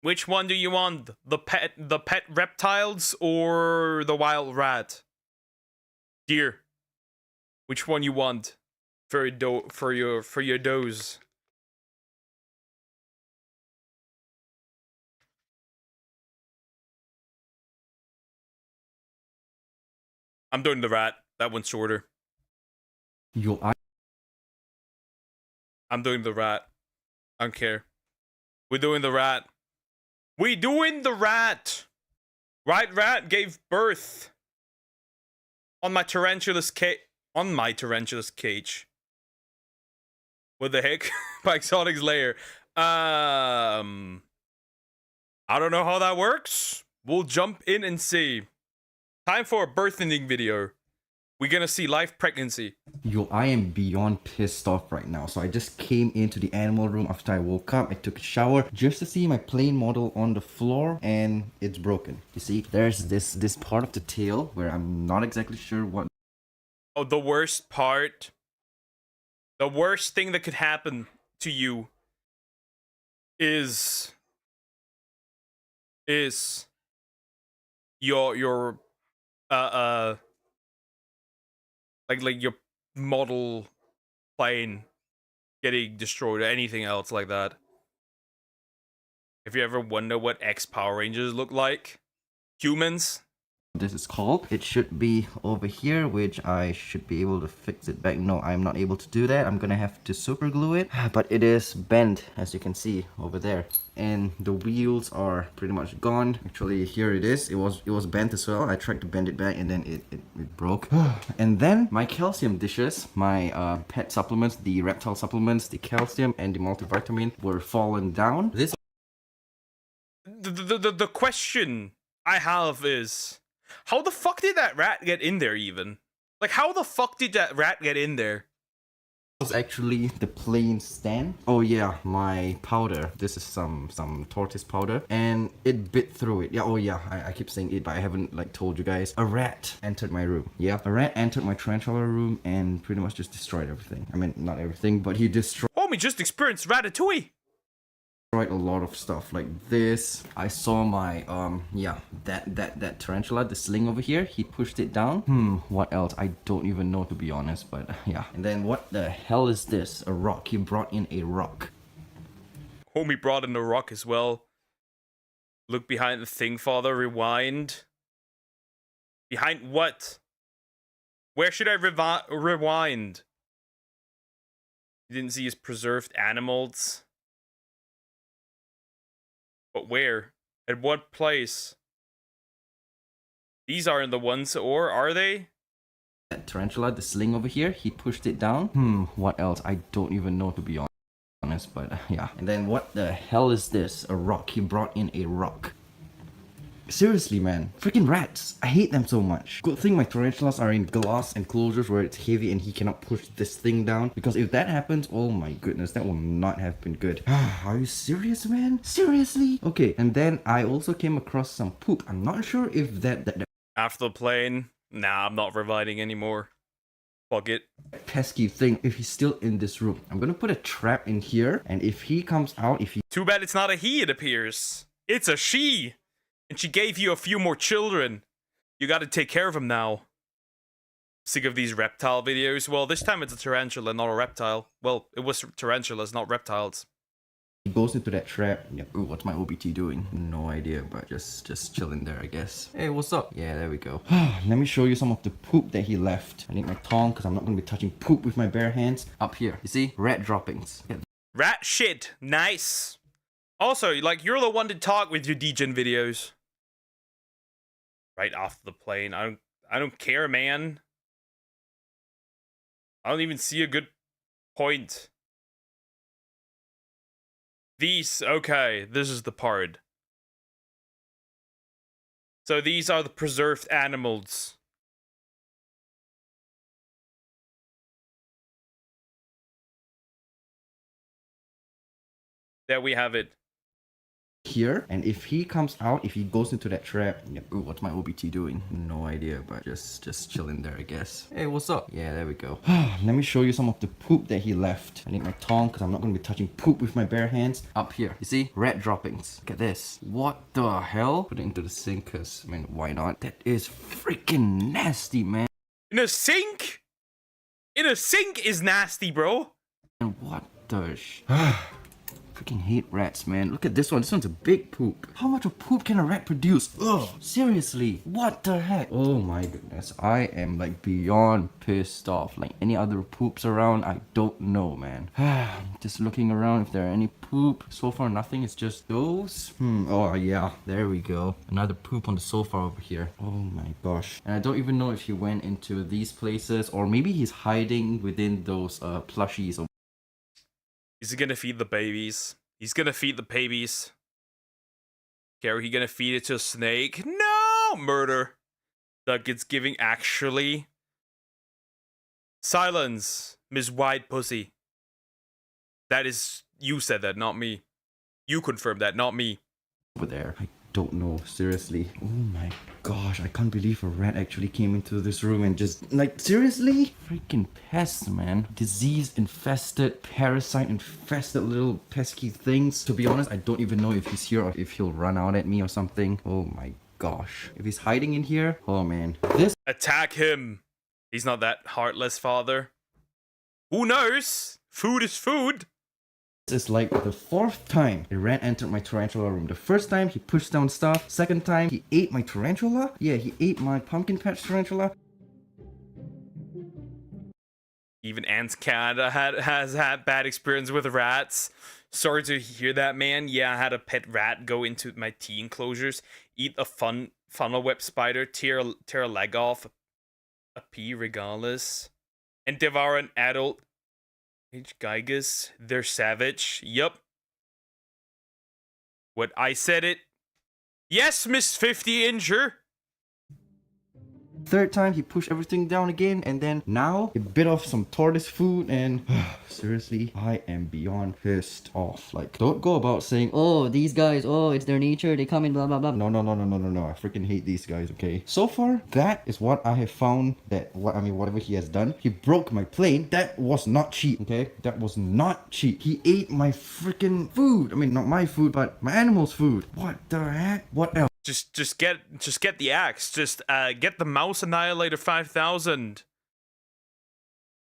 Which one do you want? The pet reptiles or the wild rat? Dear, which one you want for your doze? I'm doing the rat. That one's shorter. I'm doing the rat. I don't care. We're doing the rat. We doing the rat. Right rat gave birth on my tarantula's cage. What the heck? By Exotic's lair. I don't know how that works. We'll jump in and see. Time for a birthing video. We're gonna see live pregnancy. Yo, I am beyond pissed off right now. So I just came into the animal room after I woke up. I took a shower just to see my plane model on the floor, and it's broken. You see, there's this part of the tail where I'm not exactly sure what. Oh, the worst part. The worst thing that could happen to you is your like your model plane getting destroyed or anything else like that. If you ever wonder what ex-Power Rangers look like, humans. This is called. It should be over here, which I should be able to fix it back. No, I'm not able to do that. I'm gonna have to super glue it, but it is bent, as you can see over there, and the wheels are pretty much gone. Actually, here it is. It was bent as well. I tried to bend it back, and then it broke. And then my calcium dishes, my pet supplements, the reptile supplements, the calcium and the multivitamin were fallen down. This the question I have is, how the fuck did that rat get in there even? Like, how the fuck did that rat get in there? was actually the plain stand. Oh yeah, my powder. This is some tortoise powder, and it bit through it. Yeah, oh yeah, I keep saying it, but I haven't like told you guys. A rat entered my room. Yeah, a rat entered my tarantula room and pretty much just destroyed everything. I mean, not everything, but he destroyed. Homie just experienced Ratatouille. A lot of stuff like this. I saw my yeah, that tarantula, the sling over here, he pushed it down. What else? I don't even know, to be honest, but yeah. And then what the hell is this? A rock. He brought in a rock. Homie brought in a rock as well. Look behind the thing, father. Rewind. Behind what? Where should I rewind? You didn't see his preserved animals? But where? At what place? These aren't the ones, or are they? That tarantula, the sling over here, he pushed it down. What else? I don't even know, to be honest, but yeah. And then what the hell is this? A rock. He brought in a rock. Seriously, man. Freaking rats. I hate them so much. Good thing my tarantulas are in glass enclosures where it's heavy and he cannot push this thing down. Because if that happens, oh my goodness, that will not have been good. Are you serious, man? Seriously? Okay, and then I also came across some poop. I'm not sure if that After the plane? Nah, I'm not reviving anymore. Fuck it. Pesky thing, if he's still in this room, I'm gonna put a trap in here, and if he comes out, Too bad it's not a he, it appears. It's a she! And she gave you a few more children. You gotta take care of them now. Sick of these reptile videos. Well, this time it's a tarantula, not a reptile. Well, it was tarantulas, not reptiles. He goes into that trap. Yeah. Ooh, what's my OBT doing? No idea, but just chilling there, I guess. Hey, what's up? Yeah, there we go. Let me show you some of the poop that he left. I need my tongue because I'm not going to be touching poop with my bare hands. Up here, you see? Rat droppings. Yeah. Rat shit. Nice. Also, like, you're the one to talk with your degen videos. Right off the plane. I don't care, man. I don't even see a good point. These, okay, this is the part. So these are the preserved animals. There we have it. Here, and if he comes out, if he goes into that trap, yeah, ooh, what's my OBT doing? No idea, but just chilling there, I guess. Hey, what's up? Yeah, there we go. Let me show you some of the poop that he left. I need my tongue because I'm not going to be touching poop with my bare hands. Up here, you see? Rat droppings. Look at this. What the hell? Put it into the sink because, I mean, why not? That is freaking nasty, man. In a sink? In a sink is nasty, bro. And what the freaking hate rats, man. Look at this one. This one's a big poop. How much of poop can a rat produce? Ugh, seriously. What the heck? Oh my goodness. I am like beyond pissed off. Like any other poops around, I don't know, man. Just looking around if there are any poop. So far, nothing. It's just those. Oh yeah. There we go. Another poop on the sofa over here. Oh my gosh. And I don't even know if he went into these places or maybe he's hiding within those plushies. Is he gonna feed the babies? He's gonna feed the babies. Okay, are he gonna feed it to a snake? No! Murder. Like it's giving actually. Silence, Miss White Pussy. That is, you said that, not me. You confirmed that, not me. Over there. I don't know, seriously. Oh my gosh, I can't believe a rat actually came into this room and just, like, seriously? Freaking pests, man. Disease infested, parasite infested little pesky things. To be honest, I don't even know if he's here or if he'll run out at me or something. Oh my gosh. If he's hiding in here, oh man. This— attack him. He's not that heartless, father. Who knows? Food is food. This is like the 4th time a rat entered my tarantula room. The first time he pushed down stuff. Second time he ate my tarantula. Yeah, he ate my pumpkin patch tarantula. Even Ants Canada has had bad experience with rats. Sorry to hear that, man. Yeah, I had a pet rat go into my tea enclosures, eat a funnel web spider, tear a leg off, a pea regardless, and devour an adult H. Gigas. They're savage. Yup. What, I said it? Yes, Miss 50-incher. Third time he pushed everything down again, and then now he bit off some tortoise food, and seriously, I am beyond pissed off. Like, don't go about saying, oh, these guys, oh, it's their nature, they come in, blah blah blah. No, I freaking hate these guys. Okay, so far that is what I have found. That whatever he has done, he broke my plane. That was not cheap. Okay, that was not cheap. He ate my freaking food. I mean, not my food, but my animal's food. What the heck? What else? Just get the axe. Just get the mouse annihilator 5000.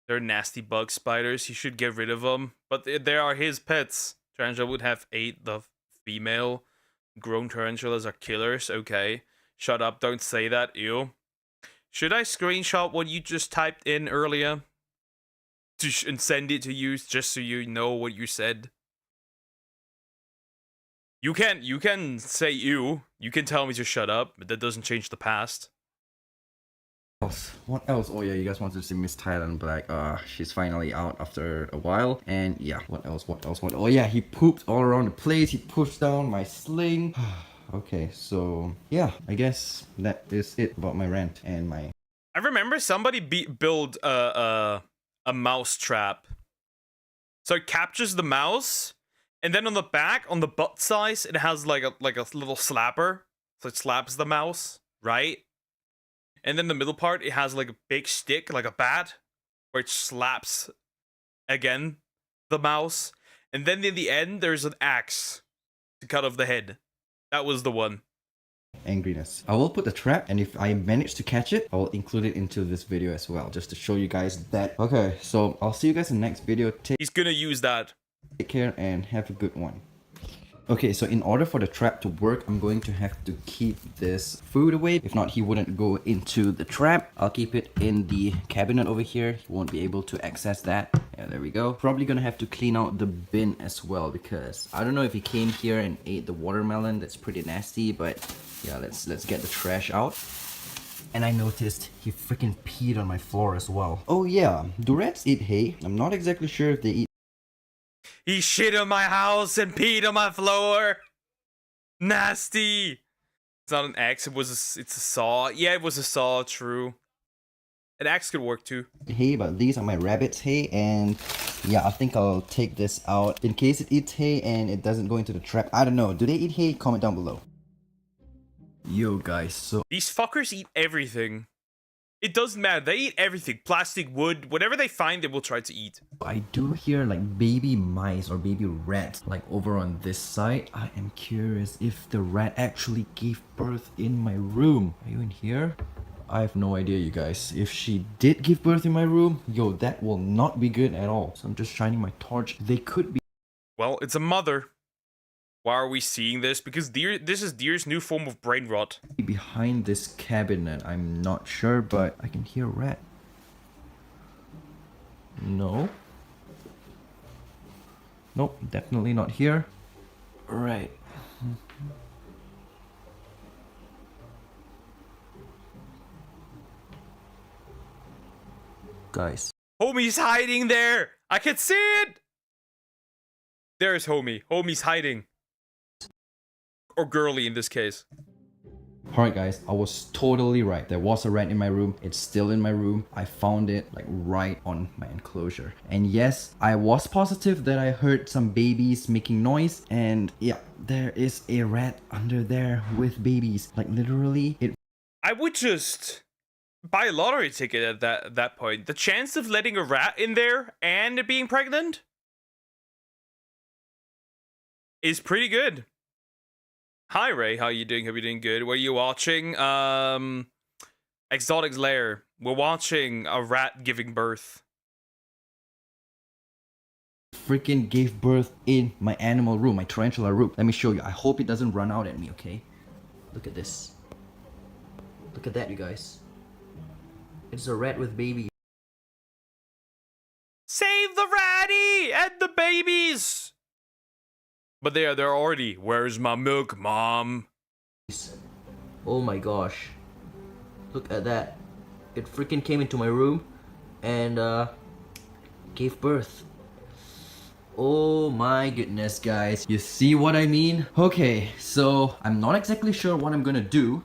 They're nasty bug spiders. He should get rid of them. But they are his pets. Tarantula would have ate the female. Grown tarantulas are killers. Okay, shut up. Don't say that. Ew. Should I screenshot what you just typed in earlier and send it to you just so you know what you said? You can say you can tell me to shut up, but that doesn't change the past. What else? Oh yeah, you guys wanted to see Miss Thailand Black. She's finally out after a while. And yeah, what else? Oh yeah, he pooped all around the place. He pushed down my sling. Okay, so yeah, I guess that is it about my rant and my... I remember somebody build a mouse trap. So it captures the mouse. And then on the back, on the butt size, it has like a little slapper. So it slaps the mouse, right? And then the middle part, it has like a big stick, like a bat, where it slaps again the mouse. And then in the end, there's an axe to cut off the head. That was the one. Angriness. I will put the trap, and if I manage to catch it, I will include it into this video as well, just to show you guys that. Okay, so I'll see you guys in the next video. He's gonna use that. Take care and have a good one. Okay, so in order for the trap to work, I'm going to have to keep this food away. If not, he wouldn't go into the trap. I'll keep it in the cabinet over here. He won't be able to access that. Yeah, there we go. Probably gonna have to clean out the bin as well, because I don't know if he came here and ate the watermelon. That's pretty nasty, but yeah, let's get the trash out. And I noticed he freaking peed on my floor as well. Oh yeah, do rats eat hay? I'm not exactly sure if they eat. He shit on my house and peed on my floor. Nasty. It's not an axe, it's a saw. Yeah, it was a saw, true. An axe could work too. Hay, but these are my rabbits' hay, and yeah, I think I'll take this out in case it eats hay and it doesn't go into the trap. I don't know. Do they eat hay? Comment down below. Yo guys, so These fuckers eat everything. It doesn't matter, they eat everything. Plastic, wood, whatever they find, they will try to eat. I do hear like baby mice or baby rats like over on this side. I am curious if the rat actually gave birth in my room. Are you in here? I have no idea, you guys. If she did give birth in my room, yo, that will not be good at all. So I'm just shining my torch. They could be. Well, it's a mother. Why are we seeing this? Because this is deer's new form of brain rot. Behind this cabinet, I'm not sure, but I can hear a rat. No. Nope, definitely not here. Right. Guys. Homie's hiding there! I can see it! There's Homie. Homie's hiding. Or girly in this case. Alright guys, I was totally right. There was a rat in my room. It's still in my room. I found it like right on my enclosure. And yes, I was positive that I heard some babies making noise. And yeah, there is a rat under there with babies. Like literally, it... I would just buy a lottery ticket at that point. The chance of letting a rat in there and it being pregnant is pretty good. Hi Ray, how you doing? Hope you're doing good. What are you watching? Exotic's Lair. We're watching a rat giving birth. Freaking gave birth in my animal room, my tarantula room. Let me show you. I hope it doesn't run out at me, okay? Look at this. Look at that, you guys. It's a rat with baby. Save the ratty and the babies! But they're already. Where's my milk, Mom? Oh my gosh. Look at that. It freaking came into my room and gave birth. Oh my goodness, guys. You see what I mean? Okay, so I'm not exactly sure what I'm gonna do.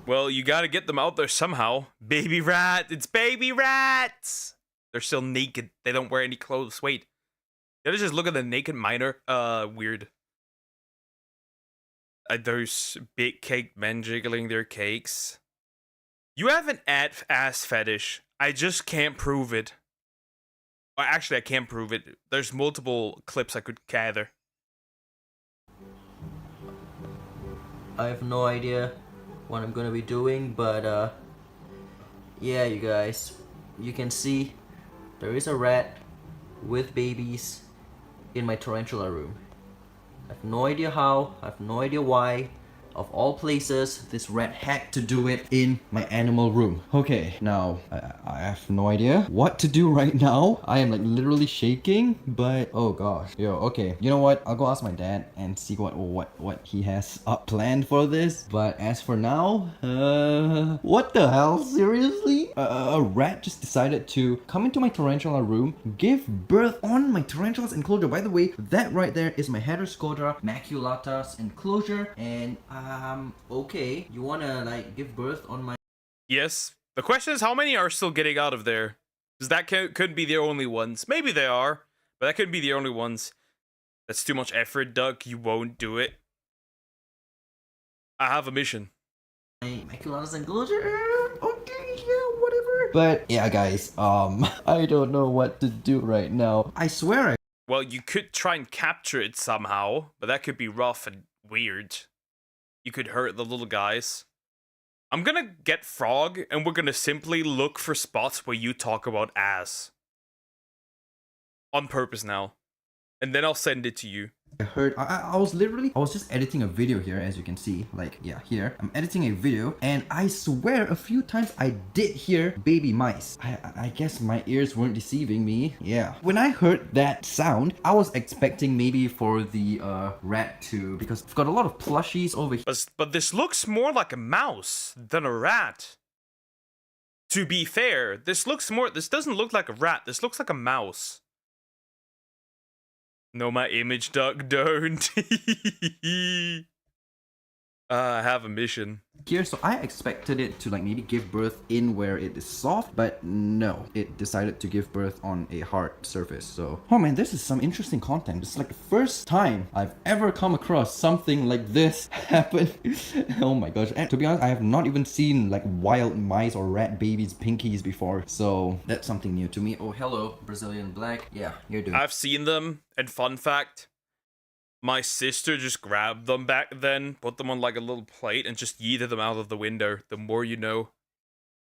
Well, you gotta get them out there somehow. Baby rat! It's baby rats! They're still naked. They don't wear any clothes. Wait. Did I just look at the naked miner? Weird. Those big cake men jiggling their cakes. You have an ass fetish. I just can't prove it. Or actually, I can't prove it. There's multiple clips I could gather. I have no idea what I'm gonna be doing, but yeah, you guys. You can see there is a rat with babies in my tarantula room. I have no idea how, I have no idea why. Of all places, this rat had to do it in my animal room. Okay, now, I have no idea what to do right now. I am like literally shaking, but oh gosh. Yo, okay, you know what? I'll go ask my dad and see what he has planned for this. But as for now, what the hell? Seriously? A rat just decided to come into my tarantula room, give birth on my tarantula's enclosure. By the way, that right there is my Heteroscodra maculata's enclosure, and okay, you wanna like give birth on my... Yes. The question is how many are still getting out of there? Because that couldn't be the only ones. Maybe they are, but that couldn't be the only ones. That's too much effort, Doug. You won't do it. I have a mission. My maculata's enclosure? Okay, yeah, whatever. But yeah, guys, I don't know what to do right now. I swear I... Well, you could try and capture it somehow, but that could be rough and weird. You could hurt the little guys. I'm gonna get Frog, and we're gonna simply look for spots where you talk about ass. On purpose now. And then I'll send it to you. I heard, I was just editing a video here, as you can see, like, yeah, here. I'm editing a video, and I swear a few times I did hear baby mice. I guess my ears weren't deceiving me. Yeah. When I heard that sound, I was expecting maybe for the rat to, because I've got a lot of plushies over here. But this looks more like a mouse than a rat. To be fair, this doesn't look like a rat. This looks like a mouse. No, my image duck, don't. I have a mission. Here, so I expected it to like maybe give birth in where it is soft, but no, it decided to give birth on a hard surface. So, oh man, this is some interesting content. It's like the first time I've ever come across something like this happen. Oh my gosh, and to be honest, I have not even seen like wild mice or rat babies pinkies before, so that's something new to me. Oh, hello, Brazilian Black. Yeah, you're doing. I've seen them, and fun fact, my sister just grabbed them back then, put them on like a little plate, and just yeeted them out of the window. The more you know.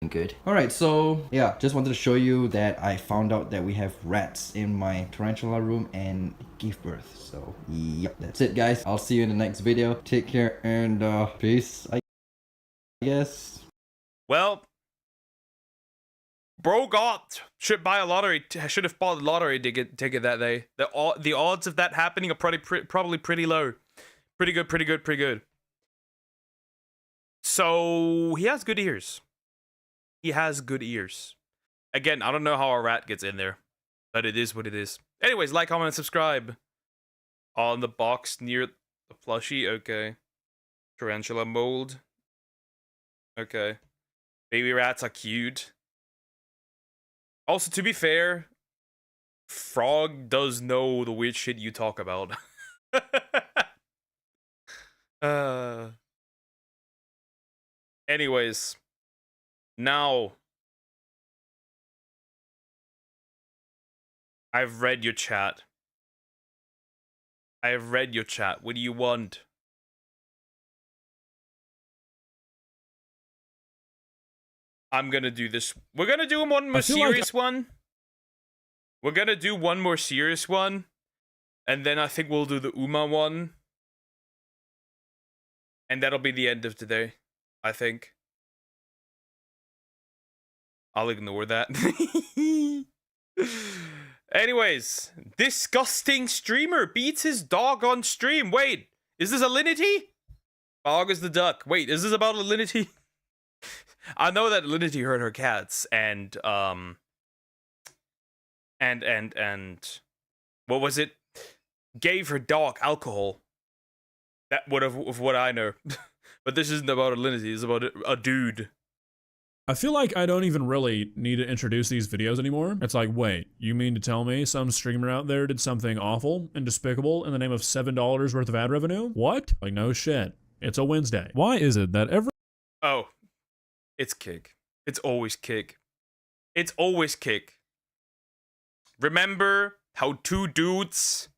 Good. Alright, so yeah, just wanted to show you that I found out that we have rats in my tarantula room and gave birth. So yep, that's it guys. I'll see you in the next video. Take care and peace, I guess. Well, bro should buy a lottery. Should have bought a lottery ticket that day. The odds of that happening are probably pretty low. Pretty good. So he has good ears. He has good ears. Again, I don't know how a rat gets in there, but it is what it is. Anyways, like, comment, and subscribe. On the box near the plushie. Okay. Tarantula mold. Okay. Baby rats are cute. Also, to be fair, Frog does know the weird shit you talk about. Anyways, now I've read your chat. I have read your chat. What do you want? I'm gonna do this. We're gonna do one more serious one. We're gonna do one more serious one. And then I think we'll do the Uma one. And that'll be the end of today, I think. I'll ignore that. Anyways, disgusting streamer beats his dog on stream. Wait, is this Alinity? August the Duck. Wait, is this about Alinity? I know that Alinity hurt her cats and what was it? Gave her dog alcohol. That would have of what I know. But this isn't about Alinity, it's about a dude. I feel like I don't even really need to introduce these videos anymore. It's like, wait, you mean to tell me some streamer out there did something awful and despicable in the name of $7 worth of ad revenue? What? Like, no shit. It's a Wednesday. Why is it that every— Oh. It's Kick. It's always Kick. It's always Kick. Remember how two dudes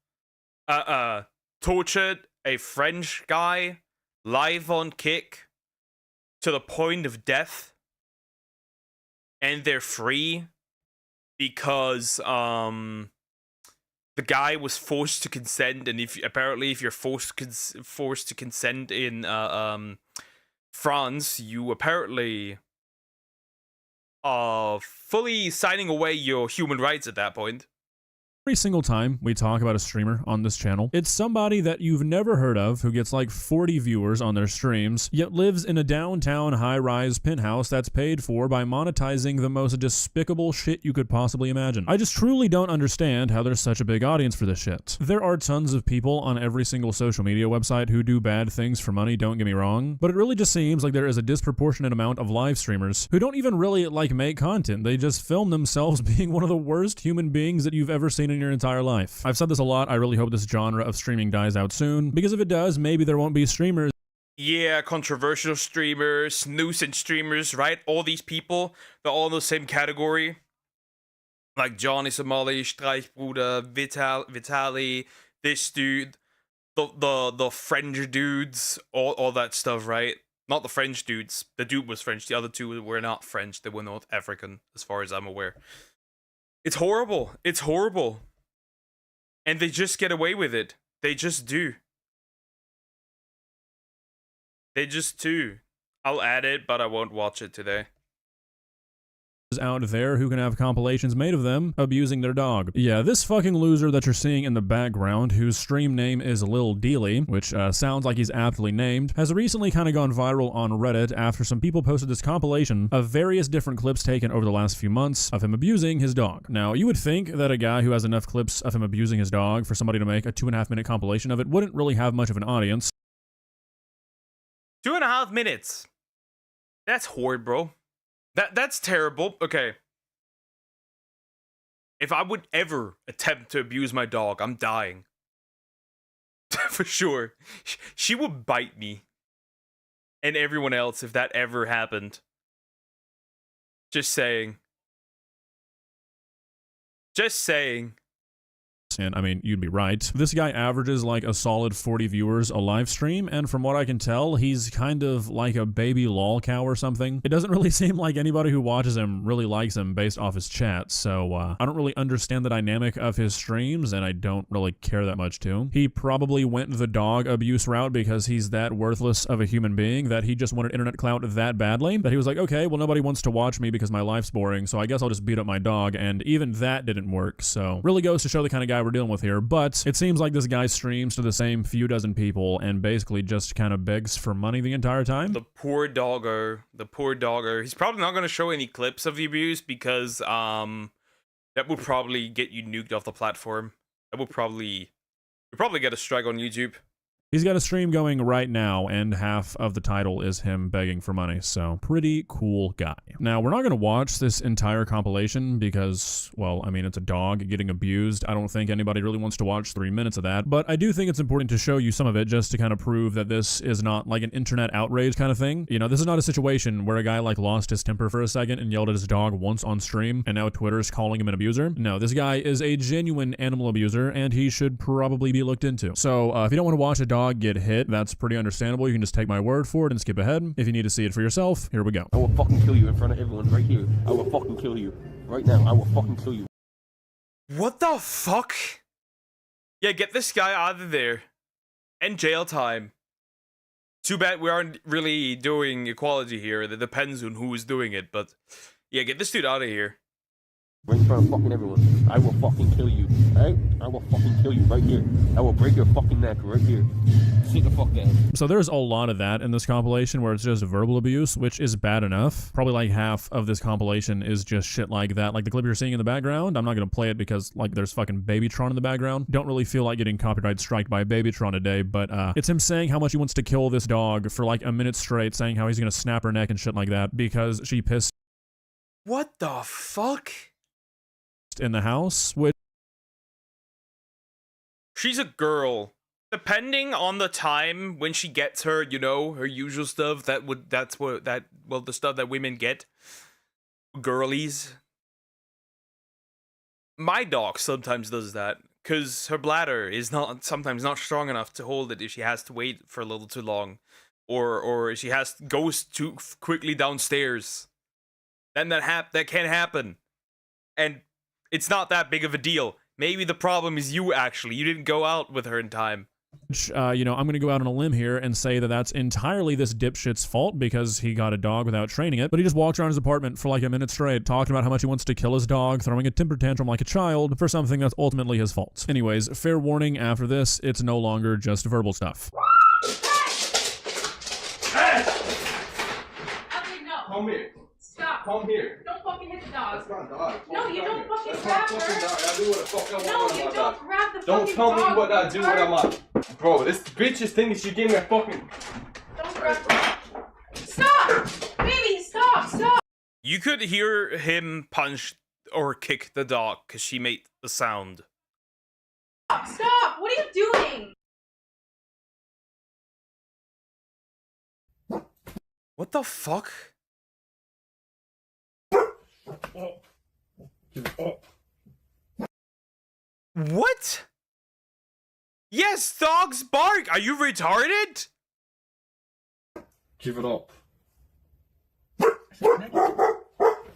tortured a French guy live on Kick to the point of death? And they're free because the guy was forced to consent, and if you're forced to consent in France, you apparently are fully signing away your human rights at that point. Every single time we talk about a streamer on this channel, it's somebody that you've never heard of who gets like 40 viewers on their streams, yet lives in a downtown high-rise penthouse that's paid for by monetizing the most despicable shit you could possibly imagine. I just truly don't understand how there's such a big audience for this shit. There are tons of people on every single social media website who do bad things for money, don't get me wrong, but it really just seems like there is a disproportionate amount of live streamers who don't even really like make content. They just film themselves being one of the worst human beings that you've ever seen in your entire life. I've said this a lot. I really hope this genre of streaming dies out soon, because if it does, maybe there won't be streamers. Yeah, controversial streamers, nuisance streamers, right? All these people, they're all in the same category. Like Johnny Somali, Streichbruder, Vitali, this dude, the French dudes, all that stuff, right? Not the French dudes. The dude was French. The other two were not French. They were North African, as far as I'm aware. It's horrible. It's horrible. And they just get away with it. They just do. They just do. I'll add it, but I won't watch it today. Out there who can have compilations made of them abusing their dog. Yeah, this fucking loser that you're seeing in the background, whose stream name is Lil Dealy, which sounds like he's aptly named, has recently kind of gone viral on Reddit after some people posted this compilation of various different clips taken over the last few months of him abusing his dog. Now, you would think that a guy who has enough clips of him abusing his dog for somebody to make a 2.5 minute compilation of it wouldn't really have much of an audience. 2.5 minutes. That's horrid, bro. That's terrible. Okay. If I would ever attempt to abuse my dog, I'm dying. For sure. She would bite me. And everyone else if that ever happened. Just saying. Just saying. And I mean, you'd be right. This guy averages like a solid 40 viewers a live stream, and from what I can tell, he's kind of like a baby lol cow or something. It doesn't really seem like anybody who watches him really likes him based off his chat, so I don't really understand the dynamic of his streams, and I don't really care that much to him. He probably went the dog abuse route because he's that worthless of a human being that he just wanted internet clout that badly, that he was like, okay, well nobody wants to watch me because my life's boring, so I guess I'll just beat up my dog, and even that didn't work, so really goes to show the kind of guy we're dealing with here. But it seems like this guy streams to the same few dozen people and basically just kind of begs for money the entire time. The poor doggo. The poor doggo. He's probably not going to show any clips of the abuse because that would probably get you nuked off the platform. That would probably get a strike on YouTube. He's got a stream going right now, and half of the title is him begging for money, so pretty cool guy. Now, we're not going to watch this entire compilation because, well, I mean, it's a dog getting abused. I don't think anybody really wants to watch 3 minutes of that, but I do think it's important to show you some of it just to kind of prove that this is not like an internet outrage kind of thing. You know, this is not a situation where a guy like lost his temper for a second and yelled at his dog once on stream, and now Twitter's calling him an abuser. No, this guy is a genuine animal abuser, and he should probably be looked into. So, if you don't want to watch a dog get hit, that's pretty understandable. You can just take my word for it and skip ahead. If you need to see it for yourself, here we go. I will fucking kill you in front of everyone right here. I will fucking kill you. Right now, I will fucking kill you. What the fuck? Yeah, get this guy out of there. End jail time. Too bad we aren't really doing equality here. That depends on who is doing it, but yeah, get this dude out of here. Right in front of fucking everyone. I will fucking kill you. Alright? I will fucking kill you right here. I will break your fucking neck right here. Sit the fuck down. So there's a lot of that in this compilation where it's just verbal abuse, which is bad enough. Probably like half of this compilation is just shit like that. Like the clip you're seeing in the background, I'm not gonna play it because like there's fucking Babytron in the background. Don't really feel like getting copyright striked by Babytron today, but it's him saying how much he wants to kill this dog for like a minute straight, saying how he's gonna snap her neck and shit like that because she pissed What the fuck? in the house, which she's a girl. Depending on the time when she gets her, you know, her usual stuff, the stuff that women get. Girlies. My dog sometimes does that, because her bladder is sometimes not strong enough to hold it if she has to wait for a little too long. Or she goes too quickly downstairs. Then that can happen. And it's not that big of a deal. Maybe the problem is you, actually. You didn't go out with her in time. You know, I'm going to go out on a limb here and say that that's entirely this dipshit's fault because he got a dog without training it. But he just walked around his apartment for like a minute straight, talking about how much he wants to kill his dog, throwing a temper tantrum like a child for something that's ultimately his fault. Anyways, fair warning, after this, it's no longer just verbal stuff. Hey! No. Come here. Stop. Come here. Don't fucking hit the dog. That's my dog. No, you don't fucking That's grab my her. fucking dog. I do what the fuck I want No, with you my don't dog. grab the Don't fucking tell me dog. what I do when I'm out. Bro, this bitch is thinking she gave me a fucking... Don't grab her. Stop! Baby, stop! You could hear him punch or kick the dog because she made the sound. Stop! What are you doing? What the fuck? What? Yes, dogs bark! Are you retarded? Give it up.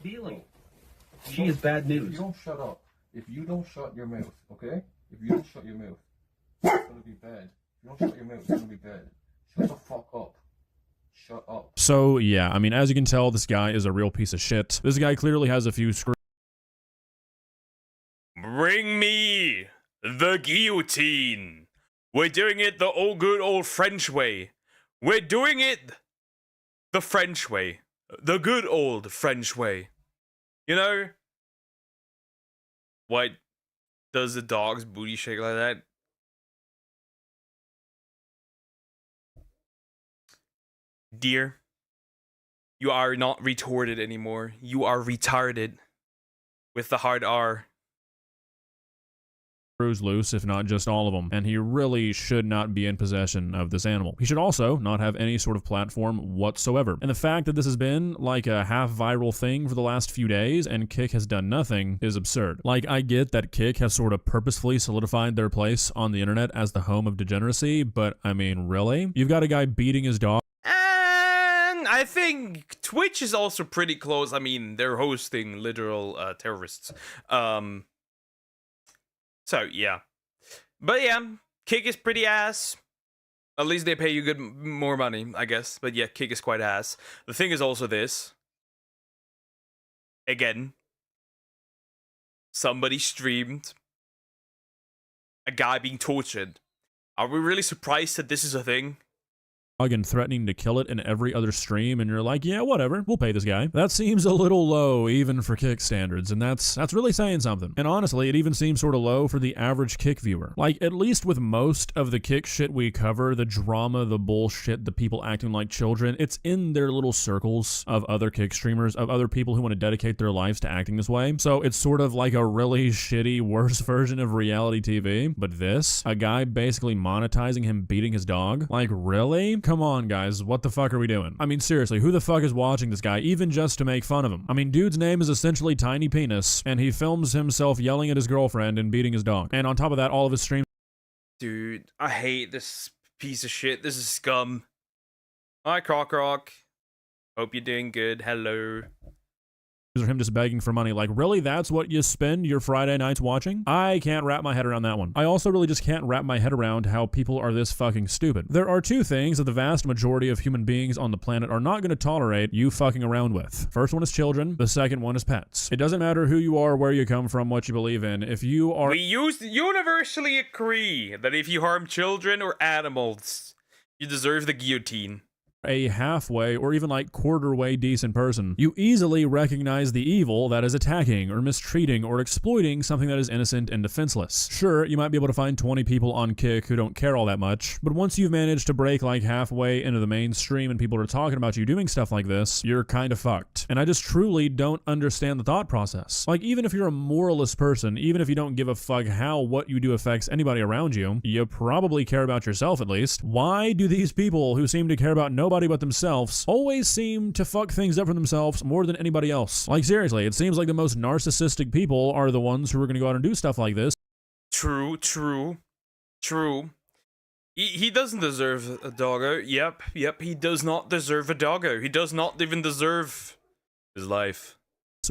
Feeling. She is bad news. If you don't shut up. If you don't shut your mouth, okay? If you don't shut your mouth. gonna be bad. If you don't shut your mouth, it's gonna be bad. Shut the fuck up. Shut up. So yeah, I mean, as you can tell, this guy is a real piece of shit. This guy clearly has a few screws. Bring me the guillotine. We're doing it the old good old French way. We're doing it the French way. The good old French way. You know? What does the dog's booty shake like that? Dear, you are not retorted anymore. You are retarded. With the hard R. Screws loose, if not just all of them, and he really should not be in possession of this animal. He should also not have any sort of platform whatsoever. And the fact that this has been like a half-viral thing for the last few days and Kick has done nothing is absurd. Like, I get that Kick has sort of purposefully solidified their place on the internet as the home of degeneracy, but I mean, really? You've got a guy beating his dog. And I think Twitch is also pretty close. I mean, they're hosting literal terrorists. So, yeah. But yeah, Kick is pretty ass. At least they pay you more money, I guess. But yeah, Kick is quite ass. The thing is also this. Again. Somebody streamed a guy being tortured. Are we really surprised that this is a thing? And threatening to kill it in every other stream, and you're like, yeah, whatever, we'll pay this guy. That seems a little low, even for Kick standards, and that's really saying something. And honestly, it even seems sort of low for the average Kick viewer. Like, at least with most of the Kick shit we cover, the drama, the bullshit, the people acting like children, it's in their little circles of other Kick streamers, of other people who want to dedicate their lives to acting this way. So it's sort of like a really shitty, worse version of reality TV. But this, a guy basically monetizing him beating his dog? Like, really? Come on, guys, what the fuck are we doing? I mean, seriously, who the fuck is watching this guy, even just to make fun of him? I mean, dude's name is essentially Tiny Penis, and he films himself yelling at his girlfriend and beating his dog. And on top of that, all of his streams... Dude, I hate this piece of shit. This is scum. Hi, Croc Rock. Hope you're doing good. Hello. Or him just begging for money. Like, really? That's what you spend your Friday nights watching? I can't wrap my head around that one. I also really just can't wrap my head around how people are this fucking stupid. There are two things that the vast majority of human beings on the planet are not going to tolerate you fucking around with. First one is children. The second one is pets. It doesn't matter who you are, where you come from, what you believe in. If you are... We universally agree that if you harm children or animals, you deserve the guillotine. A halfway or even like quarter-way decent person, you easily recognize the evil that is attacking or mistreating or exploiting something that is innocent and defenseless. Sure, you might be able to find 20 people on Kick who don't care all that much, but once you've managed to break like halfway into the mainstream and people are talking about you doing stuff like this, you're kind of fucked. And I just truly don't understand the thought process. Like, even if you're a moralist person, even if you don't give a fuck how what you do affects anybody around you, you probably care about yourself at least. Why do these people who seem to care about nobody but themselves always seem to fuck things up for themselves more than anybody else? Like, seriously, it seems like the most narcissistic people are the ones who are going to go out and do stuff like this. True. He doesn't deserve a doggo. Yep, he does not deserve a doggo. He does not even deserve his life.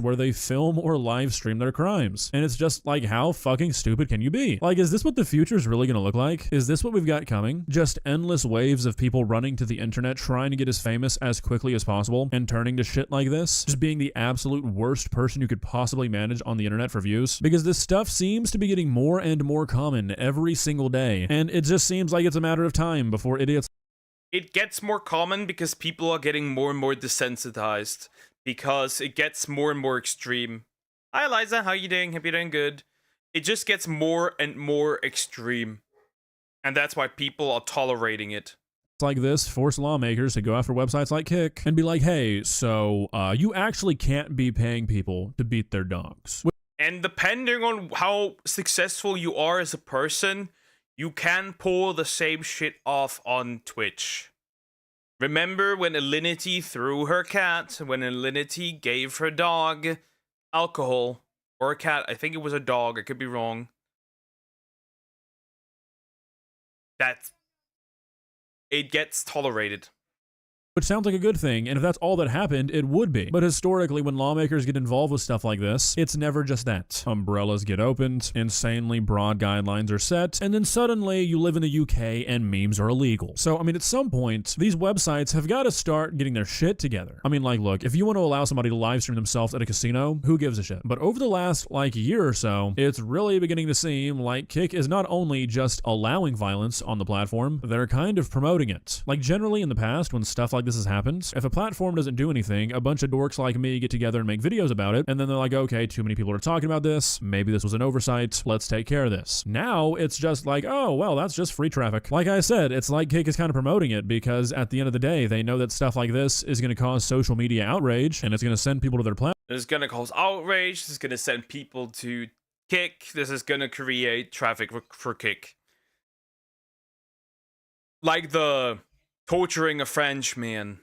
Where they film or live stream their crimes. And it's just like, how fucking stupid can you be? Like, is this what the future is really gonna look like? Is this what we've got coming? Just endless waves of people running to the internet trying to get as famous as quickly as possible and turning to shit like this? Just being the absolute worst person you could possibly manage on the internet for views? Because this stuff seems to be getting more and more common every single day. And it just seems like it's a matter of time before idiots... It gets more common because people are getting more and more desensitized. Because it gets more and more extreme. Hi, Eliza. How you doing? Hope you're doing good. It just gets more and more extreme. And that's why people are tolerating it. Like this force lawmakers to go after websites like Kick and be like, hey, so you actually can't be paying people to beat their dogs. And depending on how successful you are as a person, you can pull the same shit off on Twitch. Remember when Alinity threw her cat, when Alinity gave her dog alcohol, or a cat, I think it was a dog, I could be wrong. It gets tolerated. Which sounds like a good thing, and if that's all that happened, it would be. But historically, when lawmakers get involved with stuff like this, it's never just that. Umbrellas get opened, insanely broad guidelines are set, and then suddenly you live in the UK and memes are illegal. So, I mean, at some point, these websites have got to start getting their shit together. I mean, like, look, if you want to allow somebody to live stream themselves at a casino, who gives a shit? But over the last, like, year or so, it's really beginning to seem like Kick is not only just allowing violence on the platform, they're kind of promoting it. Like, generally in the past, when stuff like this has happened, if a platform doesn't do anything, a bunch of dorks like me get together and make videos about it, and then they're like, okay, too many people are talking about this, maybe this was an oversight, let's take care of this. Now, it's just like, oh, well, that's just free traffic. Like I said, it's like Kick is kind of promoting it, because at the end of the day, they know that stuff like this is going to cause social media outrage, and it's going to send people to their platform. It's going to cause outrage, this is going to send people to Kick, this is going to create traffic for Kick. Like the torturing a French man.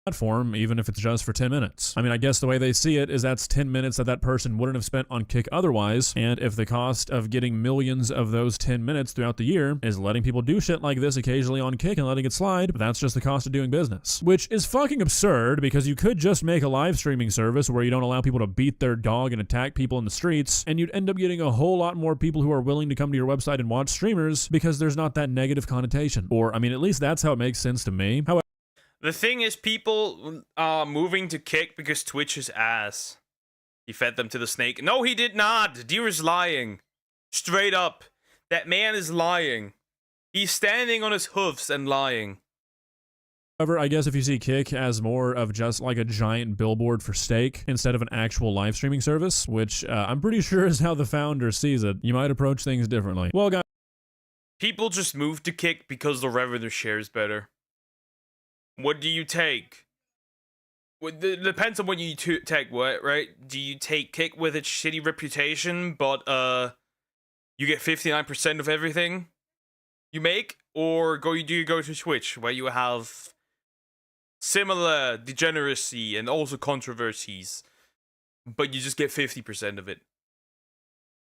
Platform, even if it's just for 10 minutes. I mean, I guess the way they see it is that's 10 minutes that that person wouldn't have spent on Kick otherwise, and if the cost of getting millions of those 10 minutes throughout the year is letting people do shit like this occasionally on Kick and letting it slide, that's just the cost of doing business. Which is fucking absurd, because you could just make a live streaming service where you don't allow people to beat their dog and attack people in the streets, and you'd end up getting a whole lot more people who are willing to come to your website and watch streamers, because there's not that negative connotation. Or, I mean, at least that's how it makes sense to me. However, the thing is, people are moving to Kick because Twitch is ass. He fed them to the snake. No, he did not. Deer is lying. Straight up. That man is lying. He's standing on his hoofs and lying. However, I guess if you see Kick as more of just like a giant billboard for steak instead of an actual live streaming service, which I'm pretty sure is how the founder sees it, you might approach things differently. Well, guys, people just move to Kick because the revenue share is better. What do you take? It depends on what you take, what, right? Do you take Kick with its shitty reputation, but you get 59% of everything you make? Or do you go to Twitch, where you have similar degeneracy and also controversies, but you just get 50% of it?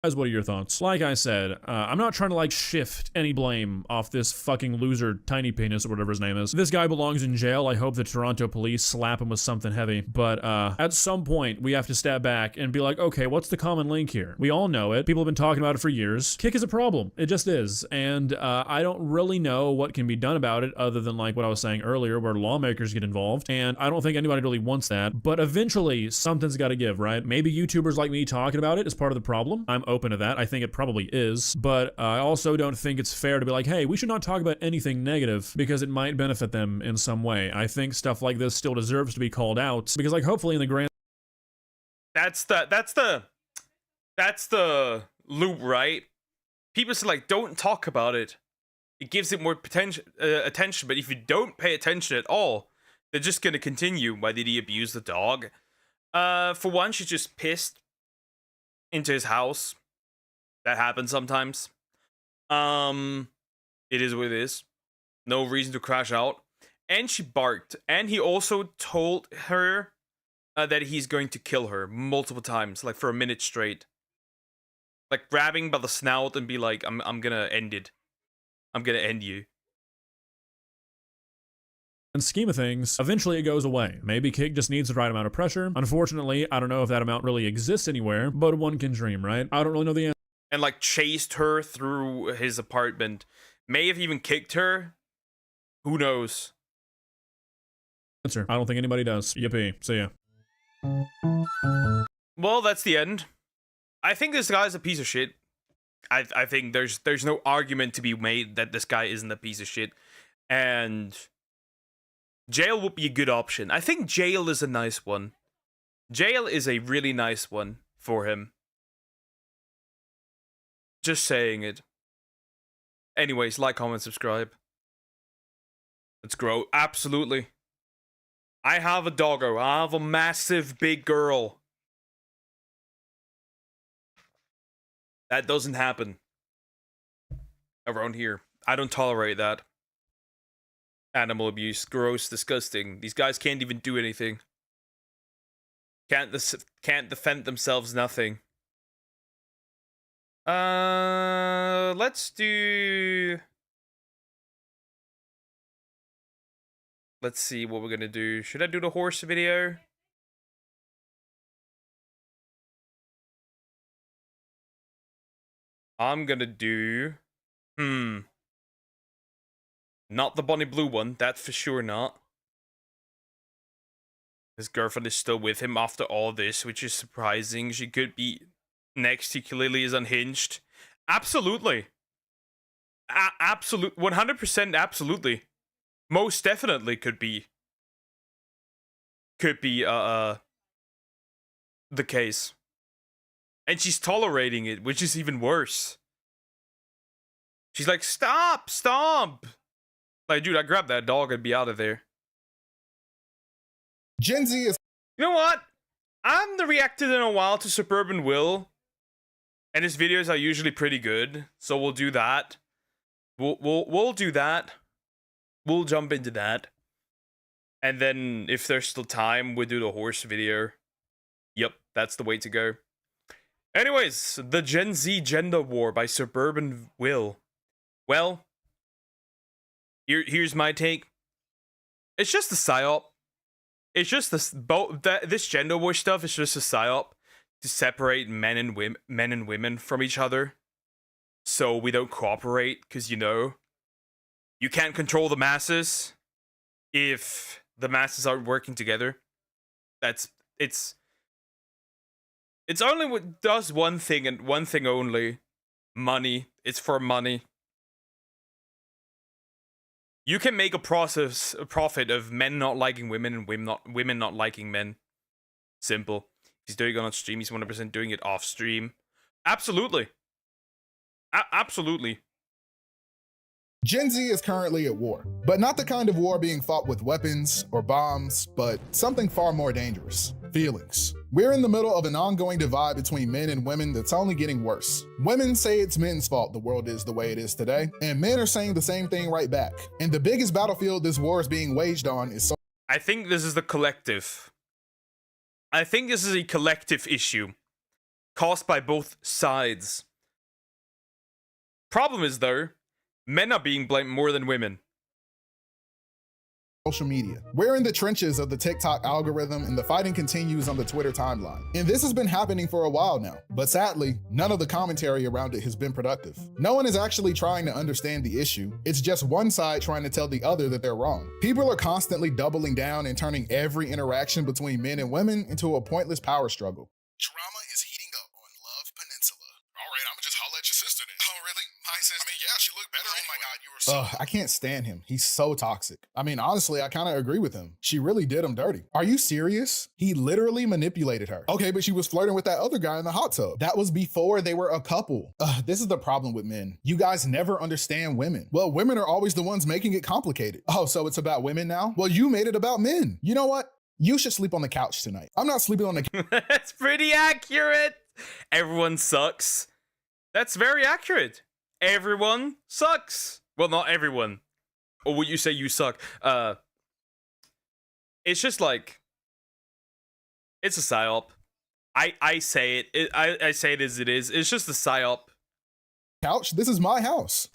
Guys, what are your thoughts? Like I said, I'm not trying to like shift any blame off this fucking loser Tiny Penis or whatever his name is. This guy belongs in jail. I hope the Toronto police slap him with something heavy. But at some point, we have to step back and be like, okay, what's the common link here? We all know it. People have been talking about it for years. Kick is a problem. It just is. And I don't really know what can be done about it other than like what I was saying earlier, where lawmakers get involved. And I don't think anybody really wants that. But eventually, something's got to give, right? Maybe YouTubers like me talking about it is part of the problem. I'm open to that. I think it probably is, but I also don't think it's fair to be like, hey, we should not talk about anything negative because it might benefit them in some way. I think stuff like this still deserves to be called out because, like, hopefully in the grand that's the loop, right? People say like, don't talk about it. It gives it more attention, but if you don't pay attention at all, they're just gonna continue. Why did he abuse the dog? For one, she's just pissed into his house. That happens sometimes. It is what it is. No reason to crash out. And she barked. And he also told her that he's going to kill her multiple times, like for a minute straight. Like grabbing by the snout and be like, I'm gonna end it. I'm gonna end you. scheme of things, eventually it goes away. Maybe Kick just needs the right amount of pressure. Unfortunately, I don't know if that amount really exists anywhere, but one can dream, right? I don't really know the answer. And like chased her through his apartment. May have even kicked her. Who knows? I don't think anybody does. Yippee. See ya. Well, that's the end. I think this guy's a piece of shit. I think there's no argument to be made that this guy isn't a piece of shit. And jail would be a good option. I think jail is a nice one. Jail is a really nice one for him. Just saying it. Anyways, like, comment, subscribe. Let's grow. Absolutely. I have a doggo. I have a massive big girl. That doesn't happen around here. I don't tolerate that. Animal abuse. Gross. Disgusting. These guys can't even do anything. Can't defend themselves. Nothing. Let's do... Let's see what we're gonna do. Should I do the horse video? I'm gonna do... Not the Bonnie Blue one, that's for sure not. His girlfriend is still with him after all this, which is surprising. She could be next. He clearly is unhinged. Absolutely. Absolute 100% absolutely. Most definitely could be the case. And she's tolerating it, which is even worse. She's like, stop, stop. Like, dude, I grabbed that dog and be out of there. Gen Z is... You know what? I haven't reacted in a while to Suburban Will. And his videos are usually pretty good. So we'll do that. We'll do that. We'll jump into that. And then if there's still time, we'll do the horse video. Yep, that's the way to go. Anyways, the Gen Z Gender War by Suburban Will. Well, here's my take. It's just a psyop. It's just this gender war stuff is just a psyop to separate men and women from each other, so we don't cooperate. Because you can't control the masses if the masses aren't working together. It's only what does one thing and one thing only: money. It's for money. You can make a profit of men not liking women and women not liking men. Simple. He's doing it on stream. He's 100% doing it off stream. Absolutely. Absolutely. Gen Z is currently at war, but not the kind of war being fought with weapons or bombs, but something far more dangerous: feelings. We're in the middle of an ongoing divide between men and women that's only getting worse. Women say it's men's fault the world is the way it is today, and men are saying the same thing right back. And the biggest battlefield this war is being waged on is I think this is the collective. I think this is a collective issue caused by both sides. Problem is, though, men are being blamed more than women. social media. We're in the trenches of the TikTok algorithm, and the fighting continues on the Twitter timeline. And this has been happening for a while now, but sadly, none of the commentary around it has been productive. No one is actually trying to understand the issue. It's just one side trying to tell the other that they're wrong. People are constantly doubling down and turning every interaction between men and women into a pointless power struggle. Drama is heating up on Love Peninsula. All right, I'm gonna just holler at your sister then. Oh, really? Hi, sis. I mean, yeah, she looked better. Oh my God, you were so... I can't stand him. He's so toxic. I mean, honestly, I kind of agree with him. She really did him dirty. Are you serious? He literally manipulated her. Okay, but she was flirting with that other guy in the hot tub. That was before they were a couple. This is the problem with men. You guys never understand women. Well, women are always the ones making it complicated. Oh, so it's about women now? Well, you made it about men. You know what? You should sleep on the couch tonight. I'm not sleeping on the couch. That's pretty accurate. Everyone sucks. That's very accurate. Everyone sucks. Well, not everyone. Or would you say you suck? It's just like, it's a psyop. I say it. I say it as it is. It's just a psyop. Couch, this is my house.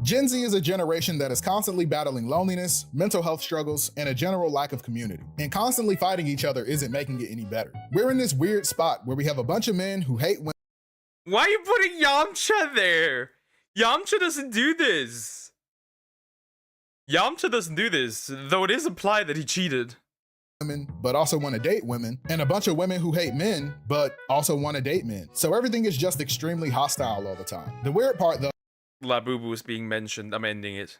Gen Z is a generation that is constantly battling loneliness, mental health struggles, and a general lack of community. And constantly fighting each other isn't making it any better. We're in this weird spot where we have a bunch of men who hate women. Why are you putting Yamcha there? Yamcha doesn't do this. Yamcha doesn't do this, though it is implied that he cheated. But also want to date women, and a bunch of women who hate men, but also want to date men. So everything is just extremely hostile all the time. The weird part, though, Labubu was being mentioned. I'm ending it.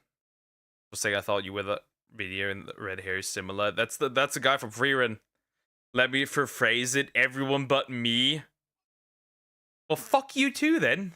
I'll say I thought you were the video and the red hair is similar. That's the guy from Freerun. Let me rephrase it. Everyone but me. Well, fuck you too, then.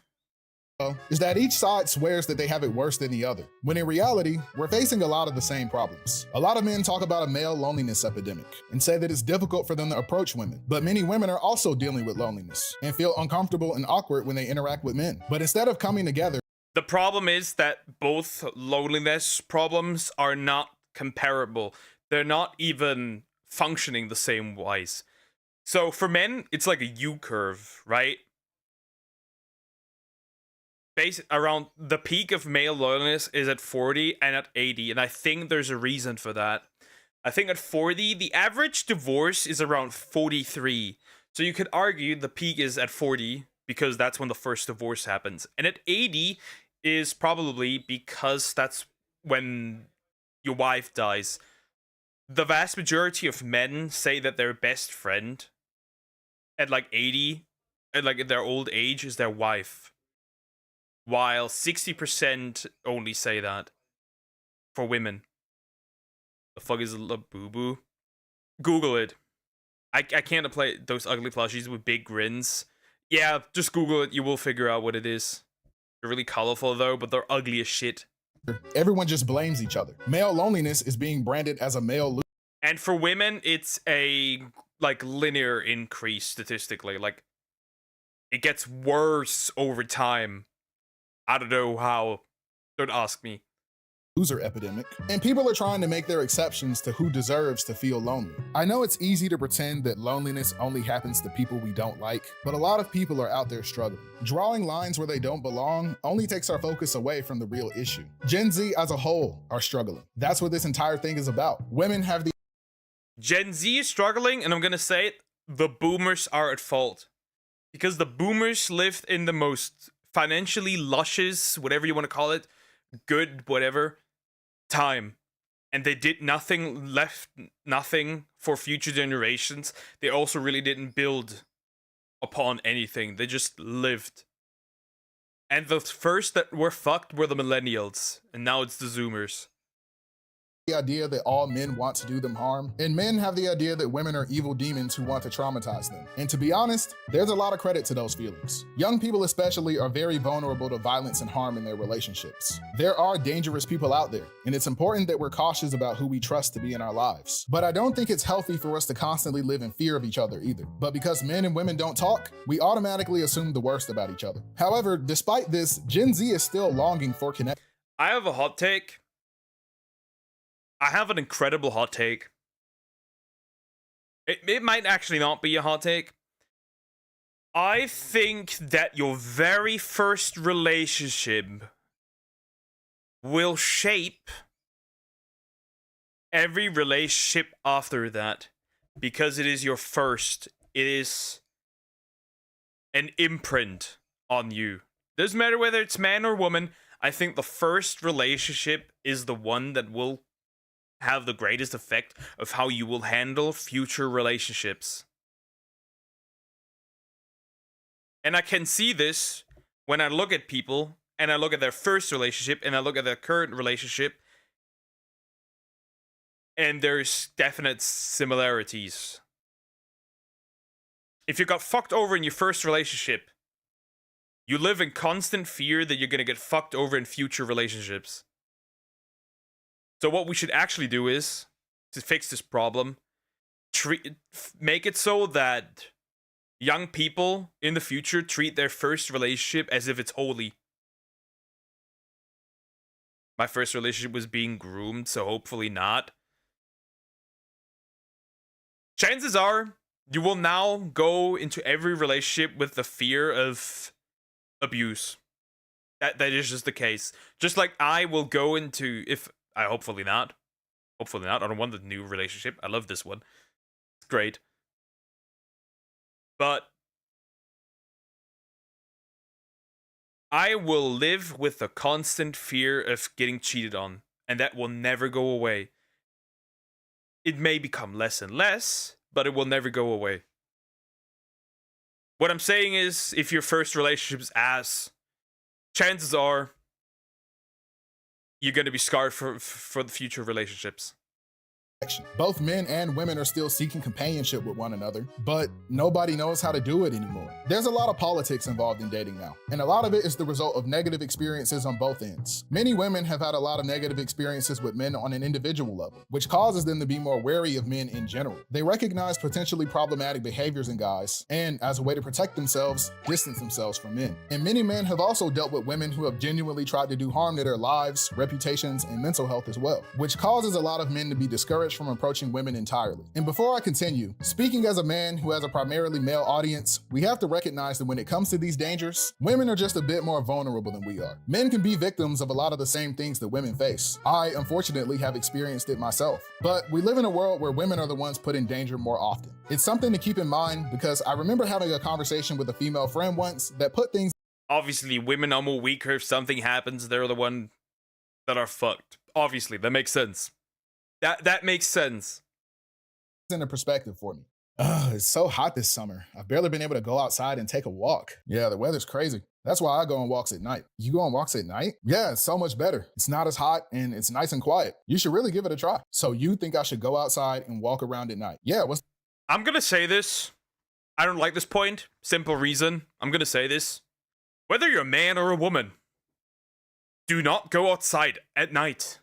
Is that each side swears that they have it worse than the other, when in reality, we're facing a lot of the same problems. A lot of men talk about a male loneliness epidemic and say that it's difficult for them to approach women, but many women are also dealing with loneliness and feel uncomfortable and awkward when they interact with men. But instead of coming together, the problem is that both loneliness problems are not comparable. They're not even functioning the same wise. So for men, it's like a U curve, right? around the peak of male loneliness is at 40 and at 80, and I think there's a reason for that. I think at 40, the average divorce is around 43. So you could argue the peak is at 40 because that's when the first divorce happens. And at 80 is probably because that's when your wife dies. The vast majority of men say that their best friend at like 80, at like their old age, is their wife. While 60% only say that for women. The fuck is a boo-boo? Google it. I can't play those ugly plushies with big grins. Yeah, just Google it. You will figure out what it is. They're really colorful though, but they're ugly as shit. Everyone just blames each other. Male loneliness is being branded as a male. And for women, it's a like linear increase statistically. Like it gets worse over time. I don't know how. Don't ask me. Loser epidemic, and people are trying to make their exceptions to who deserves to feel lonely. I know it's easy to pretend that loneliness only happens to people we don't like, but a lot of people are out there struggling. Drawing lines where they don't belong only takes our focus away from the real issue. Gen Z as a whole are struggling. That's what this entire thing is about. Women have the Gen Z is struggling, and I'm gonna say it, the boomers are at fault. Because the boomers lived in the most financially luscious, whatever you want to call it, good, whatever, time. And they did left nothing for future generations. They also really didn't build upon anything. They just lived. And the first that were fucked were the millennials. And now it's the Zoomers. The idea that all men want to do them harm, and men have the idea that women are evil demons who want to traumatize them. And to be honest, there's a lot of credit to those feelings. Young people especially are very vulnerable to violence and harm in their relationships. There are dangerous people out there, and it's important that we're cautious about who we trust to be in our lives. But I don't think it's healthy for us to constantly live in fear of each other either. But because men and women don't talk, we automatically assume the worst about each other. However, despite this, Gen Z is still longing for connection. I have a hot take. I have an incredible hot take. It might actually not be a hot take. I think that your very first relationship will shape every relationship after that. Because it is your first. It is an imprint on you. Doesn't matter whether it's man or woman. I think the first relationship is the one that will have the greatest effect of how you will handle future relationships. And I can see this when I look at people and I look at their first relationship and I look at their current relationship, and there's definite similarities. If you got fucked over in your first relationship, you live in constant fear that you're gonna get fucked over in future relationships. So what we should actually do is, to fix this problem, make it so that young people in the future treat their first relationship as if it's holy. My first relationship was being groomed, so hopefully not. Chances are, you will now go into every relationship with the fear of abuse. That is just the case. Just like I will go into, hopefully not. Hopefully not. I don't want the new relationship. I love this one. It's great. But I will live with the constant fear of getting cheated on. And that will never go away. It may become less and less, but it will never go away. What I'm saying is, if your first relationship's ass, chances are you're going to be scarred for the future relationships. Both men and women are still seeking companionship with one another, but nobody knows how to do it anymore. There's a lot of politics involved in dating now, and a lot of it is the result of negative experiences on both ends. Many women have had a lot of negative experiences with men on an individual level, which causes them to be more wary of men in general. They recognize potentially problematic behaviors in guys, and as a way to protect themselves, distance themselves from men. And many men have also dealt with women who have genuinely tried to do harm to their lives, reputations, and mental health as well, which causes a lot of men to be discouraged discouraged from approaching women entirely. And before I continue, speaking as a man who has a primarily male audience, we have to recognize that when it comes to these dangers, women are just a bit more vulnerable than we are. Men can be victims of a lot of the same things that women face. I, unfortunately, have experienced it myself. But we live in a world where women are the ones put in danger more often. It's something to keep in mind because I remember having a conversation with a female friend once that put things. Obviously, women are more weaker. If something happens, they're the one that are fucked. Obviously, that makes sense. That makes sense. Into perspective for me. It's so hot this summer. I've barely been able to go outside and take a walk. Yeah, the weather's crazy. That's why I go on walks at night. You go on walks at night? Yeah, it's so much better. It's not as hot and it's nice and quiet. You should really give it a try. So you think I should go outside and walk around at night? Yeah, I'm gonna say this. I don't like this point. Simple reason. I'm gonna say this. Whether you're a man or a woman, do not go outside at night.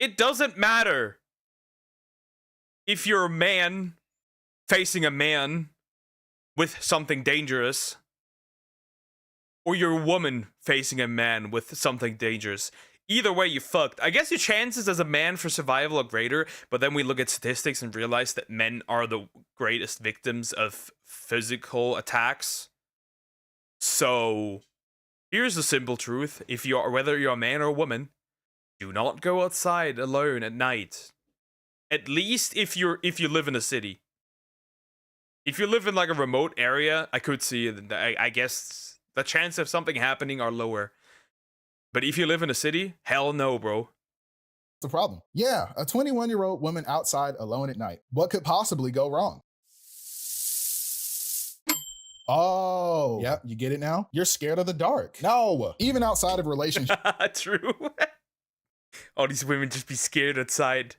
It doesn't matter if you're a man facing a man with something dangerous, or you're a woman facing a man with something dangerous. Either way, you fucked. I guess your chances as a man for survival are greater, but then we look at statistics and realize that men are the greatest victims of physical attacks. So, here's the simple truth. Whether you're a man or a woman, do not go outside alone at night. At least if you live in a city. If you live in like a remote area, I could see it. I guess the chance of something happening are lower. But if you live in a city, hell no, bro. The problem. Yeah, a 21-year-old woman outside alone at night. What could possibly go wrong? Oh, yep, you get it now? You're scared of the dark. No, even outside of relationships. True. All these women just be scared outside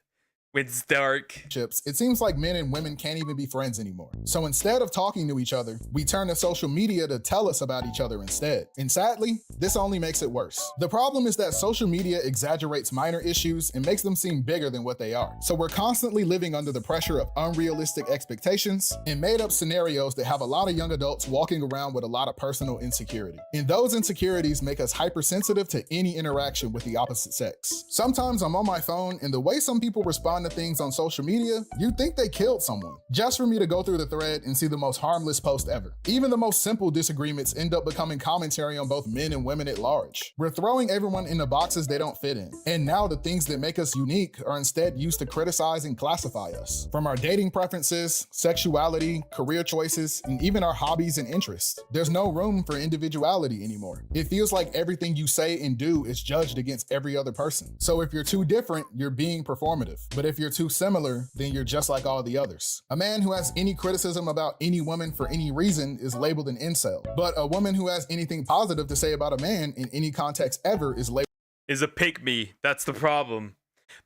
when it's dark. It seems like men and women can't even be friends anymore. So instead of talking to each other, we turn to social media to tell us about each other instead. And sadly, this only makes it worse. The problem is that social media exaggerates minor issues and makes them seem bigger than what they are. So we're constantly living under the pressure of unrealistic expectations and made up scenarios that have a lot of young adults walking around with a lot of personal insecurity. And those insecurities make us hypersensitive to any interaction with the opposite sex. Sometimes I'm on my phone and the way some people respond to things on social media, you'd think they killed someone. Just for me to go through the thread and see the most harmless post ever. Even the most simple disagreements end up becoming commentary on both men and women at large. We're throwing everyone into boxes they don't fit in. And now the things that make us unique are instead used to criticize and classify us. From our dating preferences, sexuality, career choices, and even our hobbies and interests. There's no room for individuality anymore. It feels like everything you say and do is judged against every other person. So if you're too different, you're being performative. But if you're too similar, then you're just like all the others. A man who has any criticism about any woman for any reason is labeled an incel. But a woman who has anything positive to say about a man in any context ever is labeled is a pick-me. That's the problem.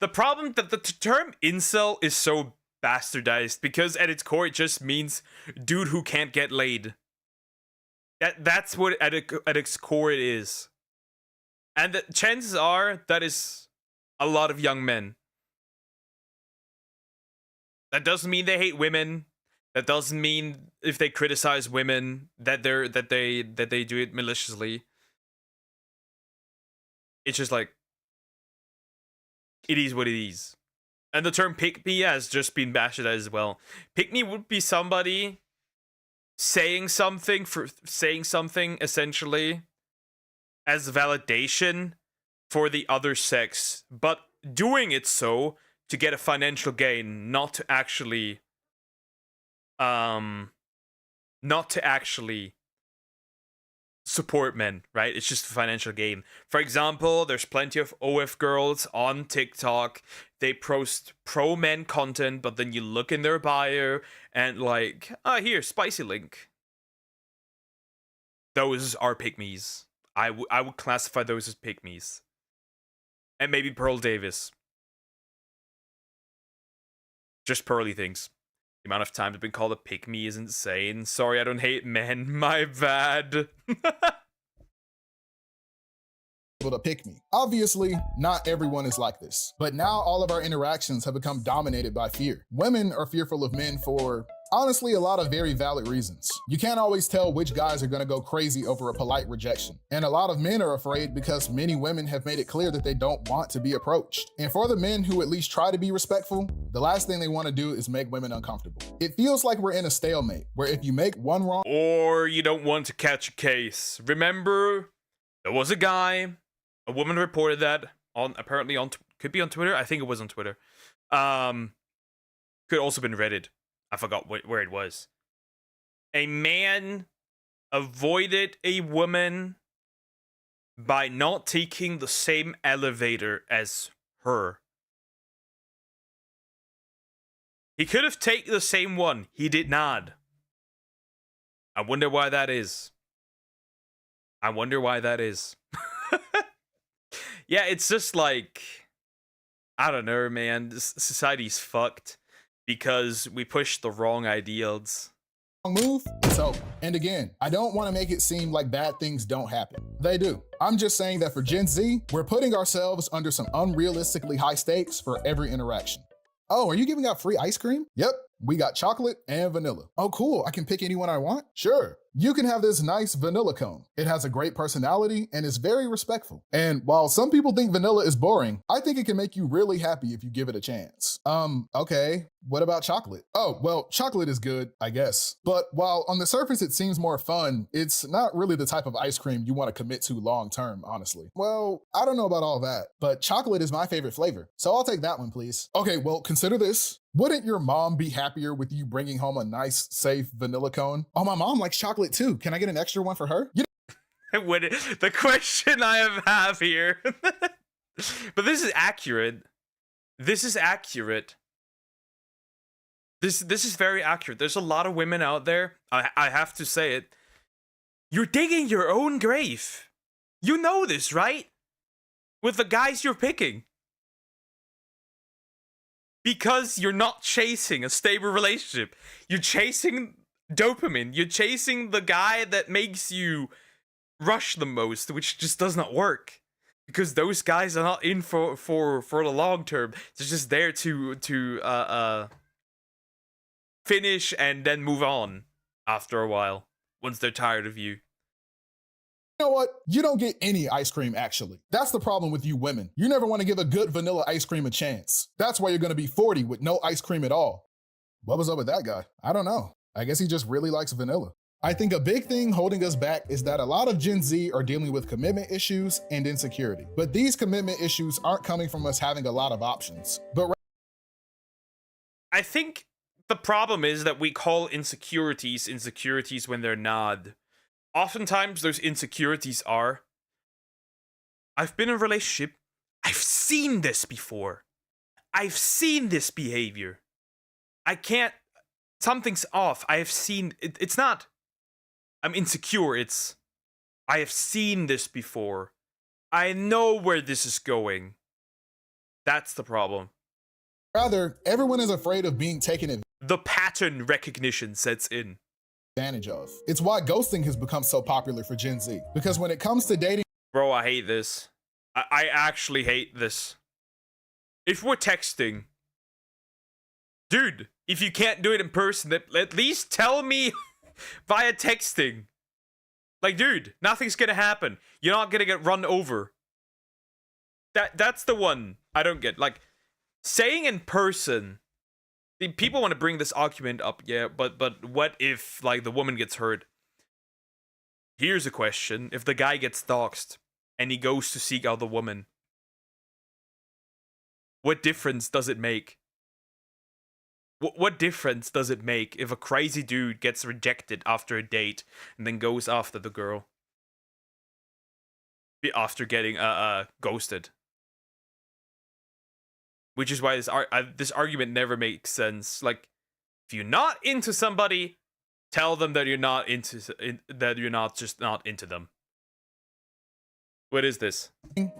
The problem that the term incel is so bastardized because at its core it just means dude who can't get laid. That's what at its core it is. And the chances are that is a lot of young men. That doesn't mean they hate women. That doesn't mean if they criticize women that they do it maliciously. It's just like it is what it is. And the term pick me has just been bastardized as well. Pick me would be somebody saying something essentially as validation for the other sex, but doing it so to get a financial gain, not to actually support men, right? It's just a financial gain. For example, there's plenty of OF girls on TikTok. They post pro-men content, but then you look in their bio and like, here, spicy link. Those are pick-me's. I would classify those as pick-me's. And maybe Pearl Davis. Just pearly things. The amount of times I've been called a pick-me is insane. Sorry, I don't hate men. My bad. To pick me. Obviously, not everyone is like this, but now all of our interactions have become dominated by fear. Women are fearful of men for Honestly, a lot of very valid reasons. You can't always tell which guys are gonna go crazy over a polite rejection. And a lot of men are afraid because many women have made it clear that they don't want to be approached. And for the men who at least try to be respectful, the last thing they want to do is make women uncomfortable. It feels like we're in a stalemate, where if you make one wrong, or you don't want to catch a case. Remember, there was a guy, a woman reported that on, apparently on, could be on Twitter. I think it was on Twitter. Could also been Reddit. I forgot where it was. A man avoided a woman by not taking the same elevator as her. He could have taken the same one. He did not. I wonder why that is. I wonder why that is. Yeah, it's just like, I don't know, man. This society's fucked because we push the wrong ideals. Move, it's over. And again, I don't want to make it seem like bad things don't happen. They do. I'm just saying that for Gen Z, we're putting ourselves under some unrealistically high stakes for every interaction. Oh, are you giving out free ice cream? Yep, we got chocolate and vanilla. Oh, cool, I can pick anyone I want? Sure. You can have this nice vanilla cone. It has a great personality and is very respectful. And while some people think vanilla is boring, I think it can make you really happy if you give it a chance. Okay, what about chocolate? Oh, well, chocolate is good, I guess. But while on the surface it seems more fun, it's not really the type of ice cream you want to commit to long term, honestly. Well, I don't know about all that, but chocolate is my favorite flavor, so I'll take that one, please. Okay, well, consider this. Wouldn't your mom be happier with you bringing home a nice, safe vanilla cone? Oh, my mom likes chocolate too. Can I get an extra one for her? The question I have here. But this is accurate. This is accurate. This is very accurate. There's a lot of women out there. I have to say it. You're digging your own grave. You know this, right? With the guys you're picking. Because you're not chasing a stable relationship. You're chasing dopamine. You're chasing the guy that makes you rush the most, which just does not work. Because those guys are not in for the long term. They're just there to finish and then move on after a while. Once they're tired of you. You know what? You don't get any ice cream, actually. That's the problem with you women. You never want to give a good vanilla ice cream a chance. That's why you're going to be 40 with no ice cream at all. What was up with that guy? I don't know. I guess he just really likes vanilla. I think a big thing holding us back is that a lot of Gen Z are dealing with commitment issues and insecurity. But these commitment issues aren't coming from us having a lot of options. But I think the problem is that we call insecurities when they're not. Oftentimes, those insecurities are, I've been in a relationship, I've seen this before. I've seen this behavior. I can't, something's off. I have seen, it's not, I'm insecure, it's, I have seen this before. I know where this is going. That's the problem. Rather, everyone is afraid of being taken advantage. The pattern recognition sets in. Of. It's why ghosting has become so popular for Gen Z. Because when it comes to dating... Bro, I hate this. I actually hate this. If we're texting... Dude, if you can't do it in person, at least tell me via texting. Like, dude, nothing's gonna happen. You're not gonna get run over. That's the one I don't get. Like, saying in person... People want to bring this argument up, yeah, but what if, like, the woman gets hurt? Here's a question. If the guy gets doxxed and he goes to seek out the woman, what difference does it make? What difference does it make if a crazy dude gets rejected after a date and then goes after the girl? After getting ghosted. Which is why this argument never makes sense. Like, if you're not into somebody, tell them that you're not into that you're not just not into them. What is this?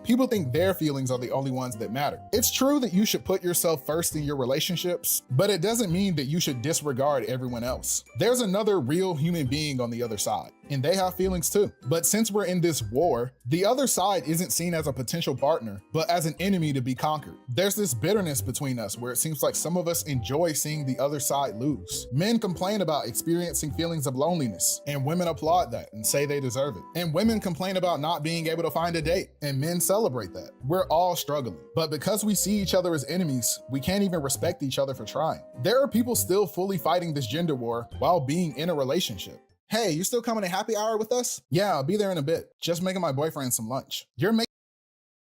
People think their feelings are the only ones that matter. It's true that you should put yourself first in your relationships, but it doesn't mean that you should disregard everyone else. There's another real human being on the other side, and they have feelings too. But since we're in this war, the other side isn't seen as a potential partner, but as an enemy to be conquered. There's this bitterness between us where it seems like some of us enjoy seeing the other side lose. Men complain about experiencing feelings of loneliness, and women applaud that and say they deserve it. And women complain about not being able to find a date, and men celebrate that. We're all struggling, but because we see each other as enemies, we can't even respect each other for trying. There are people still fully fighting this gender war while being in a relationship. Hey, you still coming to happy hour with us? Yeah, I'll be there in a bit. Just making my boyfriend some lunch. You're making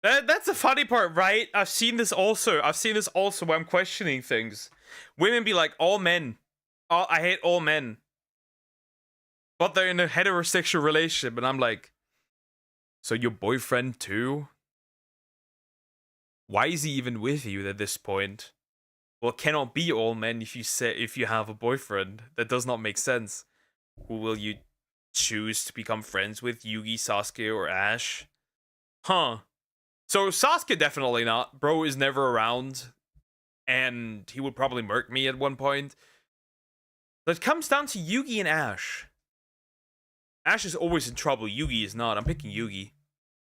That's the funny part, right? I've seen this also when I'm questioning things. Women be like, all men. Oh, I hate all men. But they're in a heterosexual relationship, and I'm like, so your boyfriend too? Why is he even with you at this point? Well, it cannot be all men if you have a boyfriend. That does not make sense. Who will you choose to become friends with? Yugi, Sasuke, or Ash? Huh. So Sasuke definitely not. Bro is never around. And he would probably murk me at one point. But it comes down to Yugi and Ash. Ash is always in trouble. Yugi is not. I'm picking Yugi.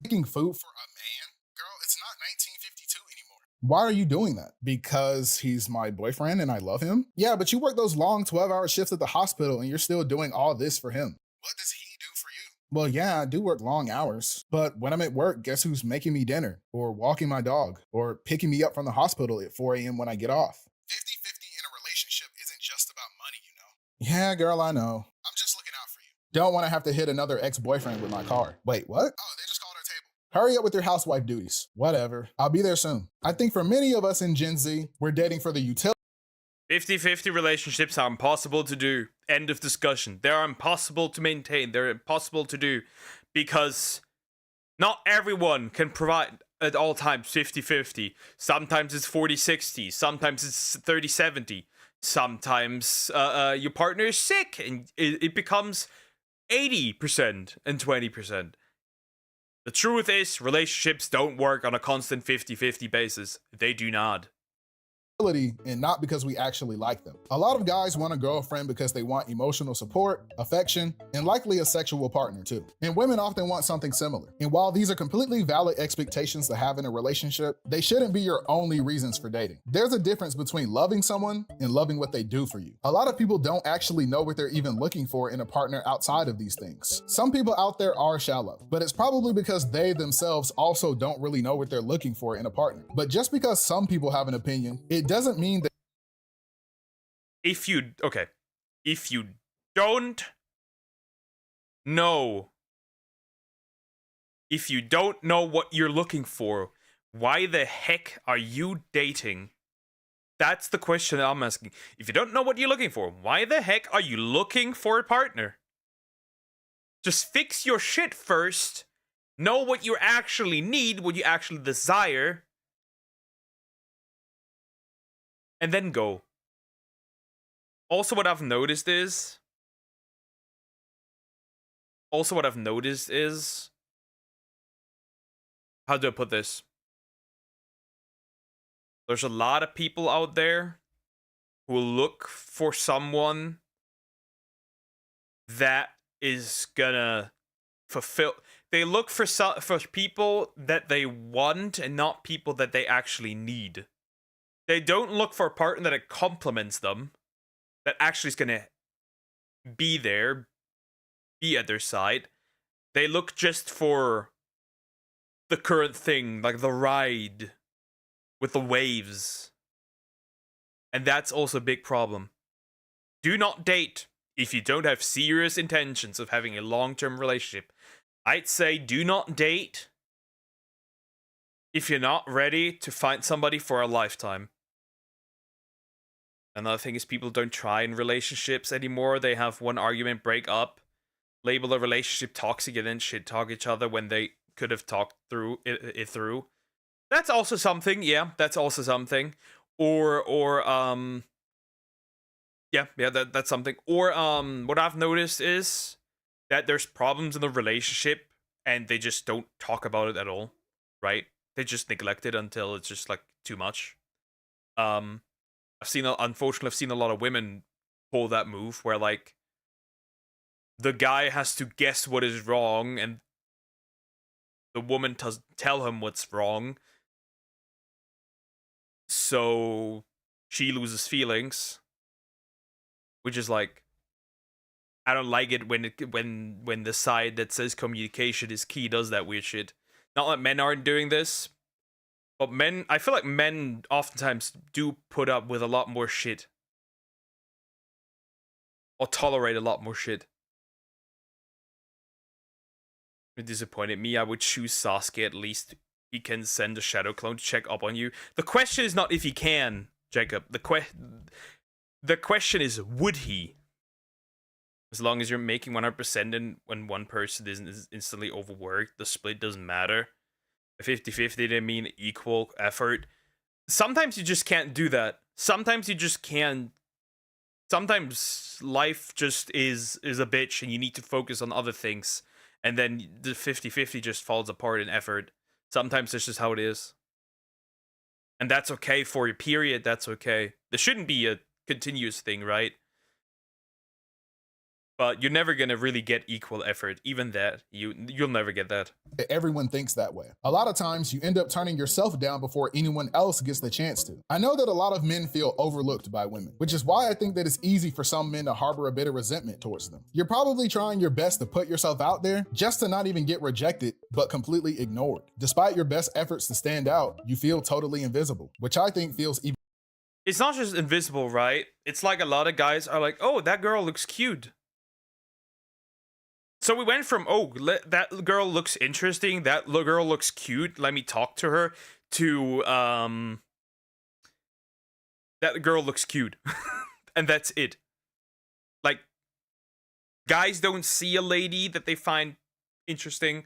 Making food for a man? Girl, it's not 1952 anymore. Why are you doing that? Because he's my boyfriend and I love him? Yeah, but you work those long 12-hour shifts at the hospital and you're still doing all this for him. What does he do for you? Well, yeah, I do work long hours. But when I'm at work, guess who's making me dinner? Or walking my dog? Or picking me up from the hospital at 4 a.m. when I get off? 50-50 in a relationship isn't just about money, you know? Yeah, girl, I know. I'm just looking out for you. Don't want to have to hit another ex-boyfriend with my car. Wait, what? Oh, they just called our table. Hurry up with your housewife duties. Whatever. I'll be there soon. I think for many of us in Gen Z, we're dating for the utility. 50-50 relationships are impossible to do. End of discussion. They are impossible to maintain. They're impossible to do because not everyone can provide at all times 50-50. Sometimes it's 40-60. Sometimes it's 30-70. Sometimes your partner is sick and it becomes 80% and 20%. The truth is, relationships don't work on a constant 50-50 basis. They do not. And not because we actually like them. A lot of guys want a girlfriend because they want emotional support, affection, and likely a sexual partner too. And women often want something similar. And while these are completely valid expectations to have in a relationship, they shouldn't be your only reasons for dating. There's a difference between loving someone and loving what they do for you. A lot of people don't actually know what they're even looking for in a partner outside of these things. Some people out there are shallow, but it's probably because they themselves also don't really know what they're looking for in a partner. But just because some people have an opinion, it doesn't mean that if you don't know what you're looking for, why the heck are you dating? That's the question that I'm asking. If you don't know what you're looking for, why the heck are you looking for a partner? Just fix your shit first. Know what you actually need, what you actually desire. And then go. Also, what I've noticed is... How do I put this? There's a lot of people out there who look for someone that is gonna fulfill... They look for people that they want and not people that they actually need. They don't look for a partner that complements them, that actually is going to be there, be at their side. They look just for the current thing, like the ride with the waves. And that's also a big problem. Do not date if you don't have serious intentions of having a long-term relationship. I'd say do not date if you're not ready to find somebody for a lifetime. Another thing is people don't try in relationships anymore. They have one argument, break up, label a relationship toxic, and then shit talk each other when they could have talked through it through. That's also something. Yeah, that's also something. That's something. Or what I've noticed is that there's problems in the relationship and they just don't talk about it at all, right? They just neglect it until it's just like too much. Unfortunately, I've seen a lot of women pull that move where like the guy has to guess what is wrong and the woman does tell him what's wrong. So she loses feelings, which is like, I don't like it when the side that says communication is key does that weird shit. Not that men aren't doing this, but I feel like men oftentimes do put up with a lot more shit. Or tolerate a lot more shit. It disappointed me. I would choose Sasuke. At least he can send a shadow clone to check up on you. The question is not if he can, Jacob. The question is, would he? As long as you're making 100% and when one person is instantly overworked, the split doesn't matter. 50-50, they mean equal effort. Sometimes you just can't do that. Sometimes you just can't. Sometimes life just is a bitch and you need to focus on other things. And then the 50-50 just falls apart in effort. Sometimes that's just how it is. And that's okay for your period, that's okay. There shouldn't be a continuous thing, right? But you're never gonna really get equal effort. Even that, you'll never get that. Everyone thinks that way. A lot of times you end up turning yourself down before anyone else gets the chance to. I know that a lot of men feel overlooked by women, which is why I think that it's easy for some men to harbor a bit of resentment towards them. You're probably trying your best to put yourself out there just to not even get rejected, but completely ignored. Despite your best efforts to stand out, you feel totally invisible, which I think feels even. It's not just invisible, right? It's like a lot of guys are like, oh, that girl looks cute. So we went from, oh, that girl looks interesting, that girl looks cute, let me talk to her, to, that girl looks cute. And that's it. Like, guys don't see a lady that they find interesting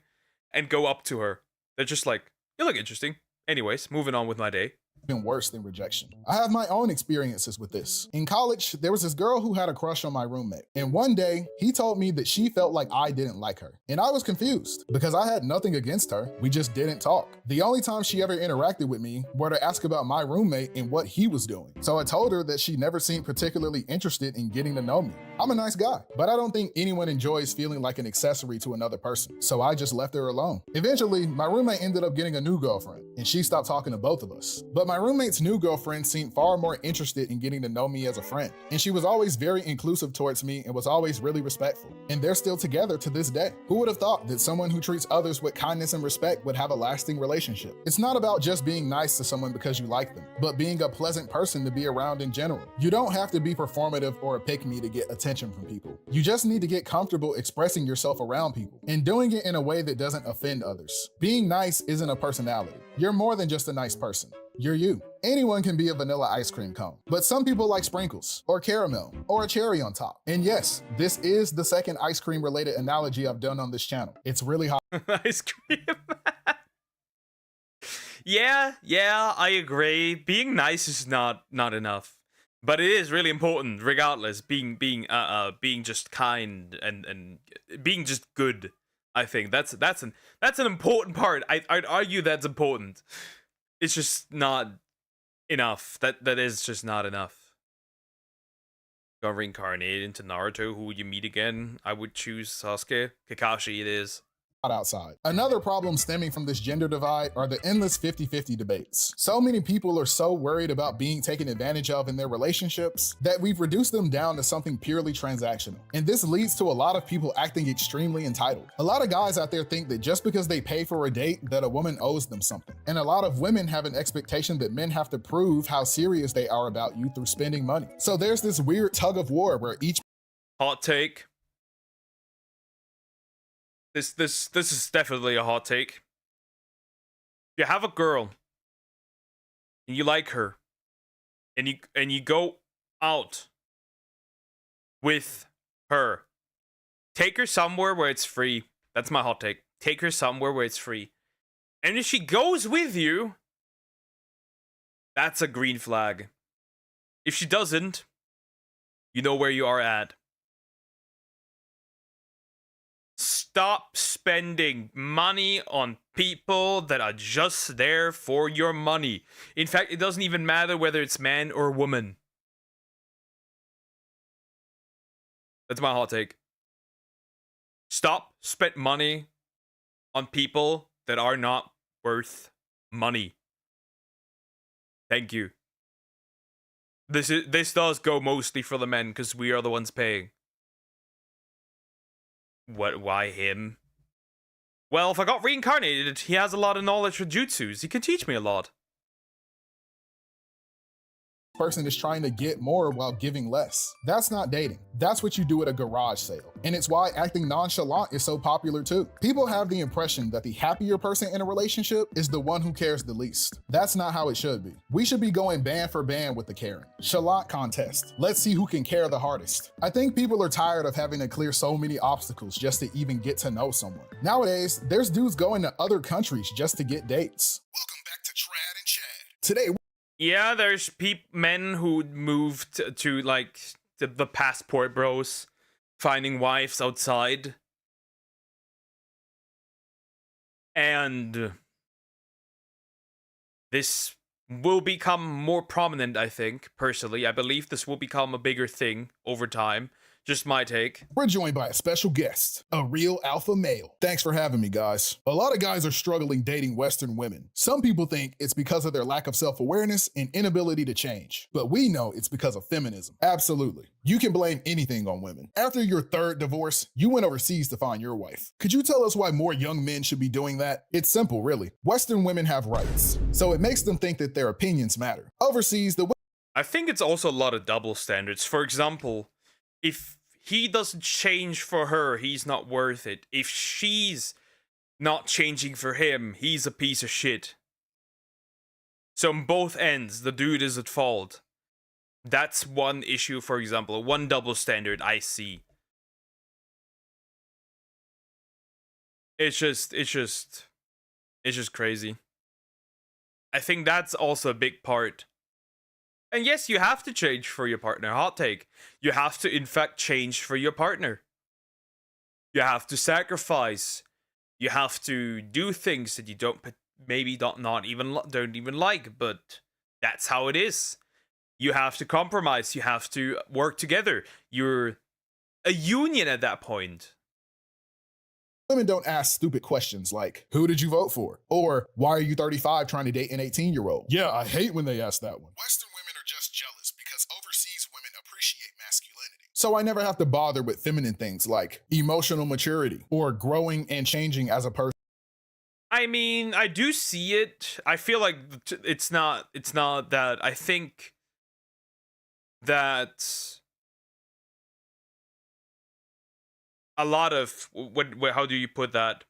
and go up to her. They're just like, you look interesting. Anyways, moving on with my day. Been worse than rejection. I have my own experiences with this. In college, there was this girl who had a crush on my roommate. And one day, he told me that she felt like I didn't like her. And I was confused because I had nothing against her. We just didn't talk. The only time she ever interacted with me were to ask about my roommate and what he was doing. So I told her that she never seemed particularly interested in getting to know me. I'm a nice guy, but I don't think anyone enjoys feeling like an accessory to another person. So I just left her alone. Eventually, my roommate ended up getting a new girlfriend and she stopped talking to both of us. But my roommate's new girlfriend seemed far more interested in getting to know me as a friend. And she was always very inclusive towards me and was always really respectful. And they're still together to this day. Who would have thought that someone who treats others with kindness and respect would have a lasting relationship? It's not about just being nice to someone because you like them, but being a pleasant person to be around in general. You don't have to be performative or a pick-me to get attention from people. You just need to get comfortable expressing yourself around people and doing it in a way that doesn't offend others. Being nice isn't a personality. You're more than just a nice person. You're you. Anyone can be a vanilla ice cream cone, but some people like sprinkles, or caramel, or a cherry on top. And yes, this is the second ice cream related analogy I've done on this channel. It's really hot. Ice cream. Yeah, I agree. Being nice is not enough. But it is really important, regardless, being just kind and being just good. I think that's an important part. I'd argue that's important. It's just not enough. That is just not enough. Gonna reincarnate into Naruto, who you meet again. I would choose Sasuke. Kakashi it is. Outside. Another problem stemming from this gender divide are the endless 50-50 debates. So many people are so worried about being taken advantage of in their relationships that we've reduced them down to something purely transactional. And this leads to a lot of people acting extremely entitled. A lot of guys out there think that just because they pay for a date that a woman owes them something. And a lot of women have an expectation that men have to prove how serious they are about you through spending money. So there's this weird tug of war where each hot take. This is definitely a hot take. You have a girl and you like her and you go out with her. Take her somewhere where it's free. That's my hot take. Take her somewhere where it's free. And if she goes with you, that's a green flag. If she doesn't, you know where you are at. stop spending money on people that are just there for your money. In fact, it doesn't even matter whether it's man or woman. That's my hot take. Stop spend money on people that are not worth money. Thank you. This does go mostly for the men because we are the ones paying. What? Why him? Well, if I got reincarnated, he has a lot of knowledge for jutsus. He could teach me a lot. Person is trying to get more while giving less. That's not dating. That's what you do at a garage sale. And it's why acting nonchalant is so popular too. People have the impression that the happier person in a relationship is the one who cares the least. That's not how it should be. We should be going band for band with the caring. Chalant contest. Let's see who can care the hardest. I think people are tired of having to clear so many obstacles just to even get to know someone. Nowadays, there's dudes going to other countries just to get dates. Welcome back to Trad and Chad. Today, yeah, there's men who moved to like the passport bros, finding wives outside. And this will become more prominent, I think, personally. I believe this will become a bigger thing over time. Just my take. We're joined by a special guest, a real alpha male. Thanks for having me, guys. A lot of guys are struggling dating Western women. Some people think it's because of their lack of self-awareness and inability to change, but we know it's because of feminism. Absolutely. You can blame anything on women. After your third divorce, you went overseas to find your wife. Could you tell us why more young men should be doing that? It's simple, really. Western women have rights, so it makes them think that their opinions matter. Overseas, I think it's also a lot of double standards. For example, if he doesn't change for her, he's not worth it. If she's not changing for him, he's a piece of shit. So on both ends, the dude is at fault. That's one issue, for example. One double standard I see. It's just crazy. I think that's also a big part. And yes, you have to change for your partner. Hot take. You have to, in fact, change for your partner. You have to sacrifice. You have to do things that you don't don't even like, but that's how it is. You have to compromise. You have to work together. You're a union at that point. Women don't ask stupid questions like, who did you vote for? Or, why are you 35 trying to date an 18-year-old? Yeah, I hate when they ask that one. Western women are just jealous because overseas women appreciate masculinity. So I never have to bother with feminine things like emotional maturity or growing and changing as a person. I mean, I do see it. I feel like it's not that. I think that a lot of how do you put that?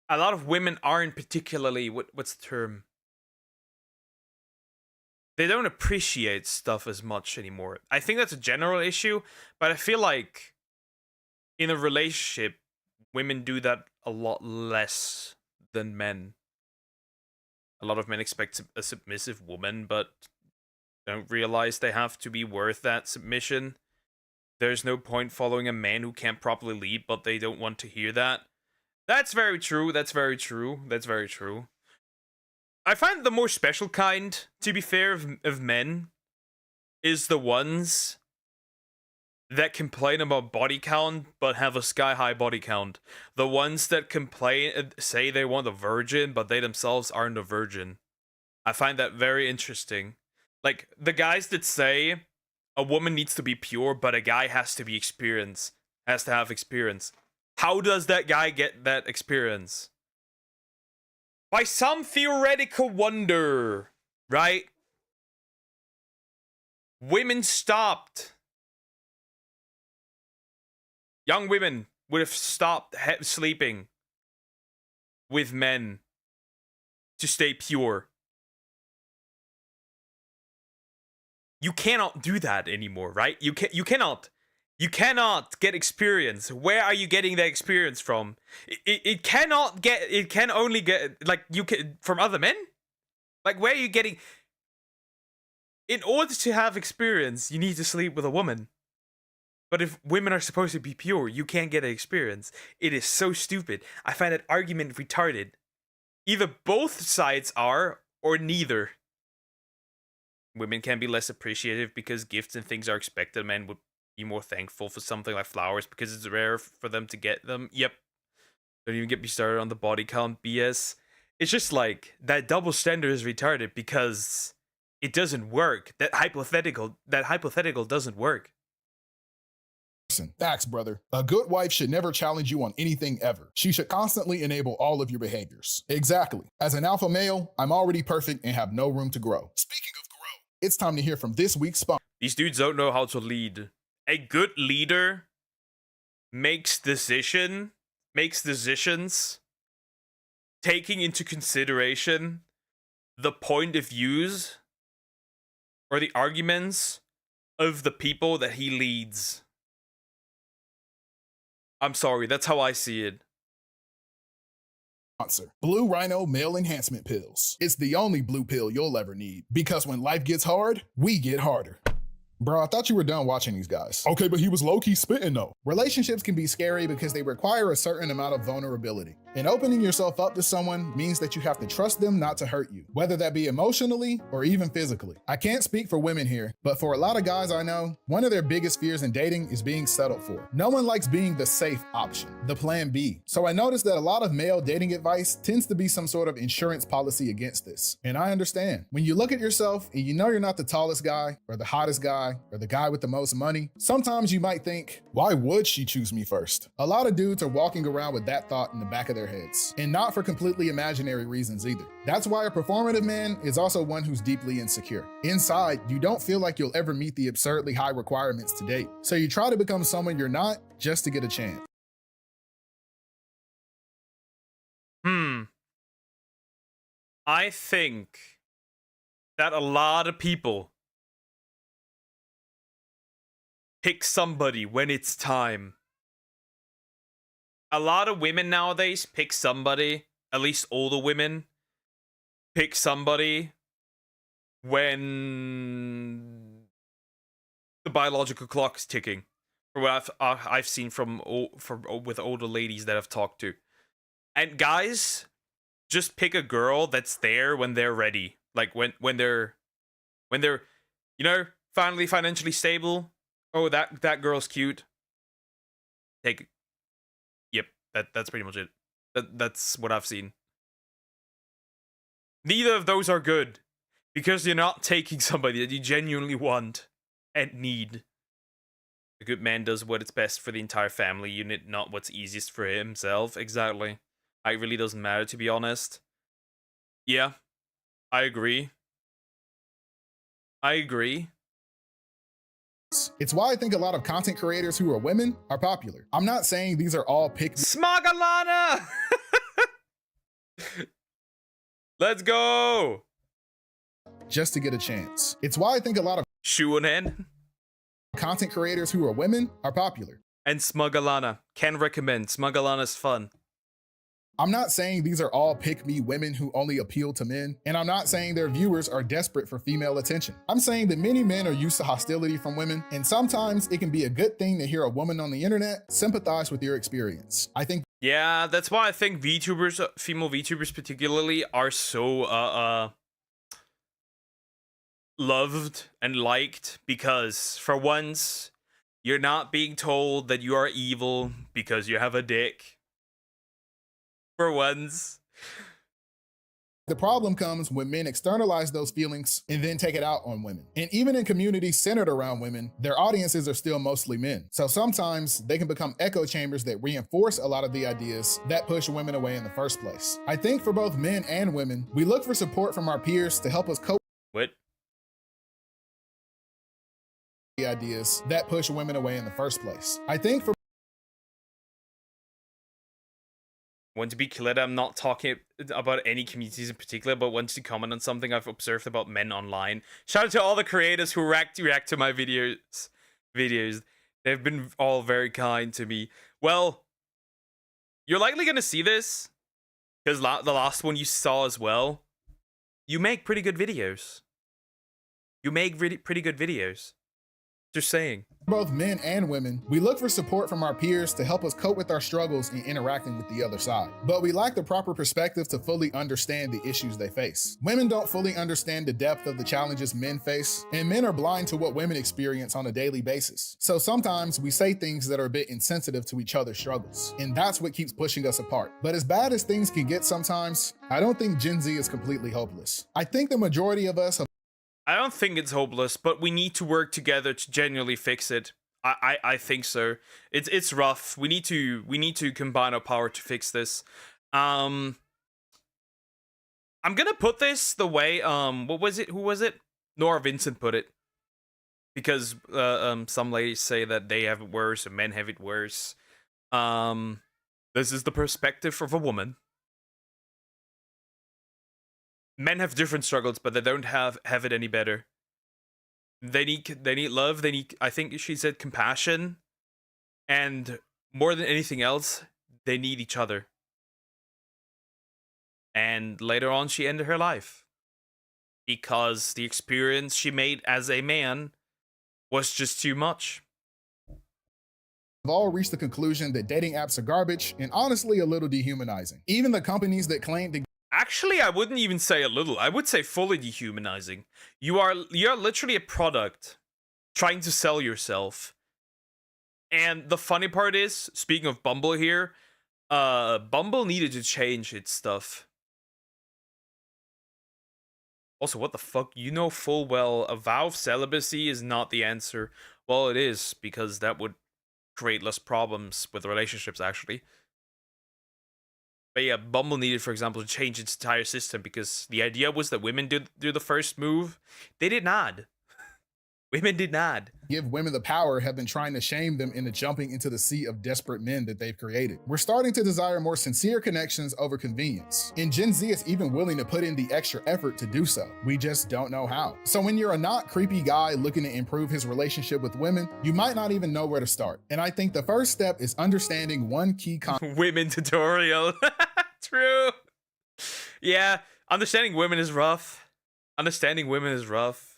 A lot of women aren't particularly what's the term? They don't appreciate stuff as much anymore. I think that's a general issue, but I feel like in a relationship, women do that a lot less than men. A lot of men expect a submissive woman, but don't realize they have to be worth that submission. There's no point following a man who can't properly lead, but they don't want to hear that. That's very true. That's very true. That's very true. I find the more special kind, to be fair, of men is the ones that complain about body count but have a sky-high body count. The ones that say they want a virgin but they themselves aren't a virgin. I find that very interesting. Like, the guys that say a woman needs to be pure but a guy has to have experience. How does that guy get that experience? By some theoretical wonder, right? Women stopped. Young women would have stopped sleeping with men to stay pure. You cannot do that anymore, right? You cannot get experience. Where are you getting that experience from? It can only get, like, from other men? Like, where are you getting? In order to have experience, you need to sleep with a woman. But if women are supposed to be pure, you can't get an experience. It is so stupid. I find that argument retarded. Either both sides are, or neither. Women can be less appreciative because gifts and things are expected. Men would be more thankful for something like flowers because it's rare for them to get them. Yep. Don't even get me started on the body count BS. It's just like, that double standard is retarded because it doesn't work. That hypothetical doesn't work. Facts, brother. A good wife should never challenge you on anything ever. She should constantly enable all of your behaviors. Exactly. As an alpha male, I'm already perfect and have no room to grow. Speaking of grow, it's time to hear from this week's sponsor. These dudes don't know how to lead. A good leader makes decisions taking into consideration the point of views or the arguments of the people that he leads. I'm sorry, that's how I see it. Blue Rhino Male Enhancement Pills. It's the only blue pill you'll ever need. Because when life gets hard, we get harder. Bro, I thought you were done watching these guys. Okay, but he was low-key spitting though. Relationships can be scary because they require a certain amount of vulnerability. And opening yourself up to someone means that you have to trust them not to hurt you, whether that be emotionally or even physically. I can't speak for women here, but for a lot of guys I know, one of their biggest fears in dating is being settled for. No one likes being the safe option, the plan B. So I noticed that a lot of male dating advice tends to be some sort of insurance policy against this. And I understand. When you look at yourself and you know you're not the tallest guy or the hottest guy or the guy with the most money, sometimes you might think, why would she choose me first? A lot of dudes are walking around with that thought in the back of their heads, and not for completely imaginary reasons either. That's why a performative man is also one who's deeply insecure. Inside, you don't feel like you'll ever meet the absurdly high requirements to date, so you try to become someone you're not just to get a chance. I think that a lot of people pick somebody when it's time. A lot of women nowadays pick somebody, at least older women, pick somebody when the biological clock is ticking. From what I've seen with older ladies that I've talked to. And guys just pick a girl that's there when they're ready. Like when they're you know, finally financially stable. Oh, that girl's cute. Take it. Yep, that's pretty much it. That's what I've seen. Neither of those are good, because you're not taking somebody that you genuinely want and need. A good man does what is best for the entire family unit, not what's easiest for himself. Exactly. It really doesn't matter, to be honest. Yeah, I agree. It's why I think a lot of content creators who are women are popular. I'm not saying these are all pick Smogalana! Let's go! Just to get a chance. It's why I think a lot of Shuonen content creators who are women are popular. And Smugalana. Can recommend. Smugalana's fun. I'm not saying these are all pick-me women who only appeal to men, and I'm not saying their viewers are desperate for female attention. I'm saying that many men are used to hostility from women, and sometimes it can be a good thing to hear a woman on the internet sympathize with your experience. I think yeah, that's why I think VTubers, female VTubers particularly, are so loved and liked, because for once, you're not being told that you are evil because you have a dick. For once. The problem comes when men externalize those feelings and then take it out on women. And even in communities centered around women, their audiences are still mostly men. So sometimes they can become echo chambers that reinforce a lot of the ideas that push women away in the first place. I think for both men and women, we look for support from our peers to help us cope with the ideas that push women away in the first place. I think for want to be clear, I'm not talking about any communities in particular, but want to comment on something I've observed about men online. Shout out to all the creators who react to my videos. They've been all very kind to me. Well, you're likely going to see this, because the last one you saw as well. You make pretty good videos. Just saying. Both men and women, we look for support from our peers to help us cope with our struggles in interacting with the other side. But we lack the proper perspective to fully understand the issues they face. Women don't fully understand the depth of the challenges men face, and men are blind to what women experience on a daily basis. So sometimes we say things that are a bit insensitive to each other's struggles, and that's what keeps pushing us apart. But as bad as things can get sometimes, I don't think Gen Z is completely hopeless. I think the majority of us have I don't think it's hopeless, but we need to work together to genuinely fix it. I think so. It's rough. We need to combine our power to fix this. I'm gonna put this the way what was it? Who was it? Nora Vincent put it. Because some ladies say that they have it worse and men have it worse. This is the perspective of a woman. Men have different struggles, but they don't have it any better. They need love. They need, I think she said, compassion, and more than anything else, they need each other. And later on, she ended her life because the experience she made as a man was just too much. We've all reached the conclusion that dating apps are garbage and honestly a little dehumanizing. Even the companies that claim to Actually, I wouldn't even say a little. I would say fully dehumanizing. You're literally a product trying to sell yourself. And the funny part is, speaking of Bumble here, Bumble needed to change its stuff. Also, what the fuck? You know full well a vow of celibacy is not the answer. Well, it is, because that would create less problems with relationships, actually. But yeah, Bumble needed, for example, to change its entire system because the idea was that women do the first move. They did not. Women did not. Give women the power have been trying to shame them into jumping into the sea of desperate men that they've created. We're starting to desire more sincere connections over convenience. And Gen Z is even willing to put in the extra effort to do so. We just don't know how. So when you're a not creepy guy looking to improve his relationship with women, you might not even know where to start. And I think the first step is understanding one key concept. Women tutorial. True. Yeah, understanding women is rough. Understanding women is rough.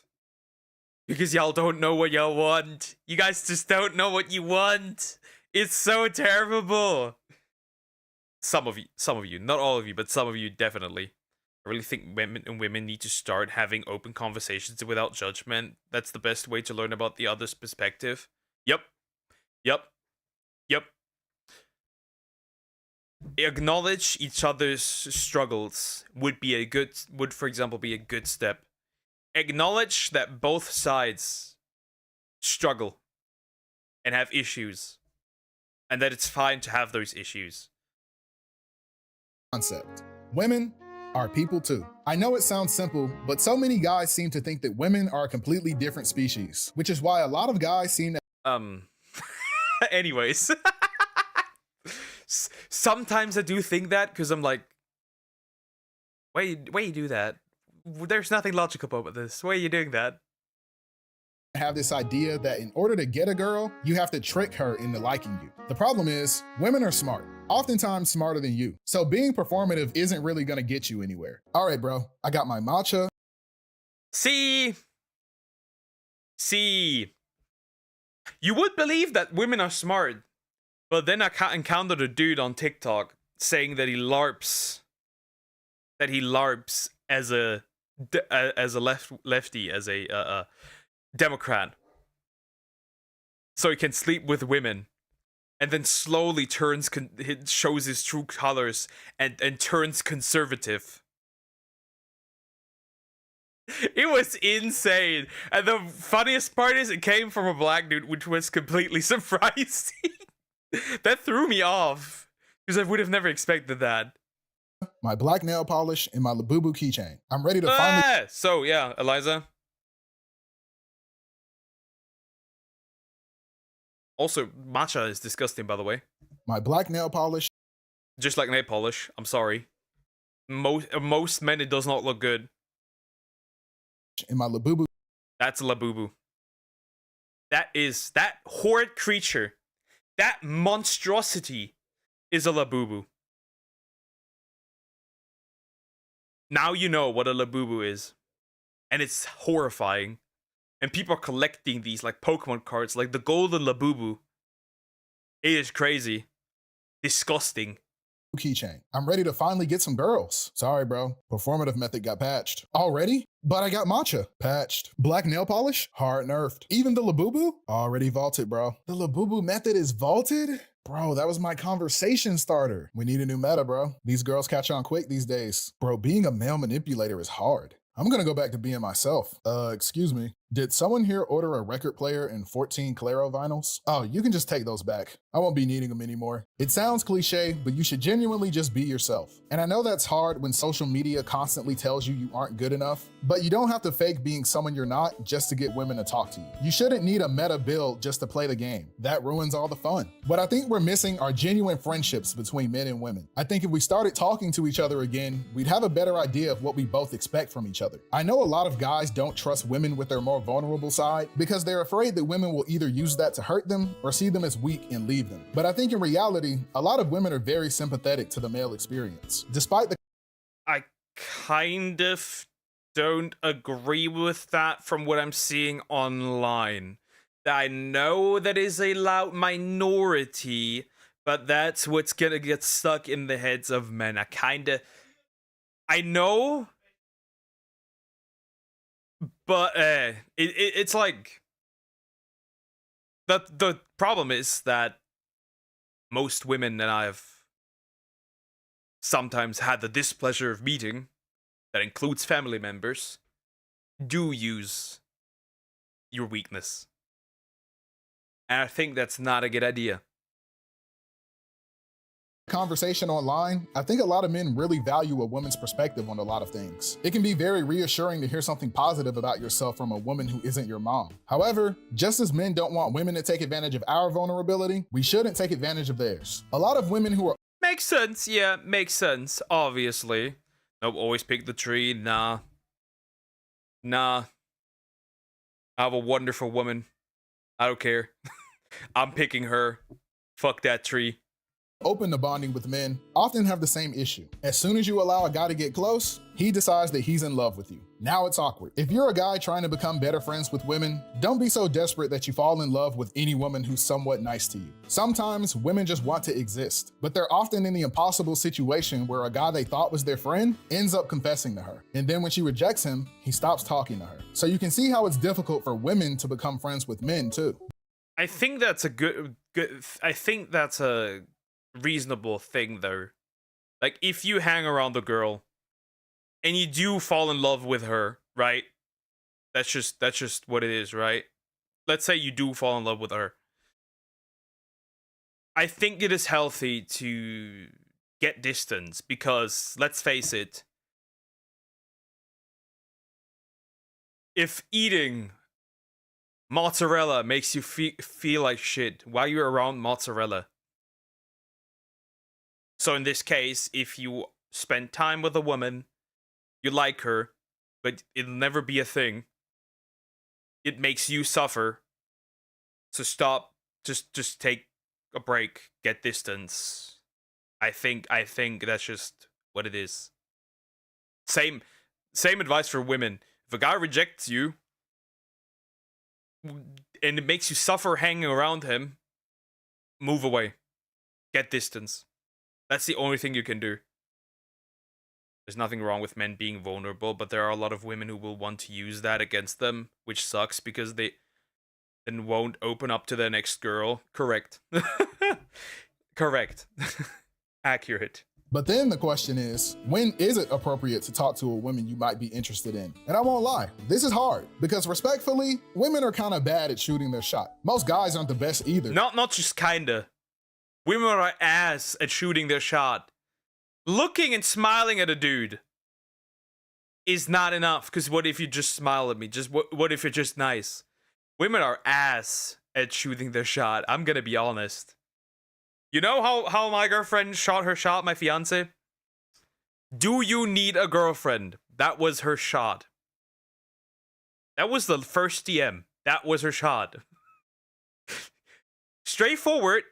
Because y'all don't know what y'all want. You guys just don't know what you want. It's so terrible. Some of you, not all of you, but some of you definitely. I really think women need to start having open conversations without judgment. That's the best way to learn about the other's perspective. Yep. Acknowledge each other's struggles would, for example, be a good step. Acknowledge that both sides struggle and have issues, and that it's fine to have those issues. Concept. Women are people too. I know it sounds simple, but so many guys seem to think that women are a completely different species, which is why a lot of guys seem to anyways. Sometimes I do think that, because I'm like, why you do that? There's nothing logical about this. Why are you doing that? Have this idea that in order to get a girl, you have to trick her into liking you. The problem is, women are smart, oftentimes smarter than you. So being performative isn't really gonna get you anywhere. All right, bro, I got my matcha. See, you would believe that women are smart, but then I encountered a dude on TikTok saying that he LARPs as a lefty, as a Democrat, so he can sleep with women, and then slowly shows his true colors and turns conservative. It was insane, and the funniest part is it came from a black dude, which was completely surprising. That threw me off because I would have never expected that. My black nail polish and my Labubu keychain. I'm ready to finally. So yeah, Eliza. Also, matcha is disgusting, by the way. My black nail polish. Just like nail polish. I'm sorry. Most men, it does not look good. And my Labubu. That's a Labubu. That horrid creature. That monstrosity is a Labubu. Now you know what a Labubu is. And it's horrifying. And people are collecting these like Pokemon cards, like the golden Labubu. It is crazy. Disgusting. Keychain. I'm ready to finally get some girls. Sorry, bro. Performative method got patched. Already? But I got matcha. Patched. Black nail polish? Hard nerfed. Even the Labubu? Already vaulted, bro. The Labubu method is vaulted? Bro, that was my conversation starter. We need a new meta, bro. These girls catch on quick these days. Bro, being a male manipulator is hard. I'm gonna go back to being myself. Excuse me. Did someone here order a record player and 14 Claro vinyls? Oh, you can just take those back. I won't be needing them anymore. It sounds cliche, but you should genuinely just be yourself. And I know that's hard when social media constantly tells you aren't good enough, but you don't have to fake being someone you're not just to get women to talk to you. You shouldn't need a meta build just to play the game. That ruins all the fun. What I think we're missing are genuine friendships between men and women. I think if we started talking to each other again, we'd have a better idea of what we both expect from each other. I know a lot of guys don't trust women with their more vulnerable side because they're afraid that women will either use that to hurt them or see them as weak and leave them. But I think in reality, a lot of women are very sympathetic to the male experience. Despite the I kind of don't agree with that from what I'm seeing online. I know that is a loud minority, but that's what's gonna get stuck in the heads of men. I know, but it's like the problem is that most women that I've sometimes had the displeasure of meeting, that includes family members, do use your weakness. And I think that's not a good idea. conversation online, I think a lot of men really value a woman's perspective on a lot of things. It can be very reassuring to hear something positive about yourself from a woman who isn't your mom. However, just as men don't want women to take advantage of our vulnerability, we shouldn't take advantage of theirs. A lot of women who are Makes sense, yeah, makes sense, obviously. Nope, always pick the tree, nah. I have a wonderful woman. I don't care. I'm picking her. Fuck that tree. Open to bonding with men often have the same issue. As soon as you allow a guy to get close, he decides that he's in love with you. Now it's awkward. If you're a guy trying to become better friends with women, don't be so desperate that you fall in love with any woman who's somewhat nice to you. Sometimes women just want to exist, but they're often in the impossible situation where a guy they thought was their friend ends up confessing to her. And then when she rejects him, he stops talking to her. So you can see how it's difficult for women to become friends with men too. I think that's a good I think that's a reasonable thing though. Like if you hang around the girl and you do fall in love with her, right? That's just what it is, right? Let's say you do fall in love with her. I think it is healthy to get distance because let's face it, if eating mozzarella makes you feel like shit while you're around mozzarella. So in this case, if you spend time with a woman, you like her, but it'll never be a thing. It makes you suffer. So stop. Just take a break. Get distance. I think that's just what it is. Same advice for women. If a guy rejects you and it makes you suffer hanging around him, move away. Get distance. That's the only thing you can do. There's nothing wrong with men being vulnerable, but there are a lot of women who will want to use that against them, which sucks because they then won't open up to their next girl. Correct. Correct. Accurate. But then the question is, when is it appropriate to talk to a woman you might be interested in? And I won't lie, this is hard because respectfully, women are kind of bad at shooting their shot. Most guys aren't the best either. Not just kinda. Women are ass at shooting their shot. Looking and smiling at a dude is not enough, because what if you just smile at me? Just what if you're just nice? Women are ass at shooting their shot. I'm gonna be honest. You know how my girlfriend shot her shot, my fiance? Do you need a girlfriend? That was her shot. That was the first DM. That was her shot. Straightforward,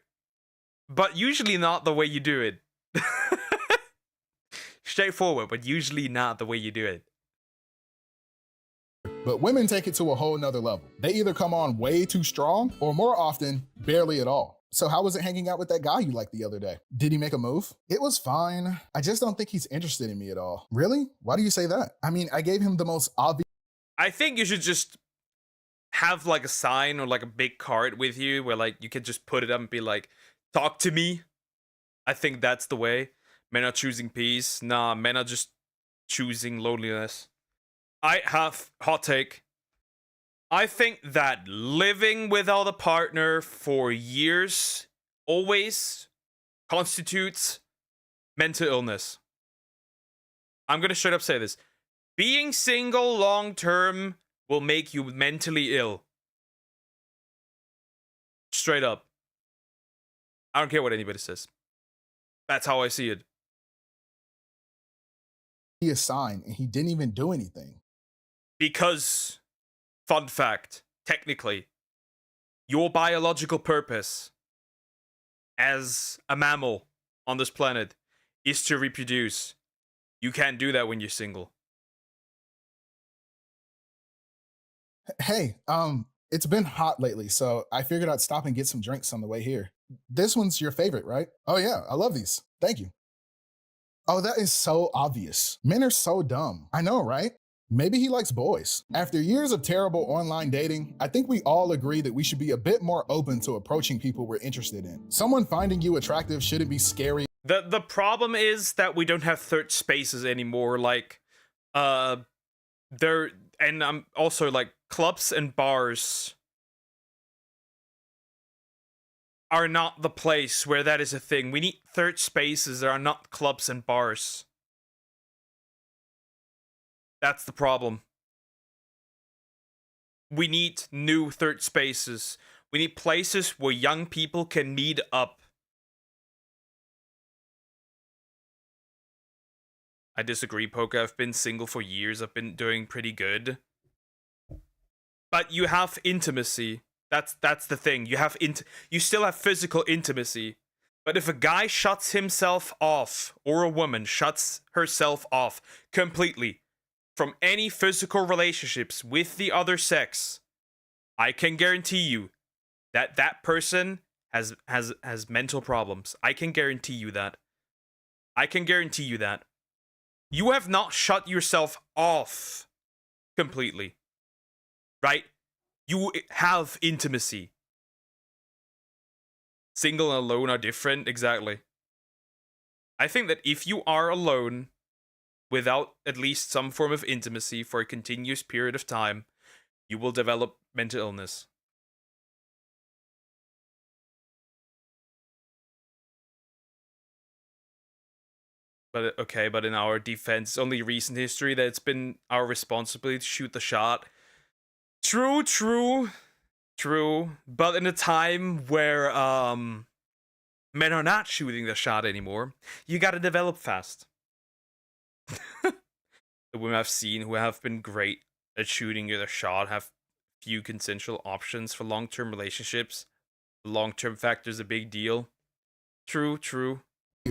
but usually not the way you do it. Straightforward, but usually not the way you do it. But women take it to a whole nother level. They either come on way too strong, or more often, barely at all. So how was it hanging out with that guy you liked the other day? Did he make a move? It was fine. I just don't think he's interested in me at all. Really? Why do you say that? I mean, I gave him the most obvious. I think you should just have like a sign or like a big card with you where like you can just put it up and be like, talk to me. I think that's the way. Men are choosing peace. Nah, men are just choosing loneliness. I have hot take. I think that living without a partner for years always constitutes mental illness. I'm gonna straight up say this. Being single long term will make you mentally ill. Straight up. I don't care what anybody says. That's how I see it. A sign, and he didn't even do anything. Because, fun fact, technically, your biological purpose as a mammal on this planet is to reproduce. You can't do that when you're single. Hey, it's been hot lately, so I figured I'd stop and get some drinks on the way here. This one's your favorite, right? Oh yeah, I love these. Thank you. Oh, that is so obvious. Men are so dumb. I know, right? Maybe he likes boys. After years of terrible online dating, I think we all agree that we should be a bit more open to approaching people we're interested in. Someone finding you attractive shouldn't be scary. The problem is that we don't have third spaces anymore. Like, there, and I'm also like clubs and bars are not the place where that is a thing. We need third spaces that are not clubs and bars. That's the problem. We need new third spaces. We need places where young people can meet up. I disagree, Poke. I've been single for years. I've been doing pretty good. But you have intimacy. That's the thing. You still have physical intimacy. But if a guy shuts himself off, or a woman shuts herself off completely from any physical relationships with the other sex, I can guarantee you that that person has mental problems. I can guarantee you that. I can guarantee you that. You have not shut yourself off completely, right? You have intimacy. Single and alone are different, exactly. I think that if you are alone without at least some form of intimacy for a continuous period of time, you will develop mental illness. But okay, but in our defense, it's only recent history that it's been our responsibility to shoot the shot. True. But in a time where men are not shooting the shot anymore, you gotta develop fast. The women I've seen who have been great at shooting the shot have few consensual options for long-term relationships. The long-term factor is a big deal. True.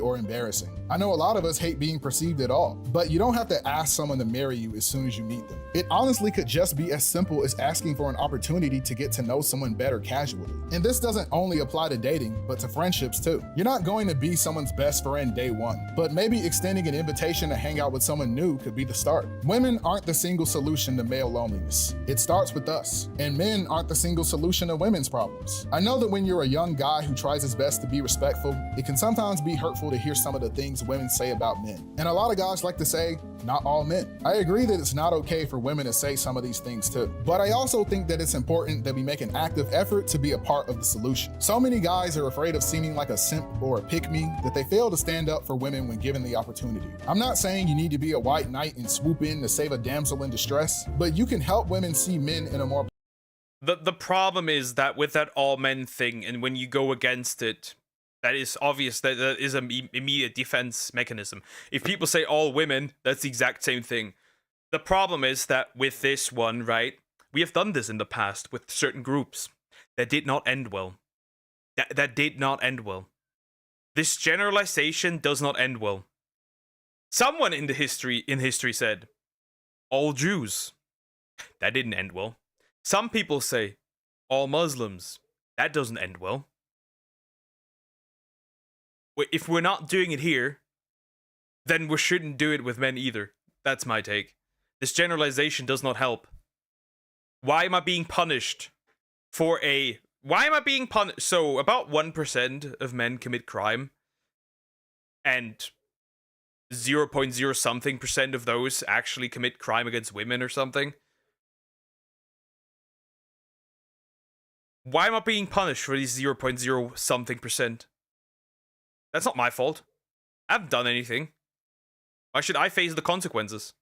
Or embarrassing. I know a lot of us hate being perceived at all, but you don't have to ask someone to marry you as soon as you meet them. It honestly could just be as simple as asking for an opportunity to get to know someone better casually. And this doesn't only apply to dating, but to friendships too. You're not going to be someone's best friend day one, but maybe extending an invitation to hang out with someone new could be the start. Women aren't the single solution to male loneliness. It starts with us. And men aren't the single solution to women's problems. I know that when you're a young guy who tries his best to be respectful, it can sometimes be hurtful to hear some of the things women say about men. And a lot of guys like to say, not all men. I agree that it's not okay for women to say some of these things too. But I also think that it's important that we make an active effort to be a part of the solution. So many guys are afraid of seeming like a simp or a pick-me that they fail to stand up for women when given the opportunity. I'm not saying you need to be a white knight and swoop in to save a damsel in distress, but you can help women see men in a more... The problem is that with that all men thing, and when you go against it, that is obvious that is an immediate defense mechanism. If people say all women, that's the exact same thing. The problem is that with this one, right, we have done this in the past with certain groups that did not end well. That did not end well. This generalization does not end well. Someone in history said, all Jews. That didn't end well. Some people say all Muslims. That doesn't end well. If we're not doing it here, then we shouldn't do it with men either. That's my take. This generalization does not help. Why am I being punished for a... Why am I being punished? So, about 1% of men commit crime. And 0.0 something percent of those actually commit crime against women or something. Why am I being punished for these 0.0 something percent? That's not my fault. I haven't done anything. Why should I face the consequences?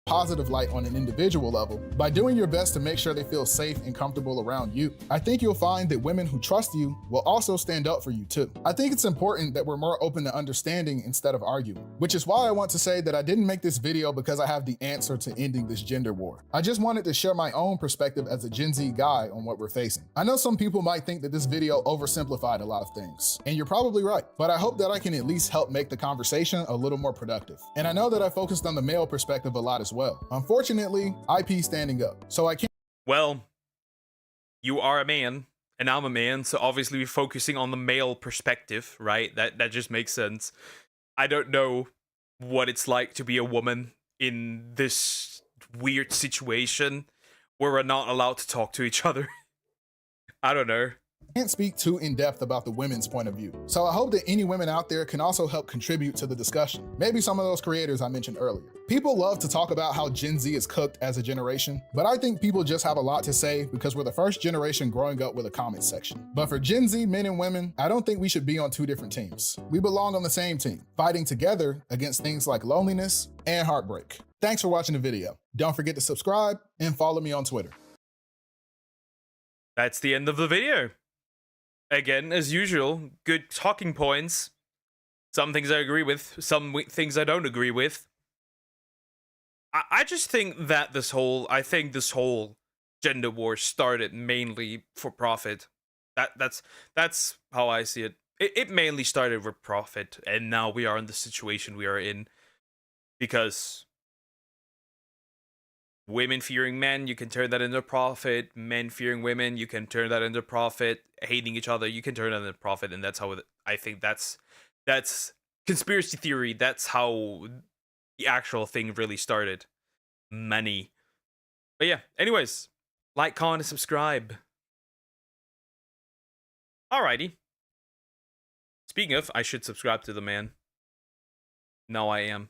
Positive light on an individual level by doing your best to make sure they feel safe and comfortable around you. I think you'll find that women who trust you will also stand up for you too. I think it's important that we're more open to understanding instead of arguing, which is why I want to say that I didn't make this video because I have the answer to ending this gender war. I just wanted to share my own perspective as a Gen Z guy on what we're facing. I know some people might think that this video oversimplified a lot of things, and you're probably right, but I hope that I can at least help make the conversation a little more productive. And I know that I focused on the male perspective a lot as well. Unfortunately, IP standing up, so I can't. Well, you are a man, and I'm a man, so obviously we're focusing on the male perspective, right? That just makes sense. I don't know what it's like to be a woman in this weird situation where we're not allowed to talk to each other. I don't know. Can't speak too in depth about the women's point of view. So I hope that any women out there can also help contribute to the discussion. Maybe some of those creators I mentioned earlier. People love to talk about how Gen Z is cooked as a generation, but I think people just have a lot to say because we're the first generation growing up with a comment section. But for Gen Z men and women, I don't think we should be on two different teams. We belong on the same team, fighting together against things like loneliness and heartbreak. Thanks for watching the video. Don't forget to subscribe and follow me on Twitter. That's the end of the video. Again, as usual, good talking points. Some things I agree with, some things I don't agree with. I just think that this whole gender war started mainly for profit. That's how I see it. It mainly started with profit, and now we are in the situation we are in because women fearing men, you can turn that into profit. Men fearing women, you can turn that into profit. Hating each other, you can turn that into profit, and that's how I think that's conspiracy theory. That's how the actual thing really started. Money. But yeah, anyways, like, comment, and subscribe. Alrighty. Speaking of, I should subscribe to the man. No, I am.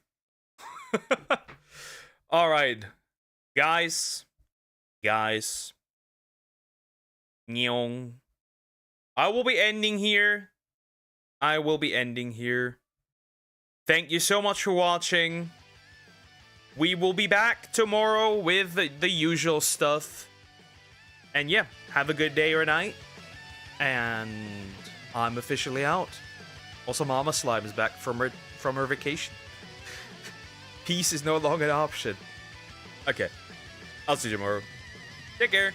Alright. Guys. Nyong. I will be ending here. Thank you so much for watching. We will be back tomorrow with the usual stuff. And yeah, have a good day or night. And I'm officially out. Also, Mama Slime is back from her vacation. Peace is no longer an option. Okay. I'll see you tomorrow. Take care.